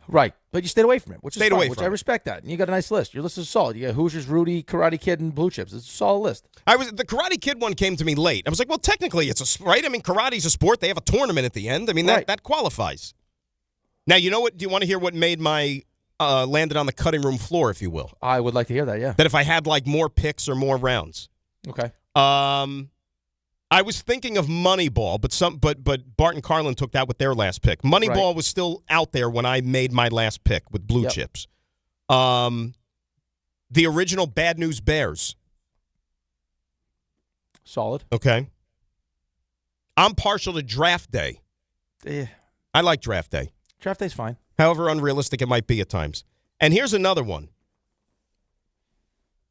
Right, but you stayed away from it, which stayed is fine, away which from I respect that. And you got a nice list. Your list is solid. You got Hoosiers, Rudy, Karate Kid, and Blue Chips. It's a solid list. The Karate Kid one came to me late. I was like, well, technically it's right. Karate's a sport. They have a tournament at the end. That qualifies. Now, you know what? Do you want to hear what made my landed on the cutting room floor, if you will? I would like to hear that. Yeah. That if I had more picks or more rounds. Okay. I was thinking of Moneyball, but Bart and Carlin took that with their last pick. Moneyball was still out there when I made my last pick with Blue Chips. The original Bad News Bears. Solid. Okay. I'm partial to Draft Day. Yeah. I like Draft Day. Draft Day's fine. However unrealistic it might be at times. And here's another one.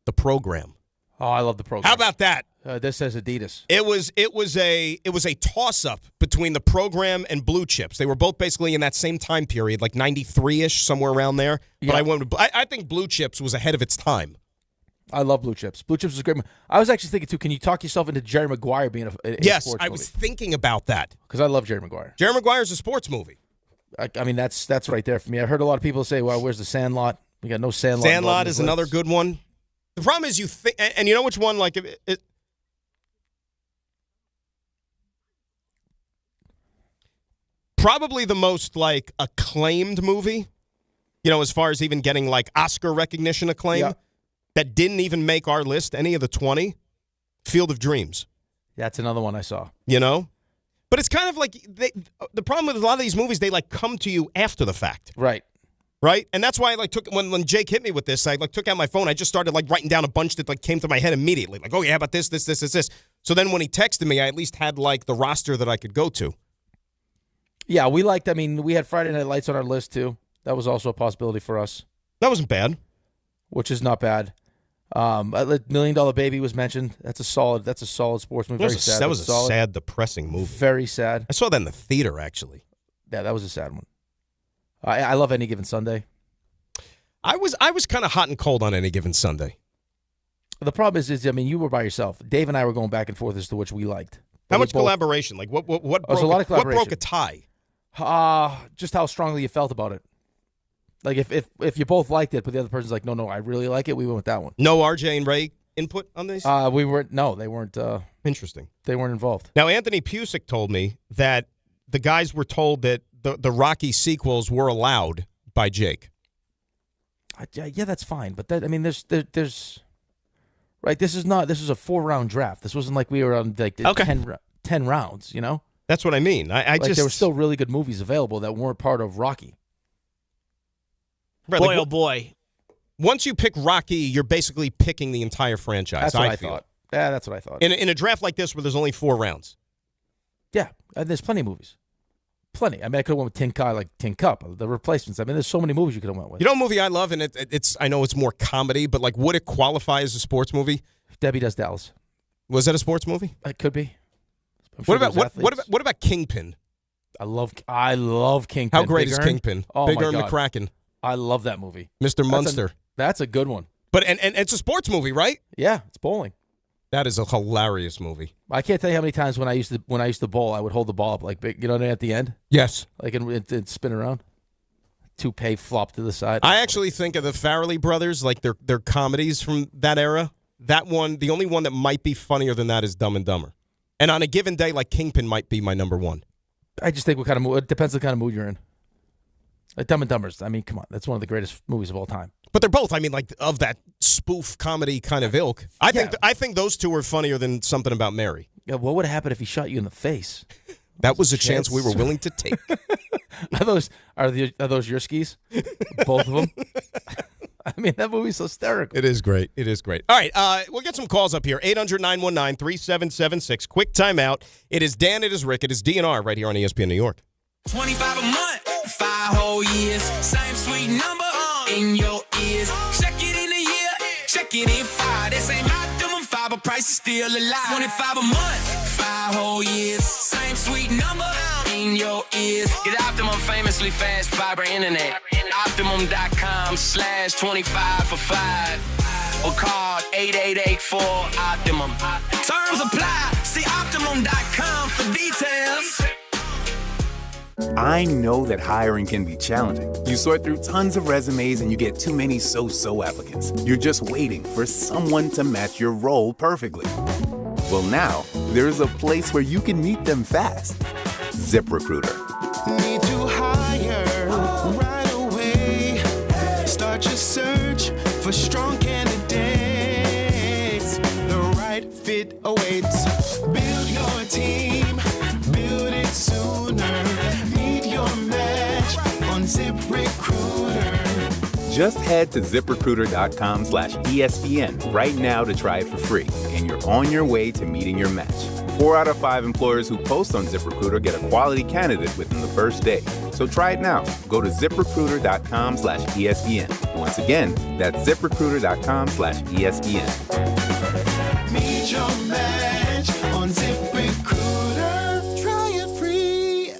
The Program. Oh, I love the program. How about that? This says Adidas. It was a toss-up between the Program and Blue Chips. They were both basically in that same time period, like 93-ish, somewhere around there. But I think Blue Chips was ahead of its time. I love Blue Chips. Blue Chips was a great movie. I was actually thinking, too, can you talk yourself into Jerry Maguire being a Yes, sports I movie? was thinking about that. Because I love Jerry Maguire. Jerry Maguire's a sports movie. I mean, that's right there for me. I heard a lot of people say, well, where's the Sandlot? We got no Sandlot. Sandlot is another good one. The problem is you think, and you know which one, like, probably the most, like, acclaimed movie, you know, as far as even getting, like, Oscar recognition acclaim, that didn't even make our list, any of the 20, Field of Dreams. That's another one I saw. You know? But it's kind of like, the problem with a lot of these movies, they, like, come to you after the fact. Right. Right? And that's why I, like, took, when Jake hit me with this, I, like, took out my phone, I just started, like, writing down a bunch that, like, came to my head immediately. Like, oh, yeah, how about this. So then when he texted me, I at least had, like, the roster that I could go to. Yeah, we had Friday Night Lights on our list, too. That was also a possibility for us. That wasn't bad. Which is not bad. $1 Million Baby was mentioned. That's a solid sports movie. Very sad. That was a sad, depressing movie. Very sad. I saw that in the theater, actually. Yeah, that was a sad one. I love Any Given Sunday. I was kind of hot and cold on Any Given Sunday. The problem is, I mean, you were by yourself. Dave and I were going back and forth as to which we liked. How much collaboration? Like, what broke, a lot of collaboration. What broke a tie? Just how strongly you felt about it. Like, if you both liked it, but the other person's like, no, I really like it, we went with that one. No RJ and Ray input on these? They weren't. Interesting. They weren't involved. Now, Anthony Pusick told me that the guys were told that the Rocky sequels were allowed by Jake. Yeah, that's fine. But there's right. This is a 4-round draft. This wasn't like we were on like 10 rounds. You know. That's what I mean. I just there were still really good movies available that weren't part of Rocky. Right, boy, oh boy! Once you pick Rocky, you're basically picking the entire franchise. That's what I thought. Yeah, that's what I thought. In a draft like this, where there's only 4 rounds. Yeah, there's plenty of movies. Plenty. I mean, I could have went with Tin Cup, The Replacements. I mean, there's so many movies you could have went with. You know, a movie I love, and I know it's more comedy, but like, would it qualify as a sports movie? Debbie Does Dallas. Was that a sports movie? It could be. What about Kingpin? I love Kingpin. How great is Kingpin? Oh Big my Earn God. McCracken. I love that movie. Mr. Munster. That's a good one. But and it's a sports movie, right? Yeah, it's bowling. That is a hilarious movie. I can't tell you how many times when I used to bowl, I would hold the ball up like big, at the end. Yes, like it'd spin around. Toupee flop to the side. I actually think of the Farrelly brothers, like their comedies from that era. That one, the only one that might be funnier than that is Dumb and Dumber. And on a given day, like Kingpin might be my number one. I just think what kind of mood. It depends on the kind of mood you're in. Like Dumb and Dumber's. I mean, come on, that's one of the greatest movies of all time. But they're both, I mean, like of that spoof comedy kind of ilk. I think those two are funnier than Something About Mary. Yeah, what would have happened if he shot you in the face? That was a chance we were willing to take. Are those your skis? Both of them. I mean, that movie's hysterical. It is great. It is great. All right, we'll get some calls up here. 800-919-3776. Quick timeout. It is Dan. It is Rick. It is DNR right here on ESPN New York. 25 a month, 5 whole years. Same sweet number in your ears. Check it in a year, check it in 5. This ain't optimum 5, but price is still alive. 25 a month, 5 whole years. Same sweet number in your ears. Get Optimum famously fast fiber internet. Optimum.com/25 for 5. Or call 8884-OPTIMUM. Terms apply. See Optimum.com for details. I know that hiring can be challenging. You sort through tons of resumes and you get too many so-so applicants. You're just waiting for someone to match your role perfectly. Well, now, there's a place where you can meet them fast. ZipRecruiter. Need to hire right away. Start your search for strong candidates. The right fit awaits. Build your team. Build it sooner. Meet your match on ZipRecruiter. Just head to ZipRecruiter.com/ESPN right now to try it for free, and you're on your way to meeting your match. 4 out of 5 employers who post on ZipRecruiter get a quality candidate within the first day. So try it now. Go to ZipRecruiter.com/ESPN. Once again, that's ZipRecruiter.com/ESPN. Meet your match on ZipRecruiter. Try it free.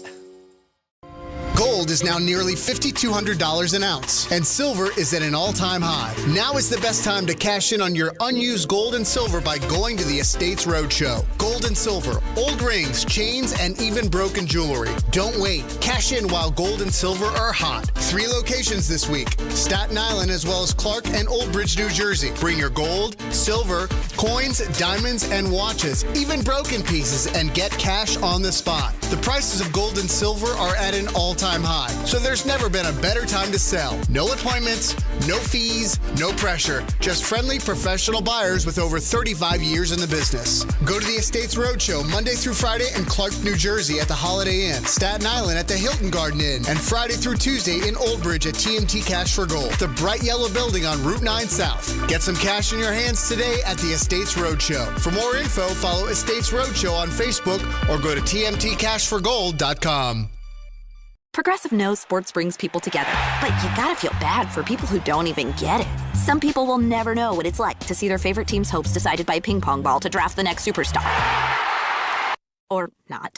Gold is now nearly $5,200 an ounce, and silver is at an all-time high. Now is the best time to cash in on your unused gold and silver by going to the Estates Roadshow. Gold and silver, old rings, chains, and even broken jewelry. Don't wait. Cash in while gold and silver are hot. 3 locations this week: Staten Island as well as Clark and Old Bridge, New Jersey. Bring your gold, silver, coins, diamonds, and watches, even broken pieces, and get cash on the spot. The prices of gold and silver are at an all-time high, so there's never been a better time to sell. No appointments, no fees, no pressure. Just friendly, professional buyers with over 35 years in the business. Go to the Estates Roadshow Monday through Friday in Clark, New Jersey at the Holiday Inn, Staten Island at the Hilton Garden Inn, and Friday through Tuesday in Old Bridge at TMT Cash for Gold, the bright yellow building on Route 9 South. Get some cash in your hands today at the Estates Roadshow. For more info, follow Estates Roadshow on Facebook or go to tmtcashforgold.com. Progressive knows sports brings people together, but you gotta feel bad for people who don't even get it. Some people will never know what it's like to see their favorite team's hopes decided by a ping pong ball to draft the next superstar. Or not.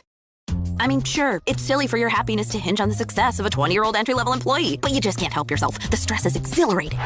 I mean, sure, it's silly for your happiness to hinge on the success of a 20-year-old entry-level employee, but you just can't help yourself. The stress is exhilarating.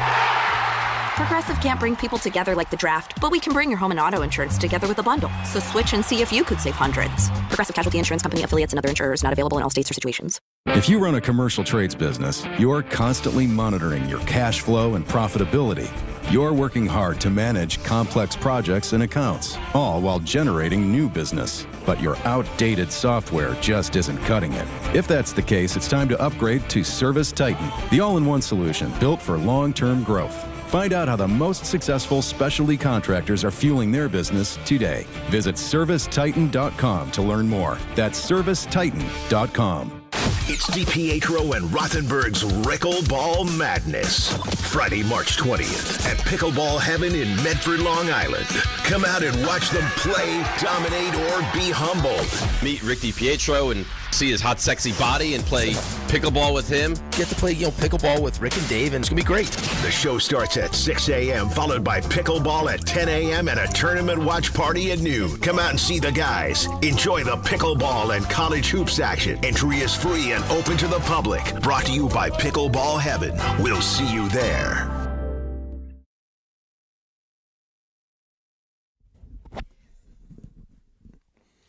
Progressive can't bring people together like the draft, but we can bring your home and auto insurance together with a bundle. So switch and see if you could save hundreds. Progressive Casualty Insurance Company, affiliates, and other insurers not available in all states or situations. If you run a commercial trades business, you're constantly monitoring your cash flow and profitability. You're working hard to manage complex projects and accounts, all while generating new business. But your outdated software just isn't cutting it. If that's the case, it's time to upgrade to Service Titan, the all-in-one solution built for long-term growth. Find out how the most successful specialty contractors are fueling their business today. Visit ServiceTitan.com to learn more. That's ServiceTitan.com. It's DiPietro and Rothenberg's Pickleball Madness. Friday, March 20th at Pickleball Heaven in Medford, Long Island. Come out and watch them play, dominate, or be humbled. Meet Rick DiPietro and see his hot, sexy body and play pickleball with him. Get to play, pickleball with Rick and Dave, and it's going to be great. The show starts at 6 a.m., followed by pickleball at 10 a.m. and a tournament watch party at noon. Come out and see the guys. Enjoy the pickleball and college hoops action. Entry is free and open to the public. Brought to you by Pickleball Heaven. We'll see you there.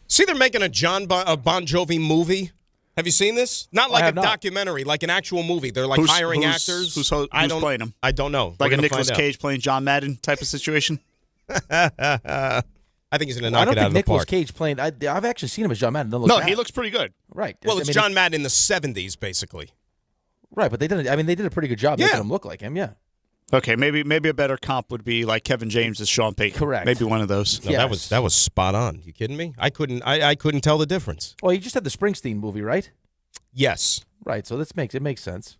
See, they're making a Bon Jovi movie. Have you seen this? Not like a documentary, like an actual movie. They're like hiring actors. Who's playing him? I don't know. Like a Nicolas Cage playing John Madden type of situation? I think he's going to knock I don't it out think of the Nicolas park. Cage playing. I've actually seen him as John Madden. No, he looks pretty good. Right. Well, it's John Madden in the 70s, basically. Right, but they did a pretty good job making him look like him, yeah. Okay, maybe a better comp would be like Kevin James as Sean Payton. Correct. Maybe one of those. No, that was spot on. You kidding me? I couldn't tell the difference. Well, you just had the Springsteen movie, right? Yes. Right, so it makes sense.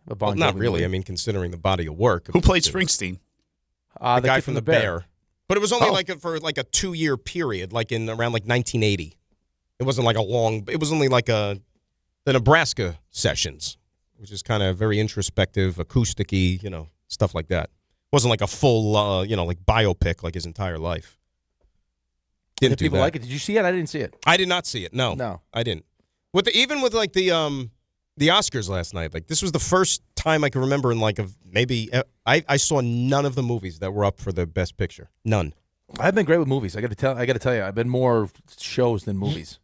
Well, not really. Movie. I mean, considering the body of work. Who played Springsteen? The guy from the Bear. But it was only for a 2-year period, like in around 1980. It wasn't like a long. It was only like the Nebraska sessions, which is kind of very introspective, acoustic-y, stuff like that. It wasn't like a full, like biopic like his entire life. Didn't do people that. like it? Did you see it? I didn't see it. I did not see it. No, I didn't. Even with the Oscars last night, like this was the first time I can remember in I saw none of the movies that were up for the Best Picture. None. I've been great with movies. I got to tell you, I've been more shows than movies.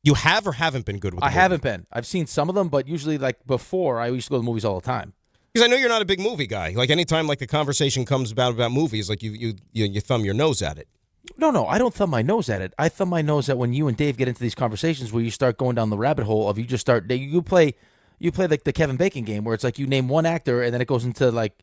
You have or haven't been good with? I haven't been. I've seen some of them, but usually before I used to go to movies all the time. Because I know you're not a big movie guy. Like anytime the conversation comes about movies, like you thumb your nose at it. No, I don't thumb my nose at it. I thumb my nose at when you and Dave get into these conversations where you start going down the rabbit hole of you play like the Kevin Bacon game where it's like you name one actor and then it goes into like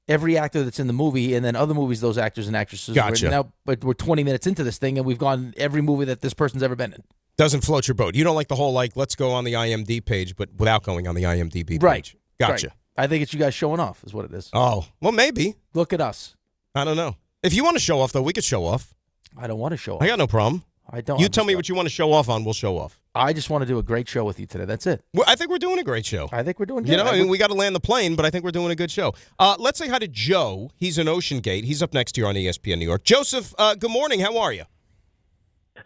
every actor that's in the movie and then other movies those actors and actresses Gotcha. were in. Now, but we're 20 minutes into this thing and we've gone every movie that this person's ever been in. Doesn't float your boat. You don't like the whole let's go on the IMDb page, but without going on the IMDb page. Right. Gotcha. Right. I think it's you guys showing off is what it is. Oh, well, maybe. Look at us. I don't know. If you want to show off, though, we could show off. I don't want to show off. I got no problem. I don't. You tell me what you want to show off on, we'll show off. I just want to do a great show with you today. That's it. Well, I think we're doing a great show. I think we're doing good. You know, I mean, we got to land the plane, but I think we're doing a good show. Let's say hi to Joe. He's in Ocean Gate. He's up next here on ESPN New York. Joseph, good morning. How are you?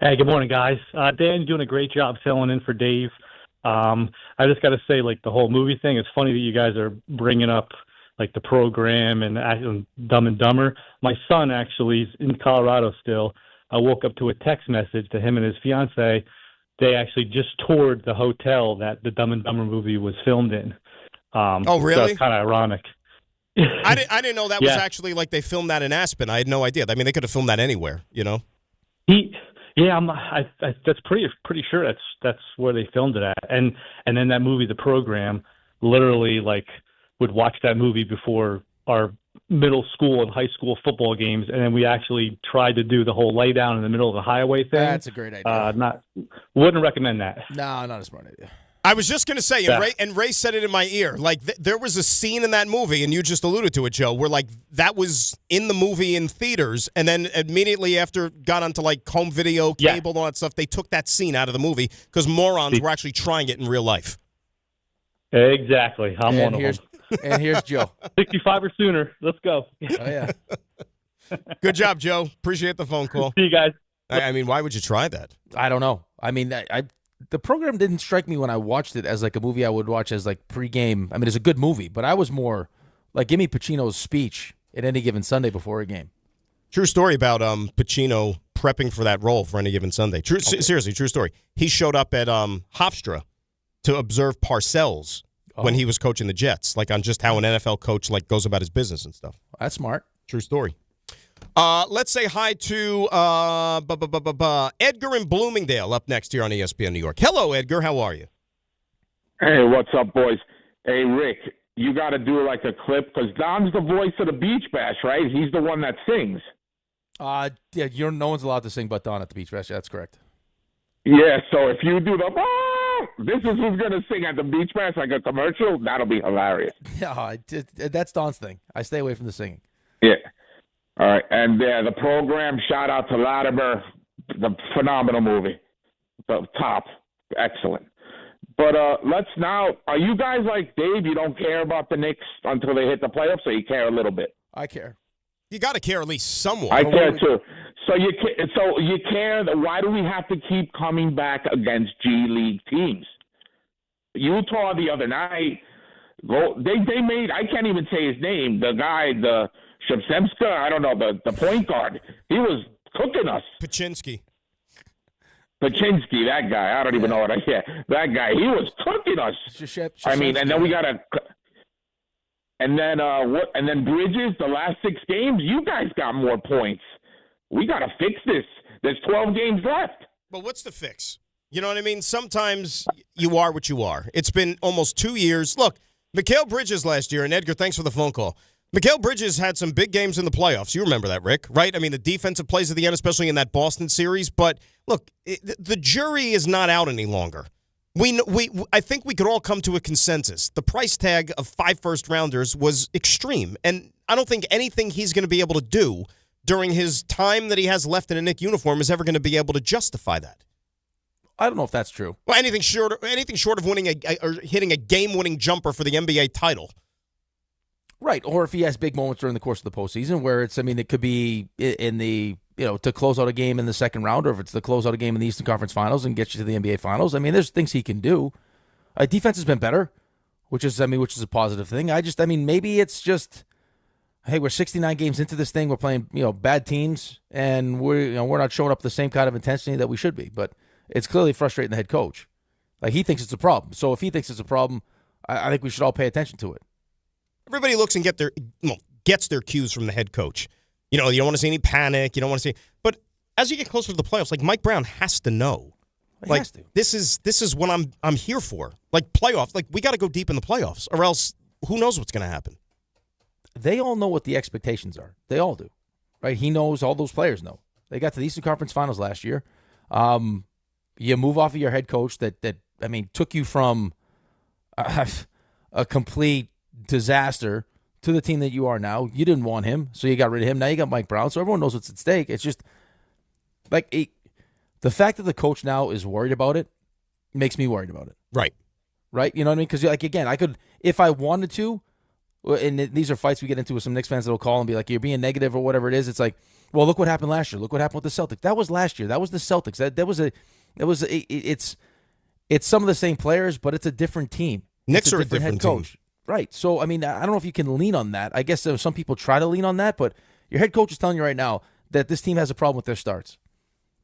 Hey, good morning, guys. Dan, doing a great job filling in for Dave. I just got to say, like, the whole movie thing, it's funny that you guys are bringing up, like, the program and Dumb and Dumber. My son actually is in Colorado still. I woke up to a text message to him and his fiance. They actually just toured the hotel that the Dumb and Dumber movie was filmed in. Oh, really? So it's kind of ironic. I didn't know that was actually, like, they filmed that in Aspen. I had no idea. I mean, they could have filmed that anywhere, you know? That's pretty sure that's where they filmed it at. And then that movie, The Program, literally, like, would watch that movie before our middle school and high school football games, and then we actually tried to do the whole lay down in the middle of the highway thing. That's a great idea. Wouldn't recommend that. No, not a smart idea. I was just going to say, and Ray said it in my ear, like, there was a scene in that movie, and you just alluded to it, Joe, where, like, that was in the movie in theaters, and then immediately after it got onto, like, home video, cable, and all that stuff, they took that scene out of the movie because morons were actually trying it in real life. Exactly. I'm one of them. And here's Joe. 65 or sooner. Let's go. Oh, yeah. Good job, Joe. Appreciate the phone call. See you guys. I mean, why would you try that? I don't know. I mean, the program didn't strike me when I watched it as like a movie I would watch as like pregame. I mean, it's a good movie, but I was more like, give me Pacino's speech at any given Sunday before a game. True story about Pacino prepping for that role for any given Sunday. Seriously, true story. He showed up at Hofstra to observe Parcells when he was coaching the Jets, like on just how an NFL coach like goes about his business and stuff. That's smart. True story. Let's say hi to Edgar in Bloomingdale up next here on ESPN New York. Hello, Edgar. How are you? Hey, what's up, boys? Hey, Rick, you got to do like a clip because Don's the voice of the Beach Bash, right? He's the one that sings. Yeah, no one's allowed to sing but Don at the Beach Bash. That's correct. Yeah, so if you do the this is who's going to sing at the Beach Bash like a commercial, that'll be hilarious. Yeah, that's Don's thing. I stay away from the singing. Yeah. All right, and the program, shout out to Latimer, the phenomenal movie, the top, excellent. But let's now, are you guys like Dave, you don't care about the Knicks until they hit the playoffs, or you care a little bit? I care. You got to care at least somewhat. I care too. So you care that why do we have to keep coming back against G League teams? Utah the other night, they made, I can't even say his name, the guy, the Shevchenko, I don't know, the point guard. He was cooking us. Paczynski, that guy. I don't even know what that guy. He was cooking us. I mean, and then we got and then Bridges, the last 6 games, you guys got more points. We got to fix this. There's 12 games left. But what's the fix? You know what I mean? Sometimes you are what you are. It's been almost 2 years. Look, Mikal Bridges last year, and Edgar, thanks for the phone call. Mikal Bridges had some big games in the playoffs. You remember that, Rick, right? I mean, the defensive plays at the end, especially in that Boston series. But, look, the jury is not out any longer. I think we could all come to a consensus. The price tag of 5 first-rounders was extreme, and I don't think anything he's going to be able to do during his time that he has left in a Knicks uniform is ever going to be able to justify that. I don't know if that's true. Well, anything short of winning or hitting a game-winning jumper for the NBA title. Right, or if he has big moments during the course of the postseason where it could be in the, to close out a game in the second round, or if it's to close out a game in the Eastern Conference Finals and get you to the NBA Finals. I mean, there's things he can do. Defense has been better, which is a positive thing. Maybe it's just, hey, we're 69 games into this thing. We're playing, bad teams, and we're not showing up the same kind of intensity that we should be. But it's clearly frustrating the head coach. Like, he thinks it's a problem. So if he thinks it's a problem, I think we should all pay attention to it. Everybody looks and gets their cues from the head coach. You don't want to see any panic. You don't want to see. But as you get closer to the playoffs, like Mike Brown has to know. He has to. This is what I'm here for. Like playoffs. Like we got to go deep in the playoffs, or else who knows what's going to happen. They all know what the expectations are. They all do, right? He knows. All those players know. They got to the Eastern Conference Finals last year. You move off of your head coach that took you from. a complete disaster to the team that you are now. You didn't want him, so you got rid of him. Now you got Mike Brown, so everyone knows what's at stake. It's just like the fact that the coach now is worried about it makes me worried about it. Right. You know what I mean? Because, like, again, I could, if I wanted to, and these are fights we get into with some Knicks fans that will call and be like, you're being negative or whatever it is. It's like, well, look what happened last year. Look what happened with the Celtics. That was last year. That was the Celtics. It's some of the same players, but it's a different team. Knicks are a different head coach. Team. Right. So, I mean, I don't know if you can lean on that. I guess some people try to lean on that, but your head coach is telling you right now that this team has a problem with their starts,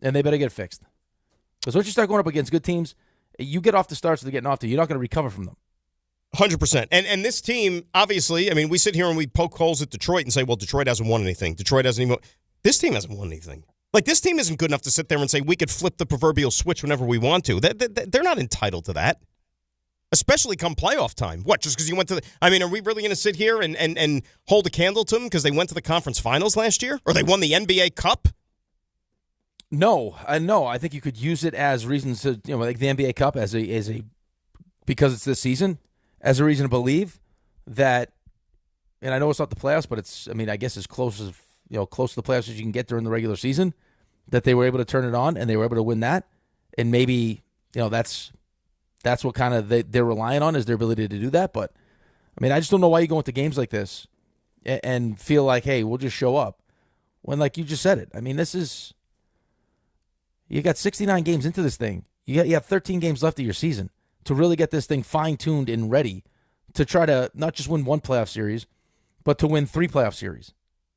and they better get it fixed. Because once you start going up against good teams, you get off the starts they're getting off to, you're not going to recover from them. 100%. And this team, obviously, I mean, we sit here and we poke holes at Detroit and say, well, Detroit hasn't won anything. Detroit hasn't even – this team hasn't won anything. Like, this team isn't good enough to sit there and say we could flip the proverbial switch whenever we want to. They're not entitled to that, especially come playoff time. What, just because you went to the – I mean, are we really going to sit here and hold a candle to them because they went to the conference finals last year? Or they won the NBA Cup? No. I think you could use it as reasons to, like the NBA Cup as a because it's this season, as a reason to believe that, and I know it's not the playoffs, but it's, I mean, I guess as close to the playoffs as you can get during the regular season, that they were able to turn it on and they were able to win that. And maybe, that's what kind of they're relying on, is their ability to do that. But, I mean, I just don't know why you go into games like this and feel like, hey, we'll just show up. When, like you just said it, I mean, you got 69 games into this thing. You have 13 games left of your season to really get this thing fine-tuned and ready to try to not just win one playoff series, but to win 3 playoff series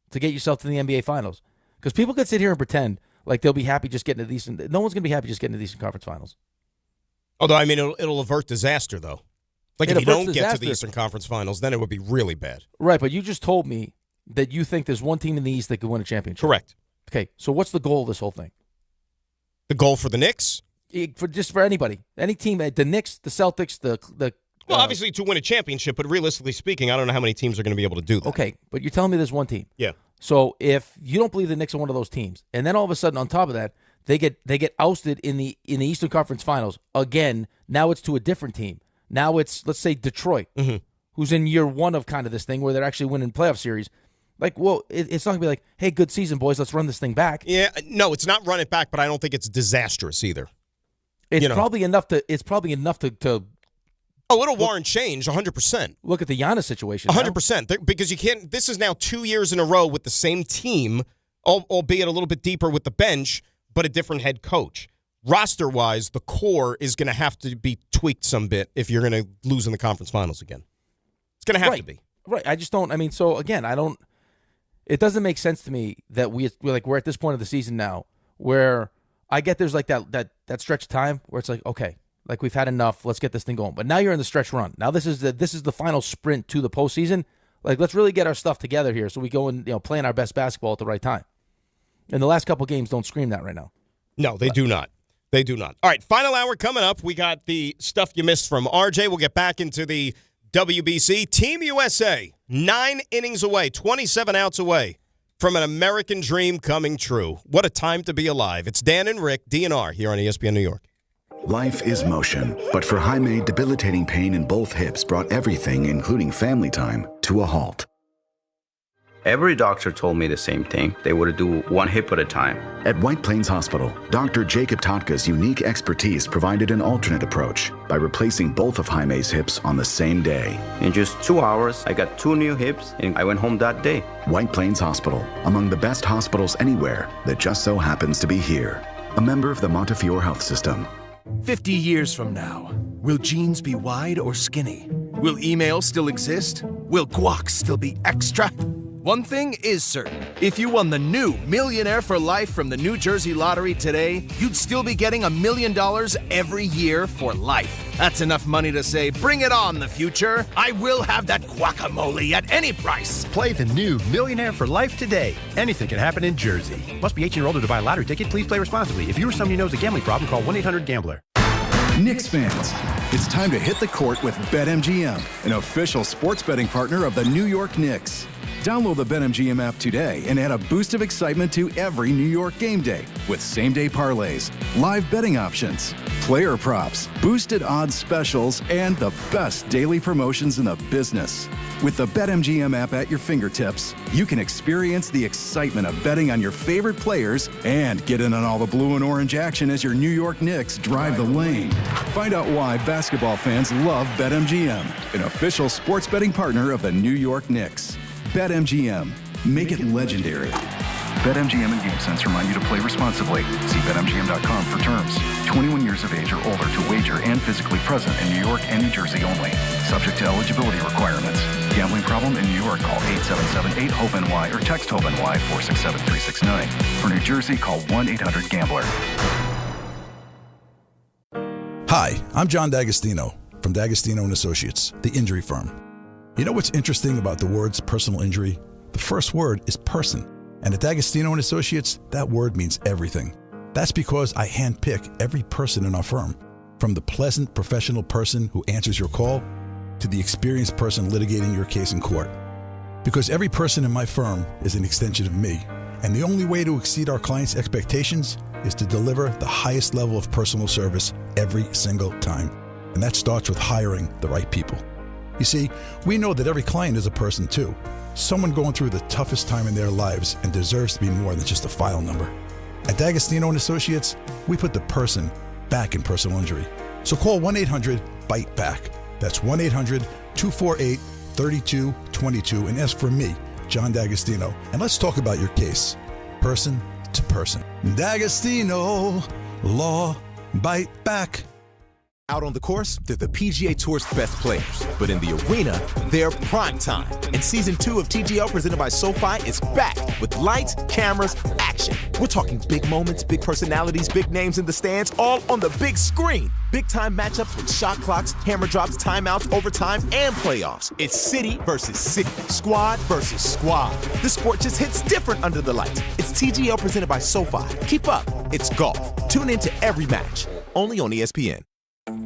to get yourself to the NBA Finals. Because people could sit here and pretend like they'll be happy just getting to decent. No one's going to be happy just getting to decent conference finals. Although, I mean, it'll avert disaster, though. Like, if you don't get to the Eastern Conference Finals, then it would be really bad. Right, but you just told me that you think there's one team in the East that could win a championship. Correct. Okay, so what's the goal of this whole thing? The goal for the Knicks? For anybody. Any team, the Knicks, the Celtics, well, obviously to win a championship, but realistically speaking, I don't know how many teams are going to be able to do that. Okay, but you're telling me there's one team. Yeah. So if you don't believe the Knicks are one of those teams, and then all of a sudden on top of that, they get ousted in the Eastern Conference Finals again. Now it's to a different team. Now it's, let's say, Detroit, who's in year one of kind of this thing where they're actually winning playoff series. Like, well, it's not going to be like, hey, good season, boys, let's run this thing back. Yeah, no, it's not run it back, but I don't think it's disastrous either. It's probably enough to oh, it'll warrant change, 100%. Look at the Giannis situation. 100%. Because you can't, this is now 2 years in a row with the same team, albeit a little bit deeper with the bench, but a different head coach. Roster-wise, the core is going to have to be tweaked some bit if you're going to lose in the conference finals again. It's going to have to be. Right. I just don't, I mean, so again, it doesn't make sense to me that we're at this point of the season now where I get there's like that stretch of time where it's like, okay, like we've had enough, let's get this thing going. But now you're in the stretch run. Now this is the final sprint to the postseason. Like, let's really get our stuff together here so we go and playing our best basketball at the right time. And the last couple games don't scream that right now. No, they do not. They do not. All right, final hour coming up. We got the stuff you missed from RJ. We'll get back into the WBC. Team USA, 9 innings away, 27 outs away from an American dream coming true. What a time to be alive. It's Dan and Rick, DNR, here on ESPN New York. Life is motion, but for Jaime, debilitating pain in both hips brought everything, including family time, to a halt. Every doctor told me the same thing. They would do one hip at a time. At White Plains Hospital, Dr. Jacob Totka's unique expertise provided an alternate approach by replacing both of Jaime's hips on the same day. In just 2 hours, I got 2 new hips, and I went home that day. White Plains Hospital, among the best hospitals anywhere that just so happens to be here. A member of the Montefiore Health System. 50 years from now, will jeans be wide or skinny? Will email still exist? Will guac still be extra? One thing is certain. If you won the new Millionaire for Life from the New Jersey Lottery today, you'd still be getting $1 million every year for life. That's enough money to say, bring it on, the future. I will have that guacamole at any price. Play the new Millionaire for Life today. Anything can happen in Jersey. Must be 18 or older to buy a lottery ticket. Please play responsibly. If you or somebody knows a gambling problem, call 1-800-GAMBLER. Knicks fans, it's time to hit the court with BetMGM, an official sports betting partner of the New York Knicks. Download the BetMGM app today and add a boost of excitement to every New York game day with same-day parlays, live betting options, player props, boosted odds specials, and the best daily promotions in the business. With the BetMGM app at your fingertips, you can experience the excitement of betting on your favorite players and get in on all the blue and orange action as your New York Knicks drive the lane. Find out why basketball fans love BetMGM, an official sports betting partner of the New York Knicks. BetMGM. Make it legendary. BetMGM and GameSense remind you to play responsibly. See BetMGM.com for terms. 21 years of age or older to wager and physically present in New York and New Jersey only. Subject to eligibility requirements. Gambling problem in New York? Call 877-8-HOPE-NY or text HOPE-NY 467-369. For New Jersey, call 1-800-GAMBLER. Hi, I'm John D'Agostino from D'Agostino & Associates, the injury firm. You know what's interesting about the words personal injury? The first word is person. And at D'Agostino & Associates, that word means everything. That's because I handpick every person in our firm, from the pleasant professional person who answers your call to the experienced person litigating your case in court. Because every person in my firm is an extension of me, and the only way to exceed our clients' expectations is to deliver the highest level of personal service every single time. And that starts with hiring the right people. You see, we know that every client is a person too. Someone going through the toughest time in their lives and deserves to be more than just a file number. At D'Agostino & Associates, we put the person back in personal injury. So call 1-800-BITE-BACK. That's 1-800-248-3222 and ask for me, John D'Agostino. And let's talk about your case, person to person. D'Agostino, law, bite back. Out on the course, they're the PGA Tour's best players. But in the arena, they're prime time. And Season 2 of TGL presented by SoFi is back with lights, cameras, action. We're talking big moments, big personalities, big names in the stands, all on the big screen. Big-time matchups with shot clocks, hammer drops, timeouts, overtime, and playoffs. It's city versus city, squad versus squad. The sport just hits different under the lights. It's TGL presented by SoFi. Keep up. It's golf. Tune into every match. Only on ESPN.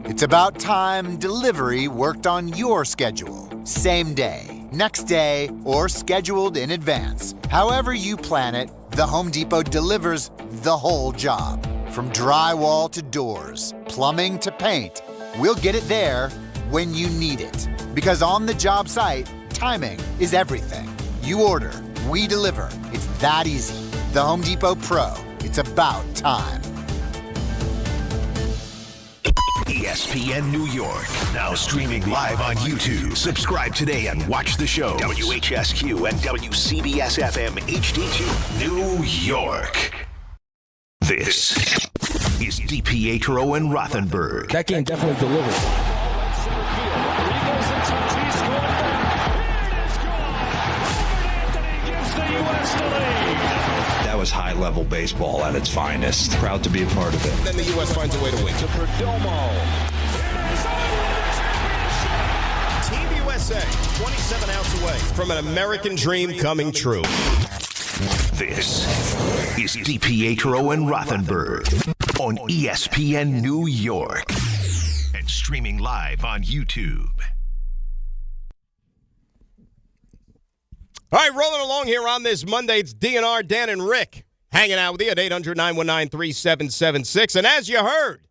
It's about time delivery worked on your schedule. Same day, next day, or scheduled in advance. However you plan it, the Home Depot delivers the whole job. From drywall to doors, plumbing to paint, we'll get it there when you need it. Because on the job site, timing is everything. You order, we deliver. It's that easy. The Home Depot Pro. It's about time. ESPN New York, now streaming live on YouTube. Subscribe today and watch the show. WHSQ and WCBS FM HD2, New York. This is DiPietro and Rothenberg. That game definitely delivered. That was high-level baseball at its finest. Proud to be a part of it. Then the U.S. finds a way to win. To Perdomo. Team USA, 27 outs away from an American dream coming true. This is DiPietro and Rothenberg on ESPN New York and streaming live on YouTube. All right, rolling along here on this Monday. It's DNR, Dan, and Rick hanging out with you at 800-919-3776. And as you heard,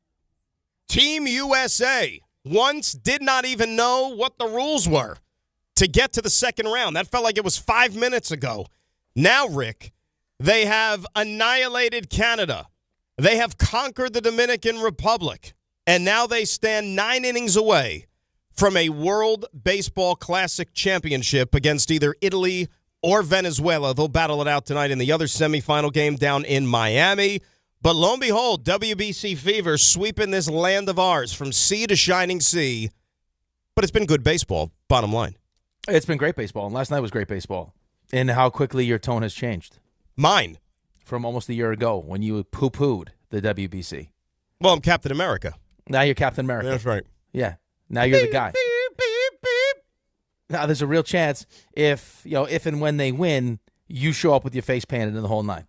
Team USA once did not even know what the rules were to get to the second round. That felt like it was 5 minutes ago. Now, Rick, they have annihilated Canada. They have conquered the Dominican Republic. And now they stand 9 innings away from a World Baseball Classic championship against either Italy or Venezuela. They'll battle it out tonight in the other semifinal game down in Miami. But lo and behold, WBC fever sweeping this land of ours from sea to shining sea. But it's been good baseball, bottom line. It's been great baseball, and last night was great baseball. And how quickly your tone has changed. Mine. From almost a year ago when you poo-pooed the WBC. Well, I'm Captain America. Now you're Captain America. That's right. Yeah. Now you're the guy. Now there's a real chance if and when they win, you show up with your face painted in the whole nine.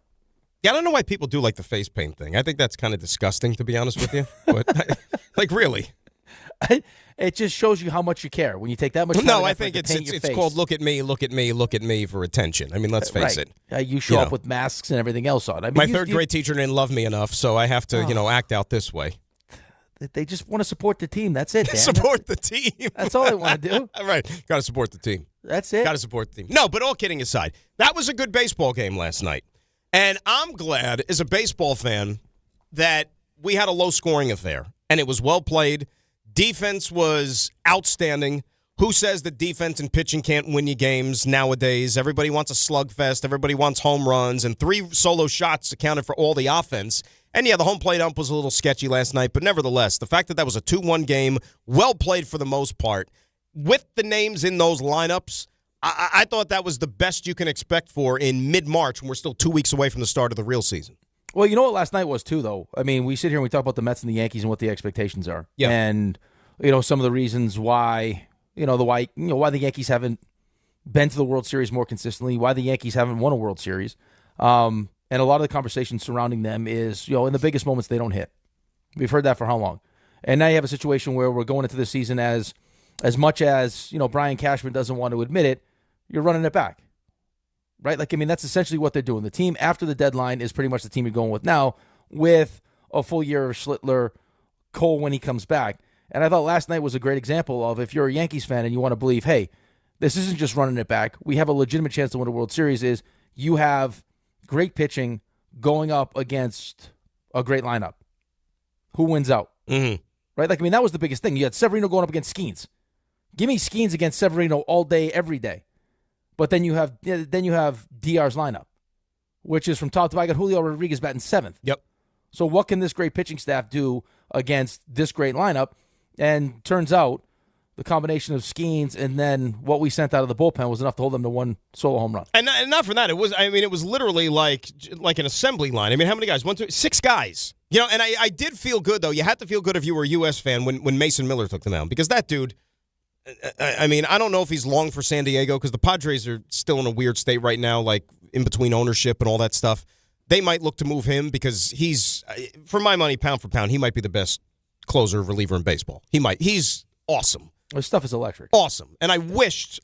Yeah, I don't know why people do like the face paint thing. I think that's kind of disgusting, to be honest with you. But like, really. It just shows you how much you care when you take that much time. No, I think it's called look at me, look at me, look at me for attention. I mean, let's face it. You show up with masks and everything else on. I mean, my third grade teacher didn't love me enough, so I have to, act out this way. They just want to support the team. That's it, Dan. Support the team. That's all they want to do. Right. Got to support the team. That's it. Got to support the team. No, but all kidding aside, that was a good baseball game last night. And I'm glad, as a baseball fan, that we had a low-scoring affair. And it was well played. Defense was outstanding. Who says that defense and pitching can't win you games nowadays? Everybody wants a slugfest. Everybody wants home runs. And 3 solo shots accounted for all the offense. And, yeah, the home plate ump was a little sketchy last night. But nevertheless, the fact that that was a 2-1 game, well played for the most part, with the names in those lineups, I thought that was the best you can expect for in mid-March when we're still 2 weeks away from the start of the real season. Well, you know what last night was, too, though? I mean, we sit here and we talk about the Mets and the Yankees and what the expectations are. Yeah. And, some of the reasons why, why the Yankees haven't been to the World Series more consistently, why the Yankees haven't won a World Series. And a lot of the conversation surrounding them is, in the biggest moments they don't hit. We've heard that for how long? And now you have a situation where we're going into the season as much as, Brian Cashman doesn't want to admit it, you're running it back. Right? That's essentially what they're doing. The team after the deadline is pretty much the team you're going with now, with a full year of Schlittler, Cole when he comes back. And I thought last night was a great example of, if you're a Yankees fan and you want to believe, hey, this isn't just running it back, we have a legitimate chance to win a World Series, is you have great pitching going up against a great lineup. Who wins out? Mm-hmm. Right? That was the biggest thing. You had Severino going up against Skeens. Give me Skeens against Severino all day, every day. But then you have DR's lineup, which is from top to bottom. I got Julio Rodríguez batting 7th. Yep. So what can this great pitching staff do against this great lineup? And turns out the combination of Skeens and then what we sent out of the bullpen was enough to hold them to 1 solo home run. And not for that. It was literally like an assembly line. I mean, how many guys? 1, 2, 6 guys. And I did feel good, though. You had to feel good if you were a U.S. fan when Mason Miller took them out, because that dude, I mean, I don't know if he's long for San Diego, because the Padres are still in a weird state right now, like in between ownership and all that stuff. They might look to move him because he's, for my money, pound for pound, he might be the best closer reliever in baseball. He's awesome. His stuff is electric. Awesome. And I wished,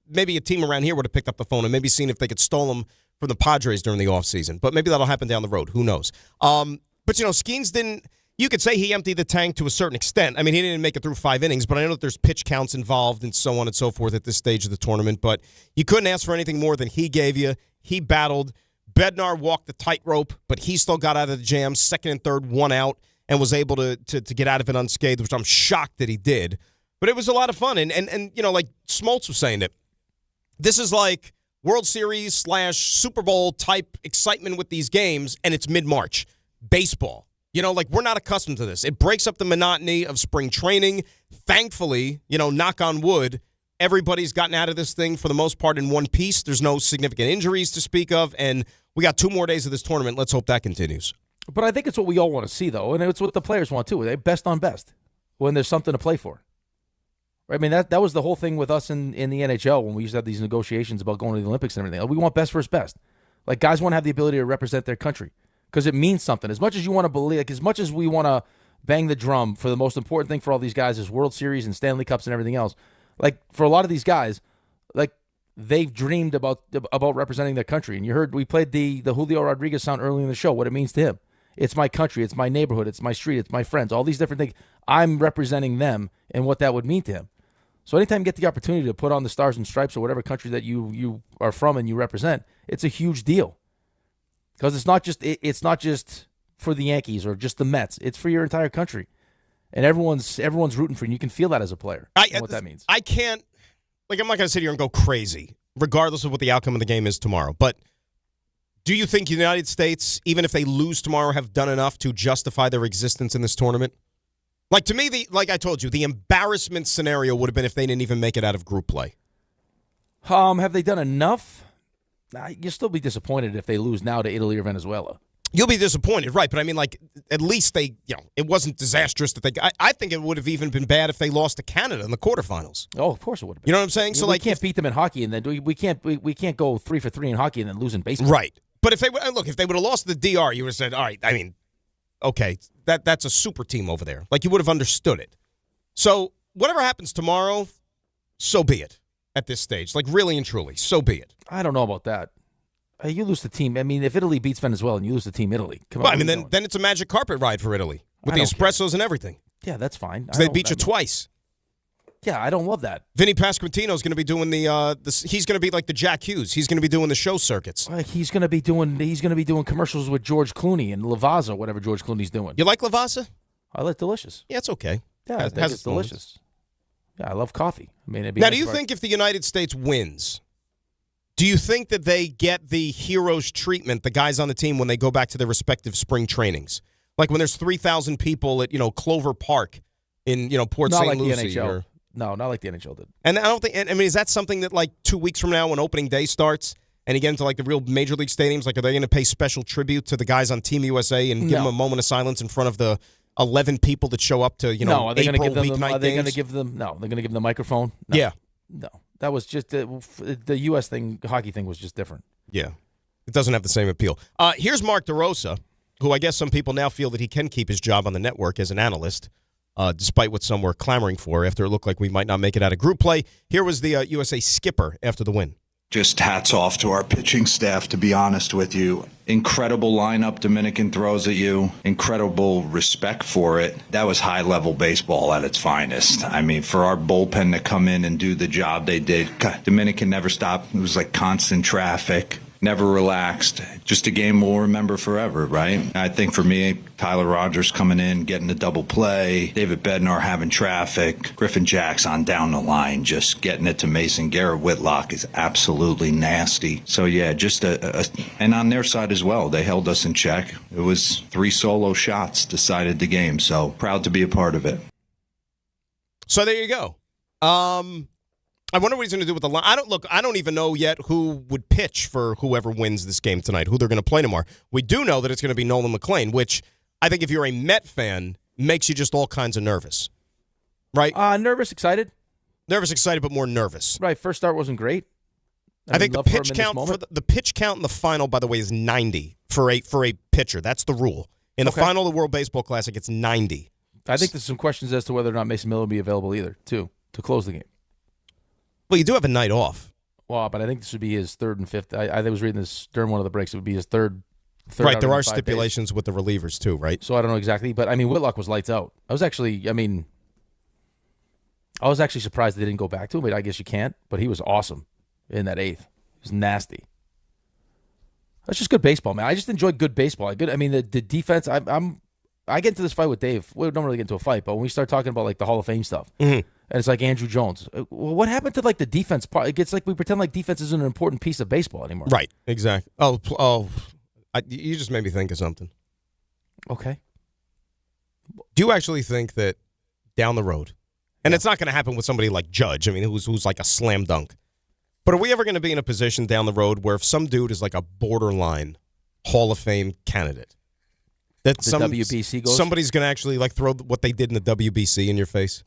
maybe a team around here would have picked up the phone and maybe seen if they could stole him from the Padres during the offseason. But maybe that'll happen down the road. Who knows? But, Skeens didn't. You could say he emptied the tank to a certain extent. I mean, he didn't make it through 5 innings, but I know that there's pitch counts involved and so on and so forth at this stage of the tournament. But you couldn't ask for anything more than he gave you. He battled. Bednar walked the tightrope, but he still got out of the jam, 2nd and 3rd, 1 out, and was able to get out of it unscathed, which I'm shocked that he did. But it was a lot of fun. And like Smoltz was saying, that this is like World Series / Super Bowl type excitement with these games, and it's mid-March. Baseball. We're not accustomed to this. It breaks up the monotony of spring training. Thankfully, knock on wood, everybody's gotten out of this thing for the most part in one piece. There's no significant injuries to speak of, and we got 2 more days of this tournament. Let's hope that continues. But I think it's what we all want to see, though, and it's what the players want, too. They're best on best when there's something to play for. I mean, that was the whole thing with us in the NHL when we used to have these negotiations about going to the Olympics and everything. We want best versus best. Guys want to have the ability to represent their country because it means something. As much as you want to believe, as much as we want to bang the drum for the most important thing for all these guys is World Series and Stanley Cups and everything else, for a lot of these guys, they've dreamed about representing their country. And you heard we played the Julio Rodríguez sound early in the show, what it means to him. It's my country, it's my neighborhood, it's my street, it's my friends, all these different things. I'm representing them and what that would mean to him. So anytime you get the opportunity to put on the stars and stripes or whatever country that you are from and you represent, it's a huge deal. Because it's not just for the Yankees or just the Mets. It's for your entire country. And everyone's rooting for you. You can feel that as a player, what that means. I can't, I'm not going to sit here and go crazy, regardless of what the outcome of the game is tomorrow. But do you think the United States, even if they lose tomorrow, have done enough to justify their existence in this tournament? To me, like I told you, the embarrassment scenario would have been if they didn't even make it out of group play. Have they done enough? You'll still be disappointed if they lose now to Italy or Venezuela. You'll be disappointed, right? But I mean, at least they, it wasn't disastrous that they. I think it would have even been bad if they lost to Canada in the quarterfinals. Oh, of course it would have been. You know what I'm saying? So we can't beat them in hockey, and then we can't go 3 for 3 in hockey and then lose in baseball. Right. But if they would have lost to the DR, you would have said, all right. I mean, okay, that's a super team over there. You would have understood it. So whatever happens tomorrow, so be it at this stage. Like, really and truly, so be it. I don't know about that. You lose the team. I mean, if Italy beats Venezuela and you lose the team Italy, come on. Well, I mean, then it's a magic carpet ride for Italy with the espressos and everything. Yeah, that's fine. Because they beat you twice. Yeah, I don't love that. Vinny Pasquantino is going to be doing he's going to be like the Jack Hughes. He's going to be doing the show circuits. He's going to be doing commercials with George Clooney and Lavazza, whatever George Clooney's doing. You like Lavazza? I like delicious. Yeah, it's okay. Yeah, I think it's delicious. Yeah, I love coffee. I mean, now, do you think if the United States wins, do you think that they get the heroes treatment, the guys on the team, when they go back to their respective spring trainings? Like when there's 3,000 people at, Clover Park in, Port St. Lucie? The NHL. No, not like the NHL did. And I don't think, I mean, is that something that like 2 weeks from now when opening day starts and you get into like the real major league stadiums, like are they going to pay special tribute to the guys on Team USA and give them a moment of silence in front of the 11 people that show up to, are they April give them, weeknight Are they going to games? give them, no, they're going to give them the microphone? No. Yeah. No, that was just, the U.S. thing, hockey thing was just different. Yeah. It doesn't have the same appeal. Here's Mark DeRosa, who I guess some people now feel that he can keep his job on the network as an analyst. Despite what some were clamoring for after it looked like we might not make it out of group play. Here was the USA skipper after the win. Just hats off to our pitching staff, to be honest with you. Incredible lineup Dominican throws at you. Incredible respect for it. That was high-level baseball at its finest. I mean, for our bullpen to come in and do the job they did, God, Dominican never stopped. It was like constant traffic. Never relaxed. Just a game we'll remember forever, right? I think for me, Tyler Rogers coming in, getting the double play, David Bednar having traffic, Griffin Jacks on down the line, just getting it to Mason Garrett Whitlock is absolutely nasty. So yeah, just and on their side as well, they held us in check. It was 3 solo shots decided the game, so proud to be a part of it. So there you go. I wonder what he's going to do with the line. I don't even know yet who would pitch for whoever wins this game tonight, who they're going to play tomorrow. We do know that it's going to be Nolan McLean, which I think if you're a Met fan, makes you just all kinds of nervous. Right? Nervous, excited. Nervous, excited, but more nervous. Right. First start wasn't great. I think the pitch count the pitch count in the final, by the way, is 90 for a pitcher. That's the rule. In the final of the World Baseball Classic, it's 90. I think there's some questions as to whether or not Mason Miller will be available either, too, to close the game. Well, you do have a night off. Well, but I think this would be his third and fifth. I was reading this during one of the breaks. It would be his third right, there are stipulations with the relievers too, right? So I don't know exactly. But, I mean, Whitlock was lights out. I was actually surprised they didn't go back to him. But I guess you can't. But he was awesome in that eighth. He was nasty. That's just good baseball, man. I just enjoy good baseball. The defense, I get into this fight with Dave. We don't really get into a fight, but when we start talking about, like, the Hall of Fame stuff, and it's like Andrew Jones. Well, what happened to, like, the defense part? It gets like we pretend like defense isn't an important piece of baseball anymore. Right, exactly. You just made me think of something. Okay. Do you actually think that down the road, and it's not going to happen with somebody like Judge, I mean, who's like a slam dunk, but are we ever going to be in a position down the road where if some dude is like a borderline Hall of Fame candidate, that WBC goes? Somebody's going to actually like throw what they did in the WBC in your face?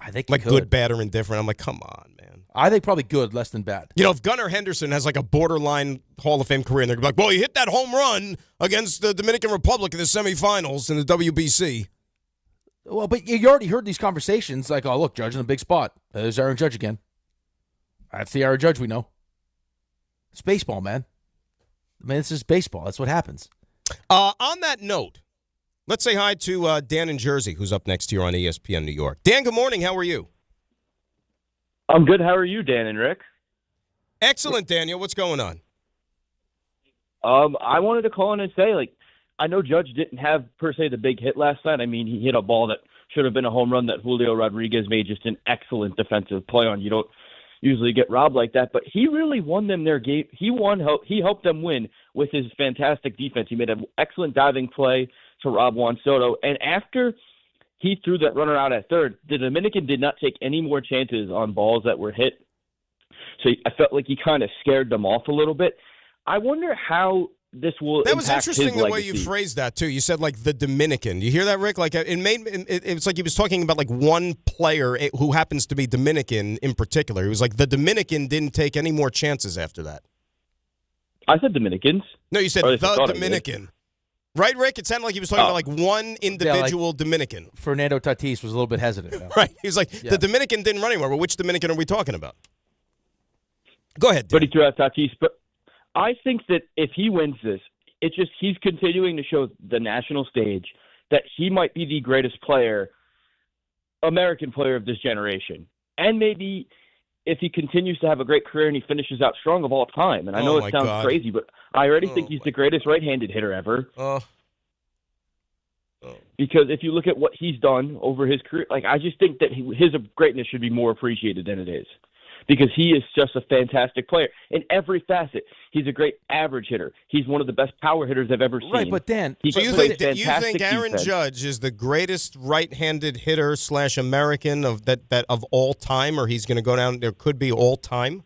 I think like good, bad, or indifferent. I'm like, come on, man. I think probably good, less than bad. You know, if Gunnar Henderson has like a borderline Hall of Fame career, and they're like, well, he hit that home run against the Dominican Republic in the semifinals in the WBC. Well, but you already heard these conversations. Like, oh, look, Judge in a big spot. There's Aaron Judge again. That's the Aaron Judge we know. It's baseball, man. I mean, this is baseball. That's what happens. On that note, let's say hi to Dan in Jersey, who's up next here on ESPN New York. Dan, good morning. How are you? I'm good. How are you, Dan and Rick? Excellent, Daniel. What's going on? I wanted to call in and say, like, I know Judge didn't have, per se, the big hit last night. I mean, he hit a ball that should have been a home run that Julio Rodríguez made just an excellent defensive play on. You don't usually get robbed like that, but he really won them their game. He helped them win with his fantastic defense. He made an excellent diving play to rob Juan Soto, and after he threw that runner out at third, the Dominican did not take any more chances on balls that were hit. So I felt like he kind of scared them off a little bit. I wonder how this will That was impact interesting his the way you phrased that, too. You said, like, the Dominican. You hear that, Rick? Like, it's like he was talking about, like, one player who happens to be Dominican in particular. He was like, the Dominican didn't take any more chances after that. I said Dominicans. No, you said the Dominican. Right, Rick? It sounded like he was talking about like one individual Dominican. Fernando Tatis was a little bit hesitant. Right. He was like, the Dominican didn't run anywhere. Well, which Dominican are we talking about? Go ahead, Dan. But he threw out Tatis. But I think that if he wins this, it's just he's continuing to show the national stage that he might be the greatest player, American player of this generation. And maybe if he continues to have a great career and he finishes out strong of all time. And I know it sounds crazy, but I already think he's the greatest right-handed hitter ever. Because if you look at what he's done over his career, like I just think that his greatness should be more appreciated than it is. Because he is just a fantastic player in every facet. He's a great average hitter. He's one of the best power hitters I've ever seen. Right, but Dan, So you think Aaron Judge is the greatest right-handed hitter / American of all time, or he's going to go down? There could be all time.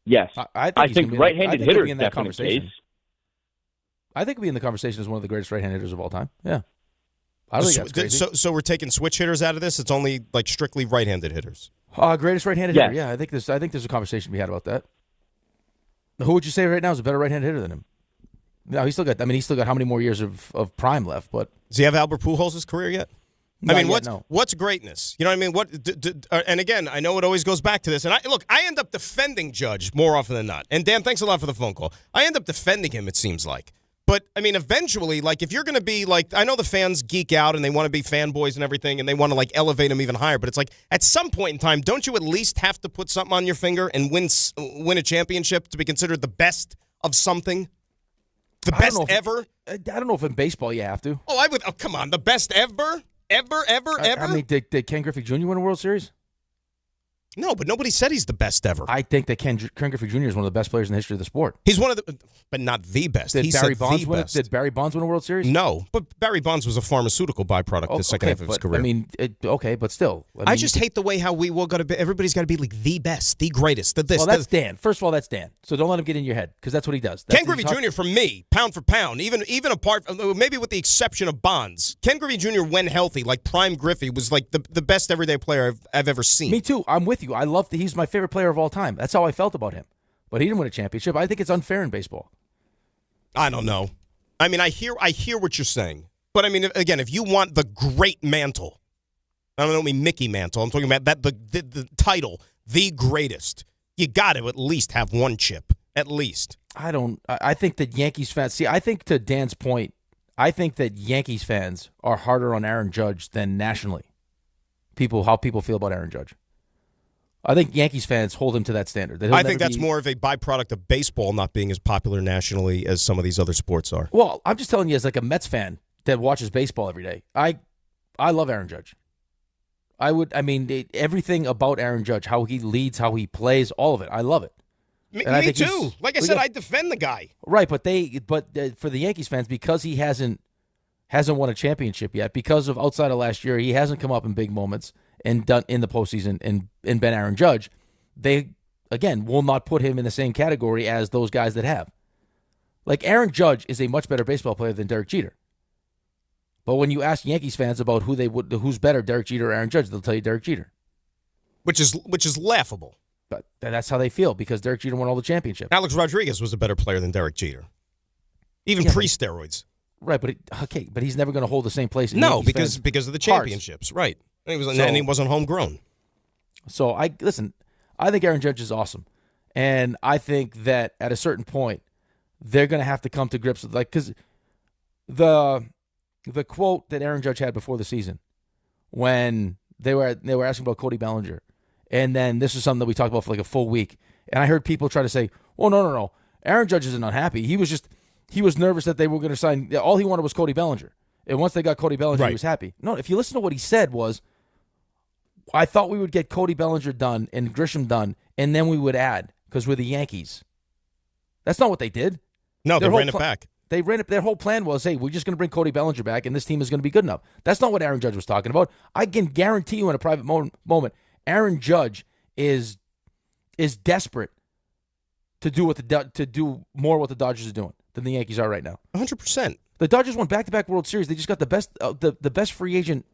Yes, I think right-handed hitter is definitely the case. I think he'll be in the conversation as one of the greatest right-handed hitters of all time. Yeah, I think that's crazy. So we're taking switch hitters out of this. It's only like strictly right-handed hitters. Greatest right-handed hitter. Yeah, I think there's a conversation to be had about that. Who would you say right now is a better right-handed hitter than him? No, he's still got how many more years of prime left? But does he have Albert Pujols' career yet? What's greatness? You know what I mean? And again, I know it always goes back to this. And I end up defending Judge more often than not. And Dan, thanks a lot for the phone call. I end up defending him. It seems like. But, I mean, eventually, like, if you're going to be, like, I know the fans geek out and they want to be fanboys and everything and they want to, like, elevate him even higher. But it's like, at some point in time, don't you at least have to put something on your finger and win a championship to be considered the best of something? The best ever? I don't know if in baseball you have to. Oh, come on. The best ever? Ever? I mean, did Ken Griffey Jr. win a World Series? No, but nobody said he's the best ever. I think that Ken Griffey Jr. is one of the best players in the history of the sport. He's one of the, but not the best. Did Barry Bonds win a World Series? No, but Barry Bonds was a pharmaceutical byproduct the second half of his career. I mean, but still. I just hate the way how we will got to be. Everybody's got to be like the best, the greatest, Well, that's Dan. First of all, that's Dan. So don't let him get in your head because that's what he does. Ken Griffey Jr. for me, pound for pound, even apart, maybe with the exception of Bonds, Ken Griffey Jr. when healthy, like prime Griffey, was like the best everyday player I've ever seen. Me too. I'm with you. I love that he's my favorite player of all time. That's how I felt about him. But he didn't win a championship. I think it's unfair in baseball. I don't know. I mean, I hear what you're saying. But I mean, again, if you want the great mantle, I don't mean Mickey Mantle. I'm talking about the title, the greatest. You got to at least have one chip, at least. I think that Yankees fans, see, I think to Dan's point, I think that Yankees fans are harder on Aaron Judge than nationally. How people feel about Aaron Judge. I think Yankees fans hold him to that standard. I think that's more of a byproduct of baseball not being as popular nationally as some of these other sports are. Well, I'm just telling you as like a Mets fan that watches baseball every day. I love Aaron Judge. Everything about Aaron Judge, how he leads, how he plays, all of it. I love it. Me too. Like I said, I defend the guy. Right, but for the Yankees fans, because he hasn't won a championship yet, because of outside of last year, he hasn't come up in big moments and done in the postseason and been Aaron Judge, they, again, will not put him in the same category as those guys that have. Like, Aaron Judge is a much better baseball player than Derek Jeter. But when you ask Yankees fans about who's better, Derek Jeter or Aaron Judge, they'll tell you Derek Jeter. Which is laughable. But that's how they feel, because Derek Jeter won all the championships. Alex Rodríguez was a better player than Derek Jeter. Even pre-steroids. Right, but he's never going to hold the same place in because of the championships, right. And he wasn't homegrown. So I think Aaron Judge is awesome. And I think that at a certain point, they're going to have to come to grips with, like, because the quote that Aaron Judge had before the season when they were asking about Cody Bellinger, and then this is something that we talked about for like a full week, and I heard people try to say, well, no, Aaron Judge isn't unhappy. He was nervous that they were going to sign, all he wanted was Cody Bellinger. And once they got Cody Bellinger, He was happy. No, if you listen to what he said was, I thought we would get Cody Bellinger done and Grisham done, and then we would add, because we're the Yankees. That's not what they did. No, they ran it back. They ran it. Their whole plan was, hey, we're just going to bring Cody Bellinger back, and this team is going to be good enough. That's not what Aaron Judge was talking about. I can guarantee you in a private moment, Aaron Judge is desperate to do more what the Dodgers are doing than the Yankees are right now. 100%. The Dodgers won back-to-back World Series. They just got the best free agent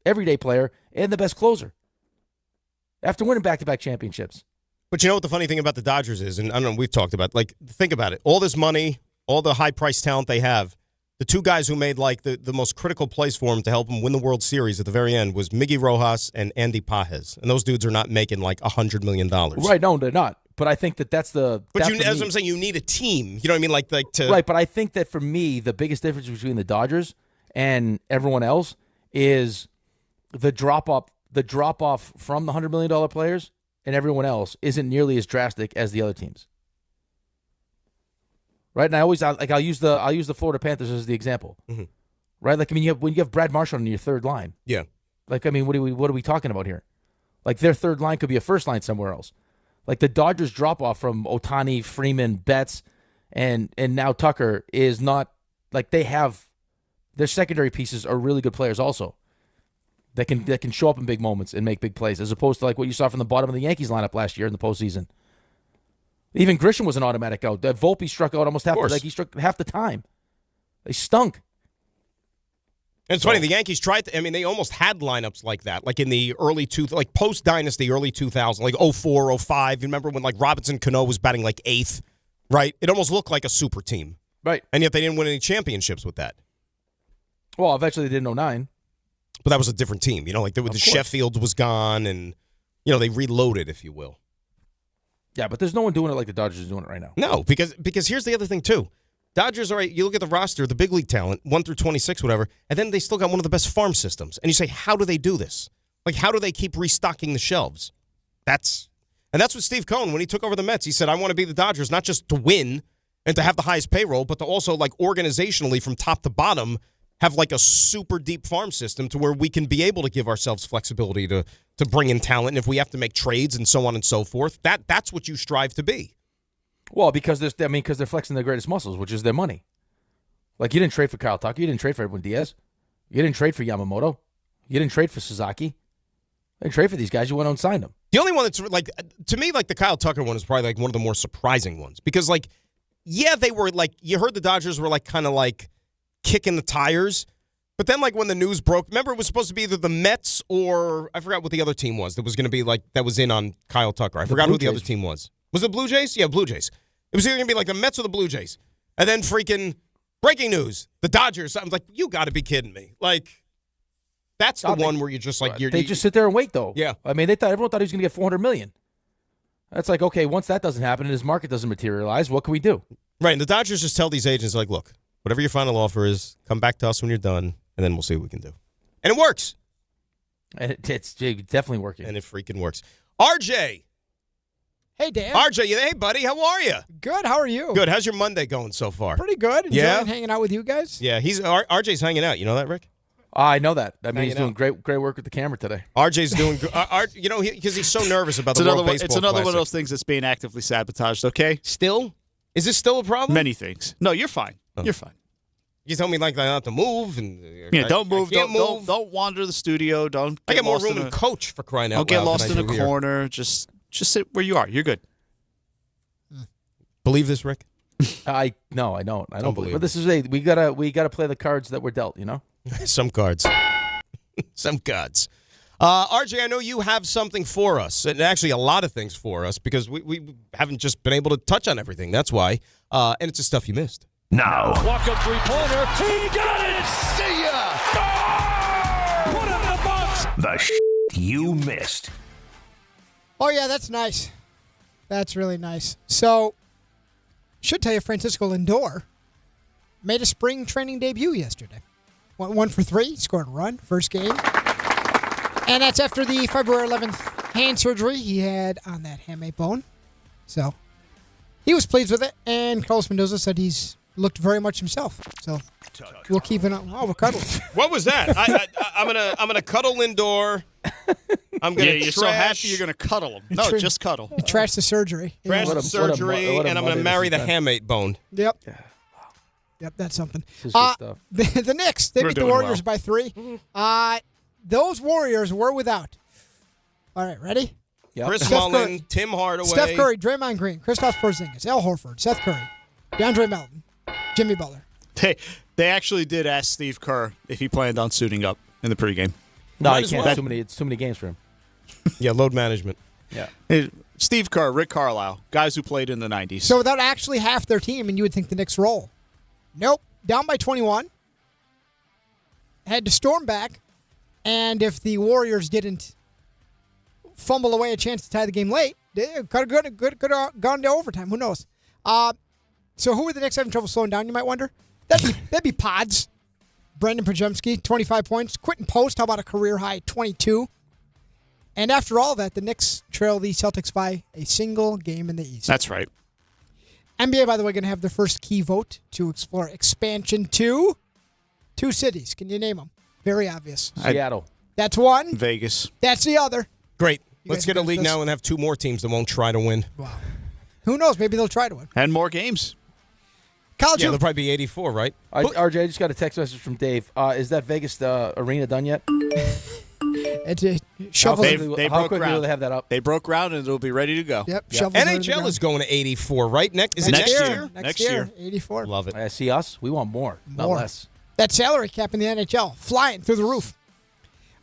everyday player and the best closer after winning back-to-back championships. But you know what the funny thing about the Dodgers is, and I don't know, we've talked about, like, think about it. All this money, all the high-priced talent they have, the two guys who made like the most critical plays for him to help him win the World Series at the very end was Miggy Rojas and Andy Pages. And those dudes are not making like $100 million. Right, no, they're not. But I think that's the... But as I'm saying, you need a team. You know what I mean? Like to... Right, but I think that for me, the biggest difference between the Dodgers and everyone else is the drop-off from the $100 million players and everyone else isn't nearly as drastic as the other teams. Right, and I'll use the Florida Panthers as the example. Mm-hmm. Right, like I mean, when you have Brad Marchand on your third line. Yeah. Like I mean, what are we talking about here? Like their third line could be a first line somewhere else. Like the Dodgers drop off from Ohtani, Freeman, Betts, and now Tucker is not like they have their secondary pieces are really good players also. That can show up in big moments and make big plays, as opposed to like what you saw from the bottom of the Yankees lineup last year in the postseason. Even Grisham was an automatic out. That Volpe struck out almost he struck half the time. They stunk. And it's funny, the Yankees tried to, I mean, they almost had lineups like that, like in the like post-Dynasty, early 2000s, like 04, 05. You remember when like Robinson Cano was batting like 8th, right? It almost looked like a super team. Right. And yet they didn't win any championships with that. Well, eventually they did in 09. But that was a different team, you know, like the Sheffield was gone and, you know, they reloaded, if you will. Yeah, but there's no one doing it like the Dodgers are doing it right now. No, because here's the other thing, too. Dodgers, all right, you look at the roster, the big league talent, 1 through 26, whatever, and then they still got one of the best farm systems. And you say, how do they do this? Like, how do they keep restocking the shelves? That's what Steve Cohen, when he took over the Mets, he said, I want to be the Dodgers, not just to win and to have the highest payroll, but to also, like, organizationally from top to bottom, have, like, a super deep farm system to where we can be able to give ourselves flexibility to bring in talent. And if we have to make trades and so on and so forth, that's what you strive to be. Well, because they're flexing their greatest muscles, which is their money. Like, you didn't trade for Kyle Tucker. You didn't trade for Edwin Diaz. You didn't trade for Yamamoto. You didn't trade for Sasaki. You didn't trade for these guys. You went out and signed them. The only one that's, like, to me, like, the Kyle Tucker one is probably, like, one of the more surprising ones. Because, like, yeah, they were, like, you heard the Dodgers were, like, kind of, like, kicking the tires. But then, like, when the news broke, remember it was supposed to be either the Mets or, I forgot what the other team was that was going to be, like, that was in on Kyle Tucker. I forgot who the other team was. Was it Blue Jays? Yeah, Blue Jays. It was either going to be like the Mets or the Blue Jays. And then freaking breaking news, the Dodgers. I was like, you got to be kidding me. Like, that's the one where you're just like... They just sit there and wait, though. Yeah. I mean, everyone thought he was going to get $400 million. That's like, okay, once that doesn't happen and his market doesn't materialize, what can we do? Right, and the Dodgers just tell these agents, like, look, whatever your final offer is, come back to us when you're done, and then we'll see what we can do. And it works. And it's definitely working. And it freaking works. RJ. Hey, Dan. RJ, hey, buddy. How are you? Good. How are you? Good. How's your Monday going so far? Pretty good. Enjoying hanging out with you guys. Yeah, RJ's hanging out. You know that, Rick? I know that. I mean, he's doing great work with the camera today. RJ's doing good. You know, because he's so nervous about the World Baseball It's another Classic. one of those things that's being actively sabotaged, okay? Still? Is this still a problem? Many things. No, you're fine. Oh. You're fine. You told me like not to move and don't move. Don't wander the studio. Don't. I get more room in coach for crying out loud. Don't get lost in a corner. Just sit where you are. You're good. Believe this, Rick? I don't. I don't believe. But this is we gotta play the cards that were dealt. You know. Some cards. Some cards. RJ, I know you have something for us, and actually a lot of things for us because we haven't just been able to touch on everything. That's why, and it's the stuff you missed. Now. Walk up three-pointer. He got it! See ya! Oh! Put it in the box! The you missed. Oh, yeah, that's nice. That's really nice. So, should tell you, Francisco Lindor made a spring training debut yesterday. Went 1 for 3, scored a run, first game. And that's after the February 11th hand surgery he had on that hamate bone. So, he was pleased with it, and Carlos Mendoza said he's looked very much himself. So we'll keep it on. Oh, we're cuddling. What was that? I'm gonna cuddle Lindor. I'm gonna you're so happy you're gonna cuddle him. No, just cuddle. You trash the surgery. Trash the surgery, and I'm gonna marry the hamate bone. Yep. Yep, that's something. The Knicks, they beat the Warriors by 3. Those Warriors were without. All right, ready? Yep. Chris Mullin, Tim Hardaway, Steph Curry, Draymond Green, Kristaps Porzingis, Al Horford, Seth Curry, DeAndre Melton, Jimmy Butler. They actually did ask Steve Kerr if he planned on suiting up in the pregame. No, he can't. It's too many games for him. Yeah, load management. Yeah. Steve Kerr, Rick Carlisle, guys who played in the 90s. So without actually half their team, and you would think the Knicks roll. Nope. down by 21, had to storm back, and if the Warriors didn't fumble away a chance to tie the game late, they could have gone to overtime. Who knows? So who are the Knicks having trouble slowing down, you might wonder? That'd be Pods. Brendan Pajemski, 25 points. Quentin Post, how about a career-high 22? And after all that, the Knicks trail the Celtics by a single game in the East. That's right. NBA, by the way, going to have their first key vote to explore expansion to 2 cities. Can you name them? Very obvious. Seattle. That's one. Vegas. That's the other. Great. You Let's guys get a got league this? now and have 2 more teams that won't try to win. Wow. Who knows? Maybe they'll try to win. And more games. College Yeah, they'll probably be 84, right? RJ, I just got a text message from Dave. Is that Vegas arena done yet? It's a shovel. How quickly will they have that up? They broke ground and it'll be ready to go. Yep. NHL is going to 84, right? Is it next year? Next year. 84. Love it. I see us. We want more, not More. less. That salary cap in the NHL flying through the roof.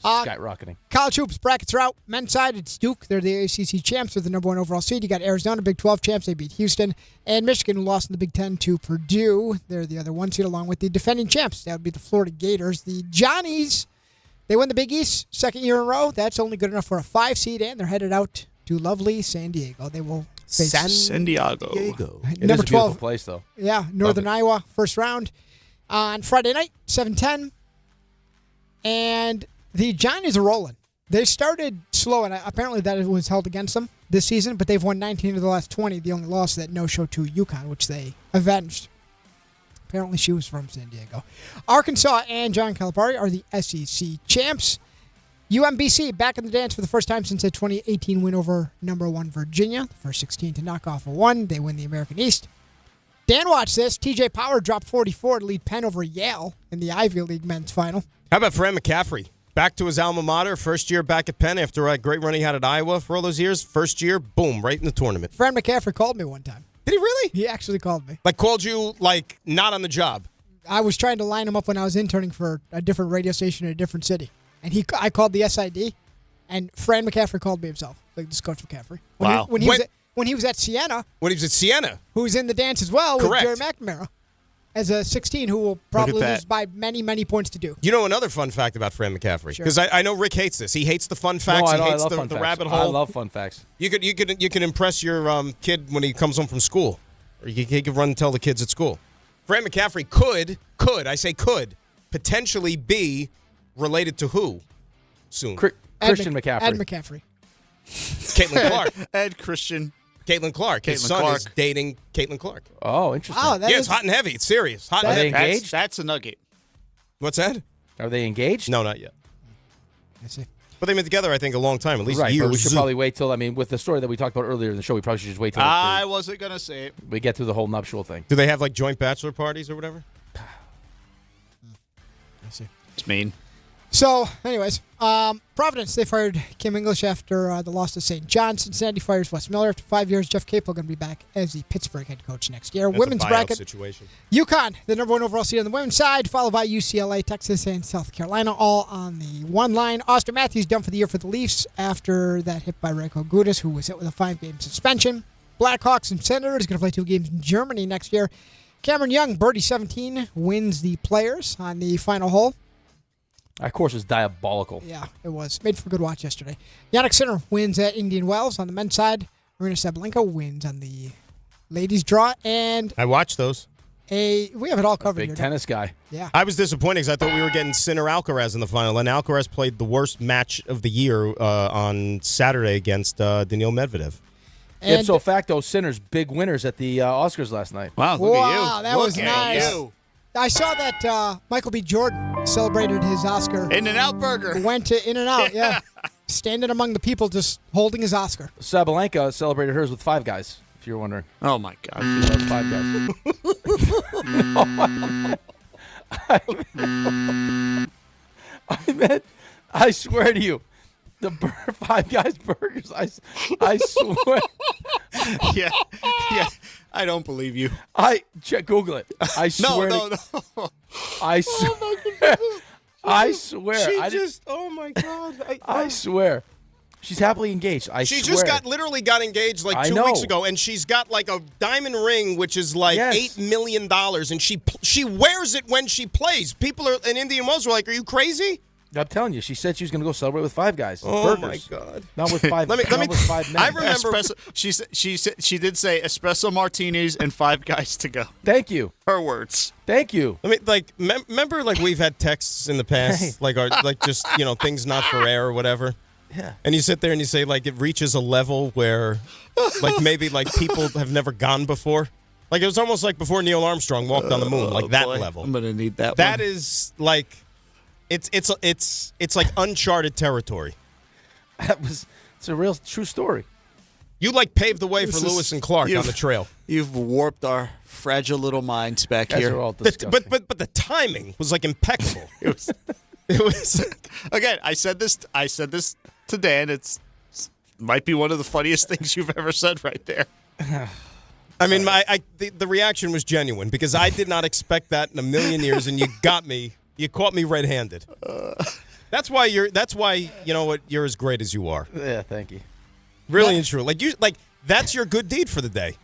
Skyrocketing. College hoops brackets are out. Men's side, it's Duke. They're the ACC champs. They're the number 1 overall seed. You got Arizona, Big 12 champs. They beat Houston. And Michigan, who lost in the Big 10 to Purdue. They're the other 1 seed, along with the defending champs. That would be the Florida Gators. The Johnnies, they win the Big East, 2nd year in a row. That's only good enough for a 5 seed, and they're headed out to lovely San Diego. They will face San Diego. It number is a 12 beautiful place, though. Yeah, Northern Iowa, first round. On Friday night, 7-10. And the Johnnies are rolling. They started slow, and apparently that was held against them this season, but they've won 19 of the last 20. The only loss that no-show to UConn, which they avenged. Apparently she was from San Diego. Arkansas and John Calipari are the SEC champs. UMBC back in the dance for the first time since a 2018 win over number 1 Virginia. The first 16 to knock off a 1. They win the American East. Dan, watch this. TJ Power dropped 44 to lead Penn over Yale in the Ivy League men's final. How about Fran McCaffrey? Back to his alma mater, first year back at Penn after a great run he had at Iowa for all those years. First year, boom, right in the tournament. Fran McCaffrey called me one time. Did he really? He actually called me. Like called you, like, not on the job? I was trying to line him up when I was interning for a different radio station in a different city. And I called the SID, and Fran McCaffrey called me himself, like this Coach McCaffrey. Wow. When he was at Siena. When he was at Siena. Who was in the dance as well Correct. with Jerry McNamara as a 16 who will probably lose by many, many points to Duke. You know another fun fact about Fran McCaffrey? Sure. Because I know Rick hates this. He hates the fun facts. He hates the rabbit hole. I love fun facts. You can impress your kid when he comes home from school. Or he could run and tell the kids at school. Fran McCaffrey could potentially be related to who soon? Christian McCaffrey. Ed McCaffrey. Caitlin Clark. Ed Christian. Caitlin Clark. His son is dating Caitlin Clark. Oh, interesting. Oh, it's hot and heavy. It's serious. Hot and Are they heavy. engaged? That's a nugget. What's that? Are they engaged? No, not yet. I see. But they've been together, I think, a long time, at least Right, years. but we should probably wait till, with the story that we talked about earlier in the show, we probably should just wait till I wasn't going to say it. we get through the whole nuptial thing. Do they have, like, joint bachelor parties or whatever? I see. It's mean. So, anyways, Providence, they fired Kim English after the loss to St. John. Cincinnati fires Wes Miller after 5 years. Jeff Capel going to be back as the Pittsburgh head coach next year. That's Women's a buyout bracket. situation. UConn, the number 1 overall seed on the women's side, followed by UCLA, Texas, and South Carolina, all on the one line. Austin Matthews done for the year for the Leafs after that hit by Reko Gudas, who was hit with a 5-game suspension. Blackhawks and Senators going to play 2 games in Germany next year. Cameron Young, birdie 17, wins the Players on the final hole. That course is diabolical. Yeah, it was. Made for a good watch yesterday. Yannick Sinner wins at Indian Wells on the men's side. Marina Sabalenka wins on the ladies' draw. And I watched those. we have it all covered Big here. tennis guy. Yeah. I was disappointed because I thought we were getting Sinner Alcaraz in the final, and Alcaraz played the worst match of the year on Saturday against Daniil Medvedev. And Ipso facto, Sinner's big winners at the Oscars last night. Wow, look at you. Wow, that was nice. I saw that Michael B. Jordan celebrated his Oscar. In-N-Out Burger. Went to In-N-Out, yeah. Standing among the people just holding his Oscar. Sabalenka celebrated hers with 5 guys, if you're wondering. Oh, my God. She loves 5 guys. I meant, I swear to you, the Five Guys burgers, I swear. Yeah. I don't believe you. Google it. I swear. No. I swear. I swear. Oh my God. I swear. She's happily engaged. She swear. just literally got engaged like 2 weeks ago, and she's got like a diamond ring, which is like $8 million, and she wears it when she plays. People in Indian Wells were like, "Are you crazy?" I'm telling you, she said she was going to go celebrate with Five Guys. Oh burgers. my God! Not with five. Not with 5 men. I remember she did say espresso martinis and 5 Guys to go. Thank you. Her words. Thank you. I mean, remember, we've had texts in the past, just things not for air or whatever. Yeah. And you sit there and you say, it reaches a level where, maybe people have never gone before. Like, it was almost like before Neil Armstrong walked on the moon, that level. I'm gonna need that. That is it's like uncharted territory. It's a real true story. You paved the way for Lewis and Clark on the trail. You've warped our fragile little minds back Guys here. are all disgusting. But the timing was impeccable. It was again. I said this to Dan. It's might be one of the funniest things you've ever said right there. I mean, the reaction was genuine because I did not expect that in a million years, and you got me. You caught me red-handed. That's why you know what, you're as great as you are. Yeah, thank you. Really and true. That's your good deed for the day.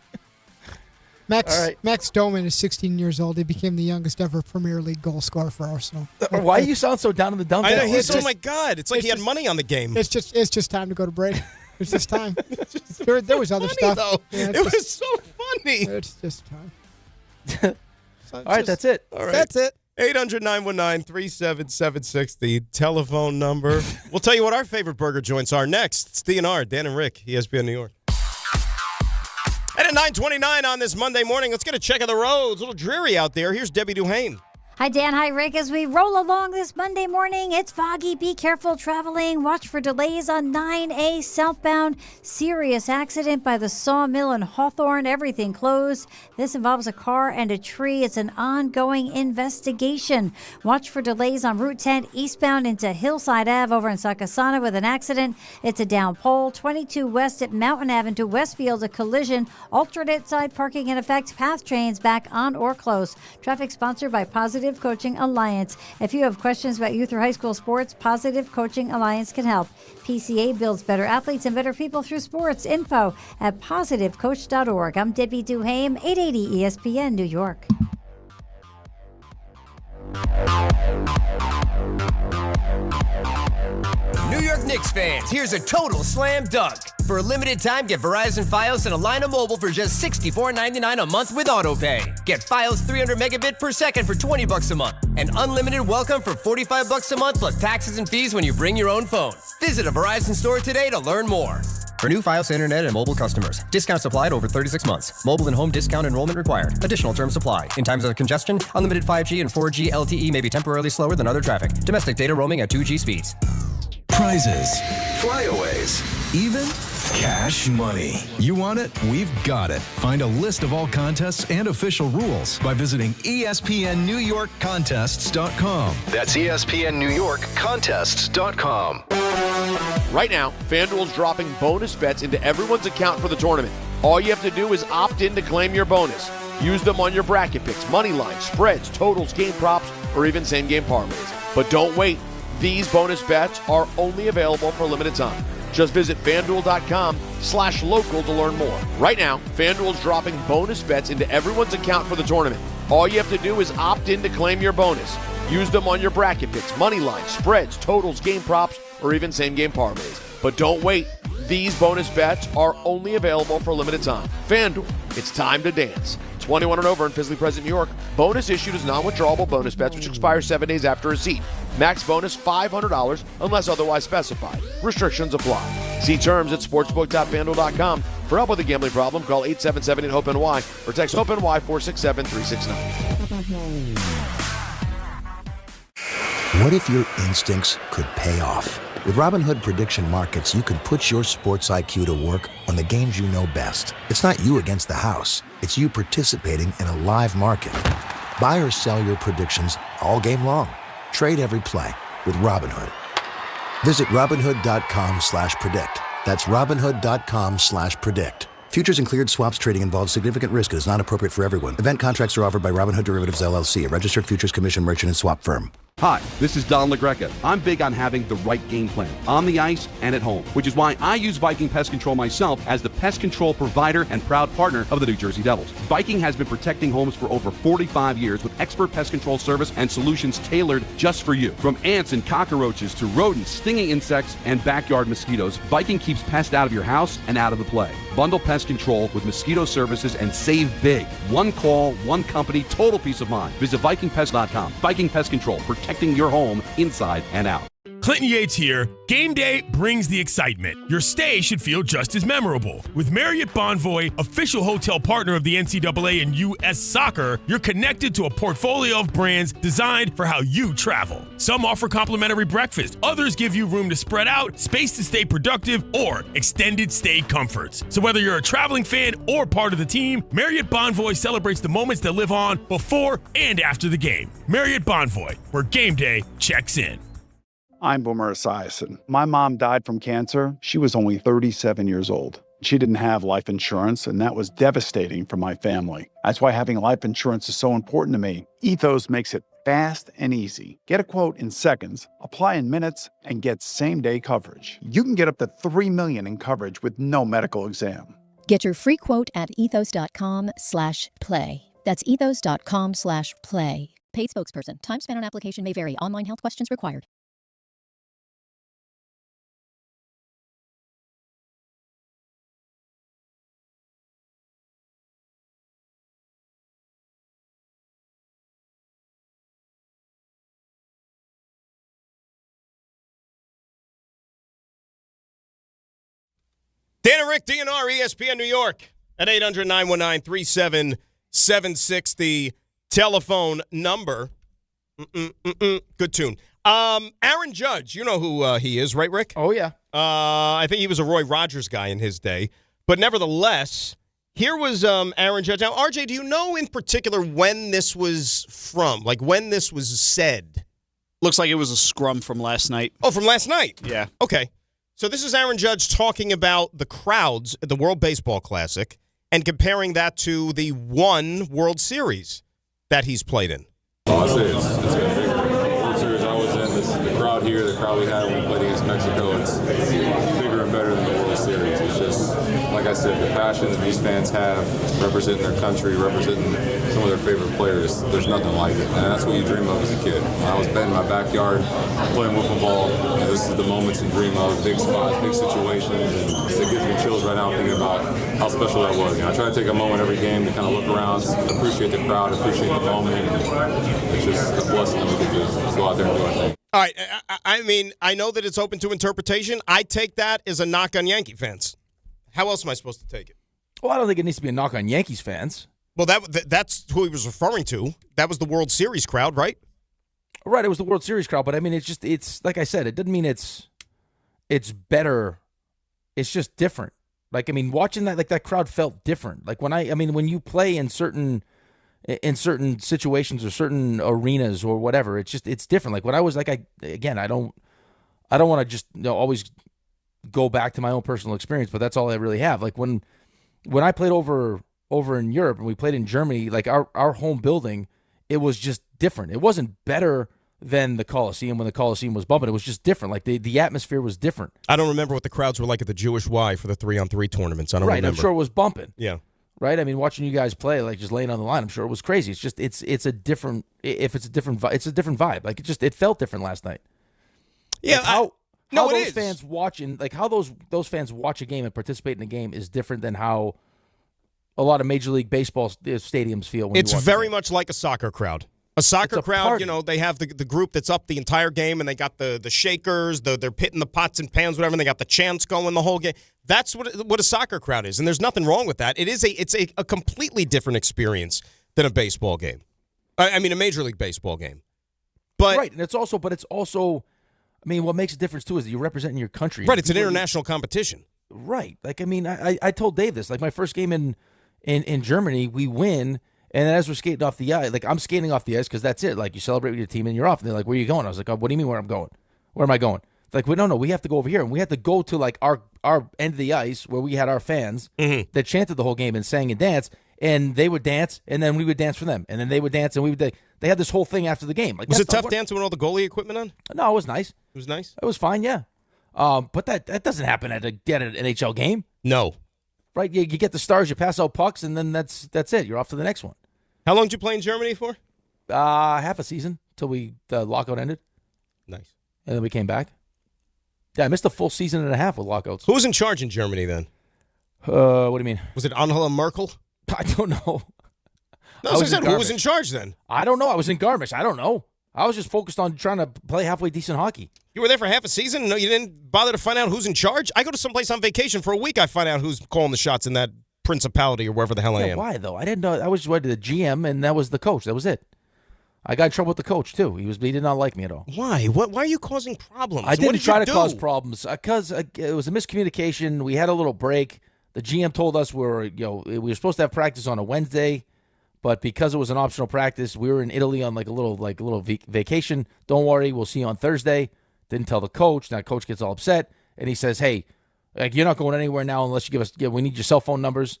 Max Doman is 16 years old. He became the youngest ever Premier League goal scorer for Arsenal. Why do you sound so down in the dumps? I know. Oh my God! It's like he had money on the game. It's just time to go to break. It's just time. There was other stuff. Though. Yeah, it was so funny. It's just time. All right, that's it. All right. That's it. 800-919-3776, the telephone number. We'll tell you what our favorite burger joints are next. It's DNR, Dan and Rick, ESPN New York. And at 9:29 on this Monday morning, let's get a check of the roads. A little dreary out there. Here's Debbie Duhane. Hi, Dan. Hi, Rick. As we roll along this Monday morning, it's foggy. Be careful traveling. Watch for delays on 9A southbound. Serious accident by the sawmill in Hawthorne. Everything closed. This involves a car and a tree. It's an ongoing investigation. Watch for delays on Route 10 eastbound into Hillside Ave over in Sakasana with an accident. It's a down pole. 22 west at Mountain Ave into Westfield, a collision. Alternate side parking in effect. Path trains back on or close. Traffic sponsored by Positive Coaching Alliance. If you have questions about youth or high school sports, Positive Coaching Alliance can help. PCA builds better athletes and better people through sports. Info at positivecoach.org. I'm Debbie Duhame, 880 ESPN New York. New York Knicks fans, here's a total slam dunk. For a limited time, get Verizon Fios and Alina Mobile for just $64.99 a month with AutoPay. Get Fios 300 megabit per second for $20 a month. And unlimited welcome for $45 a month plus taxes and fees when you bring your own phone. Visit a Verizon store today to learn more. For new Fios Internet and mobile customers, discounts applied over 36 months. Mobile and home discount enrollment required. Additional terms apply. In times of congestion, unlimited 5G and 4G LTE may be temporarily slower than other traffic. Domestic data roaming at 2G speeds. Prizes, flyaways, even cash money. You want it? We've got it. Find a list of all contests and official rules by visiting ESPNNewYorkContests.com. That's ESPNNewYorkContests.com. Right now, FanDuel's dropping bonus bets into everyone's account for the tournament. All you have to do is opt in to claim your bonus. Use them on your bracket picks, money lines, spreads, totals, game props, or even same-game parlays. But don't wait. These bonus bets are only available for a limited time. Just visit FanDuel.com/local to learn more. Right now, FanDuel's dropping bonus bets into everyone's account for the tournament. All you have to do is opt in to claim your bonus. Use them on your bracket picks, money lines, spreads, totals, game props, or even same-game parlays. But don't wait. These bonus bets are only available for a limited time. FanDuel, it's time to dance. 21 and over in physically present New York. Bonus issued as non-withdrawable bonus bets, which expire 7 days after receipt. Max bonus $500 unless otherwise specified. Restrictions apply. See terms at sportsbook.fanduel.com. For help with a gambling problem, call 877-8-HOPE-NY or text HOPE-NY 467-369. What if your instincts could pay off? With Robinhood Prediction Markets, you could put your sports IQ to work on the games you know best. It's not you against the house. It's you participating in a live market. Buy or sell your predictions all game long. Trade every play with Robinhood. Visit Robinhood.com/predict. That's Robinhood.com/predict. Futures and cleared swaps trading involves significant risk and is not appropriate for everyone. Event contracts are offered by Robinhood Derivatives LLC, a registered futures commission merchant and swap firm. Hi, this is Don LaGreca. I'm big on having the right game plan on the ice and at home, which is why I use Viking Pest Control myself as the pest control provider and proud partner of the New Jersey Devils. Viking has been protecting homes for over 45 years with expert pest control service and solutions tailored just for you. From ants and cockroaches to rodents, stinging insects, and backyard mosquitoes, Viking keeps pests out of your house and out of the play. Bundle pest control with mosquito services and save big. One call, one company, total peace of mind. Visit VikingPest.com. Viking Pest Control, protecting your home inside and out. Clinton Yates here. Game day brings the excitement. Your stay should feel just as memorable. With Marriott Bonvoy, official hotel partner of the NCAA and U.S. Soccer, you're connected to a portfolio of brands designed for how you travel. Some offer complimentary breakfast. Others give you room to spread out, space to stay productive, or extended stay comforts. So whether you're a traveling fan or part of the team, Marriott Bonvoy celebrates the moments that live on before and after the game. Marriott Bonvoy, where game day checks in. I'm Boomer Esiason. My mom died from cancer. She was only 37 years old. She didn't have life insurance, and that was devastating for my family. That's why having life insurance is so important to me. Ethos makes it fast and easy. Get a quote in seconds, apply in minutes, and get same-day coverage. You can get up to $3 million in coverage with no medical exam. Get your free quote at ethos.com/play. That's ethos.com/play. Paid spokesperson. Time spent on application may vary. Online health questions required. Dan and Rick, DNR, ESPN New York at 800-919-3776, the telephone number. Good tune. Aaron Judge, you know who he is, right, Rick? Oh, yeah. I think he was a Roy Rogers guy in his day. But nevertheless, here was Aaron Judge. Now, RJ, do you know in particular when this was from? Like when this was said? Looks like it was a scrum from last night. Oh, from last night? Yeah. Okay. So this is Aaron Judge talking about the crowds at the World Baseball Classic and comparing that to the one World Series that he's played in. Oh, I'd say it's been bigger. The World Series I was in, the crowd here, the crowd we had when we played against Mexico, it's bigger and better than the World Series. It's just, like I said, the passion that these fans have representing their country, representing some of their favorite players, there's nothing like it. And that's what you dream of as a kid. When I was betting in my backyard, playing wiffle ball, this is the moments you dream of, big spots, big situations, and it gives me chills right now thinking about how special that was. I try to take a moment every game to kind of look around, appreciate the crowd, appreciate the moment, and it's just a blessing that we get to go out there and do our thing. All right, I mean, I know that it's open to interpretation. I take that as a knock on Yankee fans. How else am I supposed to take it? Well, I don't think it needs to be a knock on Yankees fans. Well, that's who he was referring to. That was the World Series crowd, right? Right, it was the World Series crowd, but I mean, it's like I said, it doesn't mean it's better. It's just different. Like, I mean, watching that, like that crowd felt different. Like when you play in certain situations or certain arenas or whatever, it's different. Like when I was like, I don't want to just always go back to my own personal experience, but that's all I really have. Like when I played over in Europe and we played in Germany, like our home building, it was just different. It wasn't better than the Coliseum when the Coliseum was bumping. It was just different. Like the atmosphere was different. I don't remember what the crowds were like at the Jewish Y for the 3-on-3 tournaments. I don't remember. I'm sure it was bumping. Yeah. Right? I mean, watching you guys play, like just laying on the line, I'm sure it was crazy. It's just it's a different vibe. Like it felt different last night. Yeah. Like how those fans watching, like how those fans watch a game and participate in a game is different than how a lot of Major League Baseball stadiums feel. When it's very much like a soccer crowd. A soccer crowd, party. They have the group that's up the entire game, and they got the shakers, they're pitting the pots and pans, whatever, and they got the chants going the whole game. That's what a soccer crowd is, and there's nothing wrong with that. It's a completely different experience than a baseball game. I mean, a Major League Baseball game. But right, and it's also, I mean, what makes a difference too is that you're representing your country. Right, it's an international competition. Right, like I mean, I told Dave this. Like my first game in Germany, we win. And then as we're skating off the ice, like I'm skating off the ice because that's it. Like you celebrate with your team and you're off. And they're like, "Where are you going?" I was like, "Oh, what do you mean where I'm going? Where am I going?" They're like, "Well, no, we have to go over here." And we had to go to like our end of the ice where we had our fans that chanted the whole game and sang and danced. And they would dance, and then we would dance for them. And then they would dance, and we would. They had this whole thing after the game. Like, Was it tough dancing with all the goalie equipment on? No, it was nice. It was nice? It was fine, yeah. But that doesn't happen at an NHL game. No. Right? You get the stars, you pass out pucks, and then that's it. You're off to the next one. How long did you play in Germany for? Half a season till the lockout ended. Nice. And then we came back. Yeah, I missed a full season and a half with lockouts. Who was in charge in Germany then? What do you mean? Was it Angela Merkel? I don't know. No, I said, who was in charge then? I don't know. I was in Garmisch. I don't know. I was just focused on trying to play halfway decent hockey. You were there for half a season? No, you didn't bother to find out who's in charge? I go to someplace on vacation for a week, I find out who's calling the shots in that principality or wherever the hell I am. Why, though? I didn't know. I was went to the GM, and that was the coach. That was it. I got in trouble with the coach, too. He did not like me at all. Why? Why are you causing problems? I didn't try to cause problems because it was a miscommunication. We had a little break. The GM told us we were supposed to have practice on a Wednesday, but because it was an optional practice, we were in Italy on like a little vacation. Don't worry, we'll see you on Thursday. Didn't tell the coach. Now coach gets all upset, and he says, "Hey, you're not going anywhere now unless you give us. We need your cell phone numbers."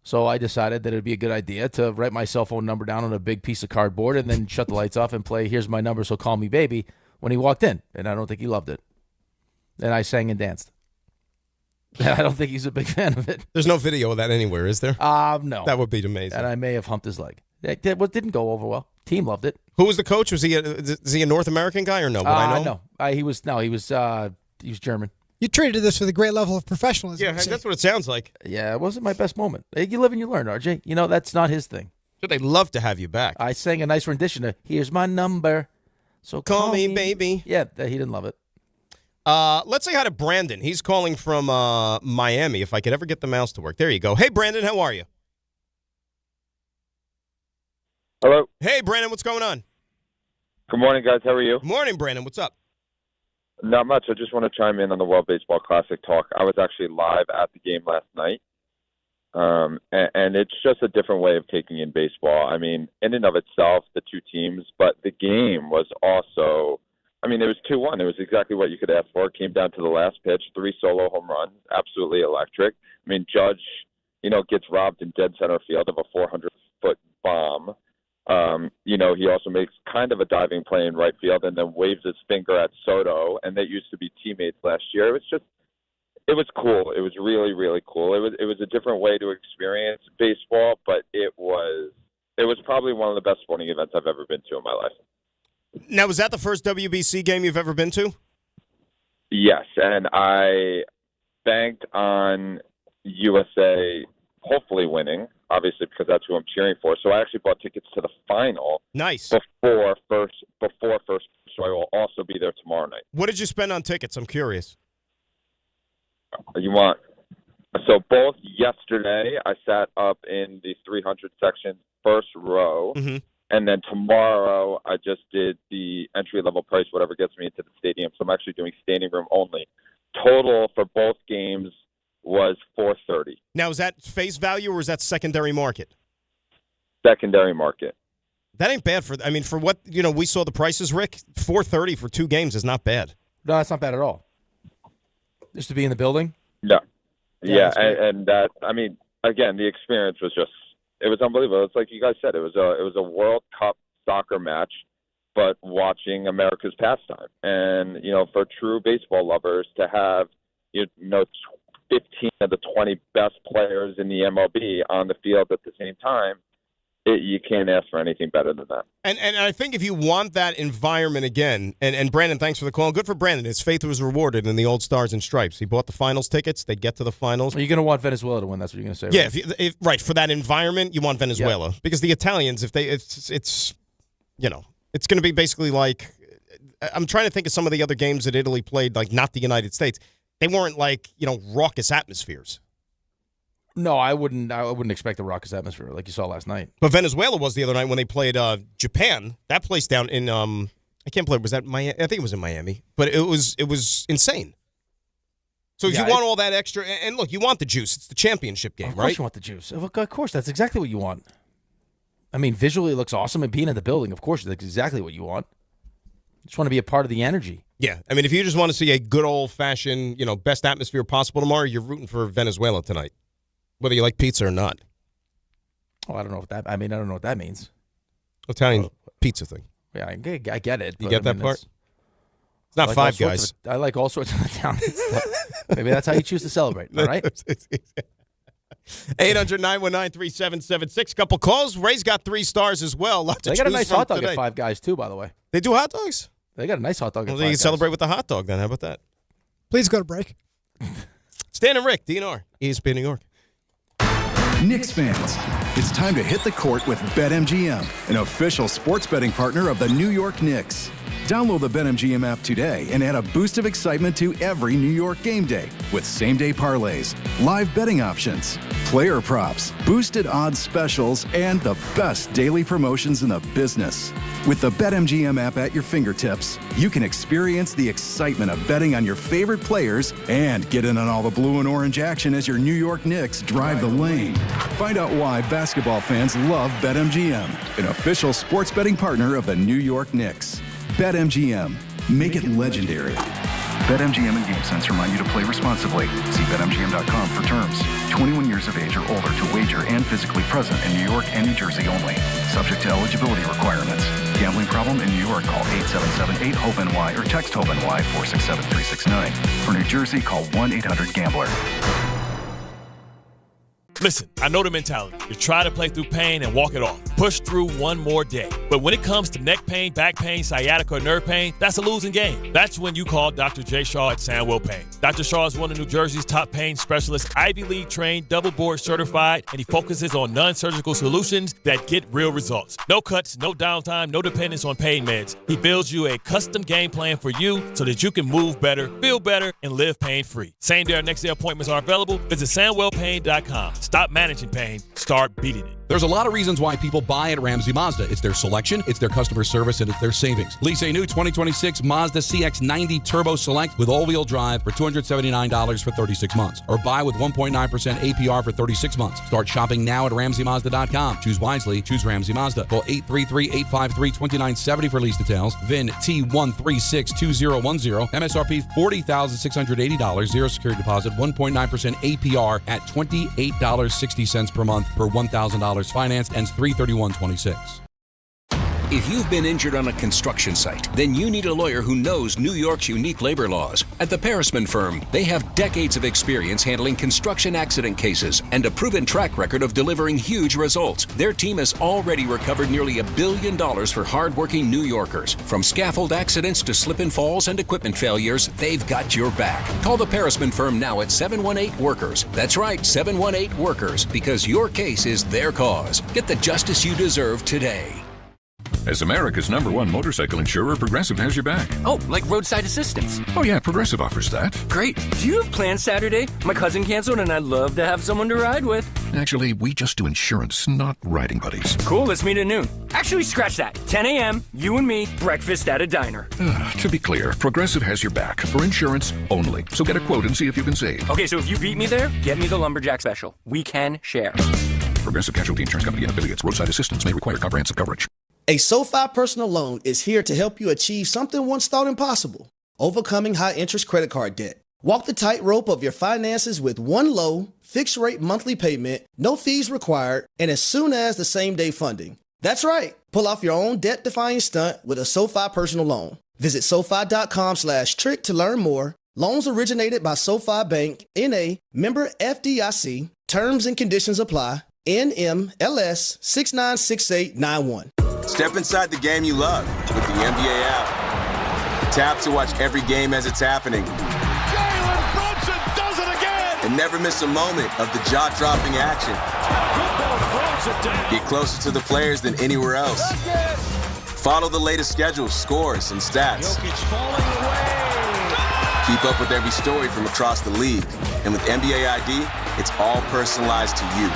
So I decided that it would be a good idea to write my cell phone number down on a big piece of cardboard and then shut the lights off and play "Here's My Number, So Call Me Baby" when he walked in, and I don't think he loved it. And I sang and danced. I don't think he's a big fan of it. There's no video of that anywhere, is there? No. That would be amazing. And I may have humped his leg. It didn't go over well. Team loved it. Who was the coach? Is he a North American guy or no? Would I know? No. He was German. You treated this with a great level of professionalism. Yeah, that's what it sounds like. Yeah, it wasn't my best moment. You live and you learn, RJ. That's not his thing. But they'd love to have you back. I sang a nice rendition of "Here's My Number, So Call Me Baby." Yeah, he didn't love it. Let's say hi to Brandon. He's calling from Miami, if I could ever get the mouse to work. There you go. Hey, Brandon, how are you? Hello. Hey, Brandon, what's going on? Good morning, guys. How are you? Morning, Brandon. What's up? Not much. I just want to chime in on the World Baseball Classic talk. I was actually live at the game last night, and it's just a different way of taking in baseball. I mean, in and of itself, the two teams, but the game was also, I mean, it was 2-1. It was exactly what you could ask for. It came down to the last pitch, 3 solo home runs, absolutely electric. I mean, Judge, gets robbed in dead center field of a 400-foot bomb. He also makes kind of a diving play in right field and then waves his finger at Soto, and they used to be teammates last year. It was cool. It was really, really cool. It was a different way to experience baseball, but it was probably one of the best sporting events I've ever been to in my life. Now, was that the first WBC game you've ever been to? Yes, and I banked on USA hopefully winning, obviously, because that's who I'm cheering for. So I actually bought tickets to the final. Nice. Before first, so I will also be there tomorrow night. What did you spend on tickets? I'm curious. So both yesterday, I sat up in the 300 section, first row, and then tomorrow I just did the entry-level price, whatever gets me into the stadium. So I'm actually doing standing room only. Total for both games was $430. Now, is that face value or is that secondary market? Secondary market. That ain't bad for what, we saw the prices, Rick. $430 for 2 games is not bad. No, that's not bad at all. Just to be in the building? No. Yeah, and that, again, the experience was it was unbelievable. It's like you guys said, it was a World Cup soccer match, but watching America's pastime. And, for true baseball lovers to have, 15 of the 20 best players in the MLB on the field at the same time, you can't ask for anything better than that. And I think if you want that environment again, and Brandon, thanks for the call. Good for Brandon. His faith was rewarded in the old Stars and Stripes. He bought the finals tickets. They'd get to the finals. Well, you're going to want Venezuela to win. That's what you're going to say. Yeah, right? Right. For that environment, you want Venezuela. Yeah. Because the Italians, it's going to be basically like, I'm trying to think of some of the other games that Italy played, like not the United States. They weren't like, raucous atmospheres. No, I wouldn't expect a raucous atmosphere like you saw last night. But Venezuela was the other night when they played Japan. That place down in I can't believe, was that Miami? I think it was in Miami. But it was insane. So if you want all that extra, and look, you want the juice. It's the championship game, right? Of course you want the juice. Of course, that's exactly what you want. Visually it looks awesome, and being in the building, of course, that's exactly what you want. You just want to be a part of the energy. Yeah, if you just want to see a good old-fashioned, best atmosphere possible tomorrow, you're rooting for Venezuela tonight, whether you like pizza or not. Oh, I don't know what that. I don't know what that means. Italian pizza thing. Yeah, I get it. You get that part? It's not Five Guys. I like all sorts of Italian stuff. Maybe that's how you choose to celebrate, all right? 800-919-3776. Couple calls. Ray's got 3 stars as well. They got a nice hot dog at Five Guys, too, by the way. They do hot dogs? They got a nice hot dog at Well, Five you Guys. celebrate with the hot dog then. How about that? Please go to break. Stan and Rick, DNR, ESPN New York. Knicks fans, it's time to hit the court with BetMGM, an official sports betting partner of the New York Knicks. Download the BetMGM app today and add a boost of excitement to every New York game day with same-day parlays, live betting options, player props, boosted odds specials, and the best daily promotions in the business. With the BetMGM app at your fingertips, you can experience the excitement of betting on your favorite players and get in on all the blue and orange action as your New York Knicks drive the lane. Find out why basketball fans love BetMGM, an official sports betting partner of the New York Knicks. BetMGM. Make it legendary. BetMGM and GameSense remind you to play responsibly. See BetMGM.com for terms. 21 years of age or older to wager and physically present in New York and New Jersey only. Subject to eligibility requirements. Gambling problem in New York? Call 877-8-HOPE-NY or text HOPE-NY 467-369. For New Jersey, call 1-800-GAMBLER. Listen, I know the mentality. You try to play through pain and walk it off. Push through one more day. But when it comes to neck pain, back pain, sciatica, or nerve pain, that's a losing game. That's when you call Dr. J. Shaw at Sandwell Pain. Dr. Shaw is one of New Jersey's top pain specialists, Ivy League trained, double board certified, and he focuses on non-surgical solutions that get real results. No cuts, no downtime, no dependence on pain meds. He builds you a custom game plan for you so that you can move better, feel better, and live pain-free. Same day or next day appointments are available. Visit SandwellPain.com. Stop managing pain. Start beating it. There's a lot of reasons why people buy at Ramsey Mazda. It's their selection, it's their customer service, and it's their savings. Lease a new 2026 Mazda CX-90 Turbo Select with all-wheel drive for $279 for 36 months. Or buy with 1.9% APR for 36 months. Start shopping now at RamseyMazda.com. Choose wisely. Choose Ramsey Mazda. Call 833-853-2970 for lease details. VIN T1362010. MSRP $40,680. Zero security deposit. 1.9% APR at $28.60 per month per $1,000 financed, ends 3/31/26. If you've been injured on a construction site, then you need a lawyer who knows New York's unique labor laws. At the Parisman Firm, they have decades of experience handling construction accident cases and a proven track record of delivering huge results. Their team has already recovered nearly $1 billion for hardworking New Yorkers. From scaffold accidents to slip and falls and equipment failures, they've got your back. Call the Parisman Firm now at 718-WORKERS. That's right, 718-WORKERS, because your case is their cause. Get the justice you deserve today. As America's #1 motorcycle insurer, Progressive has your back. Oh, like roadside assistance. Oh yeah, Progressive offers that. Great. Do you have plans Saturday? My cousin canceled and I'd love to have someone to ride with. Actually, we just do insurance, not riding buddies. Cool, let's meet at noon. Actually, scratch that. 10 a.m., you and me, breakfast at a diner. To be clear, Progressive has your back for insurance only. So get a quote and see if you can save. Okay, so if you beat me there, get me the Lumberjack Special. We can share. Progressive Casualty Insurance Company and affiliates. Roadside assistance may require comprehensive coverage. A SoFi personal loan is here to help you achieve something once thought impossible: overcoming high-interest credit card debt. Walk the tightrope of your finances with one low, fixed-rate monthly payment, no fees required, and as soon as the same-day funding. That's right. Pull off your own debt-defying stunt with a SoFi personal loan. Visit SoFi.com/trick to learn more. Loans originated by SoFi Bank, N.A., member FDIC. Terms and conditions apply. NMLS 696891. Step inside the game you love with the NBA app. Tap to watch every game as it's happening. Jalen Brunson does it again! And never miss a moment of the jaw-dropping action. Get closer to the players than anywhere else. Follow the latest schedules, scores, and stats. Keep up with every story from across the league. And with NBA ID, it's all personalized to you.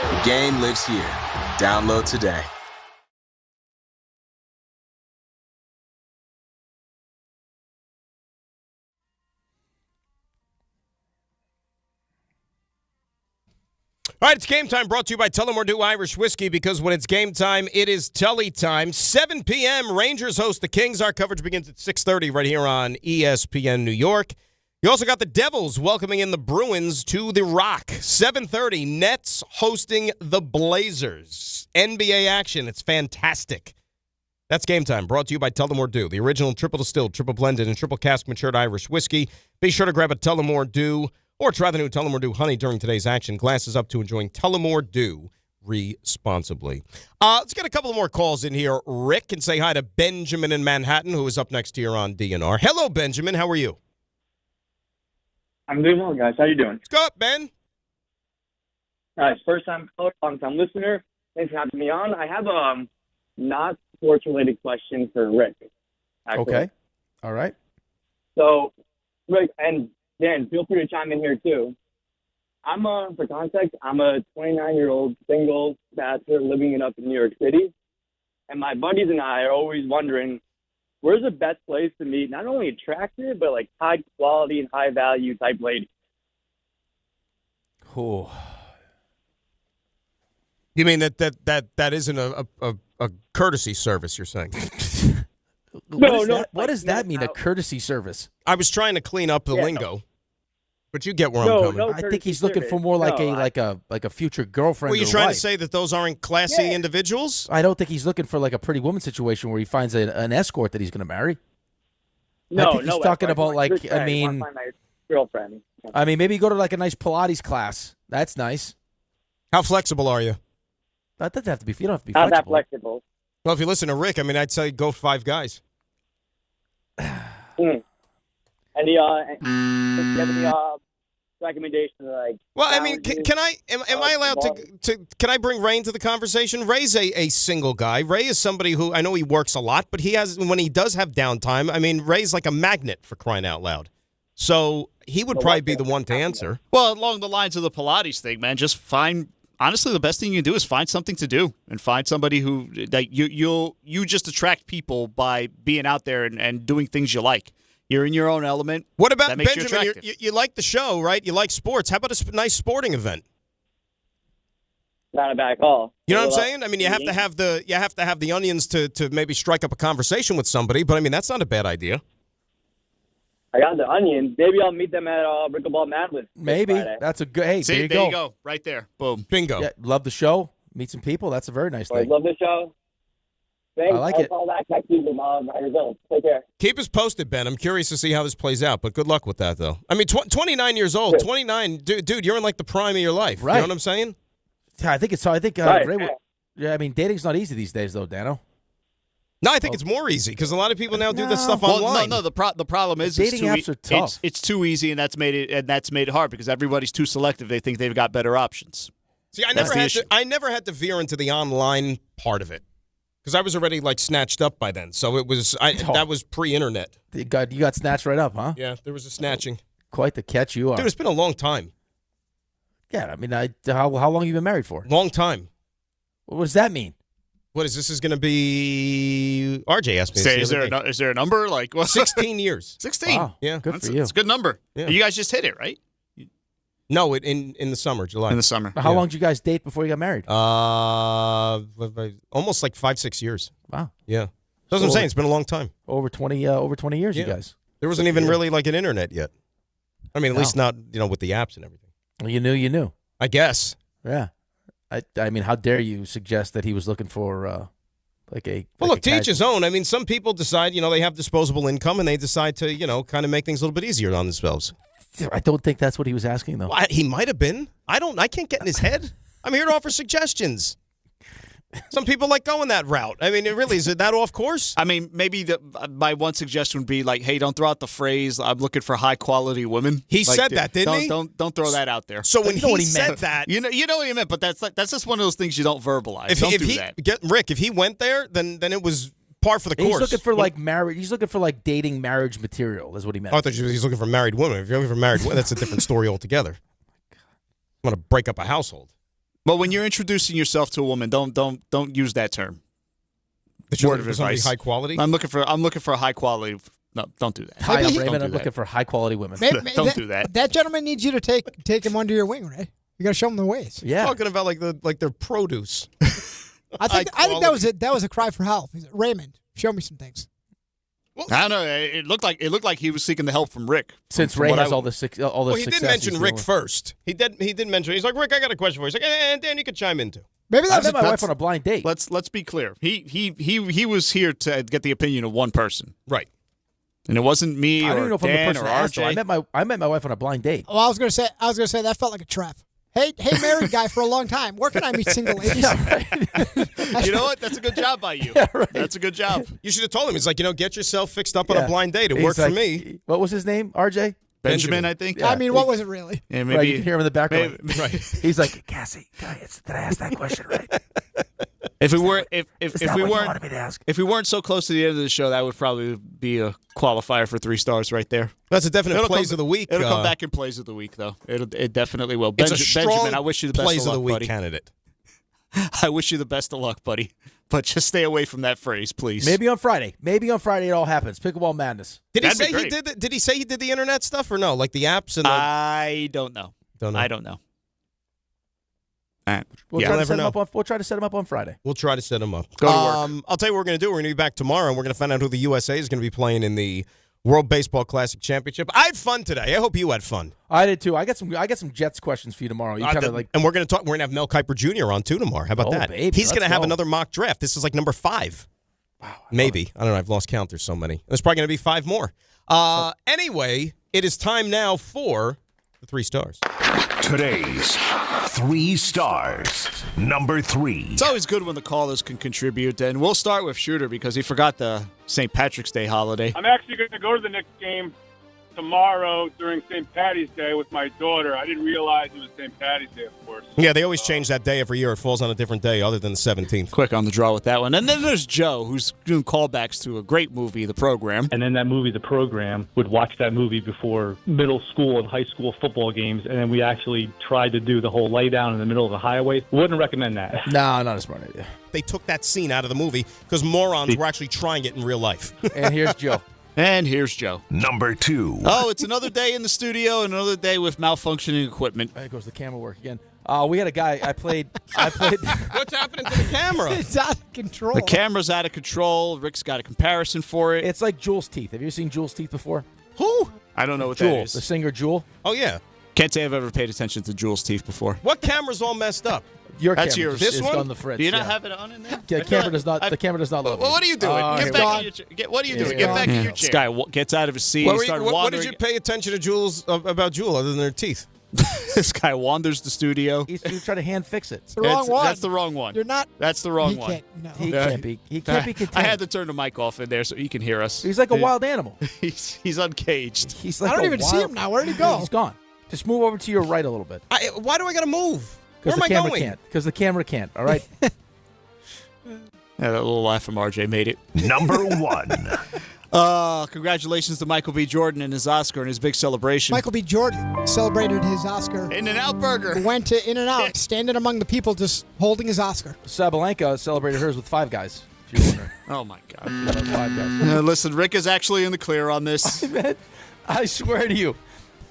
The game lives here. Download today. All right, it's game time, brought to you by Tullamore Irish Whiskey, because when it's game time, it is Tully time. 7 p.m., Rangers host the Kings. Our coverage begins at 6:30 right here on ESPN New York. You also got the Devils welcoming in the Bruins to the Rock. 7:30, Nets hosting the Blazers. NBA action, it's fantastic. That's Game Time, brought to you by Tullamore Dew, the original triple distilled, triple blended, and triple cask matured Irish whiskey. Be sure to grab a Tullamore Dew or try the new Tullamore Dew Honey during today's action. Glasses up to enjoying Tullamore Dew responsibly. Let's get a couple more calls in here. Rick, and say hi to Benjamin in Manhattan, who is up next here on DNR. Hello, Benjamin. How are you? I'm doing well, guys. How you doing? Let's go up, Ben. All right, first time caller, long time listener. Thanks for having me on. I have a not sports related question for Rick. Actually. Okay. All right. So, Rick and Dan, feel free to chime in here too. For context, I'm a 29-year-old single bachelor living up in New York City, and my buddies and I are always wondering where's the best place to meet not only attractive but like high quality and high value type ladies. Cool. You mean that isn't a courtesy service, you're saying? What does that mean, a courtesy service? I was trying to clean up the lingo, but you get where I'm coming. I think he's looking for more like a future girlfriend. Were you or trying wife. to say that those aren't classy individuals? I don't think he's looking for like a pretty woman situation where he finds an escort that he's going to marry. No, I think he's talking about like, I mean, find my girlfriend. I mean, maybe go to like a nice Pilates class. That's nice. How flexible are you? That doesn't have to be. You don't have to be Not flexible. that flexible. Well, if you listen to Rick, I mean, I'd say go 5 guys. Any recommendations? Like, well, I mean, can I? Am I allowed to? Can I bring Ray into the conversation? Ray's a single guy. Ray is somebody who I know he works a lot, but he has when he does have downtime. I mean, Ray's like a magnet for crying out loud. So he would probably be the one to answer. Well, along the lines of the Pilates thing, man, just find. Honestly, the best thing you can do is find something to do and find somebody who that you just attract people by being out there and doing things you like. You're in your own element. What about that makes Benjamin? You like the show, right? You like sports. How about a nice sporting event? Not a bad call. You know what I'm saying? I mean, you have to have the onions to maybe strike up a conversation with somebody. But I mean, that's not a bad idea. I got the onions. Maybe I'll meet them at Rickleball Madness. Maybe that's a good. Hey, see, there you go, right there, boom, bingo. Yeah, love the show. Meet some people. That's a very nice thing. Love the show. Thanks. I like it. I'll back next season my results. Take care. Keep us posted, Ben. I'm curious to see how this plays out, but good luck with that, though. I mean, 29 years old, 29, dude, you're in like the prime of your life. Right. You know what I'm saying? I think it's. I think. Right. Yeah, I mean, dating's not easy these days, though, Dano. No, I think it's more easy because a lot of people now do this stuff online. No. The problem is dating apps are tough. It's too easy, and that's made it hard because everybody's too selective. They think they've got better options. See, I never had to veer into the online part of it because I was already like snatched up by then. So it was that was pre-internet. You got snatched right up, huh? Yeah, there was a snatching. Quite the catch you are, dude. It's been a long time. Yeah, I mean, how long have you been married for? Long time. What does that mean? What is this? Is going to be RJ asked me. Is there a number like 16 years? 16. Wow. Yeah, good for you. It's a good number. Yeah. You guys just hit it, right? No, in the summer, July. In the summer. How long did you guys date before you got married? Almost like 5-6 years. Wow. Yeah. That's what I'm saying. It's been a long time. Over 20 years, yeah. you guys. There wasn't even really like an internet yet. I mean, at least not with the apps and everything. Well, you knew. I guess. Yeah. I mean, how dare you suggest that he was looking for Well, look, to each his own. I mean, some people decide, they have disposable income and they decide to, kind of make things a little bit easier on themselves. I don't think that's what he was asking, though. Well, he might have been. I can't get in his head. I'm here to offer suggestions. Some people like going that route. I mean, is it that off course? I mean, maybe my one suggestion would be like, hey, don't throw out the phrase, I'm looking for high-quality women. He said that, didn't he? Don't throw that out there. So when he said that... You know what he meant, but that's just one of those things you don't verbalize. Don't do that. Rick, if he went there, then it was par for the course. He's looking for like marriage. He's looking for like dating marriage material is what he meant. I thought he's looking for married women. If you're looking for married women, that's a different story altogether. I'm going to break up a household. But when you're introducing yourself to a woman, don't use that term. Word of advice. High quality. I'm looking for a high quality. No, don't do that. Hi, I'm Raymond. I'm looking for high quality women. Don't do that. That gentleman needs you to take him under your wing, right? You got to show him the ways. Yeah, talking about like their produce. I think that was a cry for help. He's like, Raymond, show me some things. Well, I don't know. It looked like he was seeking the help from Rick. Since Ray has all the Well, he did mention Rick first. He did mention. He's like, Rick, I got a question for you. He's like, Dan, you could chime in too. Maybe I met my wife on a blind date. Let's be clear. He was here to get the opinion of one person. Right. And it wasn't me I don't even know or if I'm the Dan or person to ask, though. RJ. I met my wife on a blind date. Oh, I was gonna say that felt like a trap. Hey, married guy for a long time. Where can I meet single ladies? You know what? That's a good job by you. That's a good job. You should have told him. He's like, get yourself fixed up on a blind date. It worked for me. What was his name? RJ? Benjamin, I think. I mean, what was it really? Yeah, maybe Right, you can hear him in the background. Right. He's like, Cassie, did I ask that question right? If we weren't so close to the end of the show, that would probably be a qualifier for 3 stars right there. That's a definite plays of the week. It'll come back in plays of the week, though. It definitely will. It's a strong Benjamin, I wish you the best plays of luck, of the week buddy. candidate. I wish you the best of luck, buddy. But just stay away from that phrase, please. Maybe on Friday it all happens. Pickleball madness. Did he say he did? Did he say he did the internet stuff or no? Like the apps and I don't know. I don't know. We'll try to set him up on Friday. We'll try to set him up. Go to work. I'll tell you what we're going to do. We're going to be back tomorrow, and we're going to find out who the USA is going to be playing in the World Baseball Classic Championship. I had fun today. I hope you had fun. I did too. I got some Jets questions for you tomorrow. You and we're going to talk. We're going to have Mel Kiper Jr. on too tomorrow. How about that? Baby, he's going to have another mock draft. This is like number 5. Wow. Maybe. I don't know. I've lost count. There's so many. There's probably going to be 5 more. Anyway, it is time now for the 3 stars. Today's 3 stars. Number 3. It's always good when the callers can contribute, and we'll start with Shooter because he forgot the St. Patrick's Day holiday. I'm actually going to go to the Knicks game tomorrow during St. Patty's Day with my daughter. I didn't realize it was St. Patty's Day, of course. Yeah, they always change that day every year. It falls on a different day other than the 17th. Quick on the draw with that one. And then there's Joe, who's doing callbacks to a great movie, The Program. And then that movie, The Program, would watch that movie before middle school and high school football games, and then we actually tried to do the whole lay down in the middle of the highway. Wouldn't recommend that. No, not a smart idea. They took that scene out of the movie because morons were actually trying it in real life. And here's Joe. And here's Joe. Number 2. Oh, it's another day in the studio, another day with malfunctioning equipment. There goes the camera work again. We had a guy. I played. What's happening to the camera? It's out of control. The camera's out of control. Rick's got a comparison for it. It's like Jules' teeth. Have you ever seen Jules' teeth before? Who? I don't know what Jewel, that is. the singer Jewel. Oh, yeah. Can't say I've ever paid attention to Jules' teeth before. What camera's all messed up? That's camera yours. is This one? on the fritz. Do you not yeah. have it on in there? Yeah, the camera does not love Well, what are you doing? Get back in your chair. What are you doing? Get back in your chair. This guy gets out of his seat. What did you pay attention to Jules about Jewel other than her teeth? This guy wanders the studio. He's trying to hand fix it. It's the wrong one. That's the wrong one. You're not. That's the wrong one. He can't be. He can't be contained. I had to turn the mic off in there so he can hear us. He's like a wild animal. He's uncaged. He's like I don't even see him now. Where'd he go? He's gone. Just move over to your right a little bit. Why do I got to move? Where am the I camera going? can't. Because the camera can't. All right. Yeah, that little laugh from RJ made it. Number 1. Congratulations to Michael B. Jordan and his Oscar and his big celebration. Michael B. Jordan celebrated his Oscar. In-N-Out Burger. Went to In-N-Out, standing among the people, just holding his Oscar. Sabalenka celebrated hers with 5 guys. If you're wondering. Oh my God. 5 guys. Listen, Rick is actually in the clear on this. I swear to you.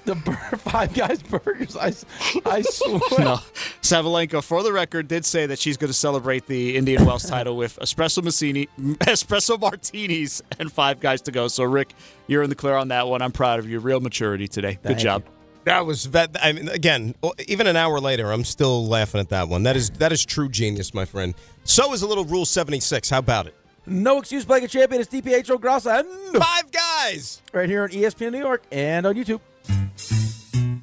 The 5 Guys burgers, I swear. No. Sabalenka, for the record, did say that she's going to celebrate the Indian Wells title with espresso martinis and 5 Guys to go. So, Rick, you're in the clear on that one. I'm proud of you. Real maturity today. Good job. That was that. I mean, again, even an hour later, I'm still laughing at that one. That is true genius, my friend. So is a little Rule 76. How about it? No excuse, playing a champion. It's DiPietro Rothenberg. 5 Guys right here on ESPN New York and on YouTube.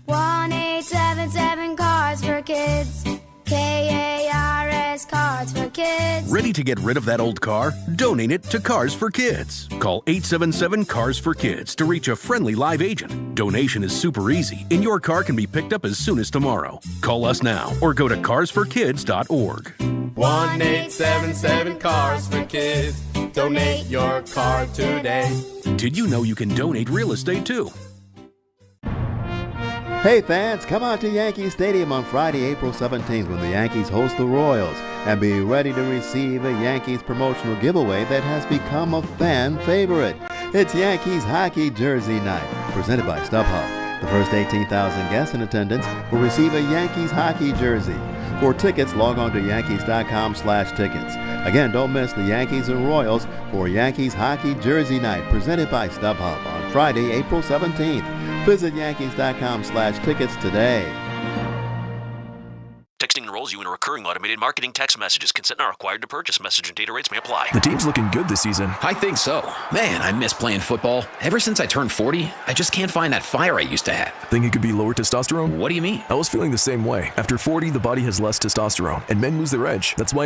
1-877 Cards for Kids. KARS Cards for Kids. Ready to get rid of that old car? Donate it to Cars for Kids. Call 877 Cars for Kids to reach a friendly live agent. Donation is super easy, and your car can be picked up as soon as tomorrow. Call us now or go to carsforkids.org. 1-877 Cars for Kids. Donate your car today. Did you know you can donate real estate too? Hey fans, come out to Yankee Stadium on Friday, April 17th when the Yankees host the Royals and be ready to receive a Yankees promotional giveaway that has become a fan favorite. It's Yankees Hockey Jersey Night, presented by StubHub. The first 18,000 guests in attendance will receive a Yankees hockey jersey. For tickets, log on to Yankees.com/tickets. Again, don't miss the Yankees and Royals for Yankees Hockey Jersey Night, presented by StubHub on Friday, April 17th. Visit Yankees.com/tickets today. Texting enroll enrolls you in a recurring automated marketing text messages. Consent not required to purchase. Message and data rates may apply. The team's looking good this season. I think so. Man, I miss playing football. Ever since I turned 40, I just can't find that fire I used to have. Think it could be lower testosterone? What do you mean? I was feeling the same way. After 40, the body has less testosterone, and men lose their edge. That's why